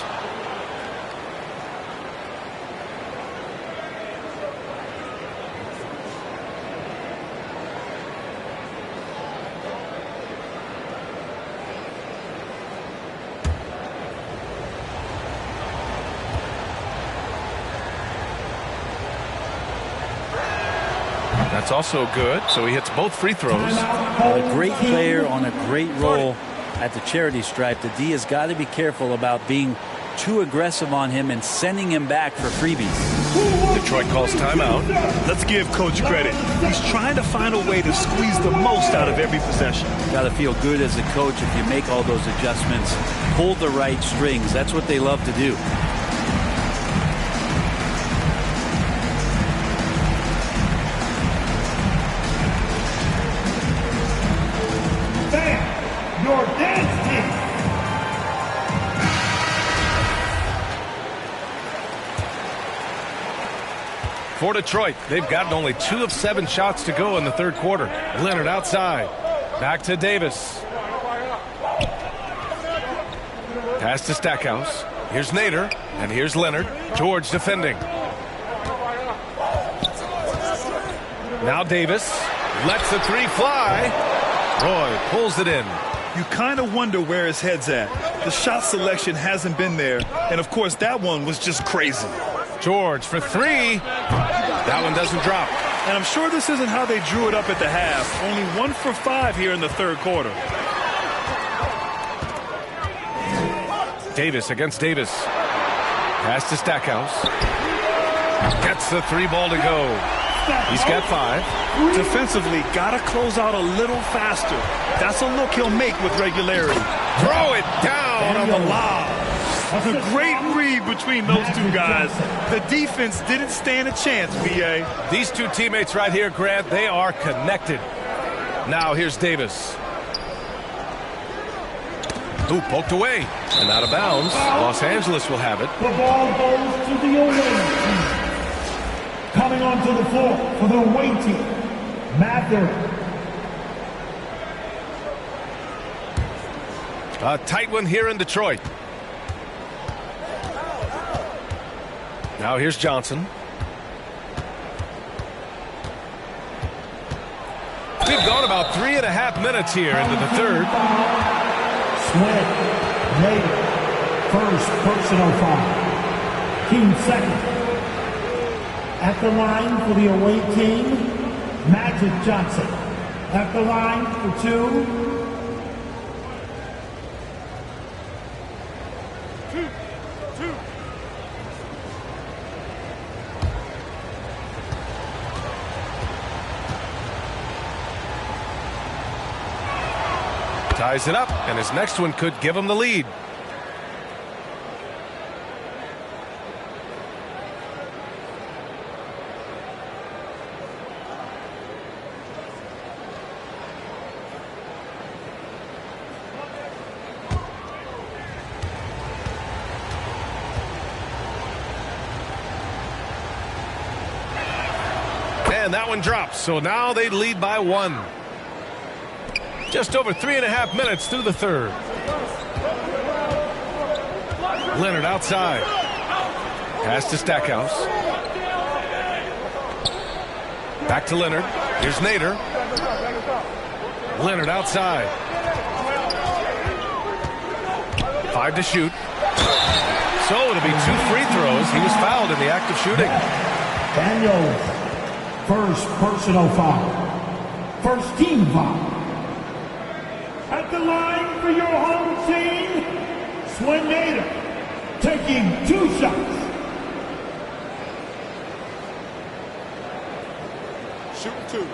That's also good. So he hits both free throws. A great player on a great roll at the charity stripe. The D has got to be careful about being too aggressive on him and sending him back for freebies. Detroit calls timeout. Let's give Coach credit. He's trying to find a way to squeeze the most out of every possession. Got to feel good as a coach if you make all those adjustments. Pull the right strings. That's what they love to do. Your dance team. For Detroit, they've gotten only 2 of 7 shots to go in the third quarter. Leonard outside. Back to Davis. Pass to Stackhouse. Here's Nader, and here's Leonard. George defending. Now Davis lets the 3 fly. Roy pulls it in. You kind of wonder where his head's at. The shot selection hasn't been there, and of course that one was just crazy. George for 3. That one doesn't drop. And I'm sure this isn't how they drew it up at the half. Only 1 for 5 here in the third quarter. Davis against Davis. Pass to Stackhouse. Gets the 3 ball to go. He's got 5. Defensively, got to close out a little faster. That's a look he'll make with regularity. Throw it down on the lob. A great read between those 2 guys. The defense didn't stand a chance, B.A. These 2 teammates right here, Grant, they are connected. Now here's Davis. Ooh, poked away and out of bounds. Los Angeles will have it. The ball goes to the away team. Coming onto the floor for the away team, Mather. A tight one here in Detroit. Now here's Johnson. We've gone about 3.5 minutes here into the third. Sweat, Nader, first personal foul. Team second. At the line for the away team, Magic Johnson. At the line for 2. Ties it up, and his next one could give him the lead. And that one drops, so now they lead by 1. Just over 3.5 minutes through the third. Leonard outside. Pass to Stackhouse. Back to Leonard. Here's Nader. Leonard outside. 5 to shoot. So it'll be 2 free throws. He was fouled in the act of shooting. Daniels, first personal foul. First team foul. At the line for your home team, Swen Nader, taking 2 shots. Shooting 2.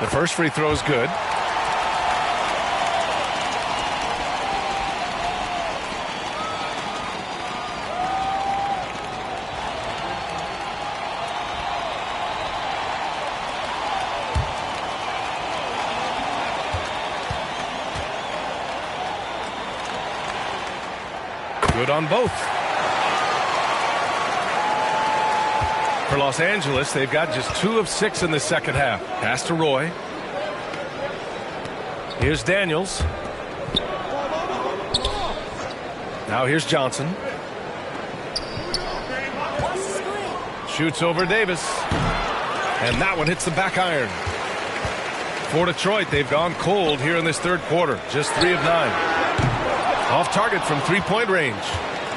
first free throw is good. Good on both. For Los Angeles, they've got just 2 of 6 in the second half. Pass to Roy. Here's Daniels. Now here's Johnson. Shoots over Davis. And that one hits the back iron. For Detroit, they've gone cold here in this third quarter. Just 3 of 9. Off target from 3-point range.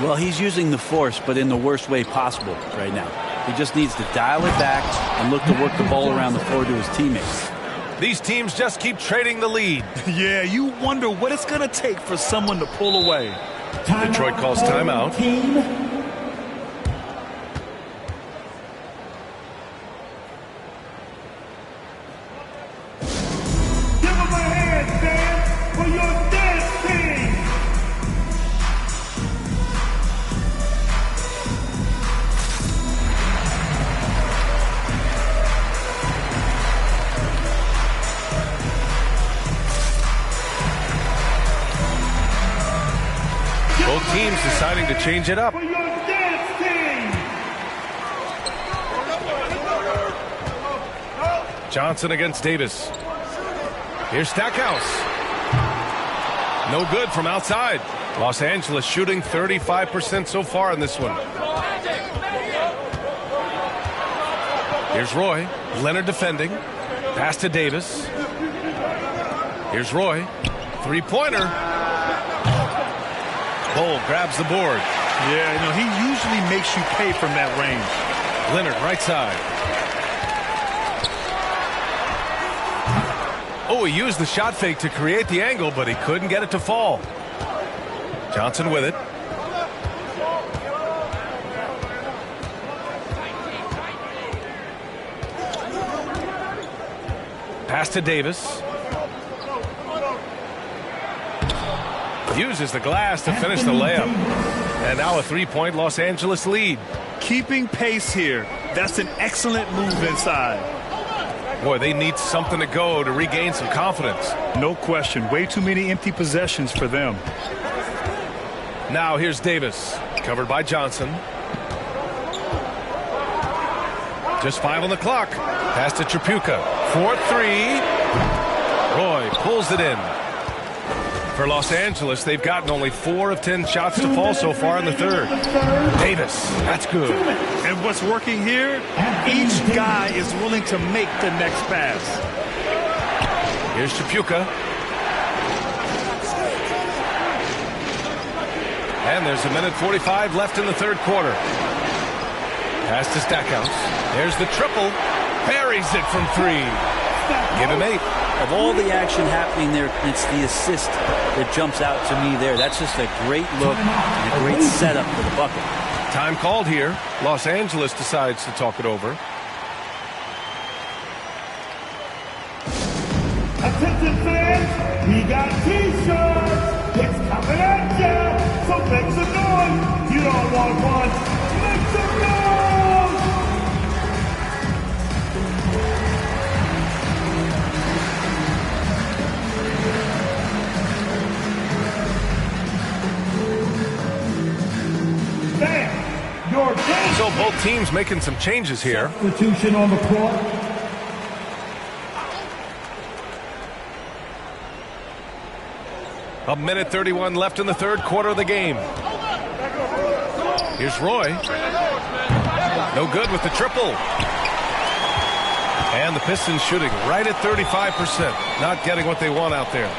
Well, he's using the force, but in the worst way possible right now. He just needs to dial it back and look to work the ball around the floor to his teammates. These teams just keep trading the lead. Yeah, you wonder what it's going to take for someone to pull away. Detroit calls timeout. Teams deciding to change it up. Johnson against Davis. Here's Stackhouse. No good from outside. Los Angeles shooting 35% so far in this one. Here's Roy. Leonard defending. Pass to Davis. Here's Roy. Three-pointer. Cole grabs the board. Yeah, he usually makes you pay from that range. Leonard, right side. Oh, he used the shot fake to create the angle, but he couldn't get it to fall. Johnson with it. Pass to Davis. Uses the glass to finish the layup. And now a 3-point Los Angeles lead. Keeping pace here. That's an excellent move inside. Boy, they need something to go to regain some confidence. No question. Way too many empty possessions for them. Now here's Davis. Covered by Johnson. Just 5 on the clock. Pass to Tripucka. 4-3. Roy pulls it in. For Los Angeles, they've gotten only 4 of 10 shots to fall so far in the third. Davis, that's good. And what's working here, each guy is willing to make the next pass. Here's Tripucka. And there's 1:45 left in the third quarter. Pass to Stackhouse. There's the triple. Buries it from 3. Give him 8. Of all the action happening there, it's the assist that jumps out to me there. That's just a great look and a great setup for the bucket. Time called here. Los Angeles decides to talk it over. Attention fans, we got T-shirts. It's coming at ya. So make some noise. You don't want one. Make some noise. So both teams making some changes here. Substitution on the court. A 1:31 left in the third quarter of the game. Here's Roy. No good with the triple. And the Pistons shooting right at 35%. Not getting what they want out there.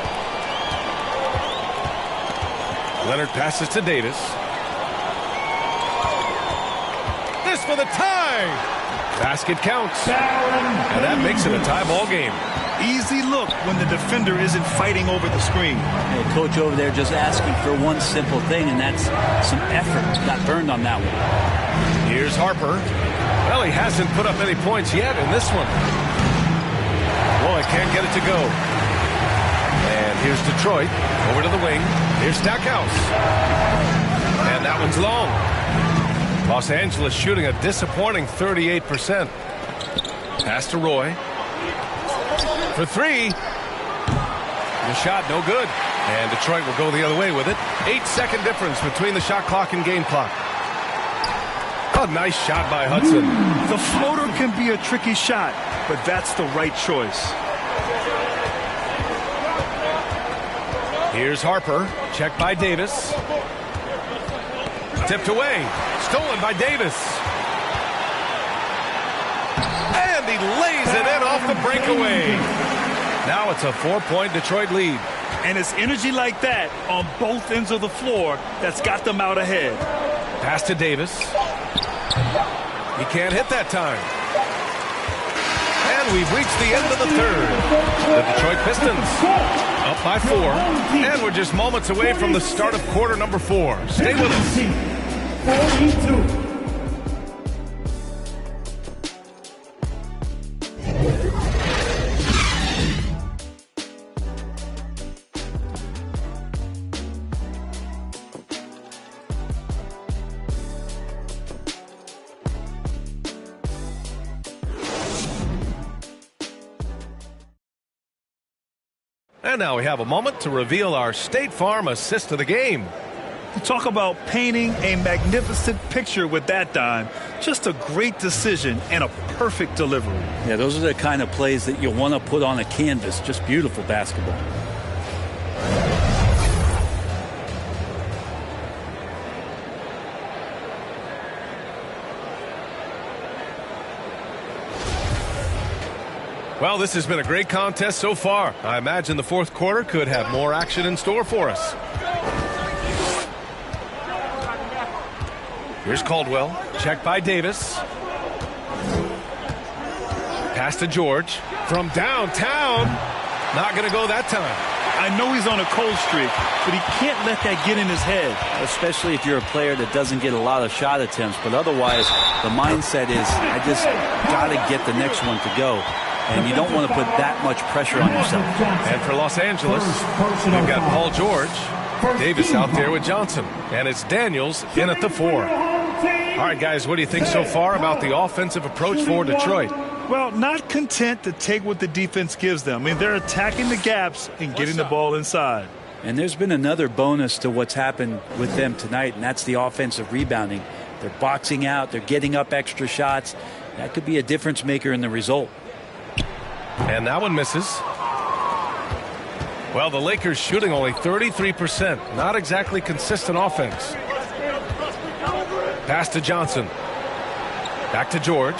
Leonard passes to Davis. For the tie. Basket counts. And that makes it a tie ball game. Easy look when the defender isn't fighting over the screen. The coach over there just asking for one simple thing, and that's some effort. Got burned on that one. Here's Harper. Well, he hasn't put up any points yet in this one. Roy can't get it to go. And here's Detroit. Over to the wing. Here's Stackhouse. And that one's long. Los Angeles shooting a disappointing 38%. Pass to Roy. For three. The shot no good. And Detroit will go the other way with it. 8-second difference between the shot clock and game clock. A nice shot by Hudson. The floater can be a tricky shot, but that's the right choice. Here's Harper. Checked by Davis. Tipped away. Stolen by Davis. And he lays it in off the breakaway. Now it's a 4-point Detroit lead. And it's energy like that on both ends of the floor that's got them out ahead. Pass to Davis. He can't hit that time. And we've reached the end of the third. The Detroit Pistons up by 4. And we're just moments away from the start of quarter number 4. Stay with us. 42. And now we have a moment to reveal our State Farm assist of the game. Talk about painting a magnificent picture with that dime. Just a great decision and a perfect delivery. Yeah, those are the kind of plays that you want to put on a canvas. Just beautiful basketball. Well, this has been a great contest so far. I imagine the fourth quarter could have more action in store for us. Here's Caldwell. Checked by Davis. Pass to George. From downtown. Not going to go that time. I know he's on a cold streak, but he can't let that get in his head. Especially if you're a player that doesn't get a lot of shot attempts. But otherwise, the mindset is, I just got to get the next one to go. And you don't want to put that much pressure on yourself. And for Los Angeles, we've got Paul George. Davis out there with Johnson. And it's Daniels in at the 4. All right, guys, what do you think so far about the offensive approach for Detroit? Well, not content to take what the defense gives them. I mean, they're attacking the gaps and getting the ball inside. And there's been another bonus to what's happened with them tonight, and that's the offensive rebounding. They're boxing out. They're getting up extra shots. That could be a difference maker in the result. And that one misses. Well, the Lakers shooting only 33%. Not exactly consistent offense. Pass to Johnson. Back to George.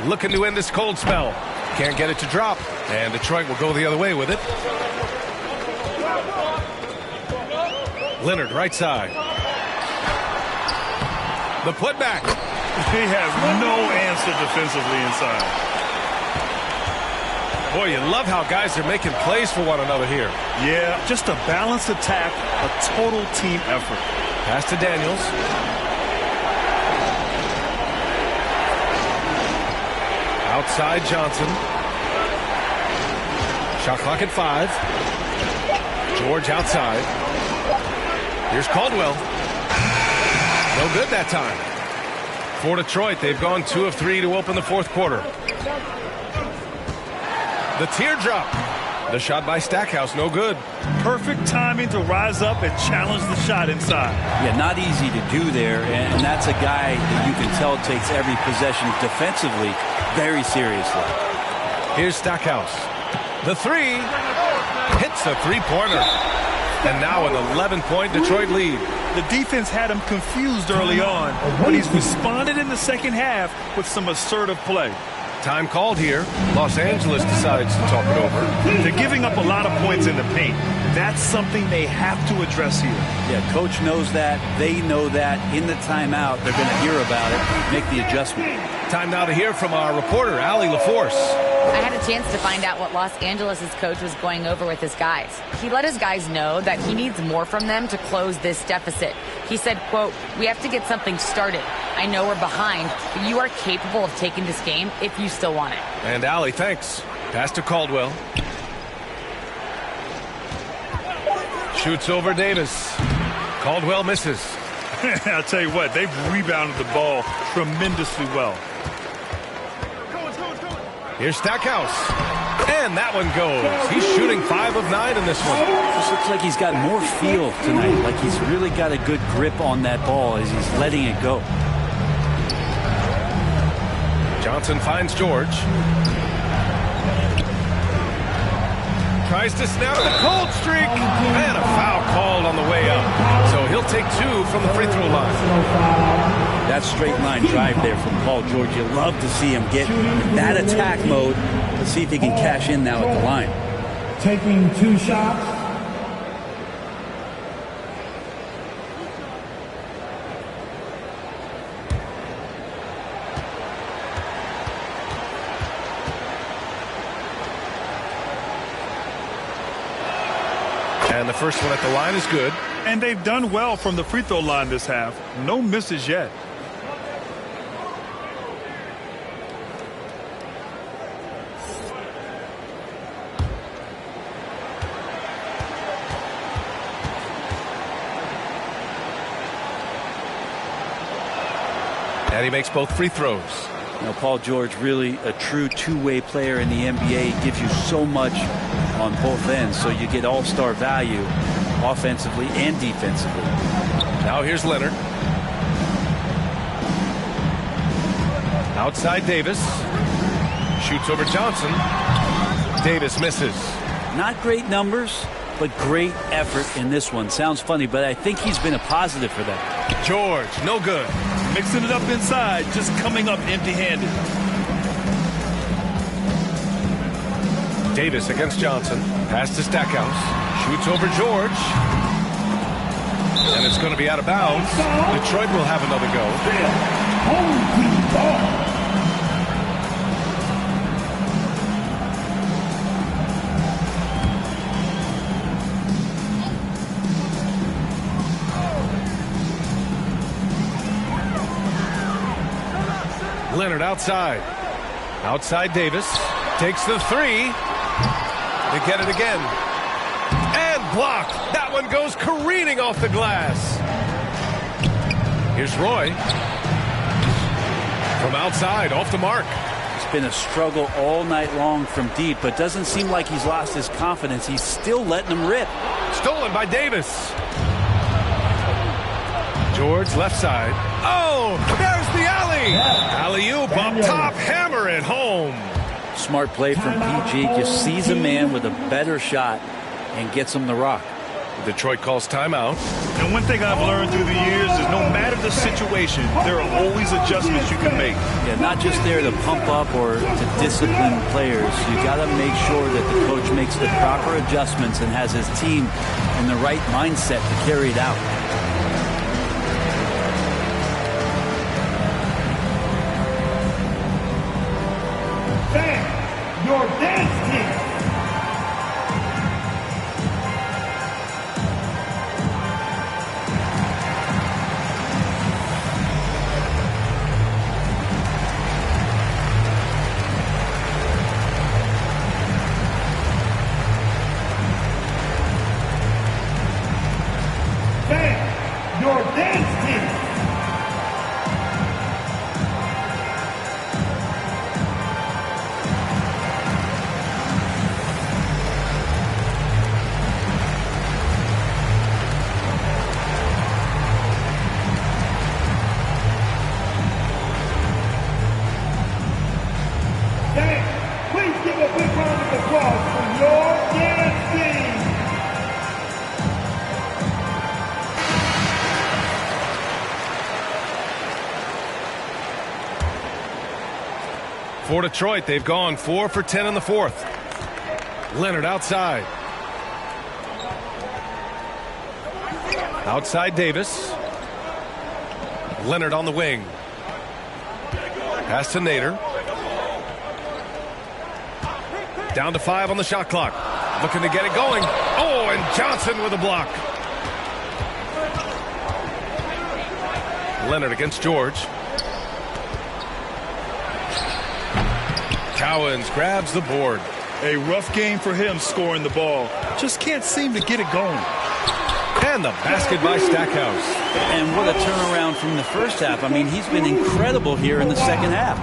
Looking to end this cold spell. Can't get it to drop. And Detroit will go the other way with it. Leonard, right side. The putback. They have no answer defensively inside. Boy, you love how guys are making plays for one another here. Yeah, just a balanced attack, a total team effort. Pass to Daniels. Outside Johnson. Shot clock at 5. George outside. Here's Caldwell. No good that time. For Detroit, they've gone 2 of 3 to open the fourth quarter. The teardrop. The shot by Stackhouse, no good. Perfect timing to rise up and challenge the shot inside. Yeah, not easy to do there, and that's a guy that you can tell takes every possession defensively very seriously. Here's Stackhouse. The 3 hits a three-pointer. And now an 11-point Detroit lead. The defense had him confused early on, but he's responded in the second half with some assertive play. Time called here. Los Angeles decides to talk it over. They're giving up a lot of points in the paint. That's something they have to address here. Yeah, coach knows that. They know that. In the timeout, they're going to hear about it, make the adjustment. Time now to hear from our reporter, Allie LaForce. I had a chance to find out what Los Angeles' coach was going over with his guys. He let his guys know that he needs more from them to close this deficit. He said, quote, "We have to get something started. I know we're behind, but you are capable of taking this game if you still want it." And Allie, thanks. Pass to Caldwell. Shoots over Davis. Caldwell misses. I'll tell you what, they've rebounded the ball tremendously well. Here's Stackhouse. And that one goes. He's shooting 5 of 9 in this one. Just looks like he's got more feel tonight. Like he's really got a good grip on that ball as he's letting it go. Johnson finds George. Tries to snap the cold streak. And a foul called on the way up. So he'll take 2 from the free throw line. That straight line drive there from Paul George. You love to see him get in that attack mode. Let's see if he can cash in now at the line. Taking 2 shots. And the first one at the line is good. And they've done well from the free throw line this half. No misses yet. And he makes both free throws. You know, Paul George, really a true two-way player in the NBA. He gives you so much on both ends, so you get all-star value offensively and defensively. Now here's Leonard. Outside Davis. Shoots over Johnson. Davis misses. Not great numbers, but great effort in this one. Sounds funny, but I think he's been a positive for them. George, no good. Mixing it up inside, just coming up empty-handed. Davis against Johnson. Pass to Stackhouse. Shoots over George. And it's going to be out of bounds. Detroit will have another go. Leonard outside. Outside Davis. Takes the 3. They get it again. And blocked. That one goes careening off the glass. Here's Roy. From outside, off the mark. It's been a struggle all night long from deep, but doesn't seem like he's lost his confidence. He's still letting them rip. Stolen by Davis. George left side. Oh, there's the alley. Alley-oop up top, hammer it home. Smart play from PG. Just sees a man with a better shot and gets him the rock. Detroit calls timeout. And one thing I've learned through the years is no matter the situation, there are always adjustments you can make. Yeah, not just there to pump up or to discipline players. You got to make sure that the coach makes the proper adjustments and has his team in the right mindset to carry it out. Your dance team. Thank your dance team. Please give a big round of applause for your dance team. For Detroit, they've gone 4 for 10 in the fourth. Leonard outside. Outside Davis. Leonard on the wing. Pass to Nader. Down to 5 on the shot clock. Looking to get it going. Oh, and Johnson with a block. Leonard against George. Cowens grabs the board. A rough game for him scoring the ball. Just can't seem to get it going. And the basket by Stackhouse. And what a turnaround from the first half. I mean, he's been incredible here in the second half.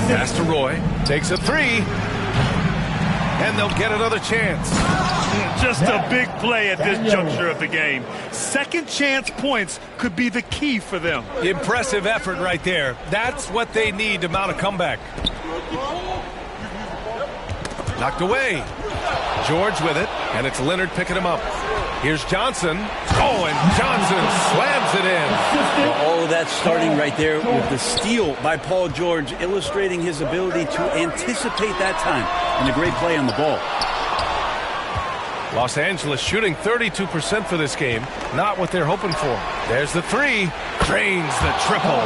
Pass to Roy. Takes a 3. And they'll get another chance. Just a big play at this juncture of the game. Second chance points could be the key for them. Impressive effort right there. That's what they need to mount a comeback. Knocked away. George with it, and it's Leonard picking him up. Here's Johnson. Oh, and Johnson slams it in. Well, all of that starting right there with the steal by Paul George, illustrating his ability to anticipate that time, and a great play on the ball. Los Angeles shooting 32% for this game. Not what they're hoping for. There's the 3. Drains the triple.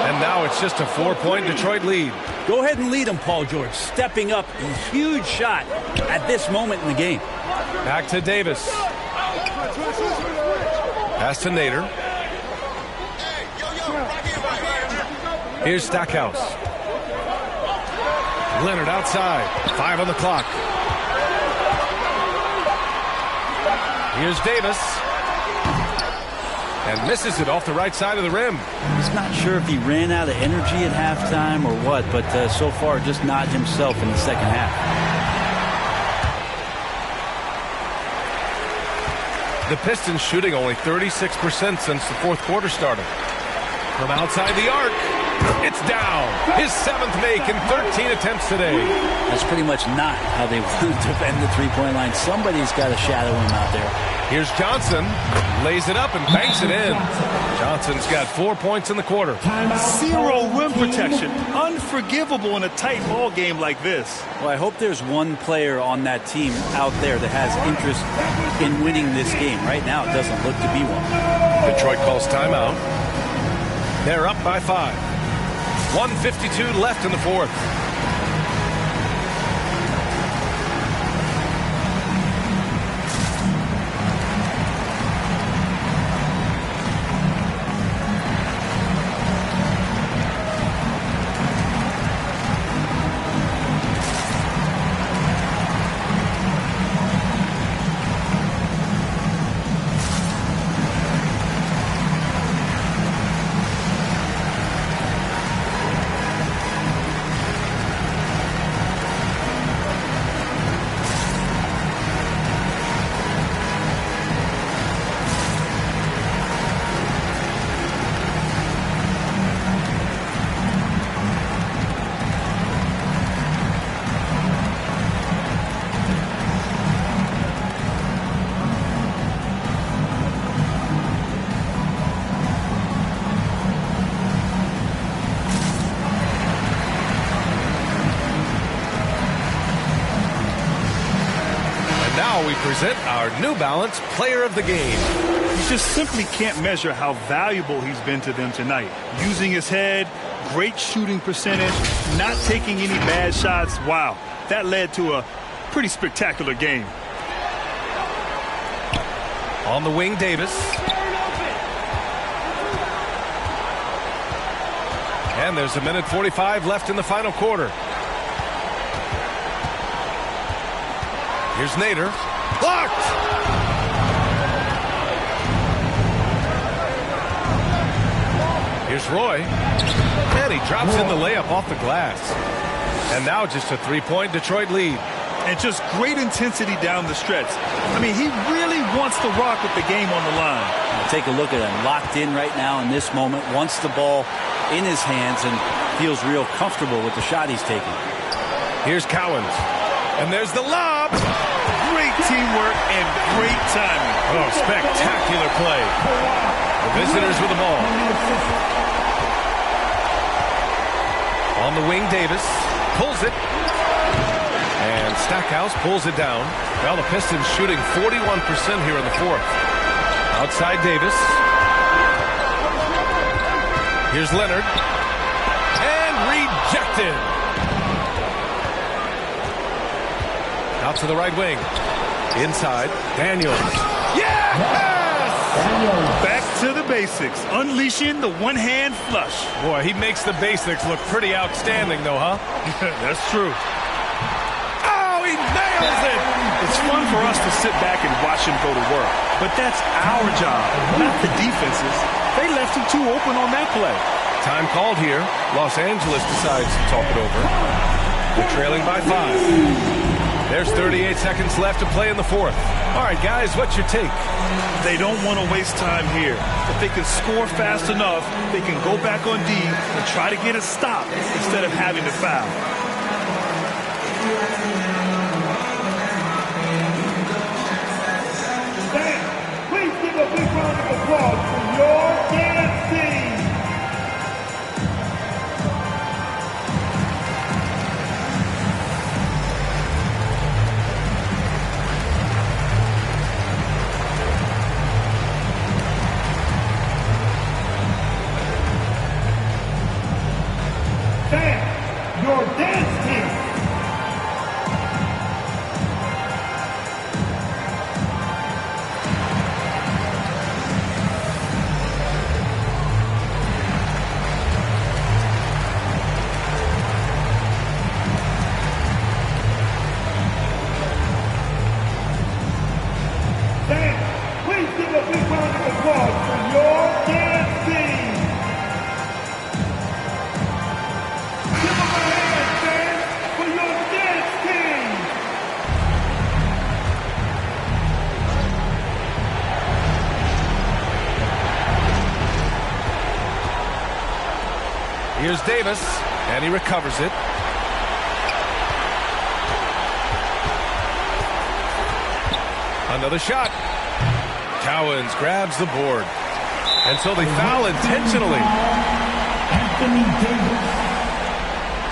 And now it's just a 4-point Detroit lead. Go ahead and lead him, Paul George. Stepping up, a huge shot at this moment in the game. Back to Davis. Pass to Nader. Here's Stackhouse. Leonard outside. 5 on the clock. Here's Davis. And misses it off the right side of the rim. He's not sure if he ran out of energy at halftime or what, but so far just not himself in the second half. The Pistons shooting only 36% since the fourth quarter started. From outside the arc, it's down. His 7th make in 13 attempts today. That's pretty much not how they want to defend the three-point line. Somebody's got to shadow him out there. Here's Johnson. Lays it up and banks it in. Johnson's got 4 points in the quarter. 0 rim protection. Unforgivable in a tight ball game like this. Well, I hope there's one player on that team out there that has interest in winning this game. Right now, it doesn't look to be one. Detroit calls timeout. They're up by 5. 1:52 left in the fourth. We present our New Balance Player of the Game. You just simply can't measure how valuable he's been to them tonight. Using his head, great shooting percentage, not taking any bad shots. Wow, that led to a pretty spectacular game. On the wing, Davis. And there's 1:45 left in the final quarter. Here's Nader. Blocked! Here's Roy. And he drops in the layup off the glass. And now just a 3-point Detroit lead. And just great intensity down the stretch. I mean, he really wants to rock with the game on the line. Take a look at him. Locked in right now in this moment. Wants the ball in his hands and feels real comfortable with the shot he's taking. Here's Cowens. And there's the lob. Great teamwork and great timing. Oh, spectacular play. The visitors with the ball. On the wing, Davis pulls it. And Stackhouse pulls it down. Well, the Pistons shooting 41% here in the fourth. Outside Davis. Here's Leonard. And rejected. out to the right wing. Inside, Daniels. Yes! Back to the basics, unleashing the one-hand flush. Boy, he makes the basics look pretty outstanding, though, huh? That's true. Oh, he nails it! It's fun for us to sit back and watch him go to work, but that's our job, not the defense's. They left him too open on that play. Time called here. Los Angeles decides to talk it over. They're trailing by 5. There's 38 seconds left to play in the fourth. All right, guys, what's your take? They don't want to waste time here. If they can score fast enough, they can go back on D and try to get a stop instead of having to foul. Please give a big round of applause for your dance team. Your dance team. Please give a big round of applause for your dance team. Give them a hand, fans, for your dance team. Here's Davis, and he recovers it. Another shot. Cowens grabs the board. And so they foul intentionally. Anthony Davis.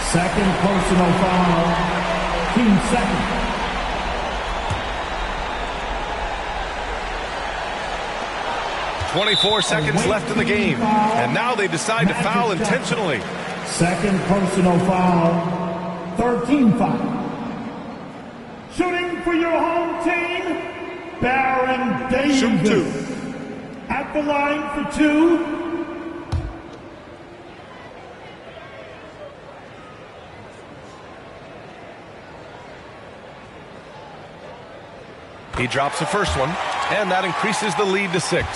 Second personal foul. Team second. .24 seconds left in the game. And now they decide to foul intentionally. Second personal foul. 13 foul. Shooting for your home team, Baron Davis. Shoot two. At the line for 2. He drops the first one, and that increases the lead to 6.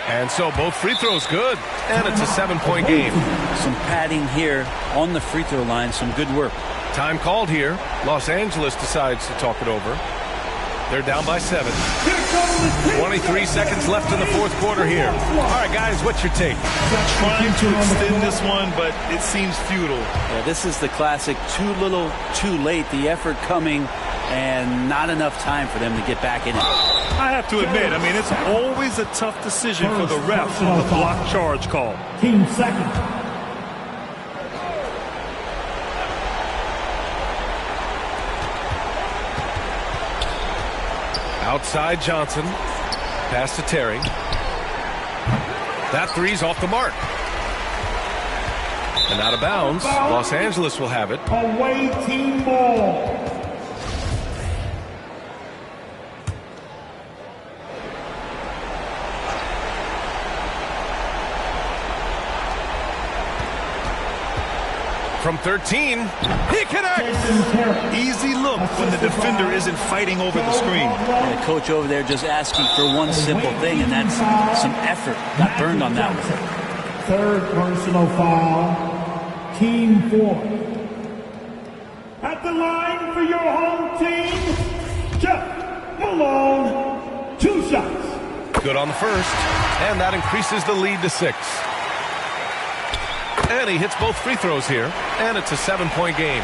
And so both free throws good, and it's a 7-point game. Some padding here on the free throw line, some good work. Time called here. Los Angeles decides to talk it over. They're down by 7. 23 seconds left in the fourth quarter here. All right, guys, what's your take? Trying to extend this one, but it seems futile. Yeah, this is the classic too little, too late. The effort coming and not enough time for them to get back in it. I have to admit, I mean, it's always a tough decision for the ref on the block charge call. Team second. Outside Johnson. Pass to Terry. That three's off the mark. And out of bounds. Los Angeles will have it. Away team ball. From 13, he connects! Easy look when the defender isn't fighting over the screen. The coach over there just asking for one simple thing, and that's some effort. Got burned on that one. Third personal foul. Team 4. At the line for your home team, Jeff Malone. 2 shots. Good on the first, and that increases the lead to 6. And he hits both free throws here, and it's a 7-point game.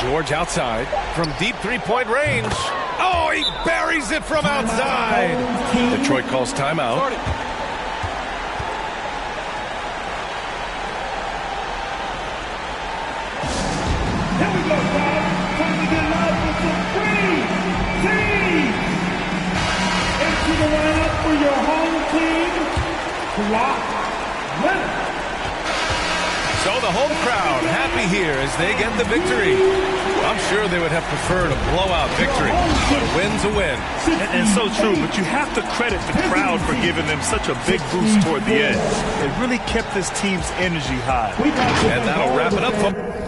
George outside from deep three-point range. Oh, he buries it from outside. Detroit calls timeout. Here we go, guys. Time to get live with some free teams. Into the lineup for your So the home crowd happy here as they get the victory. I'm sure they would have preferred a blowout victory, but a win's a win. And so true, but you have to credit the crowd for giving them such a big boost toward the end. It really kept this team's energy high. And that'll wrap it up, folks.